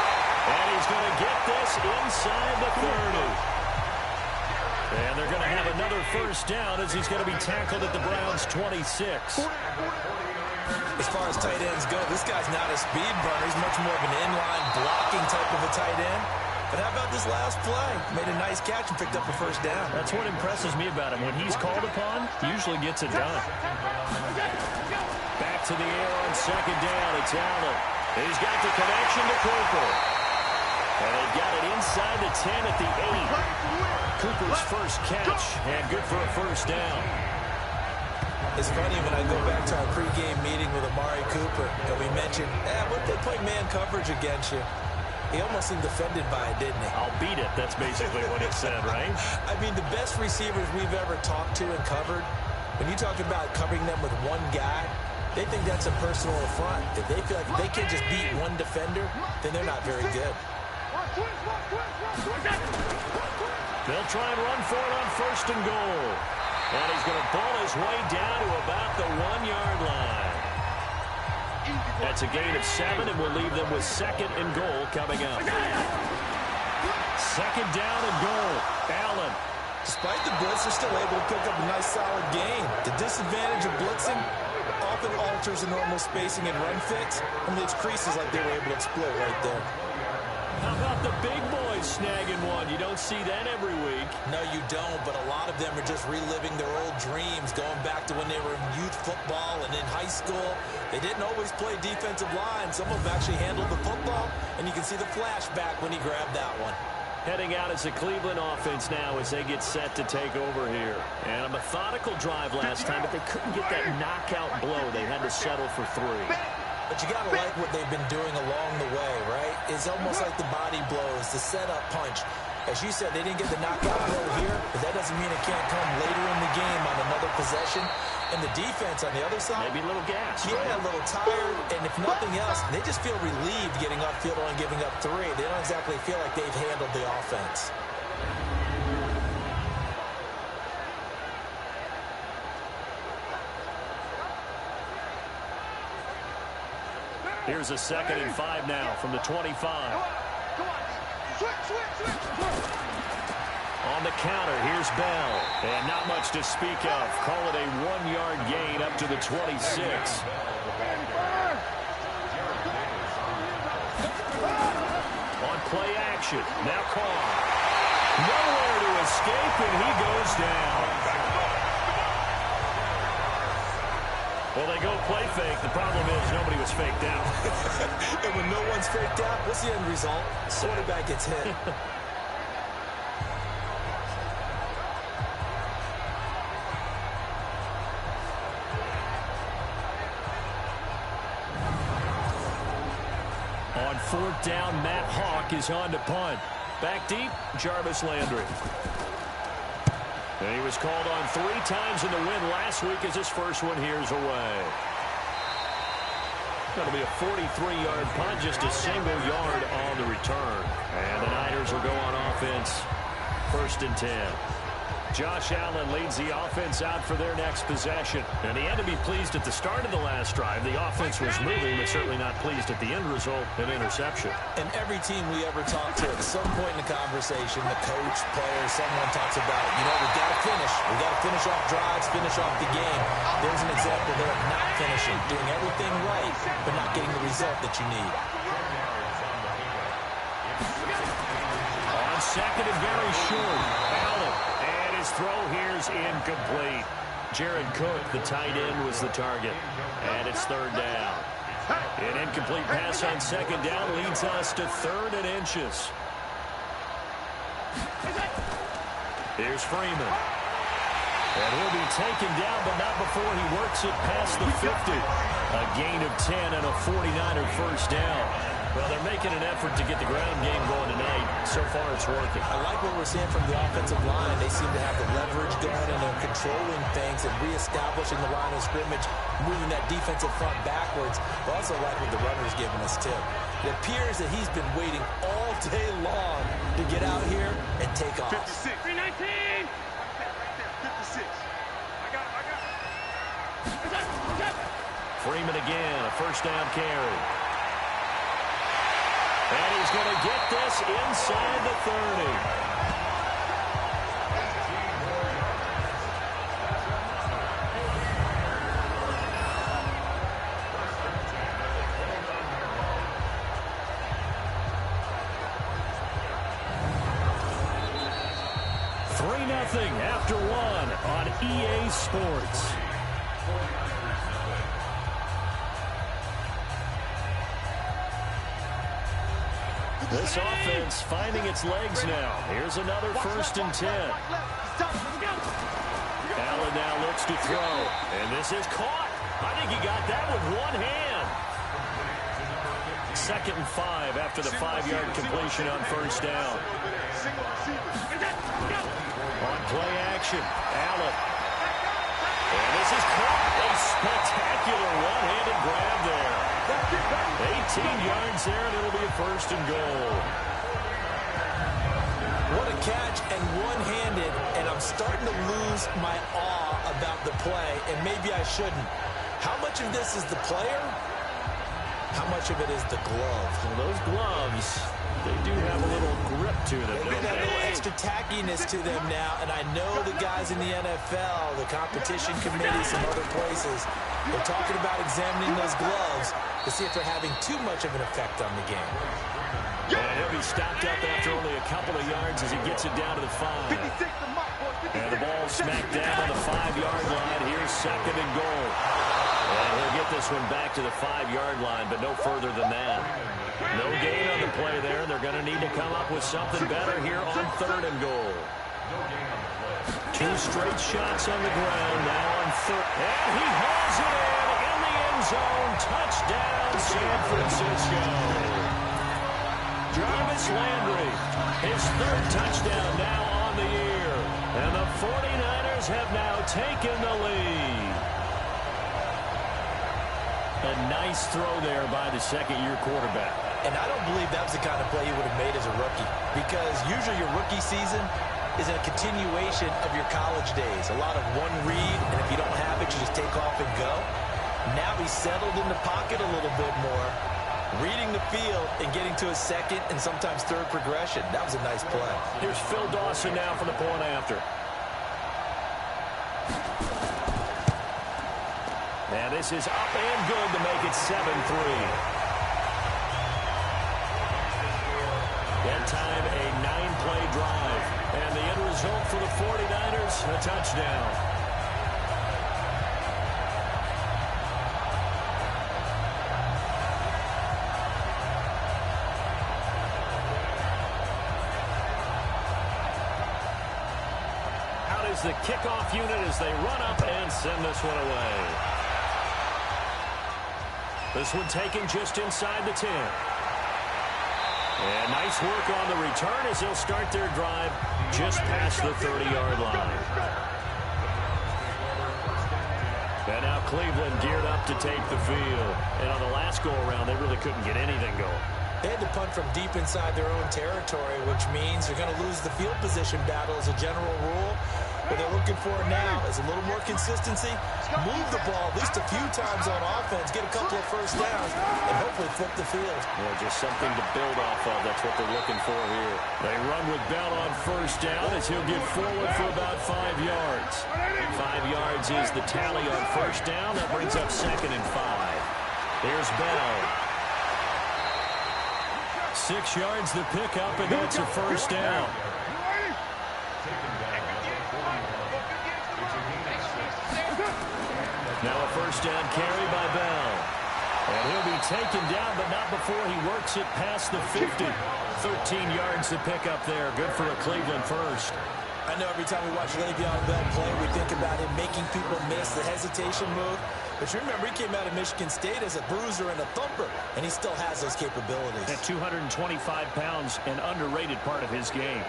And he's going to get this inside the 30. And they're going to have another first down as he's going to be tackled at the Browns' 26. As far as tight ends go, this guy's not a speed burner. He's much more of an inline blocking type of a tight end. But how about this last play? Made a nice catch and picked up a first down. That's what impresses me about him. When he's called upon, he usually gets it done. Back to the air on 2nd down. It's Allen. He's got the connection to Cooper. And they've got it inside the 10 at the 8. Cooper's first catch, and good for a first down. It's funny when I go back to our pregame meeting with Amari Cooper, and we mentioned, what if they play man coverage against you? He almost seemed offended by it, didn't he? I'll beat it. That's basically what it said, right? I mean, the best receivers we've ever talked to and covered, when you talk about covering them with one guy, they think that's a personal affront. If they feel like if they can't just beat one defender, then they're not very good. They'll try and run for it on 1st and goal. And he's going to ball his way down to about the 1-yard line. That's a gain of 7, and we'll leave them with 2nd and goal coming up. 2nd down and goal. Allen. Despite the blitz, they're still able to pick up a nice solid gain. The disadvantage of blitzing often alters the normal spacing and run fits, and leaves creases like they were able to exploit right there. How about the big boys snagging one? You don't see that every week. No, you don't, but a lot of them are just reliving their old dreams, going back to when they were in youth football and in high school. They didn't always play defensive line. Some of them actually handled the football, and you can see the flashback when he grabbed that one. Heading out as the Cleveland offense now as they get set to take over here. And a methodical drive last time, but they couldn't get that knockout blow. They had to settle for 3. But you got to like what they've been doing along the way, right? It's almost like the body blows, the setup punch. As you said, they didn't get the knockout blow here, but that doesn't mean it can't come later in the game on another possession. And the defense on the other side, maybe a little gas. Yeah, a little tired. And if nothing else, they just feel relieved getting off field and giving up 3. They don't exactly feel like they've handled the offense. Here's a 2nd and 5 now from the 25. On the counter, here's Bell. And not much to speak of. Call it a 1-yard gain up to the 26. On play action, now Carr. Nowhere to escape, and he goes down. Well, they go play fake. The problem is nobody was faked out. And when no one's faked out, what's the end result? Quarterback gets hit. On 4th down, Matt Hawk is on to punt. Back deep, Jarvis Landry. And he was called on 3 times in the win last week as his first one here's away. That'll be a 43-yard punt, just a single yard on the return. And the Niners will go on offense, 1st and 10. Josh Allen leads the offense out for their next possession. And he had to be pleased at the start of the last drive. The offense was moving, but certainly not pleased at the end result, an interception. And every team we ever talk to, at some point in the conversation, the coach, player, someone talks about, you know, we've got to finish. We've got to finish off drives, finish off the game. There's an example there of not finishing, doing everything right, but not getting the result that you need. On 2nd and very short, Allen. His throw here's incomplete. Jared Cook, the tight end, was the target. And it's 3rd down. An incomplete pass on 2nd down leads us to 3rd and inches. Here's Freeman. And he'll be taken down, but not before he works it past the 50. A gain of 10 and a 49er first down. Well, they're making an effort to get the ground game going tonight. So far, it's working. I like what we're seeing from the offensive line. They seem to have the leverage going, and they're controlling things and reestablishing the line of scrimmage, moving that defensive front backwards. I also like what the runner's giving us, too. It appears that he's been waiting all day long to get out here and take off. 56. 319. 56. I got it. Freeman again, a first down carry. And he's going to get this inside the 30. Nothing after 1 on EA Sports. This offense finding its legs now. Here's another 1st and 10. Allen now looks to throw. And this is caught. I think he got that with one hand. 2nd and 5 after the 5-yard completion on 1st down. On play action, Allen. And this is caught. A spectacular one-handed grab there. 18 yards there, and it'll be a 1st and goal. What a catch and one-handed, and I'm starting to lose my awe about the play, and maybe I shouldn't. How much of this is the player? How much of it is the glove? Well, those gloves, they do have a little grip to them. They got a little extra tackiness to them now, and I know the guys in the NFL, the competition committee, some other places, they're talking about examining those gloves to see if they're having too much of an effect on the game. And he'll be stopped up after only a couple of yards as he gets it down to the 5. And the ball smacked down on the 5-yard line. Here's 2nd and goal. And he'll get this one back to the 5-yard line, but no further than that. No gain on the play there. They're going to need to come up with something better here on 3rd and goal. 2 straight shots on the ground now on 3rd. And he hauls it in the end zone. Touchdown, San Francisco. Jarvis Landry, his 3rd touchdown now on the year. And the 49ers have now taken the lead. A nice throw there by the 2nd-year quarterback. And I don't believe that was the kind of play he would have made as a rookie, because usually your rookie season is a continuation of your college days. A lot of one read, and if you don't have it, you just take off and go. Now he's settled in the pocket a little bit more, reading the field and getting to his second and sometimes third progression. That was a nice play. Here's Phil Dawson now for the point after. And this is up and good to make it 7-3. That time, a 9-play drive. And the end result for the 49ers, a touchdown. Out is the kickoff unit as they run up and send this one away. This one taken just inside the 10. And nice work on the return as they'll start their drive just past the 30-yard line. And now Cleveland geared up to take the field. And on the last go-around, they really couldn't get anything going. They had to punt from deep inside their own territory, which means they're going to lose the field position battle as a general rule. What they're looking for now is a little more consistency, move the ball at least a few times on offense, get a couple of first downs, and hopefully flip the field. Yeah, just something to build off of. That's what they're looking for here. They run with Bell on first down as he'll get forward for about 5 yards. 5 yards is the tally on first down. That brings up 2nd and 5. Here's Bell. 6 yards the pickup, and that's a first down. Now a first down carry by Bell. And he'll be taken down, but not before he works it past the 50. 13 yards to pick up there. Good for a Cleveland first. I know every time we watch Le'Veon Bell play, we think about him making people miss the hesitation move. But you remember, he came out of Michigan State as a bruiser and a thumper, and he still has those capabilities. At 225 pounds, an underrated part of his game.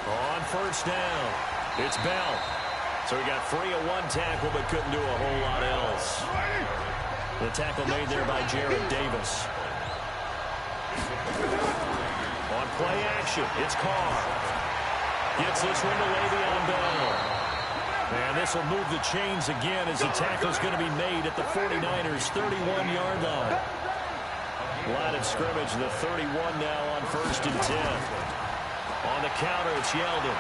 On first down, it's Bell. So he got free of one tackle, but couldn't do a whole lot else. The tackle made there by Jared Davis. On play action, it's Carr. Gets this one to Le'Veon Bell. And this will move the chains again as the tackle's going to be made at the 49ers' 31-yard line. Line of scrimmage, the 31 now on 1st and 10. On the counter, it's Yeldon.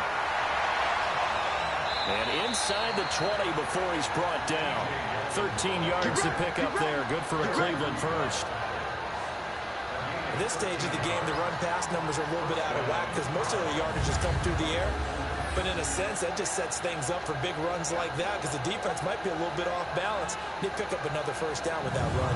And inside the 20 before he's brought down. 13 yards to pick up there. Good for a Cleveland first. At this stage of the game, the run-pass numbers are a little bit out of whack because most of the yardage is come through the air. But in a sense, that just sets things up for big runs like that because the defense might be a little bit off balance. They pick up another first down with that run.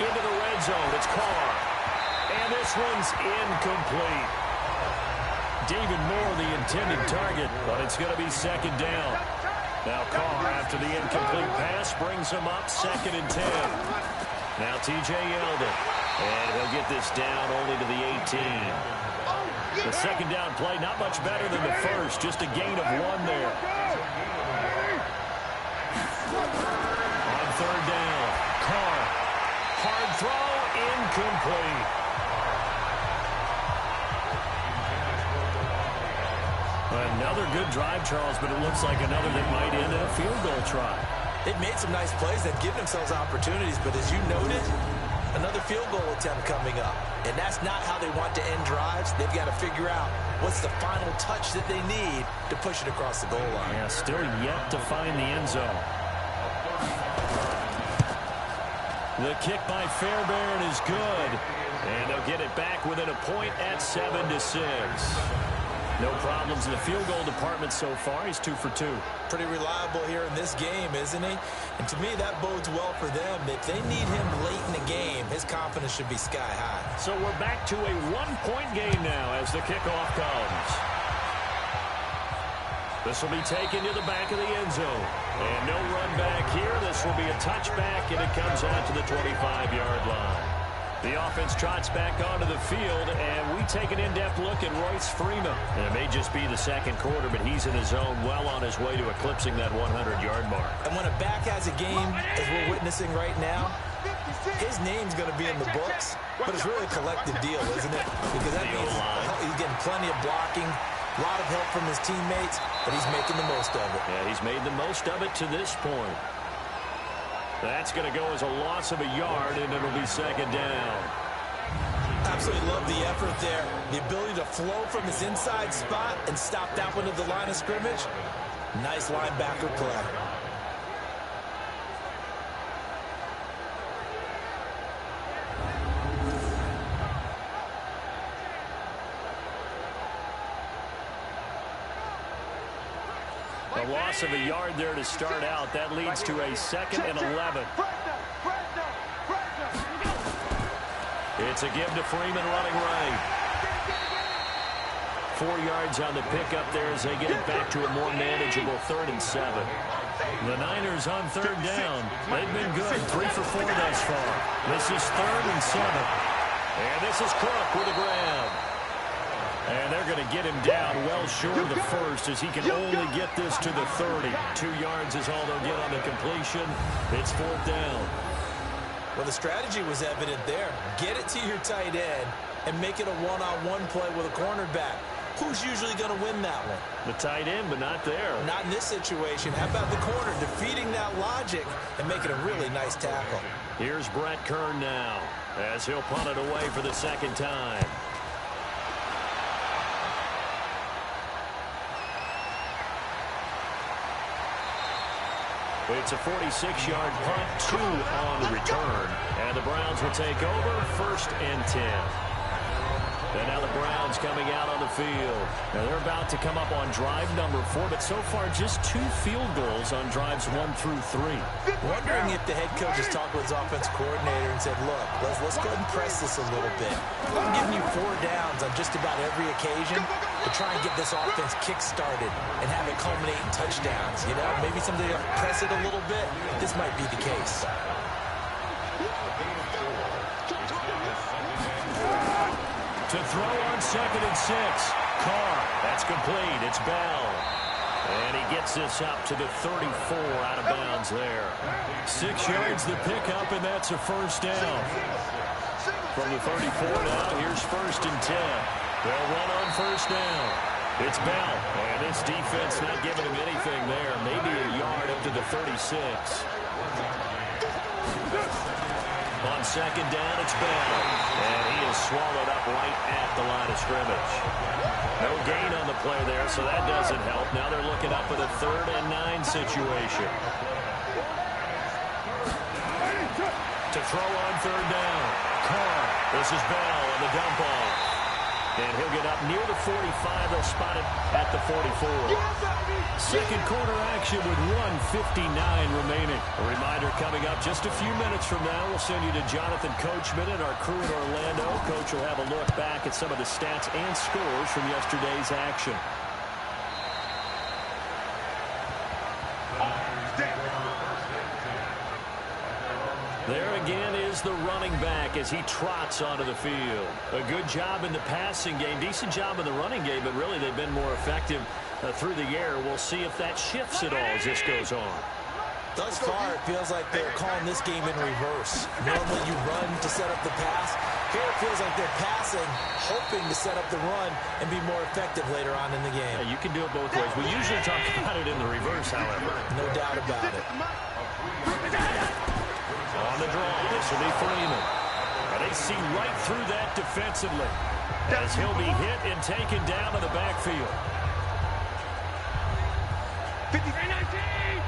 Into the red zone, it's Carr. And this one's incomplete. David Moore, the intended target, but it's going to be 2nd down. Now Carr, after the incomplete pass, brings him up 2nd and 10. Now T.J. Yeldon. And he'll get this down only to the 18. The 2nd down play, not much better than the first, just a gain of 1 there. On 3rd down, Carr. Hard throw, incomplete. Another good drive, Charles, but it looks like another that might end in a field goal try. They've made some nice plays. They've given themselves opportunities, but as you noted, another field goal attempt coming up. And that's not how they want to end drives. They've got to figure out what's the final touch that they need to push it across the goal line. Yeah, still yet to find the end zone. The kick by Fairbairn is good. And they'll get it back within a point at 7-6. No problems in the field goal department so far. He's 2 for 2. Pretty reliable here in this game, isn't he? And to me, that bodes well for them. If they need him late in the game, his confidence should be sky high. So we're back to a 1-point game now as the kickoff comes. This will be taken to the back of the end zone. And no run back here. This will be a touchback, and it comes out to the 25-yard line. The offense trots back onto the field, and we take an in-depth look at Royce Freeman. And it may just be the second quarter, but he's in his zone, well on his way to eclipsing that 100-yard mark. And when a back has a game, as we're witnessing right now, his name's going to be in the books, but it's really a collective deal, isn't it? Because that means he's getting plenty of blocking, a lot of help from his teammates, but he's making the most of it. Yeah, he's made the most of it to this point. That's going to go as a loss of a yard, and it'll be second down. Absolutely love the effort there. The ability to flow from his inside spot and stop that one at the line of scrimmage. Nice linebacker play. A loss of a yard there to start out. That leads to a 2nd and 11. It's a give to Freeman running right. 4 yards on the pickup there as they get it back to a more manageable 3rd and 7. The Niners on 3rd down. They've been good. 3 for 4 thus far. This is 3rd and 7. And this is Cook with a grab. And they're going to get him down well short of the first as he can only get this to the 30. 2 yards is all they'll get on the completion. It's 4th down. Well, the strategy was evident there. Get it to your tight end and make it a one-on-one play with a cornerback. Who's usually going to win that one? The tight end, but not there. Not in this situation. How about the corner defeating that logic and making a really nice tackle? Here's Brett Kern now as he'll punt it away for the second time. It's a 46-yard punt, 2 on the return. And the Browns will take over 1st and 10. And now the Browns coming out on the field. Now they're about to come up on drive number 4, but so far just 2 field goals on drives 1 through 3. Wondering if the head coach has talked with his offensive coordinator and said, look, let's go ahead and press this a little bit. I'm giving you 4 downs on just about every occasion to try and get this offense kick-started and have it culminate in touchdowns. You know, maybe something to press it a little bit. This might be the case. To throw on 2nd and 6. Carr. That's complete. It's Bell. And he gets this up to the 34 out of bounds there. 6 yards the pickup, and that's a 1st down. From the 34 now, here's 1st and 10. They'll run on 1st down. It's Bell. And this defense not giving him anything there. Maybe a yard up to the 36. On 2nd down, it's Bell. And he is swallowed up right at the line of scrimmage. No gain on the play there, so that doesn't help. Now they're looking up at a 3rd and 9 situation. To throw on 3rd down. Carr. This is Bell on the dump off. And he'll get up near the 45. They'll spot it at the 44. Second quarter action with 1:59 remaining. A reminder coming up just a few minutes from now. We'll send you to Jonathan Coachman and our crew in Orlando. Coach will have a look back at some of the stats and scores from yesterday's action. There again is the running back as he trots onto the field. A good job in the passing game, decent job in the running game, but really they've been more effective through the air. We'll see if that shifts at all as this goes on. Thus far, it feels like they're calling this game in reverse. Normally you run to set up the pass. Here it feels like they're passing, hoping to set up the run and be more effective later on in the game. Yeah, you can do it both ways. We usually talk about it in the reverse, however. No doubt about it. On the draw, this will be Freeman. And they see right through that defensively as he'll be hit and taken down to the backfield. 53-19.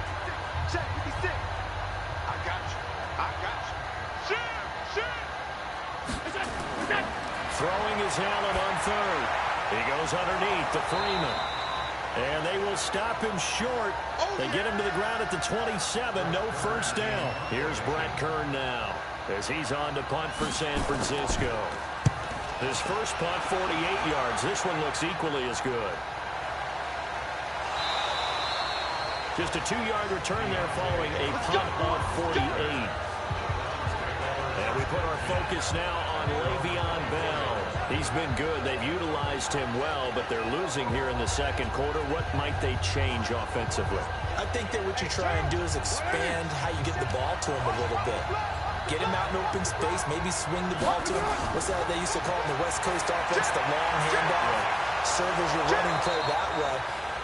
Check 56. I got you. I got you. Shoot. Throwing is Allen on 3rd. He goes underneath to Freeman. And they will stop him short. They get him to the ground at the 27. No 1st down. Here's Brett Kern now as he's on to punt for San Francisco. His first punt, 48 yards. This one looks equally as good. Just a 2-yard return there following a punt of 48. And we put our focus now on Le'Veon Bell. He's been good. They've utilized him well, but they're losing here in the second quarter. What might they change offensively? I think that what you try and do is expand how you get the ball to him a little bit. Get him out in open space, maybe swing the ball to him. What's that they used to call in the West Coast offense, the long handoff? Serve as your running play that way,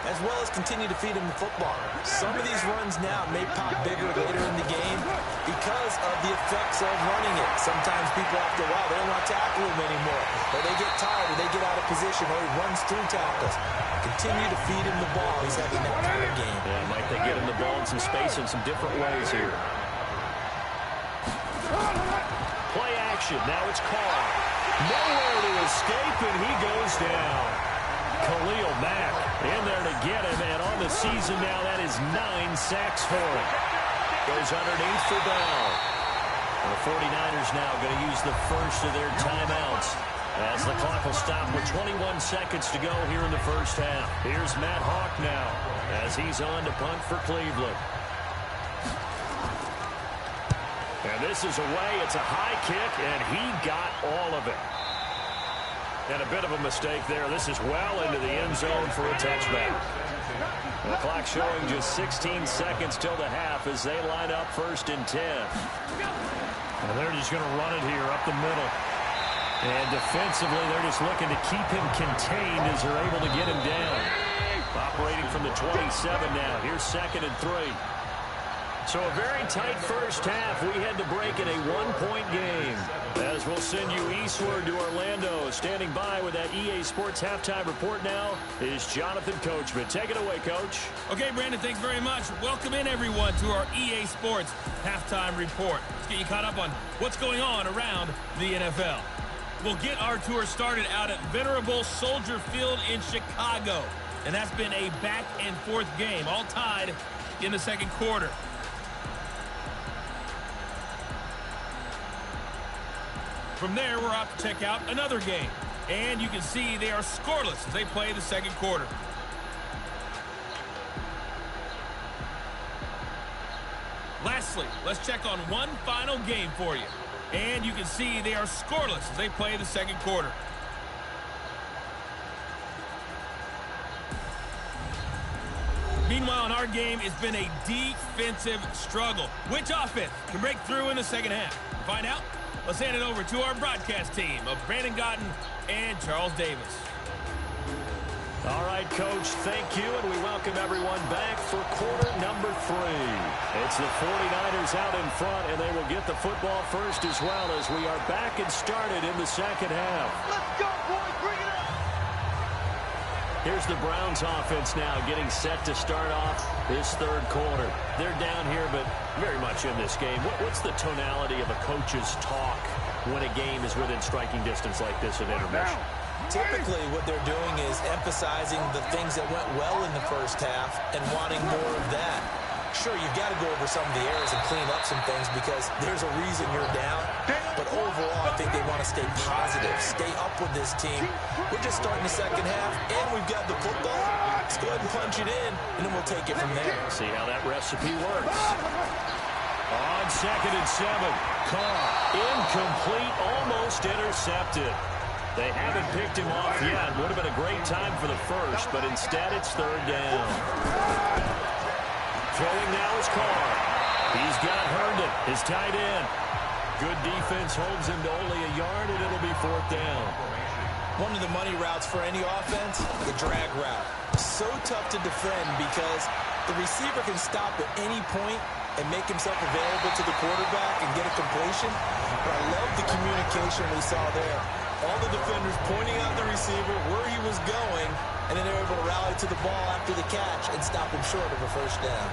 as well as continue to feed him the football. Some of these runs now may pop bigger later in the game because of the effects of running it. Sometimes people after a while, they don't want to tackle him anymore. Or they get tired, or they get out of position, or he runs through tackles. Continue to feed him the ball. He's having that kind of game. Yeah, might they get him the ball in some space in some different ways here. Play action. Now it's Carr. Nowhere to escape, and he goes down. Khalil Mack in there to get him, and on the season now, that is 9 sacks for him. Goes underneath for Bell. And the 49ers now going to use the first of their timeouts as the clock will stop with 21 seconds to go here in the first half. Here's Matt Hawk now as he's on to punt for Cleveland. And this is away. It's a high kick, and he got all of it. And a bit of a mistake there. This is well into the end zone for a touchback. The clock showing just 16 seconds till the half as they line up 1st and 10. And they're just going to run it here up the middle. And defensively, they're just looking to keep him contained as they're able to get him down. Operating from the 27 now. Here's 2nd and 3. So a very tight first half. We had to break in a 1-point game. As we'll send you eastward to Orlando. Standing by with that EA Sports halftime report now is Jonathan Coachman. Take it away, Coach. Okay, Brandon, thanks very much. Welcome in, everyone, to our EA Sports halftime report. Let's get you caught up on what's going on around the NFL. We'll get our tour started out at Venerable Soldier Field in Chicago. And that's been a back-and-forth game, all tied in the second quarter. From there, we're off to check out another game. And you can see they are scoreless as they play the second quarter. Lastly, let's check on one final game for you. And you can see they are scoreless as they play the second quarter. Meanwhile, in our game, it's been a defensive struggle. Which offense can break through in the second half? Find out. Let's hand it over to our broadcast team of Brandon Gaudin and Charles Davis. All right, Coach, thank you, and we welcome everyone back for quarter number 3. It's the 49ers out in front, and they will get the football first as well as we are back and started in the second half. Let's go, boys. Bring it up. Here's the Browns offense now getting set to start off this third quarter. They're down here, but very much in this game. What's the tonality of a coach's talk when a game is within striking distance like this at intermission? Typically, what they're doing is emphasizing the things that went well in the first half and wanting more of that. Sure, you've got to go over some of the errors and clean up some things because there's a reason you're down. But overall, I think they want to stay positive, stay up with this team. We're just starting the second half, and we've got the football. Let's go ahead and punch it in, and then we'll take it from there. See how that recipe works. On 2nd and 7, Carr, incomplete, almost intercepted. They haven't picked him off yet. Would have been a great time for the first, but instead it's third down. Throwing now is Carr. He's got Herndon, his tight end. Good defense holds him to only a yard, and it'll be 4th down. One of the money routes for any offense, the drag route. So tough to defend because the receiver can stop at any point and make himself available to the quarterback and get a completion. But I love the communication we saw there. All the defenders pointing out the receiver, where he was going, and then they're able to rally to the ball after the catch and stop him short of a first down.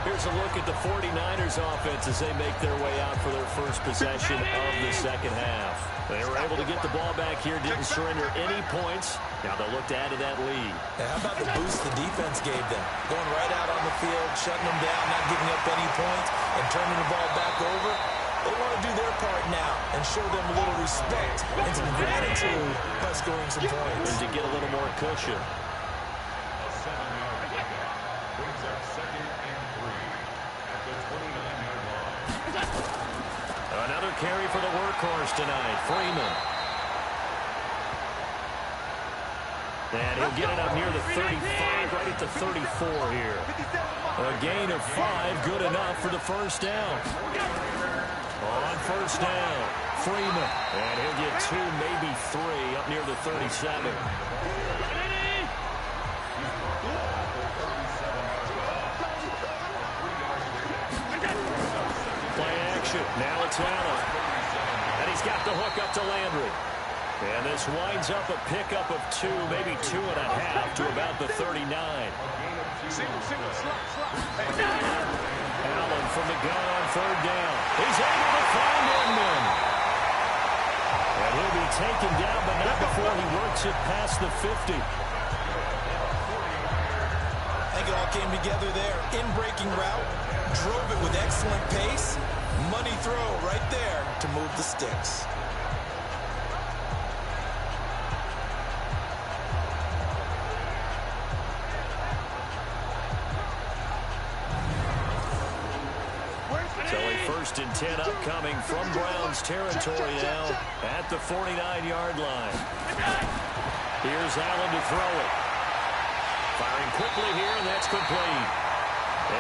Here's a look at the 49ers offense as they make their way out for their first possession of the second half. They were able to get the ball back here, didn't surrender any points. Now they'll look to add to that lead. Now how about the boost the defense gave them? Going right out on the field, shutting them down, not giving up any points, and turning the ball back over. They want to do their part now and show them a little respect and some gratitude by scoring some points. And to get a little more cushion. Another carry for the workhorse tonight, Freeman. And he'll get it up near the 35, right at the 34 here. A gain of 5, good enough for the first down. On first down, Freeman. And he'll get 2, maybe 3, up near the 37. Play action. Now it's Allen. And he's got the hook up to Landry. And this winds up a pickup of 2, maybe 2.5 to about the 39. Allen from the gun on third down. He's able to find Inman. And he'll be taken down, but not before he works it past the 50. I think it all came together there. In-breaking route, drove it with excellent pace. Money throw right there to move the sticks. First and 10 upcoming from Browns territory now at the 49-yard line. Here's Allen to throw it. Firing quickly here, and that's complete.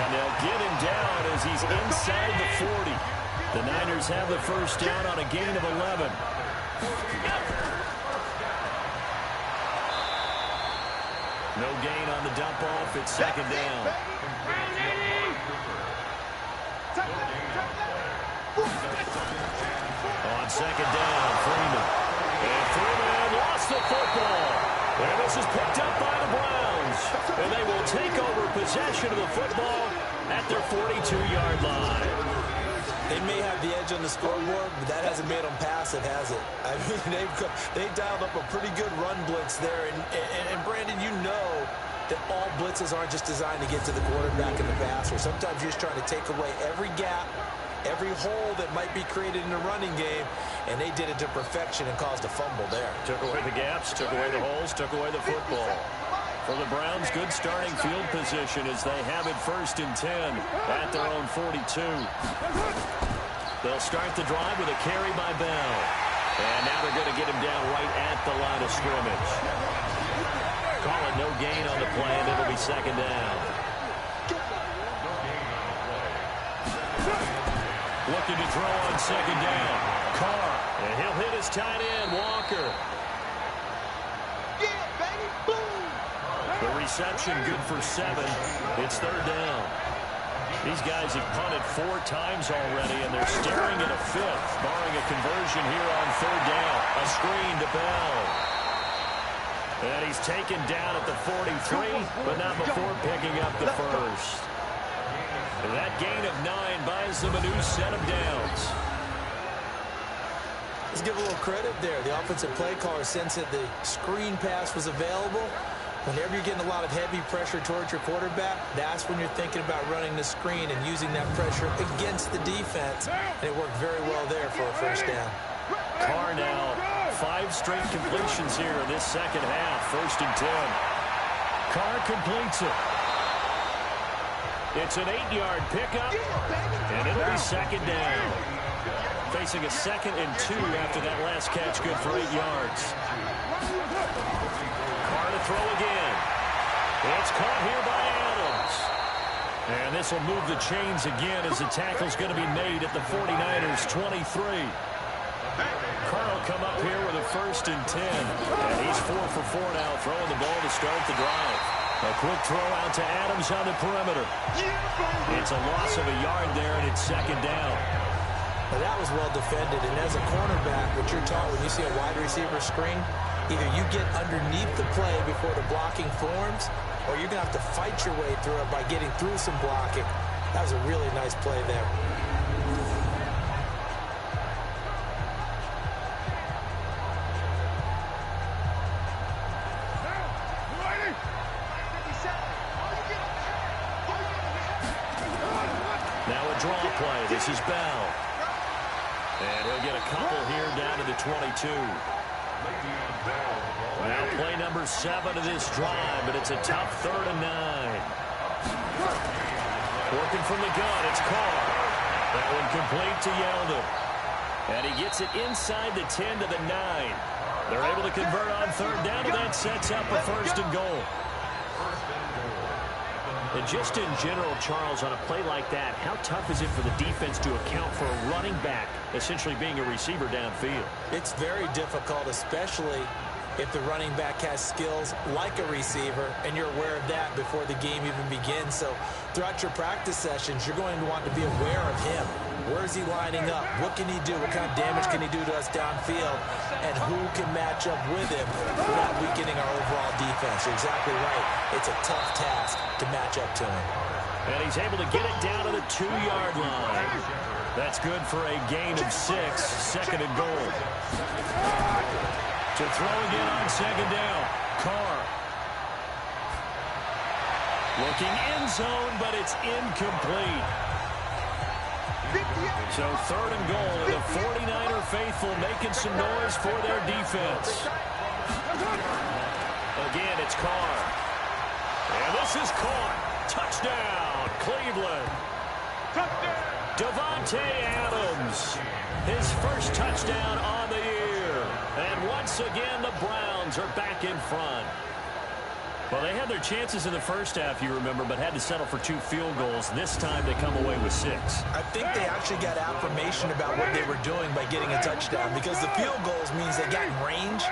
And they'll get him down as he's inside the 40. The Niners have the first down on a gain of 11. No gain on the dump off. It's second down. On second down, Freeman. And Freeman lost the football. And this is picked up by the Browns. And they will take over possession of the football at their 42-yard line. They may have the edge on the scoreboard, but that hasn't made them passive, has it? I mean, they've dialed up a pretty good run blitz there. And Brandon, you know that all blitzes aren't just designed to get to the quarterback in the passer. Sometimes you're just trying to take away every gap, every hole that might be created in the running game, and they did it to perfection and caused a fumble there. Took away the gaps, took away the holes, took away the football. For the Browns, good starting field position as they have it first and 10 at their own 42. They'll start the drive with a carry by Bell. And now they're going to get him down right at the line of scrimmage. Call it no gain on the play, and it'll be second down. Looking to throw on second down. Carr, and he'll hit his tight end, Walker. Yeah, baby, boom! The reception good for 7. It's third down. These guys have punted 4 times already, and they're staring at a 5th, barring a conversion here on third down. A screen to Bell. And he's taken down at the 43, but not before picking up the first. And that gain of 9 buys them a new set of downs. Let's give a little credit there. The offensive play caller sensed that the screen pass was available. Whenever you're getting a lot of heavy pressure towards your quarterback, that's when you're thinking about running the screen and using that pressure against the defense. And it worked very well there for a first down. Carr now 5 straight completions here in this second half. First and 10. Carr completes it. It's an 8-yard pickup, and it'll be second down. Facing a 2nd and 2 after that last catch, good for 8 yards. Carr to throw again. It's caught here by Adams. And this will move the chains again as the tackle's going to be made at the 49ers' 23. Carr will come up here with a first and 10. And he's 4 for 4 now, throwing the ball to start the drive. A quick throw out to Adams on the perimeter. It's a loss of a yard there, and it's second down. Well, that was well defended, and as a cornerback, what you're taught when you see a wide receiver screen, either you get underneath the play before the blocking forms, or you're going to have to fight your way through it by getting through some blocking. That was a really nice play there. Now a draw play. This is Bell. And he'll get a couple here down to the 22. Now play number 7 of this drive, but it's a tough 3rd and 9. Working from the gun, it's Carr. That one complete to Yeldon. And he gets it inside the 10 to the 9. They're able to convert on third down, and that sets up a first and goal. And just in general, Charles, on a play like that, how tough is it for the defense to account for a running back essentially being a receiver downfield? It's very difficult, especially if the running back has skills like a receiver, and you're aware of that before the game even begins. So throughout your practice sessions, you're going to want to be aware of him. Where is he lining up? What can he do? What kind of damage can he do to us downfield? And who can match up with him without weakening our overall defense? You're exactly right. It's a tough task to match up to him. And he's able to get it down to the 2-yard line. That's good for a gain of 6, second and goal. To throw again on second down, Carr. Looking end zone, but it's incomplete. So third and goal, and the 49er faithful making some noise for their defense. Again, it's Carr. And this is caught. Touchdown, Cleveland. Davante Adams, his first touchdown on the year. And once again, the Browns are back in front. Well, they had their chances in the first half, you remember, but had to settle for 2 field goals. This time they come away with 6. I think they actually got affirmation about what they were doing by getting a touchdown, because the field goals means they got in range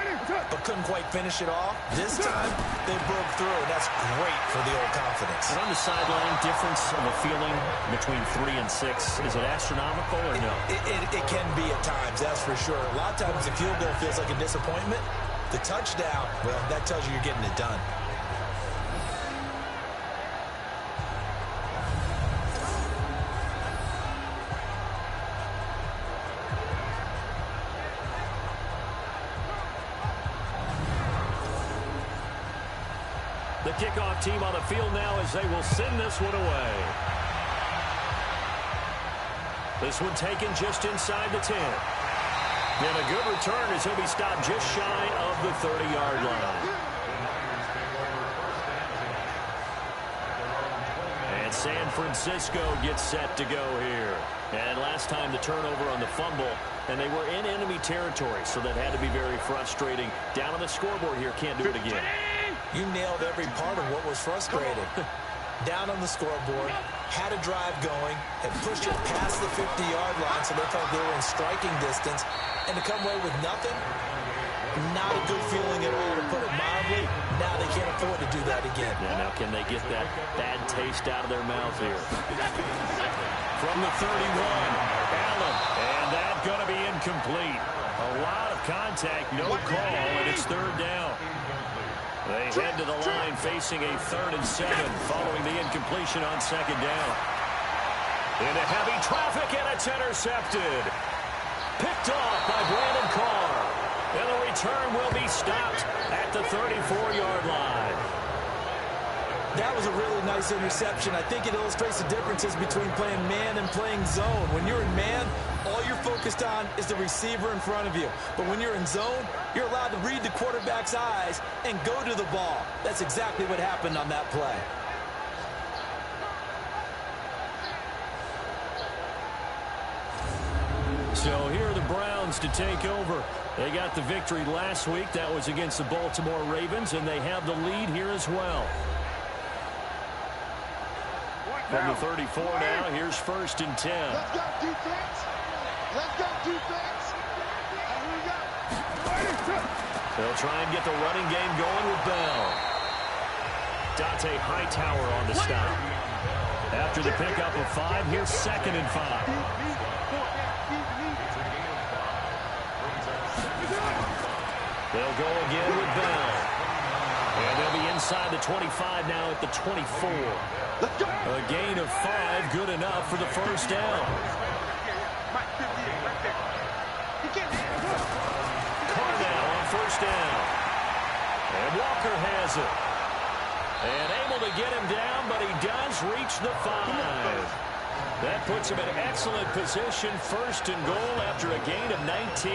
but couldn't quite finish it off. This time they broke through, and that's great for the old confidence. And on the sideline, difference of a feeling between 3 and 6, is it astronomical or no? It can be at times, that's for sure. A lot of times the field goal feels like a disappointment. The touchdown, well, that tells you you're getting it done. The kickoff team on the field now as they will send this one away. This one taken just inside the 10. And a good return as he'll be stopped just shy of the 30-yard line. And San Francisco gets set to go here. And last time the turnover on the fumble, and they were in enemy territory, so that had to be very frustrating. Down on the scoreboard here, can't do it again. You nailed every part of what was frustrating. Down on the scoreboard, had a drive going, and pushed it past the 50-yard line so they felt they were in striking distance, and to come away with nothing, not a good feeling at all, to put it mildly. Now they can't afford to do that again. Yeah, now can they get that bad taste out of their mouth here? From the 31, Allen, and that's going to be incomplete. A lot of contact, no call, and it's third down. They head to the line facing a 3rd and 7 following the incompletion on second down. Into heavy traffic, and it's intercepted. Picked off by Brandon Carr. And the return will be stopped at the 34-yard line. That was a really nice interception. I think it illustrates the differences between playing man and playing zone. When you're in man, all you're focused on is the receiver in front of you. But when you're in zone, you're allowed to read the quarterback's eyes and go to the ball. That's exactly what happened on that play. So here are the Browns to take over. They got the victory last week. That was against the Baltimore Ravens, and they have the lead here as well. From the 34 now, here's 1st and 10. Let's go defense. Let's go defense. Here we go. They'll try and get the running game going with Bell. Dante Hightower on the stop. After the pickup of 5, here's 2nd and 5. They'll go again with Bell. And they'll be inside the 25 now at the 24. A gain of 5, good enough for the first down. Carnell on first down. And Walker has it. And able to get him down, but he does reach the 5. That puts him in excellent position, 1st and goal after a gain of 19.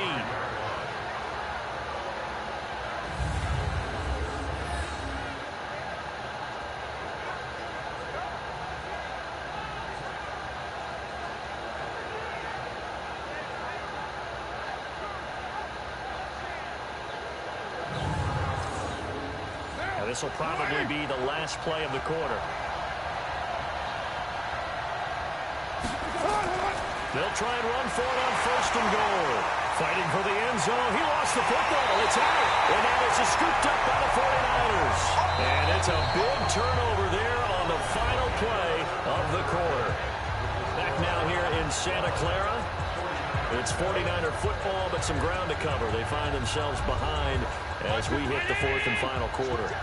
This will probably be the last play of the quarter. They'll try and run for it on 1st and goal. Fighting for the end zone. He lost the football. It's out. And now it's scooped up by the 49ers. And it's a big turnover there on the final play of the quarter. Back now here in Santa Clara. It's 49er football, but some ground to cover. They find themselves behind as we hit the 4th and final quarter.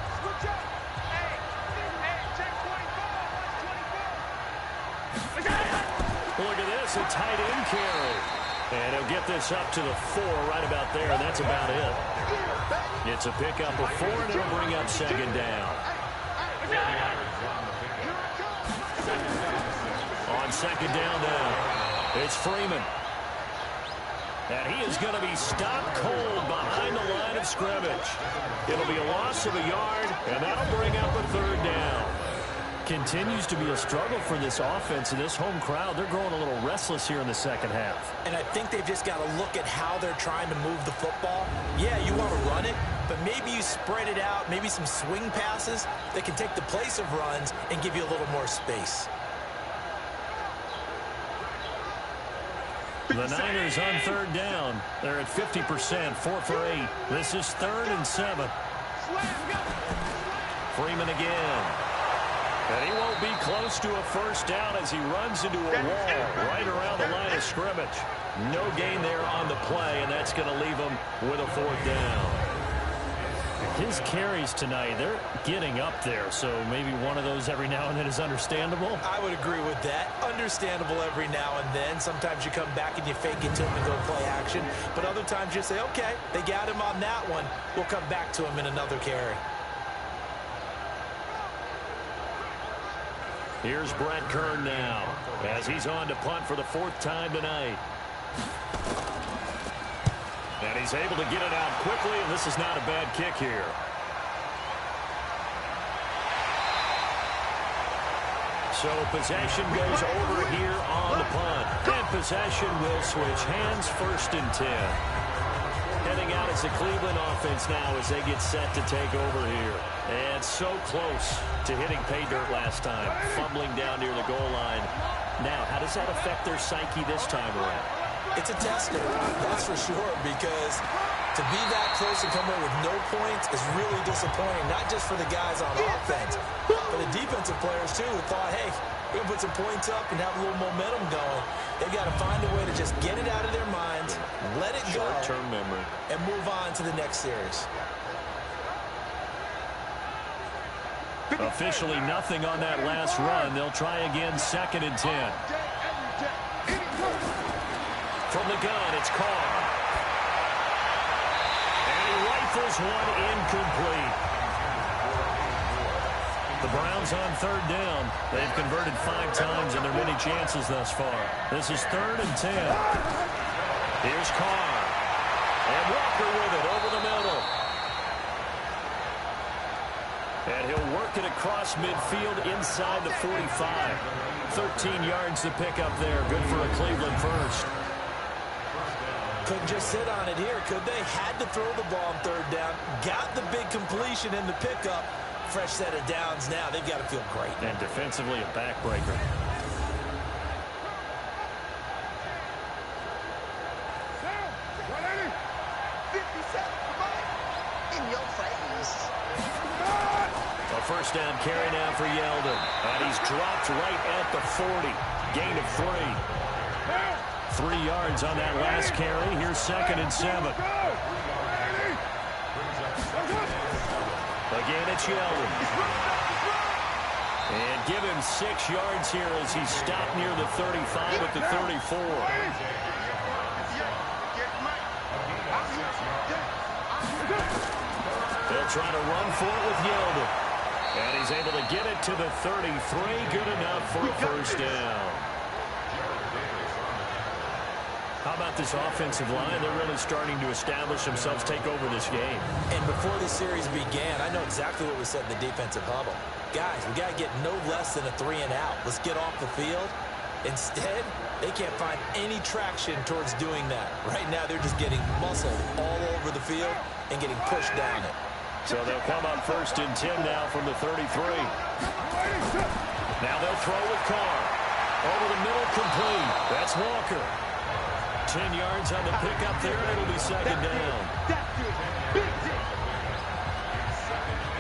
Look at this, a tight end carry. And he'll get this up to the 4 right about there, and that's about it. It's a pickup of 4, and it'll bring up 2nd down. On 2nd down now, it's Freeman. And he is going to be stopped cold behind the line of scrimmage. It'll be a loss of a yard, and that'll bring up a 3rd down. Continues to be a struggle for this offense and this home crowd. They're growing a little restless here in the second half. And I think they've just got to look at how they're trying to move the football. Yeah, you want to run it, but maybe you spread it out, maybe some swing passes that can take the place of runs and give you a little more space. The Niners on 3rd down. They're at 50%, 4 for 8. This is 3rd and 7. Freeman again. And he won't be close to a 1st down as he runs into a wall right around the line of scrimmage. No gain there on the play, and that's going to leave him with a 4th down. His carries tonight, they're getting up there, so maybe one of those every now and then is understandable. I would agree with that. Understandable every now and then. Sometimes you come back and you fake it to him and go play action. But other times you say, okay, they got him on that one. We'll come back to him in another carry. Here's Brett Kern now as he's on to punt for the 4th time tonight. And he's able to get it out quickly, and this is not a bad kick here. So possession goes over here on the punt. And possession will switch hands, 1st and 10. Heading out as the Cleveland offense now as they get set to take over here. And so close to hitting pay dirt last time. Fumbling down near the goal line. Now, how does that affect their psyche this time around? It's a tester, that's for sure, because to be that close and come away with no points is really disappointing, not just for the guys on offense, but the defensive players, too, who thought, hey, we're going to put some points up and have a little momentum going. They've got to find a way to just get it out of their minds, let it go, short-term memory, and move on to the next series. Officially nothing on that last run. They'll try again, 2nd and 10. From the gun, it's Carr. And he rifles one incomplete. The Browns on 3rd down. They've converted 5 times in their many chances thus far. This is 3rd and 10. Here's Carr. And Walker with it over the middle. And he'll work it across midfield inside the 45. 13 yards to pick up there. Good for a Cleveland first. Couldn't just sit on it here, could they? Had to throw the ball on 3rd down. Got the big completion in the pickup. Fresh set of downs now. They've got to feel great. And defensively a backbreaker. A 1st down carry now for Yeldon. And he's dropped right at the 40. Gain of 3. 3 yards on that last carry. Here's 2nd and 7. Again, it's Yeldon. And give him 6 yards here as he's stopped near the 35 at the 34. They'll try to run for it with Yeldon. And he's able to get it to the 33. Good enough for a 1st down. How about this offensive line? They're really starting to establish themselves, take over this game. And before the series began, I know exactly what we said in the defensive huddle. Guys, we got to get no less than a 3 and out. Let's get off the field. Instead, they can't find any traction towards doing that. Right now, they're just getting muscled all over the field and getting pushed down it. So they'll come up 1st and 10 now from the 33. Now they'll throw with Carr. Over the middle, complete. That's Walker. 10 yards on the pickup there, and it'll be 2nd down.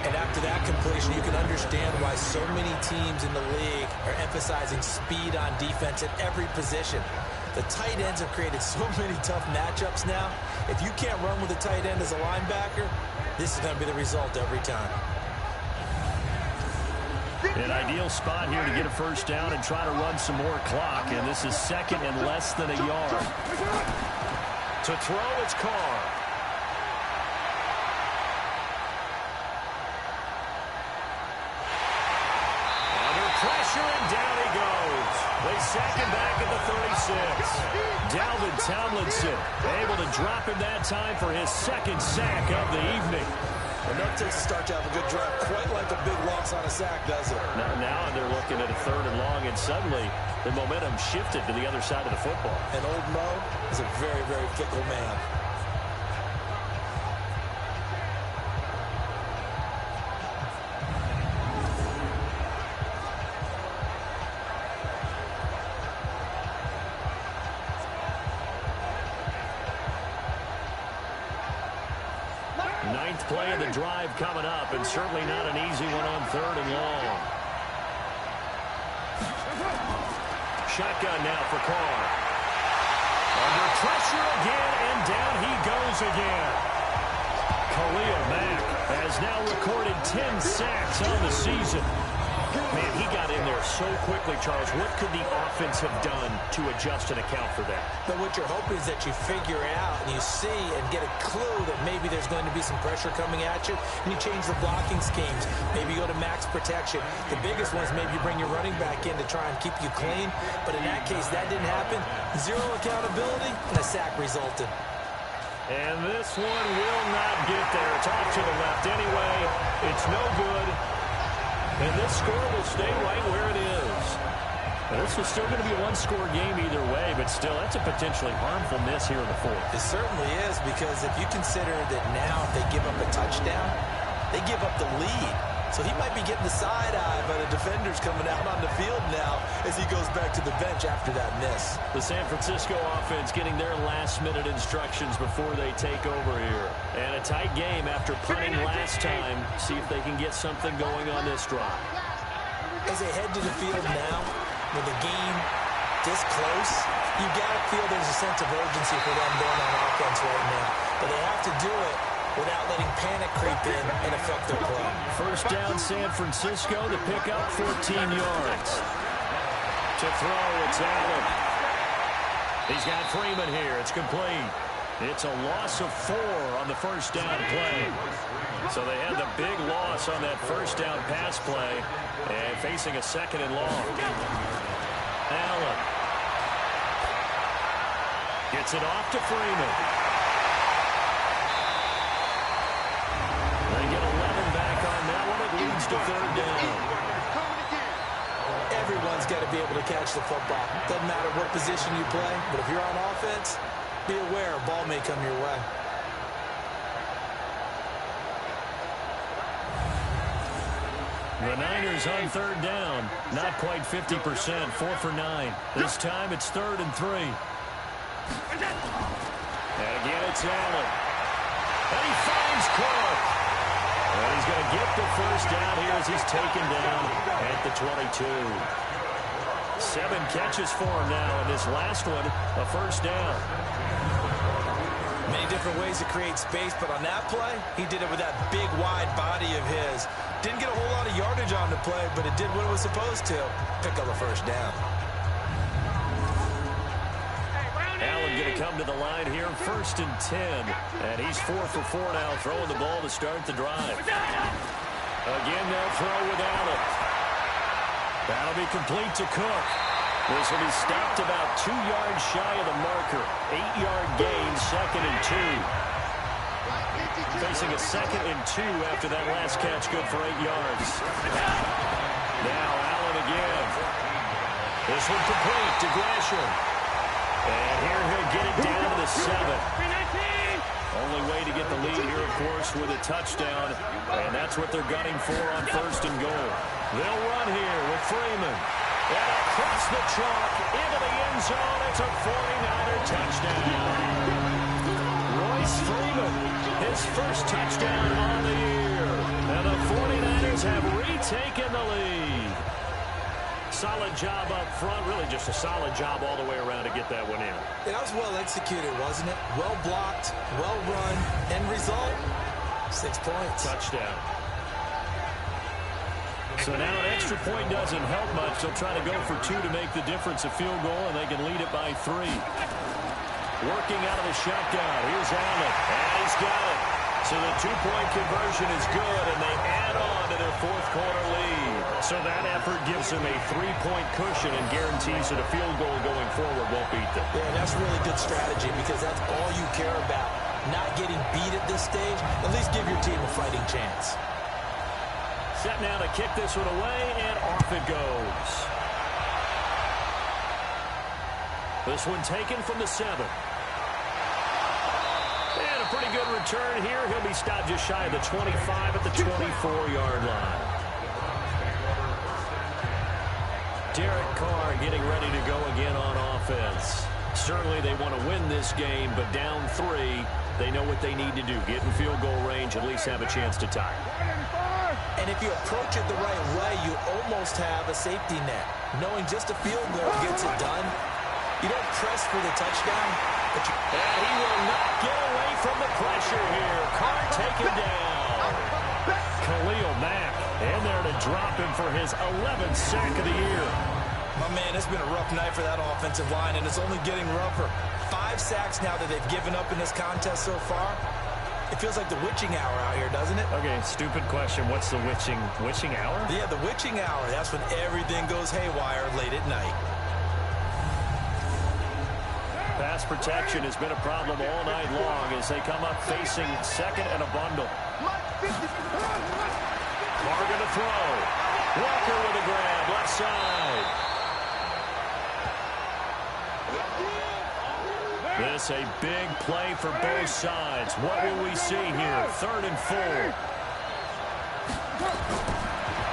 And after that completion, you can understand why so many teams in the league are emphasizing speed on defense at every position. The tight ends have created so many tough matchups now. If you can't run with a tight end as a linebacker, this is going to be the result every time. An ideal spot here to get a 1st down and try to run some more clock, and this is 2nd and less than a yard. To throw, it's Carr. Under pressure, and down he goes. They sack him back at the 36. Dalvin Tomlinson able to drop him that time for his 2nd sack of the evening. Enough takes to start to have a good drive, quite like a big loss on a sack, does it? Now they're looking at a 3rd and long, and suddenly the momentum shifted to the other side of the football. And Old Mo is a very, very fickle man. Ninth play of the drive coming up, and certainly not an easy one on 3rd and long. Shotgun now for Carr. Under pressure again, and down he goes again. Khalil Mack has now recorded 10 sacks on the season. Man, he got in there so quickly, Charles. What could the offense have done to adjust and account for that? But what you're hoping is that you figure it out and you see and get a clue that maybe there's going to be some pressure coming at you, and you change the blocking schemes. Maybe you go to max protection. The biggest one is maybe you bring your running back in to try and keep you clean. But in that case, that didn't happen. Zero accountability, and a sack resulted. And this one will not get there. It's off to the left anyway. It's no good. And this score will stay right where it is. And this was still going to be a one-score game either way, but still, that's a potentially harmful miss here in the 4th. It certainly is, because if you consider that now if they give up a touchdown, they give up the lead. So he might be getting the side eye by the defenders coming out on the field now as he goes back to the bench after that miss. The San Francisco offense getting their last-minute instructions before they take over here. And a tight game after punting last time. See if they can get something going on this drive. As they head to the field now, with the game this close, you got to feel there's a sense of urgency for them going on offense right now. But they have to do it without letting panic creep in and affect their play. 1st down, San Francisco, to pick up 14 yards. To throw, it's Allen. He's got Freeman here. It's complete. It's a loss of 4 on the 1st down play. So they had the big loss on that 1st down pass play, and facing a 2nd and long. Allen gets it off to Freeman. They get 11 back on that one. It leads to 3rd down. Everyone's got to be able to catch the football. Doesn't matter what position you play, but if you're on offense, be aware a ball may come your way. The Niners on 3rd down. Not quite 50%. 4 for 9. This time it's 3rd and 3. And again it's Allen. And he finds Cook. And he's going to get the 1st down here as he's taken down at the 22. 7 catches for him now, and this last one, a 1st down. Many different ways to create space, but on that play, he did it with that big, wide body of his. Didn't get a whole lot of yardage on the play, but it did what it was supposed to. Pick up a 1st down. Allen going to come to the line here, 1st and 10. And he's 4 for 4 now, throwing the ball to start the drive. Again, they'll throw with Allen. That'll be complete to Cook. This will be stopped about 2 yards shy of the marker. 8-yard gain, 2nd and 2. Facing a 2nd and 2 after that last catch, good for 8 yards. Now Allen again. This one complete to Gresham. And here he'll get it down to the 7. Only way to get the lead here, of course, with a touchdown, and that's what they're gunning for on 1st and goal. They'll run here with Freeman. And across the chalk, into the end zone, it's a 49er touchdown. Royce Freeman, his first touchdown on the year. And the 49ers have retaken the lead. Solid job up front, really just a solid job all the way around to get that one in. Yeah, that was well executed, wasn't it? Well blocked, well run, end result, 6 points. Touchdown. So now an extra point doesn't help much. They'll try to go for 2 to make the difference a field goal, and they can lead it by 3. Working out of the shotgun. Here's Allen, and he's got it. So the 2-point conversion is good, and they add on to their 4th quarter lead. So that effort gives them a 3-point cushion and guarantees that a field goal going forward won't beat them. Yeah, that's really good strategy because that's all you care about. Not getting beat at this stage. At least give your team a fighting chance. Set now to kick this one away, and off it goes. This one taken from the 7. And a pretty good return here. He'll be stopped just shy of the 25 at the 24-yard line. Derek Carr getting ready to go again on offense. Certainly they want to win this game, but down 3, they know what they need to do. Get in field goal range, at least have a chance to tie. And if you approach it the right way, you almost have a safety net. Knowing just a field goal gets it done. You don't press for the touchdown. But and he will not get away from the pressure here. Carr taken down. Khalil Mack in there to drop him for his 11th sack of the year. My man, it's been a rough night for that offensive line, and it's only getting rougher. 5 sacks now that they've given up in this contest so far. It feels like the witching hour out here, doesn't it? Okay, stupid question. What's the witching hour? Yeah, the witching hour. That's when everything goes haywire late at night. Pass protection has been a problem all night long as they come up facing 2nd and a bundle. Carr going to throw. Walker with a grab, left side. This a big play for both sides. What will we see here? 3rd and 4.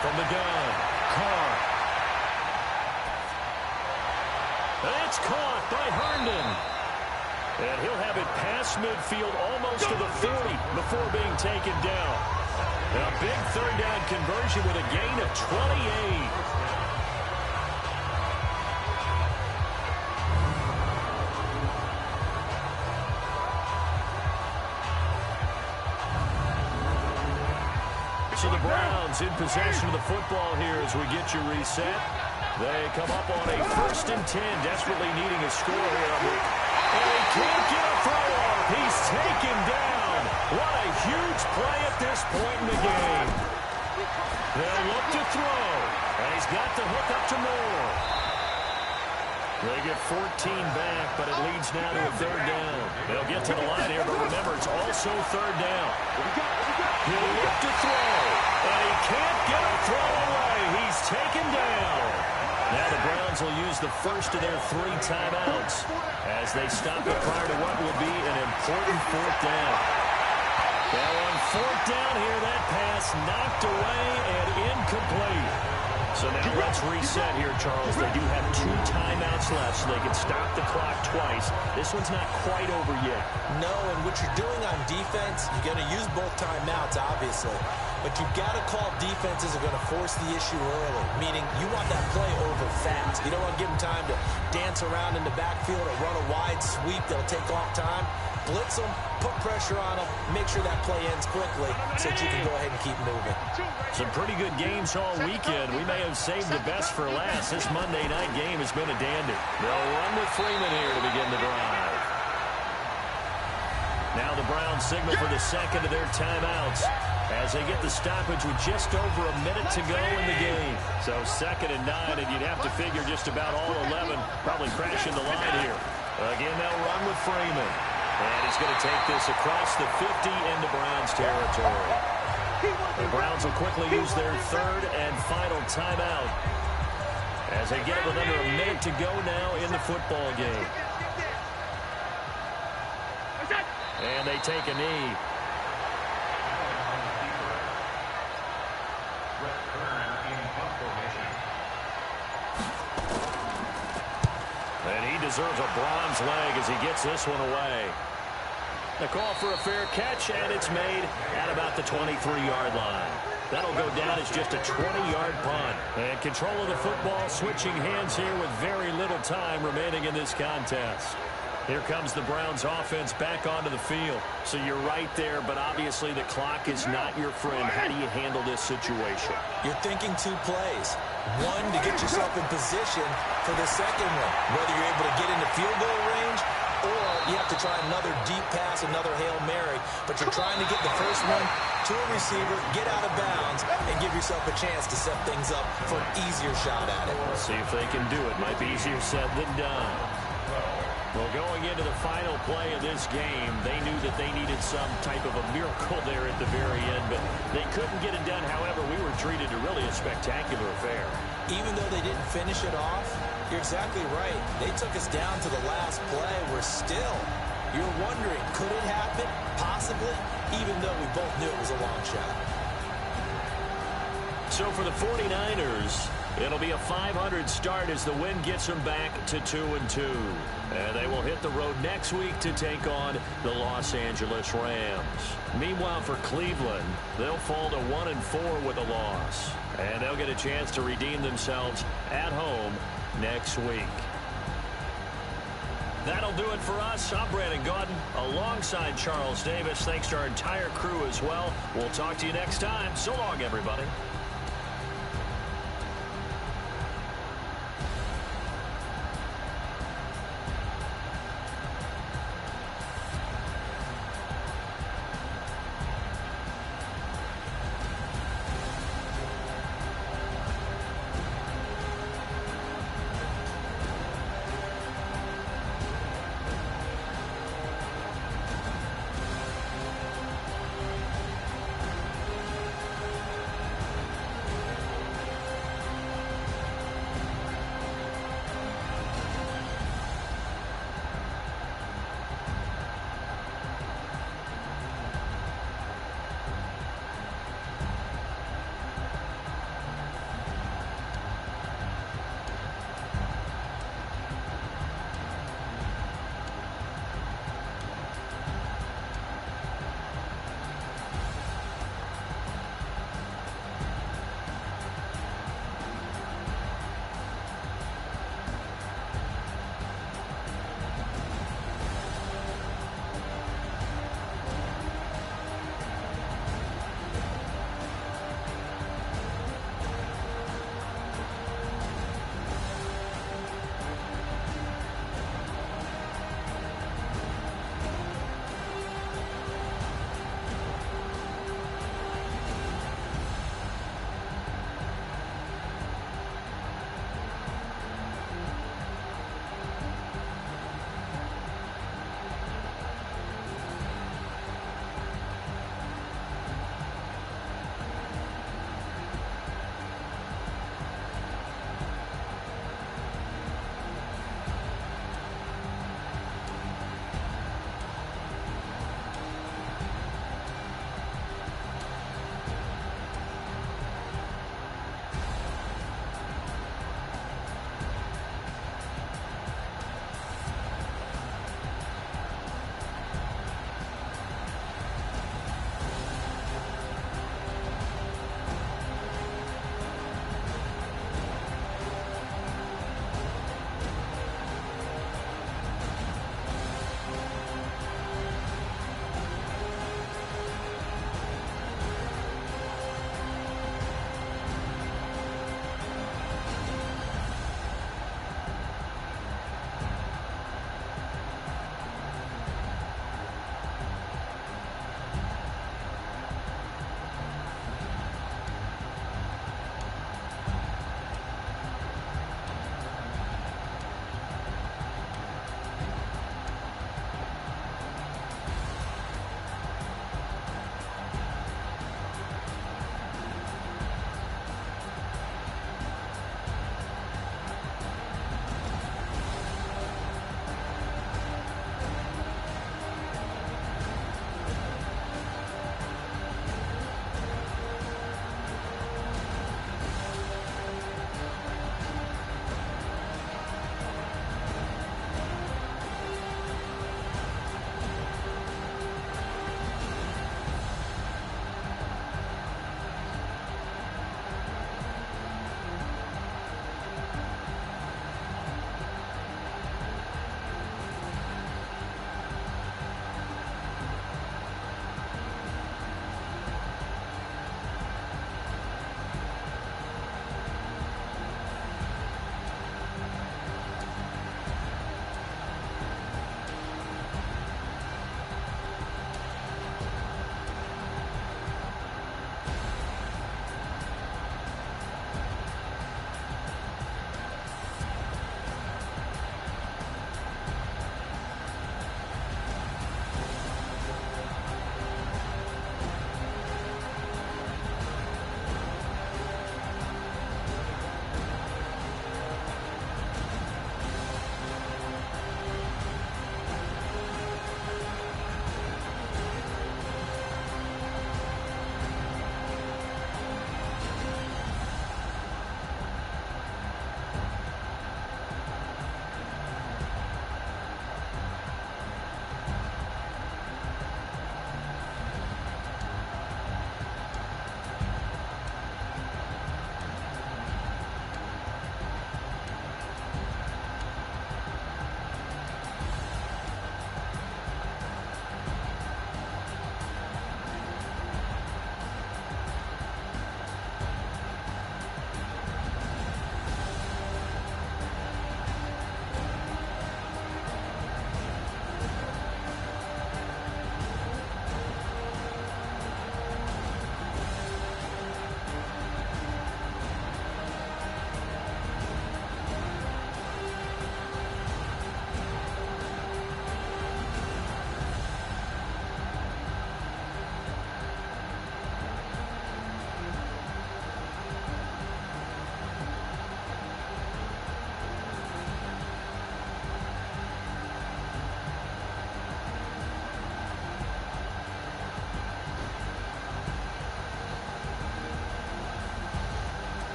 From the gun, Carr. It's caught by Herndon. And he'll have it past midfield almost to the 40 before being taken down. A big 3rd down conversion with a gain of 28. So the Browns in possession of the football here as we get you reset. They come up on a 1st and 10, desperately needing a score here. And he can't get a throw off. He's taken down. What a huge play at this point in the game. They'll look to throw. And he's got the hook up to Moore. They get 14 back, but it leads now to a 3rd down. They'll get to the line here, but remember, it's also 3rd down. He'll look to throw, and he can't get a throw away. He's taken down. Now the Browns will use the first of their 3 timeouts as they stop it prior to what will be an important 4th down. Now on 4th down here, that pass knocked away and incomplete. So now let's reset here, Charles. They do have 2 timeouts left, so they can stop the clock twice. This one's not quite over yet. No, and what you're doing on defense, you're going to use both timeouts, obviously. But you've got to call defenses that are going to force the issue early, meaning you want that play over fast. You don't want to give them time to dance around in the backfield or run a wide sweep that'll take off time. Blitz them, put pressure on them, make sure that play ends quickly so that you can go ahead and keep moving. Some pretty good games all weekend. We may have saved the best for last. This Monday night game has been a dandy. They'll run with Freeman here to begin the drive. Now the Browns signal for the 2nd of their timeouts as they get the stoppage with just over a minute to go in the game. So 2nd and 9, and you'd have to figure just about all 11 probably crashing the line here. Again, they'll run with Freeman. And he's going to take this across the 50 into Browns territory. The Browns will quickly use their 3rd and final timeout as they get it with under a minute to go now in the football game. And they take a knee. And he deserves a bronze leg as he gets this one away. The call for a fair catch, and it's made at about the 23-yard line. That'll go down as just a 20-yard punt. And control of the football switching hands here with very little time remaining in this contest. Here comes the Browns offense back onto the field. So you're right there, but obviously the clock is not your friend. How do you handle this situation? You're thinking 2 plays. One, to get yourself in position for the second one, whether you're able to get into field goal range or you have to try another deep pass, another Hail Mary. But you're trying to get the first one to a receiver, get out of bounds, and give yourself a chance to set things up for an easier shot at it. We'll see if they can do it. Might be easier said than done. Well, going into the final play of this game, they knew that they needed some type of a miracle there at the very end, but they couldn't get it done. However, we were treated to really a spectacular affair. Even though they didn't finish it off, you're exactly right. They took us down to the last play. You're wondering, could it happen? Possibly, even though we both knew it was a long shot. So for the 49ers, it'll be a 500 start as the win gets them back to 2-2. And they will hit the road next week to take on the Los Angeles Rams. Meanwhile, for Cleveland, they'll fall to 1-4 with a loss. And they'll get a chance to redeem themselves at home next week. That'll do it for us. I'm Brandon Gaudin alongside Charles Davis. Thanks to our entire crew as well. We'll talk to you next time. So long, everybody.